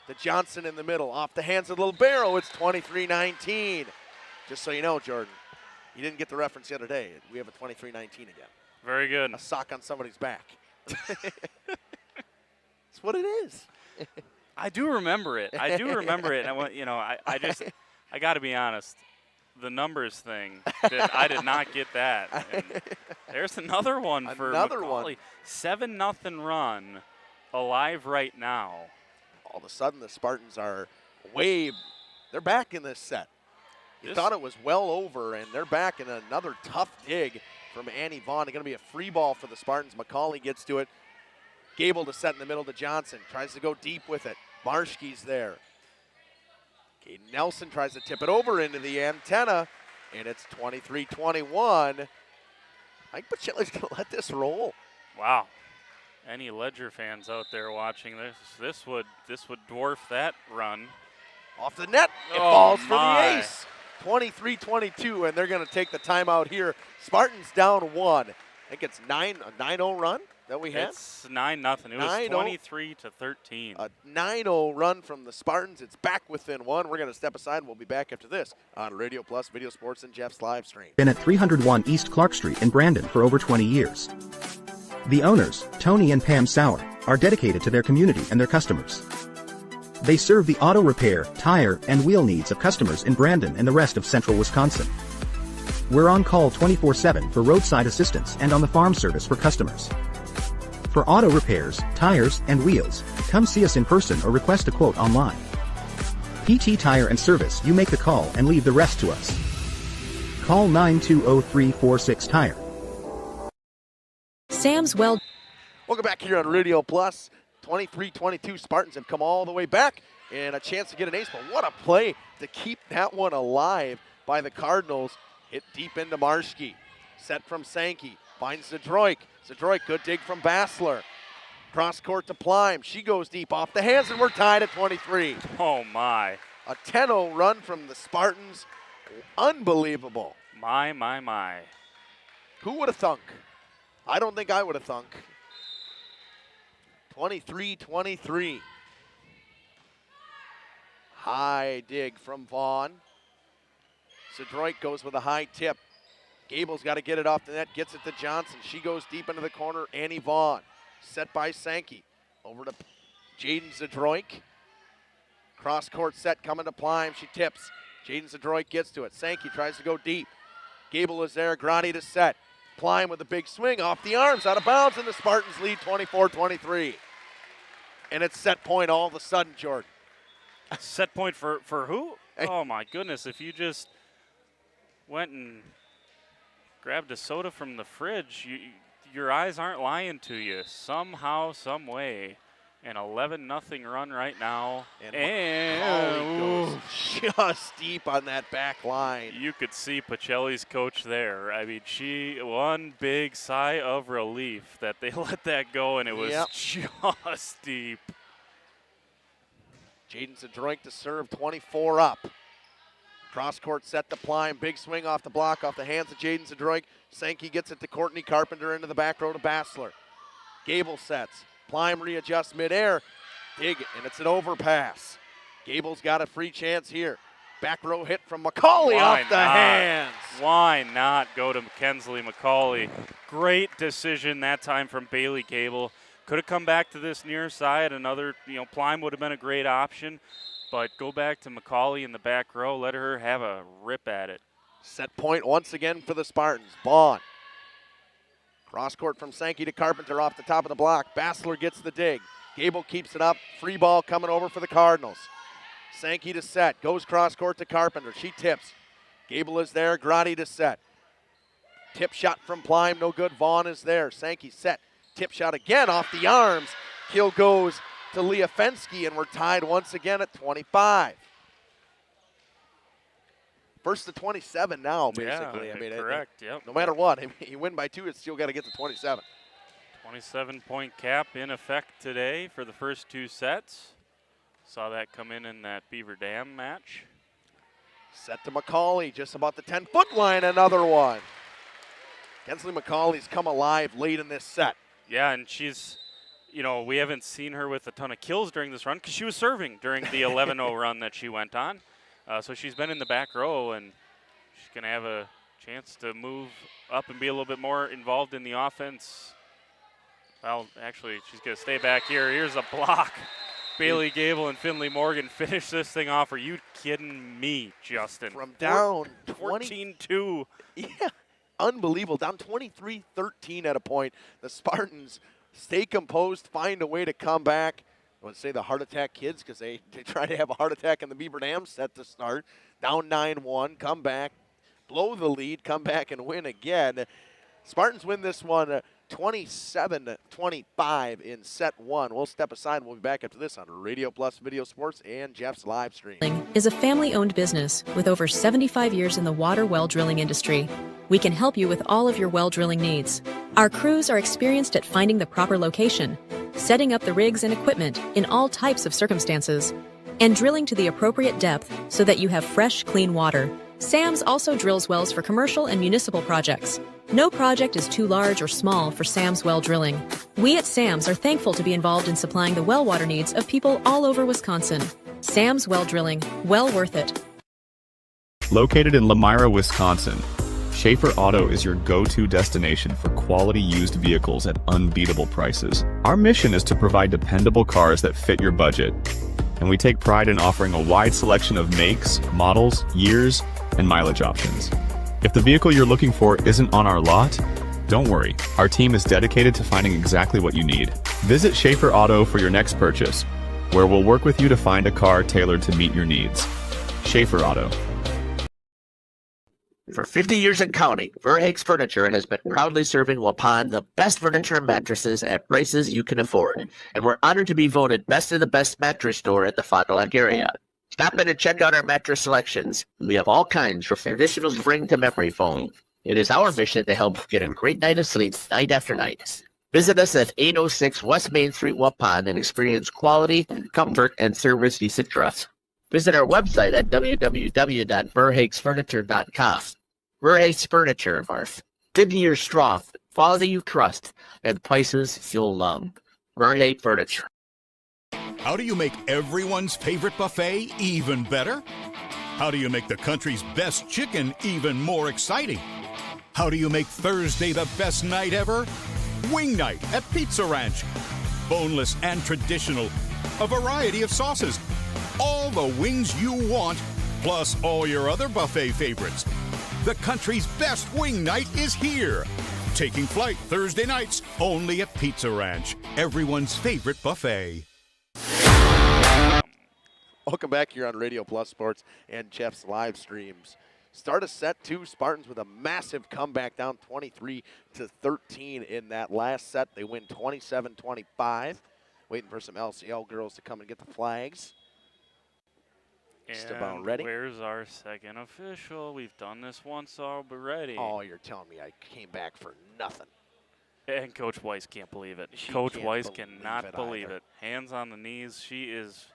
To Johnson in the middle. Off the hands of Little Barrow. It's 23-19. Just so you know, Jordan, you didn't get the reference the other day. We have a 23-19 again. Very good. A sock on somebody's back. That's what it is. I do remember it. I got to be honest. The numbers thing, I did not get that. And there's another one for McCauley. 7-0 run, alive right now. All of a sudden, the Spartans are they're back in this set. You thought it was well over, and they're back in another tough dig from Annie Vaughn. It's going to be a free ball for the Spartans. McCauley gets to it. Gable to set in the middle to Johnson. Tries to go deep with it. Marschke's there. Kaden Nelson tries to tip it over into the antenna, and it's 23-21. I think Pacelli's going to let this roll. Wow. Any Ledger fans out there watching this would dwarf that run. Off the net, it falls for the ace. 23-22, and they're going to take the timeout here. Spartans down 1. I think it's a 9-0 run. that we had? It's 9-0. It was 23-13. A 9-0 run from the Spartans. It's back within one. We're going to step aside. We'll be back after this on Radio Plus Video Sports and Jeff's live stream. Been at 301 East Clark Street in Brandon for over 20 years. The owners, Tony and Pam Sauer, are dedicated to their community and their customers. They serve the auto repair, tire, and wheel needs of customers in Brandon and the rest of central Wisconsin. We're on call 24/7 for roadside assistance and on the farm service for customers. For auto repairs, tires, and wheels, come see us in person or request a quote online. PT Tire and Service, you make the call and leave the rest to us. Call 920-346-TIRE. Sam's Welcome back here on Radio Plus. 23-22 Spartans have come all the way back and a chance to get an ace, but what a play to keep that one alive by the Cardinals. Hit deep into Marschke. Set from Sankey. Finds Zadroik. Zadroik, good dig from Bassler. Cross court to Plime. She goes deep off the hands, and we're tied at 23. Oh, my. A 10-0 run from the Spartans. Unbelievable. My. Who would have thunk? I don't think I would have thunk. 23-23. High dig from Vaughn. Zadroik goes with a high tip. Gable's got to get it off the net, gets it to Johnson. She goes deep into the corner. Annie Vaughn, set by Sankey. Over to Jaden Zadroik. Cross-court set coming to Plime. She tips. Jaden Zadroik gets to it. Sankey tries to go deep. Gable is there. Grani to set. Plime with a big swing off the arms, out of bounds, and the Spartans lead 24-23. And it's set point all of a sudden, Jordan. Set point for who? Oh, my goodness. If you just went and grabbed a soda from the fridge, your eyes aren't lying to you. Somehow, some way. An 11-0 run right now. And goes just deep on that back line. You could see Pacelli's coach there. I mean, one big sigh of relief that they let that go, and it was just deep. Jaden Zadroik to serve, 24 up. Cross-court set to Plime. Big swing off the block, off the hands of Jaden Zadroik. Sankey gets it to Courtney Carpenter into the back row to Bassler. Gable sets. Plime readjusts midair. Dig, and it's an overpass. Gable's got a free chance here. Back row hit from McCauley off the hands. Why not go to Kensley McCauley? Great decision that time from Bailey Gable. Could have come back to this near side. Another, Plime would have been a great option. But go back to McCauley in the back row. Let her have a rip at it. Set point once again for the Spartans. Vaughn. Cross court from Sankey to Carpenter off the top of the block. Bassler gets the dig. Gable keeps it up. Free ball coming over for the Cardinals. Sankey to set. Goes cross court to Carpenter. She tips. Gable is there. Grotti to set. Tip shot from Plime. No good. Vaughn is there. Sankey set. Tip shot again off the arms. Kill goes to Leah Fensky, and we're tied once again at 25. First to 27 now, basically. Yeah, correct. Yep. No matter what, you win by 2, it's still got to get to 27. 27-point cap in effect today for the first 2 sets. Saw that come in that Beaver Dam match. Set to McCauley, just about the 10-foot line, another one. Kensley McCauley's come alive late in this set. Yeah, and she's, we haven't seen her with a ton of kills during this run because she was serving during the 11-0 run that she went on. So she's been in the back row, and she's going to have a chance to move up and be a little bit more involved in the offense. Well, actually, she's going to stay back here. Here's a block. Bailey Gable and Finley Morgan finish this thing off. Are you kidding me, Justin? From down 14-2. Yeah, unbelievable. Down 23-13 at a point. The Spartans stay composed, find a way to come back. I would say the Heart Attack kids because they try to have a heart attack in the Beaver Dam set to start. Down 9-1, come back, blow the lead, come back and win again. Spartans win this one 27-25 in set 1. We'll step aside. We'll be back after this on Radio Plus Video Sports and Jeff's live stream. Is a family-owned business with over 75 years in the water well drilling industry. We can help you with all of your well drilling needs. Our crews are experienced at finding the proper location, setting up the rigs and equipment in all types of circumstances, and drilling to the appropriate depth so that you have fresh, clean water. Sam's also drills wells for commercial and municipal projects. No project is too large or small for Sam's Well Drilling. We at Sam's are thankful to be involved in supplying the well water needs of people all over Wisconsin. Sam's Well Drilling, well worth it. Located in Lamira, Wisconsin, Schaefer Auto is your go-to destination for quality used vehicles at unbeatable prices. Our mission is to provide dependable cars that fit your budget, and we take pride in offering a wide selection of makes, models, years, and mileage options. If the vehicle you're looking for isn't on our lot, don't worry. Our team is dedicated to finding exactly what you need. Visit Schaefer Auto for your next purchase, where we'll work with you to find a car tailored to meet your needs. Schaefer Auto. For 50 years and counting, Verhaeg's Furniture has been proudly serving Waupun the best furniture and mattresses at prices you can afford. And we're honored to be voted best of the best mattress store in the Fond du Lac area. Stop in and check out our mattress selections. We have all kinds from traditional spring to memory foam. It is our mission to help get a great night of sleep night after night. Visit us at 806 West Main Street, Waupun, and experience quality, comfort, and service you should trust. Visit our website at www.verhaegsfurniture.com. Verhaeg's Furniture, Marth. 50 years strong, quality you trust, and prices you'll love. Verhaeg Furniture. How do you make everyone's favorite buffet even better? How do you make the country's best chicken even more exciting? How do you make Thursday the best night ever? Wing night at Pizza Ranch. Boneless and traditional. A variety of sauces. All the wings you want, plus all your other buffet favorites. The country's best wing night is here. Taking flight Thursday nights only at Pizza Ranch. Everyone's favorite buffet. Welcome back here on Radio Plus Sports and Jeff's live streams. Start of set two, Spartans with a massive comeback down 23-13 in that last set. They win 27-25. Waiting for some LCL girls to come and get the flags. Just about ready. Where's our second official? We've done this once already. Oh, you're telling me I came back for nothing. And Coach Weiss can't believe it. Coach Weiss cannot believe it. Hands on the knees. She's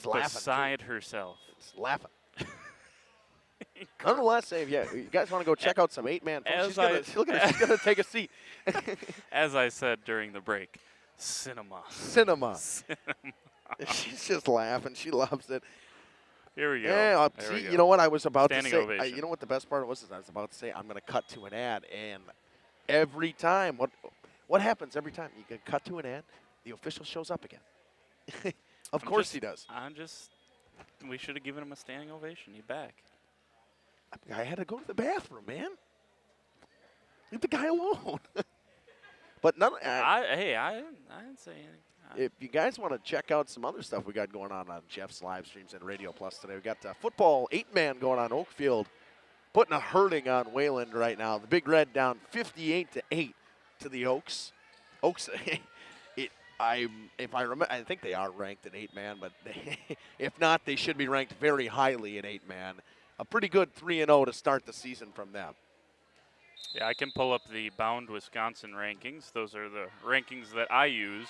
beside herself. It's laughing. Nonetheless, if you guys want to go check out some 8-man, she's going to take a seat. As I said during the break, cinema. She's just laughing. She loves it. Here we go. Yeah, we go. You know what I was about Standing to say? ovation. You know what the best part was? Is I was about to say I'm going to cut to an ad, and every time, what happens every time? You can cut to an ad, the official shows up again. Of course he does. We should have given him a standing ovation. He's back. I had to go to the bathroom, man. Leave the guy alone. But none. I didn't say anything. If you guys want to check out some other stuff we got going on Jeff's live streams and Radio Plus today, we got football 8-man going on Oakfield, putting a hurting on Wayland right now. The Big Red down 58-8 to the Oaks. Oaks. If I remember, I think they are ranked in 8-man, but if not, they should be ranked very highly in 8-man. A pretty good 3-0 to start the season from them. Yeah, I can pull up the Bound Wisconsin rankings. Those are the rankings that I use.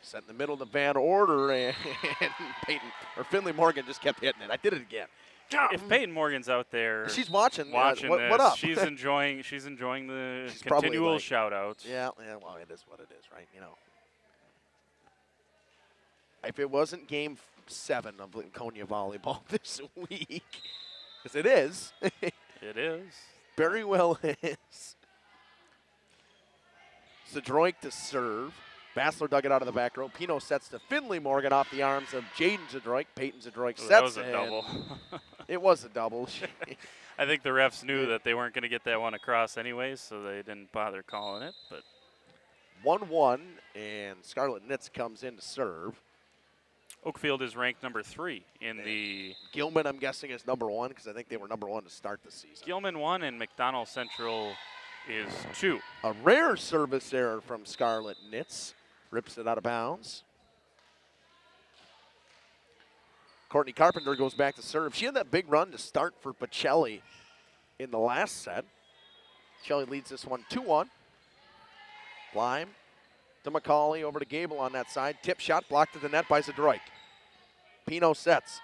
Set in the middle of the Van Order, and Finley Morgan just kept hitting it. I did it again. If Peyton Morgan's out there, she's watching this, what up? She's enjoying the continual shout-outs. Yeah, well, it is what it is, right? You know, if it wasn't Game 7 of Laconia volleyball this week, because it is. It is. Very well is. Zadroik to serve. Bassler dug it out of the back row. Pino sets to Finley Morgan off the arms of Jaden Zadroik. Peyton Zadroik sets. That was a double. It was a double. I think the refs knew that they weren't going to get that one across anyways, so they didn't bother calling it. But 1-1, and Scarlett Nitz comes in to serve. Oakfield is ranked number 3 in the. Gilman, I'm guessing, is number 1 because I think they were number 1 to start the season. Gilman 1 and McDonald Central is 2. A rare service error from Scarlett Nitz. Rips it out of bounds. Courtney Carpenter goes back to serve. She had that big run to start for Pacelli in the last set. Pacelli leads this one 2-1. Lime to McCauley, over to Gable on that side. Tip shot blocked to the net by Zadroik. Pino sets.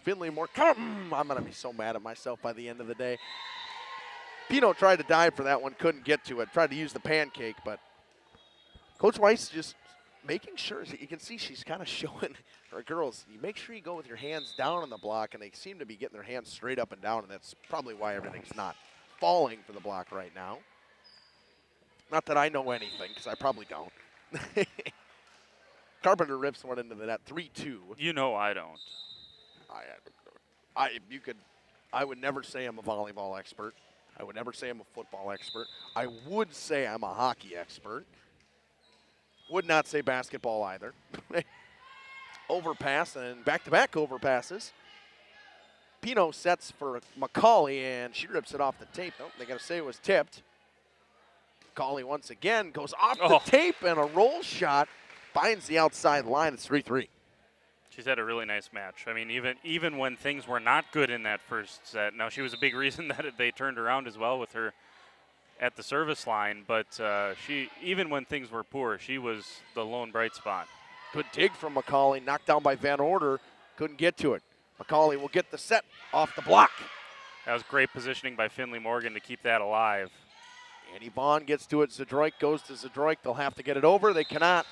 Finley Moore. I'm going to be so mad at myself by the end of the day. Pino tried to dive for that one, couldn't get to it. Tried to use the pancake, but Coach Weiss just making sure. You can see she's kind of showing her girls, you make sure you go with your hands down on the block, and they seem to be getting their hands straight up and down, and that's probably why everything's not falling for the block right now. Not that I know anything, because I probably don't. Carpenter rips one into the net, 3-2. You know I don't. I would never say I'm a volleyball expert. I would never say I'm a football expert. I would say I'm a hockey expert. Would not say basketball either. Overpass and back-to-back overpasses. Pino sets for McCauley, and she rips it off the tape. Nope, they got to say it was tipped. McCauley once again goes off the tape, and a roll shot finds the outside line. It's 3-3. She's had a really nice match. I mean, even when things were not good in that first set. Now, she was a big reason that they turned around as well with her at the service line. But she, even when things were poor, she was the lone bright spot. Good dig from McCauley. Knocked down by Van Order. Couldn't get to it. McCauley will get the set off the block. That was great positioning by Finley Morgan to keep that alive. Annie Vaughn gets to it. Zadroik goes to Zadroik. They'll have to get it over. They cannot.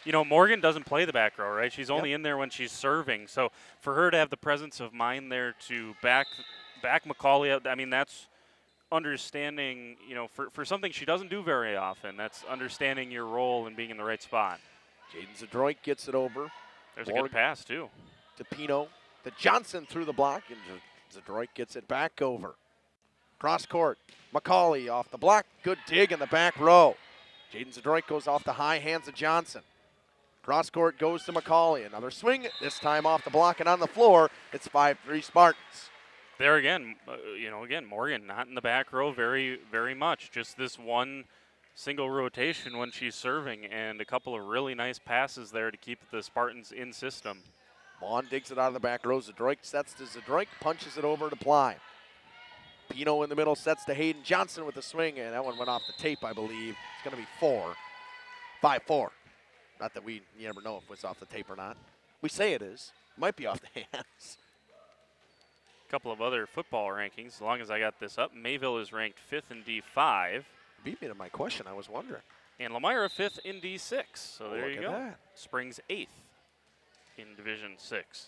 You know, Morgan doesn't play the back row, right? She's only in there when she's serving. So for her to have the presence of mind there to back McCauley up, I mean, that's understanding, you know, for something she doesn't do very often. That's understanding your role and being in the right spot. Jaden Zadroik gets it over. There's a good pass, too. To Pino. To Johnson through the block, and Zadroik gets it back over. Cross court. McCauley off the block. Good dig in the back row. Jaden Zadroik goes off the high hands of Johnson. Cross court goes to McCauley. Another swing, this time off the block and on the floor. It's 5-3 Spartans. There again, Morgan not in the back row very, very much. Just this one single rotation when she's serving, and a couple of really nice passes there to keep the Spartans in system. Vaughn digs it out of the back row. Zadroik sets to Zadroik, punches it over to Ply. Pino in the middle sets to Hayden Johnson with a swing, and that one went off the tape, I believe. It's going to be 5-4. Not that you never know if it's off the tape or not. We say it is. Might be off the hands. A couple of other football rankings, as long as I got this up. Mayville is ranked 5th in D5. Beat me to my question, I was wondering. And Lamira 5th in D6. So there you go. That. Springs 8th in Division 6.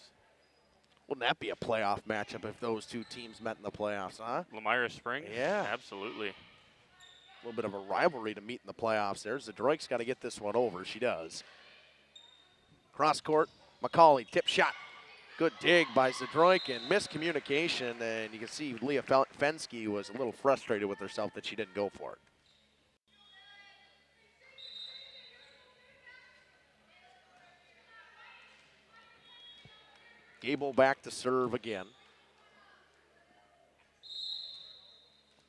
Wouldn't that be a playoff matchup if those two teams met in the playoffs, huh? Lamira Springs? Yeah. Absolutely. A little bit of a rivalry to meet in the playoffs there. Zadroik's got to get this one over. She does. Cross court, McCauley, tip shot. Good dig by Zadroik and miscommunication. And you can see Leah Fensky was a little frustrated with herself that she didn't go for it. Gable back to serve again.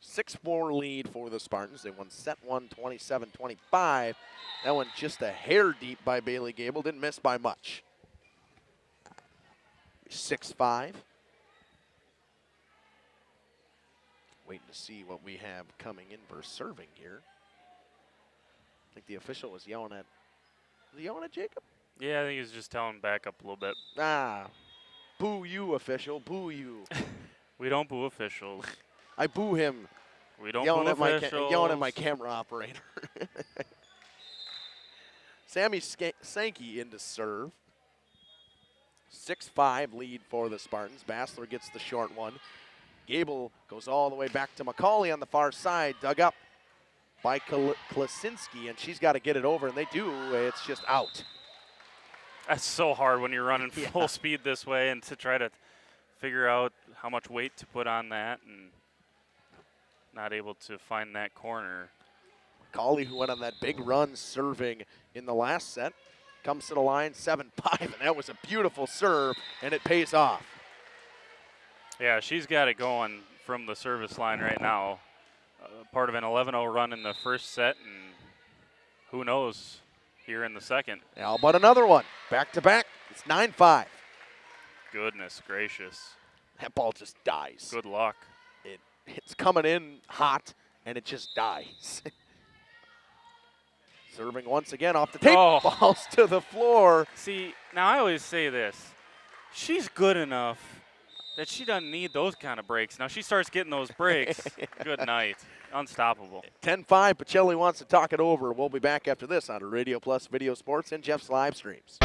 6-4 lead for the Spartans. They won set 1, 27-25. That one just a hair deep by Bailey Gable. Didn't miss by much. 6-5. Waiting to see what we have coming in for serving here. I think the official was yelling at Jacob? Yeah, I think he was just telling back up a little bit. Boo you, official. Boo you. We don't boo officials. I boo him. We don't boo officials. Yelling at my camera operator. Sammy Sankey into serve. 6-5 lead for the Spartans. Bassler gets the short one. Gable goes all the way back to McCauley on the far side. Dug up by Klasinski, and she's got to get it over, and they do. It's just out. That's so hard when you're running full speed this way and to try to figure out how much weight to put on that and not able to find that corner. McCauley, who went on that big run serving in the last set, comes to the line 7-5, and that was a beautiful serve, and it pays off. Yeah, she's got it going from the service line right now. Part of an 11-0 run in the first set, and who knows here in the second. How about another one? Back-to-back, it's 9-5. Goodness gracious. That ball just dies. Good luck. It's coming in hot, and it just dies. Serving once again off the tape, balls to the floor. See, now I always say this. she's good enough that she doesn't need those kind of breaks. Now she starts getting those breaks. Good night. Unstoppable. 10-5, Pacelli wants to talk it over. We'll be back after this on Radio Plus Video Sports and Jeff's live streams.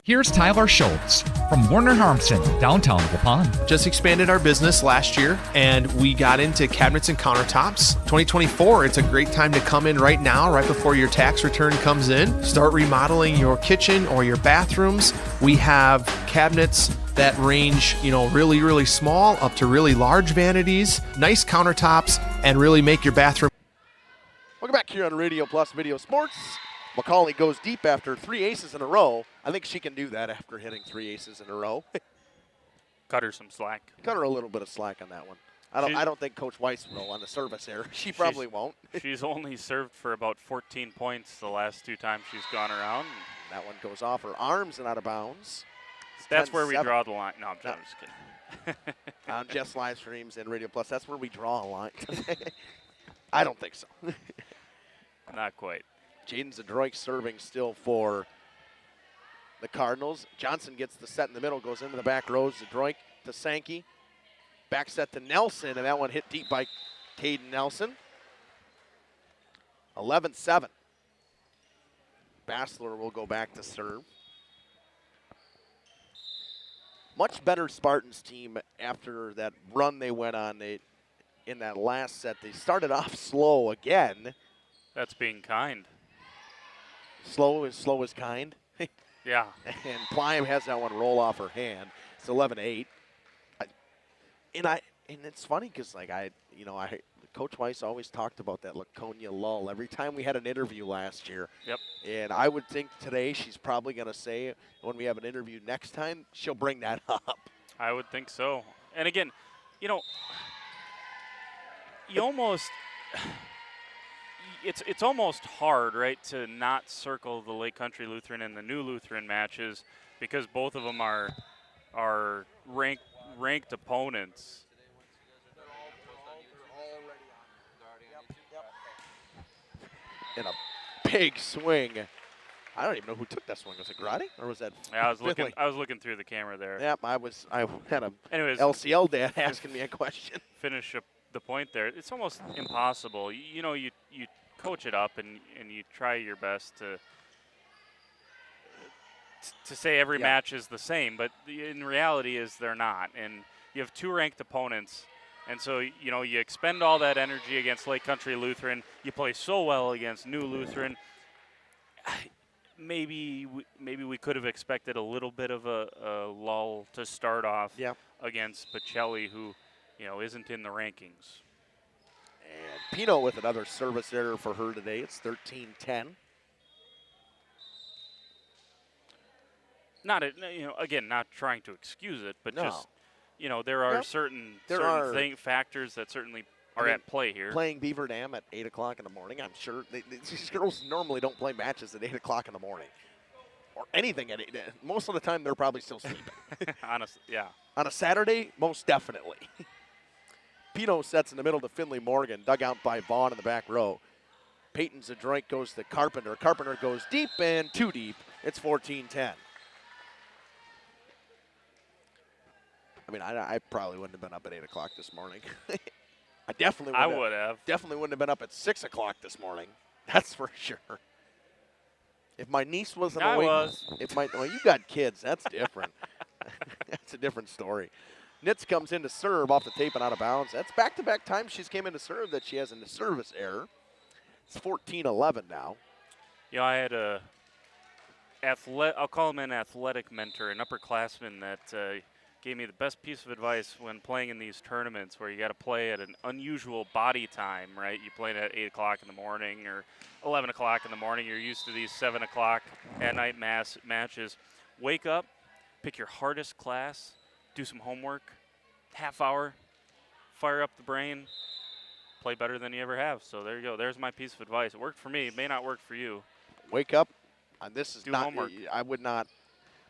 Here's Tyler Schultz from Warner Harmson, downtown Waupun. Just expanded our business last year, and we got into cabinets and countertops. 2024, it's a great time to come in right now, right before your tax return comes in. Start remodeling your kitchen or your bathrooms. We have cabinets that range, really, really small up to really large vanities, nice countertops, and really make your bathroom. Welcome back here on Radio Plus Video Sports. McCauley goes deep after 3 aces in a row. I think she can do that after hitting 3 aces in a row. Cut her some slack. Cut her a little bit of slack on that one. I don't think Coach Weiss will on the service error. She probably won't. She's only served for about 14 points the last 2 times she's gone around. That one goes off her arms and out of bounds. That's where we draw the line. No, I'm just kidding. On Jeff's live streams and Radio Plus, that's where we draw a line. I don't think so. Not quite. Jaden Zadroik serving still for the Cardinals. Johnson gets the set in the middle, goes into the back row. Zadroik to Sankey. Back set to Nelson, and that one hit deep by Caden Nelson. 11-7. Bassler will go back to serve. Much better Spartans team after that run they went on in that last set. They started off slow again. That's being kind. Slow is kind. Yeah. And Plym has that one roll off her hand. It's 11-8. And it's funny because Coach Weiss always talked about that Laconia lull every time we had an interview last year. Yep. And I would think today she's probably going to say when we have an interview next time, she'll bring that up. I would think so. And again, you almost it's almost hard, right, to not circle the Lake Country Lutheran and the New Lutheran matches because both of them are ranked opponents. In a big swing. I don't even know who took that swing. Was it Grotti or was that? Yeah, I was looking through the camera there. Yep, I had a Anyways, LCL dad asking me a question. Finish up the point there. It's almost impossible. You coach it up and you try your best to say every match is the same, but in reality is they're not. And you have 2 ranked opponents. And so, you expend all that energy against Lake Country Lutheran. You play so well against New Lutheran. Maybe we could have expected a little bit of a lull to start off against Pacelli, who, isn't in the rankings. And Pino with another service error for her today. It's 13-10. Not trying to excuse it, but just. There are certain factors that certainly are at play here. Playing Beaver Dam at 8 o'clock in the morning, I'm sure these girls normally don't play matches at 8 o'clock in the morning. Or anything at 8. Most of the time, they're probably still sleeping. Honestly, yeah. On a Saturday, most definitely. Pino sets in the middle to Finley Morgan, dug out by Vaughn in the back row. Peyton Zadroik goes to Carpenter. Carpenter goes deep and too deep. It's 14-10. I probably wouldn't have been up at 8 o'clock this morning. I would have. Definitely wouldn't have been up at 6 o'clock this morning. That's for sure. If my niece wasn't awake, you got kids. That's different. That's a different story. Nitz comes in to serve off the tape and out of bounds. That's back-to-back times she's came in to serve that she has a service error. It's 14-11 now. I had I'll call him an athletic mentor, an upperclassman that gave me the best piece of advice when playing in these tournaments where you got to play at an unusual body time, right? You play at 8 o'clock in the morning or 11 o'clock in the morning. You're used to these 7 o'clock at night matches. Wake up, pick your hardest class, do some homework, half hour, fire up the brain, play better than you ever have. So there you go. There's my piece of advice. It worked for me. It may not work for you. Wake up. This is Do not. homework. I would not.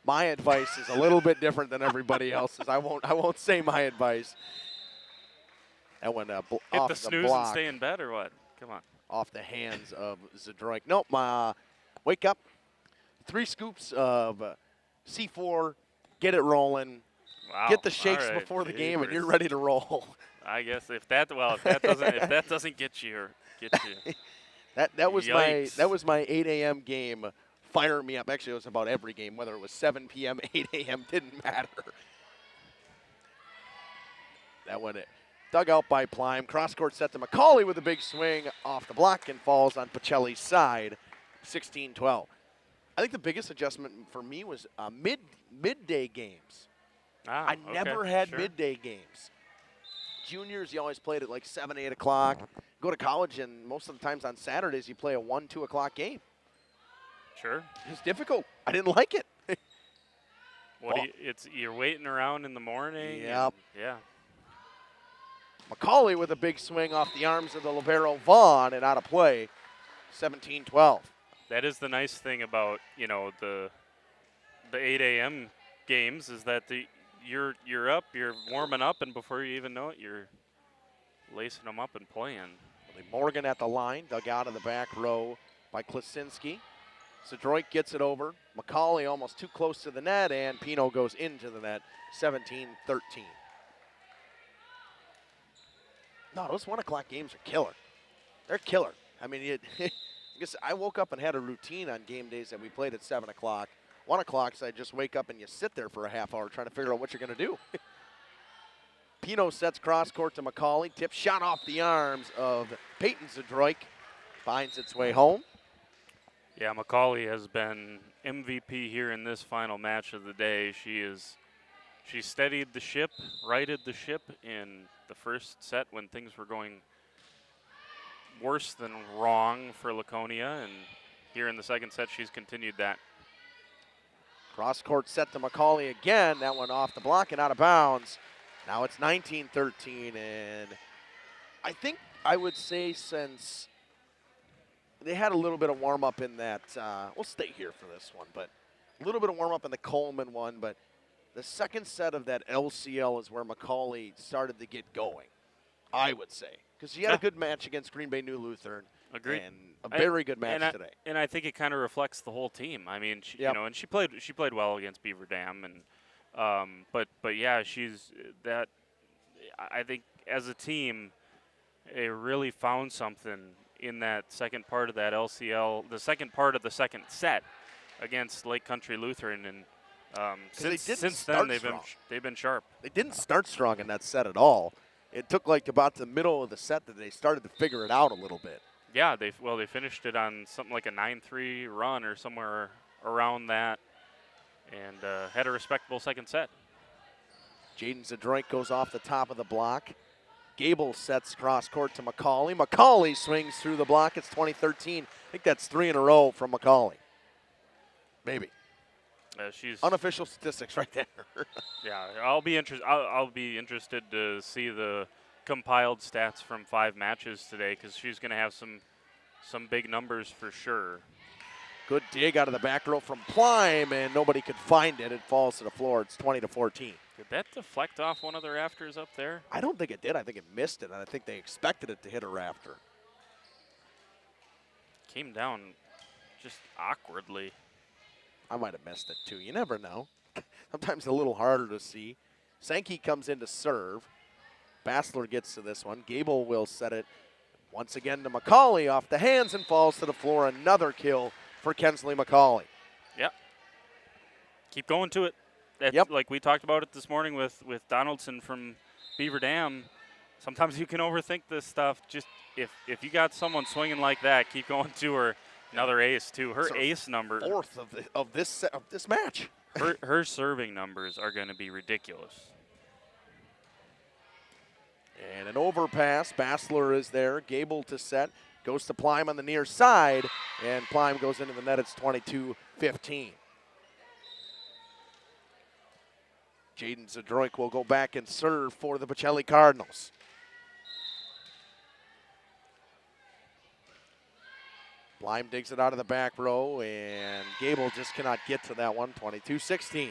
My advice is a little bit different than everybody else's. I won't say my advice. That went Hit off the the snooze block. and stay in bed or what? Come on. Off the hands of Zadroik. Nope. Wake up. 3 scoops of C4. Get it rolling. Wow. Get the shakes All right. before the game, and Jeepers. you're ready to roll. I guess if that doesn't get you, that was Yikes. my 8 a.m. game. Fire me up. Actually, it was about every game, whether it was 7 p.m., 8 a.m. didn't matter. That went it. Dug out by Plime. Cross court set to McCauley with a big swing off the block and falls on Pacelli's side. 16-12. I think the biggest adjustment for me was midday games. I never had midday games. Juniors, you always played at like 7, 8 o'clock. Go to college, and most of the times on Saturdays, you play a 1, 2 o'clock game. Sure. It's difficult. I didn't like it. You're waiting around in the morning. Yep. Yeah. McCauley with a big swing off the arms of the libero Vaughn and out of play. 17-12. That is the nice thing about the 8 a.m. games is that you're up, you're warming up, and before you even know it, you're lacing them up and playing. Morgan at the line, dug out of the back row by Klasinski. Zadroik gets it over. McCauley almost too close to the net, and Pino goes into the net. 17-13. No, those 1 o'clock games are killer. They're killer. I mean, I guess I woke up and had a routine on game days that we played at 7 o'clock. 1 o'clock, so I just wake up and you sit there for a half hour trying to figure out what you're going to do. Pino sets cross court to McCauley. Tip shot off the arms of Peyton Zadroik. Finds its way home. Yeah, McCauley has been MVP here in this final match of the day. She steadied the ship, righted the ship in the first set when things were going worse than wrong for Laconia, and here in the second set she's continued that. Cross court set to McCauley again. That one off the block and out of bounds. Now it's 19-13, and I think I would say since they had a little bit of warm-up in that, we'll stay here for this one, but a little bit of warm-up in the Coleman one, but the second set of that LCL is where McCauley started to get going, I would say. Because she had a good match against Green Bay New Lutheran. Agreed. And a very good match today. And I think it kind of reflects the whole team. I mean, and she played well against Beaver Dam, and but yeah, she's that. I think as a team, they really found something in that second part of that LCL, the second part of the second set against Lake Country Lutheran, and since then they've been sharp. They didn't start strong in that set at all. It took like about the middle of the set that they started to figure it out a little bit. Yeah, they finished it on something like a 9-3 run or somewhere around that, and had a respectable second set. Jaden Zadroik goes off the top of the block. Gable sets cross court to McCauley. McCauley swings through the block. It's 20-13. I think that's 3 in a row from McCauley. Maybe. She's unofficial statistics right there. Yeah, I'll be interested to see the compiled stats from 5 matches today, because she's going to have some big numbers for sure. Good dig out of the back row from Plime, and nobody could find it. It falls to the floor. It's 20-14. Did that deflect off one of the rafters up there? I don't think it did. I think it missed it, and I think they expected it to hit a rafter. Came down just awkwardly. I might have missed it too. You never know. Sometimes a little harder to see. Sankey comes in to serve. Bassler gets to this one. Gable will set it once again to McCauley off the hands and falls to the floor. Another kill for Kensley McCauley. Yep. Keep going to it. Like we talked about it this morning with Donaldson from Beaver Dam. Sometimes you can overthink this stuff. Just if you got someone swinging like that, keep going to her. Another ace too. Her ace number. Fourth of this match. her serving numbers are going to be ridiculous. And an overpass. Bassler is there. Gable to set. Goes to Plime on the near side. And Plime goes into the net. It's 22-15. Jaden Zadroik will go back and serve for the Pacelli Cardinals. Blyme digs it out of the back row, and Gable just cannot get to that one, 22-16.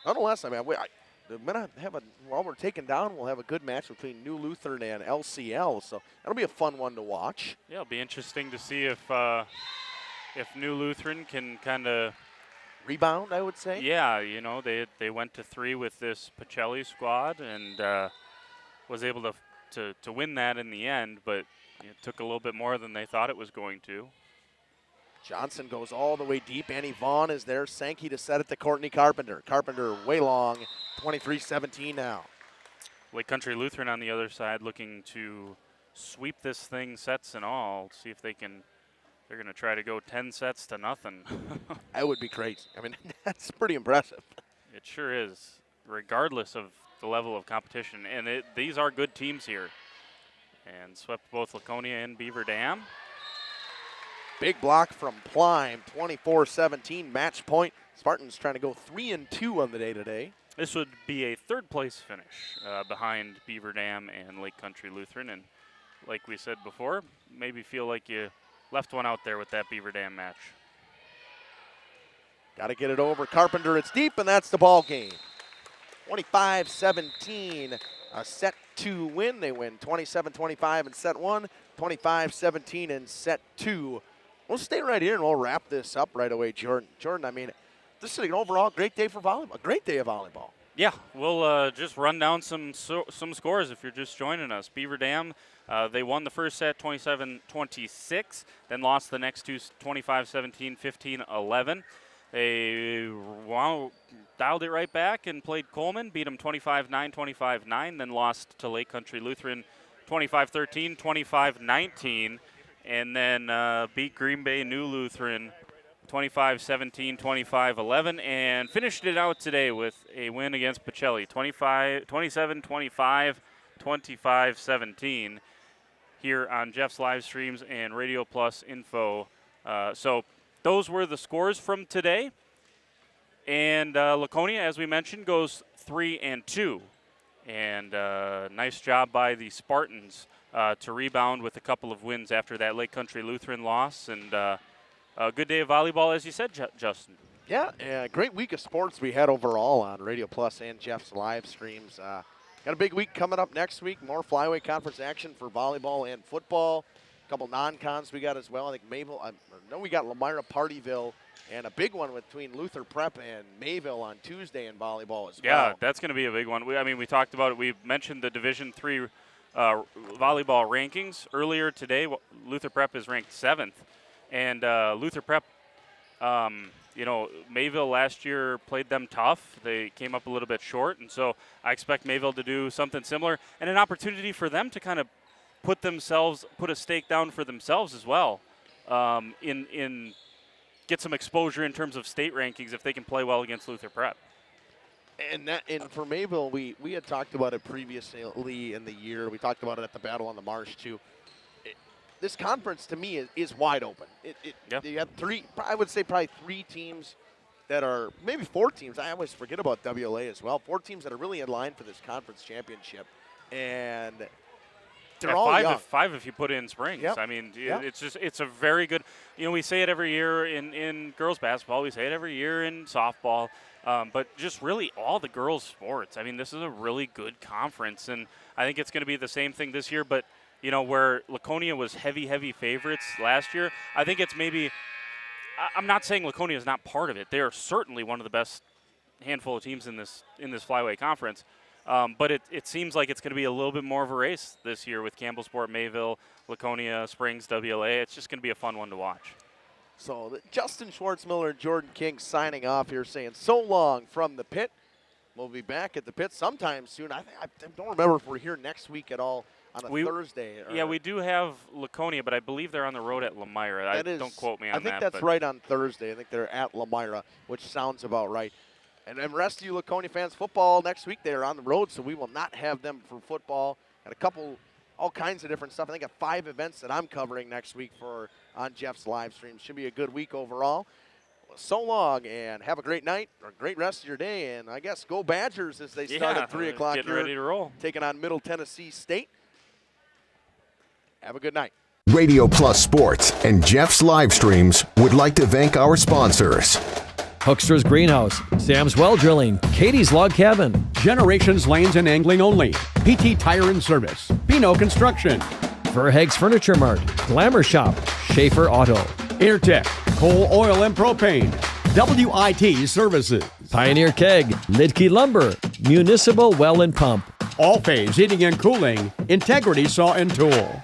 Nonetheless, I mean, while we're taking down, we'll have a good match between New Lutheran and LCL, so that'll be a fun one to watch. Yeah, it'll be interesting to see if New Lutheran can kind of rebound, I would say. Yeah, you know, they went to 3 with this Pacelli squad and was able to win that in the end, but it took a little bit more than they thought it was going to. Johnson goes all the way deep. Annie Vaughn is there. Sankey to set it to Courtney Carpenter. Carpenter way long, 23-17 now. Lake Country Lutheran on the other side looking to sweep this thing sets and all. See if they're going to try to go 10 sets to nothing. That would be great. I mean, that's pretty impressive. It sure is, regardless of the level of competition. And these are good teams here. And swept both Laconia and Beaver Dam. Big block from Plime, 24-17, match point. Spartans trying to go 3-2 on the day today. This would be a third-place finish behind Beaver Dam and Lake Country Lutheran. And like we said before, maybe feel like you left one out there with that Beaver Dam match. Got to get it over Carpenter. It's deep, and that's the ball game. 25-17, a set 2 win. They win 27-25 in set 1, 25-17 in set 2. We'll stay right here and we'll wrap this up right away, Jordan. Jordan, I mean, this is an overall great day for volleyball. A great day of volleyball. Yeah, we'll just run down some scores if you're just joining us. Beaver Dam, they won the first set 27-26, then lost the next two 25-17, 15-11. They dialed it right back and played Coleman, beat them 25-9, 25-9, then lost to Lake Country Lutheran 25-13, 25-19. And then beat Green Bay New Lutheran 25-17, 25-11, and finished it out today with a win against Pacelli, 27-25, 25-17 here on Jeff's live streams and Radio Plus info. So those were the scores from today. And Laconia, as we mentioned, goes 3-2. And nice job by the Spartans to rebound with a couple of wins after that Lake Country Lutheran loss. And a good day of volleyball, as you said, Justin. Yeah, great week of sports we had overall on Radio Plus and Jeff's live streams. Got a big week coming up next week. More Flyway Conference action for volleyball and football. A couple non-cons we got as well. I think Mayville, I know we got Lamira Partyville, and a big one between Luther Prep and Mayville on Tuesday in volleyball as well. Yeah, that's going to be a big one. We talked about it. We mentioned the Division III volleyball rankings earlier today. Luther Prep is ranked 7th, and Luther Prep, Mayville last year played them tough. They came up a little bit short, and so I expect Mayville to do something similar, and an opportunity for them to kind of put a stake down for themselves as well, in get some exposure in terms of state rankings if they can play well against Luther Prep. And for Mayville, we had talked about it previously in the year. We talked about it at the Battle on the Marsh too. This conference to me is wide open. You have probably 3 teams that are, maybe 4 teams. I always forget about WLA as well. 4 teams that are really in line for this conference championship, and they're all young. Five if you put in Springs. Yep. I mean, Yep. it's a very good. We say it every year in girls basketball. We say it every year in softball. But just really all the girls' sports. I mean, this is a really good conference, and I think it's going to be the same thing this year. But, where Laconia was heavy favorites last year, I think it's maybe – I'm not saying Laconia is not part of it. They are certainly one of the best handful of teams in this Flyway Conference. But it seems like it's going to be a little bit more of a race this year with Campbellsport, Mayville, Laconia, Springs, WLA. It's just going to be a fun one to watch. So Justin Schwartzmiller and Jordan King signing off here saying so long from the pit. We'll be back at the pit sometime soon. I don't remember if we're here next week at all on a Thursday. Yeah, we do have Laconia, but I believe they're on the road at Lamira. Don't quote me on that. I think that's right on Thursday. I think they're at Lamira, which sounds about right. And the rest of you Laconia fans, football next week, they are on the road, so we will not have them for football. And all kinds of different stuff. I think 5 events that I'm covering next week for on Jeff's live stream. Should be a good week overall. So long, and have a great night or a great rest of your day. And I guess go Badgers as they start at 3 o'clock getting here, ready to roll. taking on Middle Tennessee State. Have a good night. Radio Plus Sports and Jeff's live streams would like to thank our sponsors. Hoekstra's Greenhouse, Sam's Well Drilling, Katie's Log Cabin, Generations Lanes and Angling Only, PT Tire and Service, Pino Construction, Verheg's Furniture Mart, Glamour Shop, Schaefer Auto, Airtech, Coal, Oil, and Propane, WIT Services, Pioneer Keg, Lidke Lumber, Municipal Well and Pump, All Phase Heating and Cooling, Integrity Saw and Tool.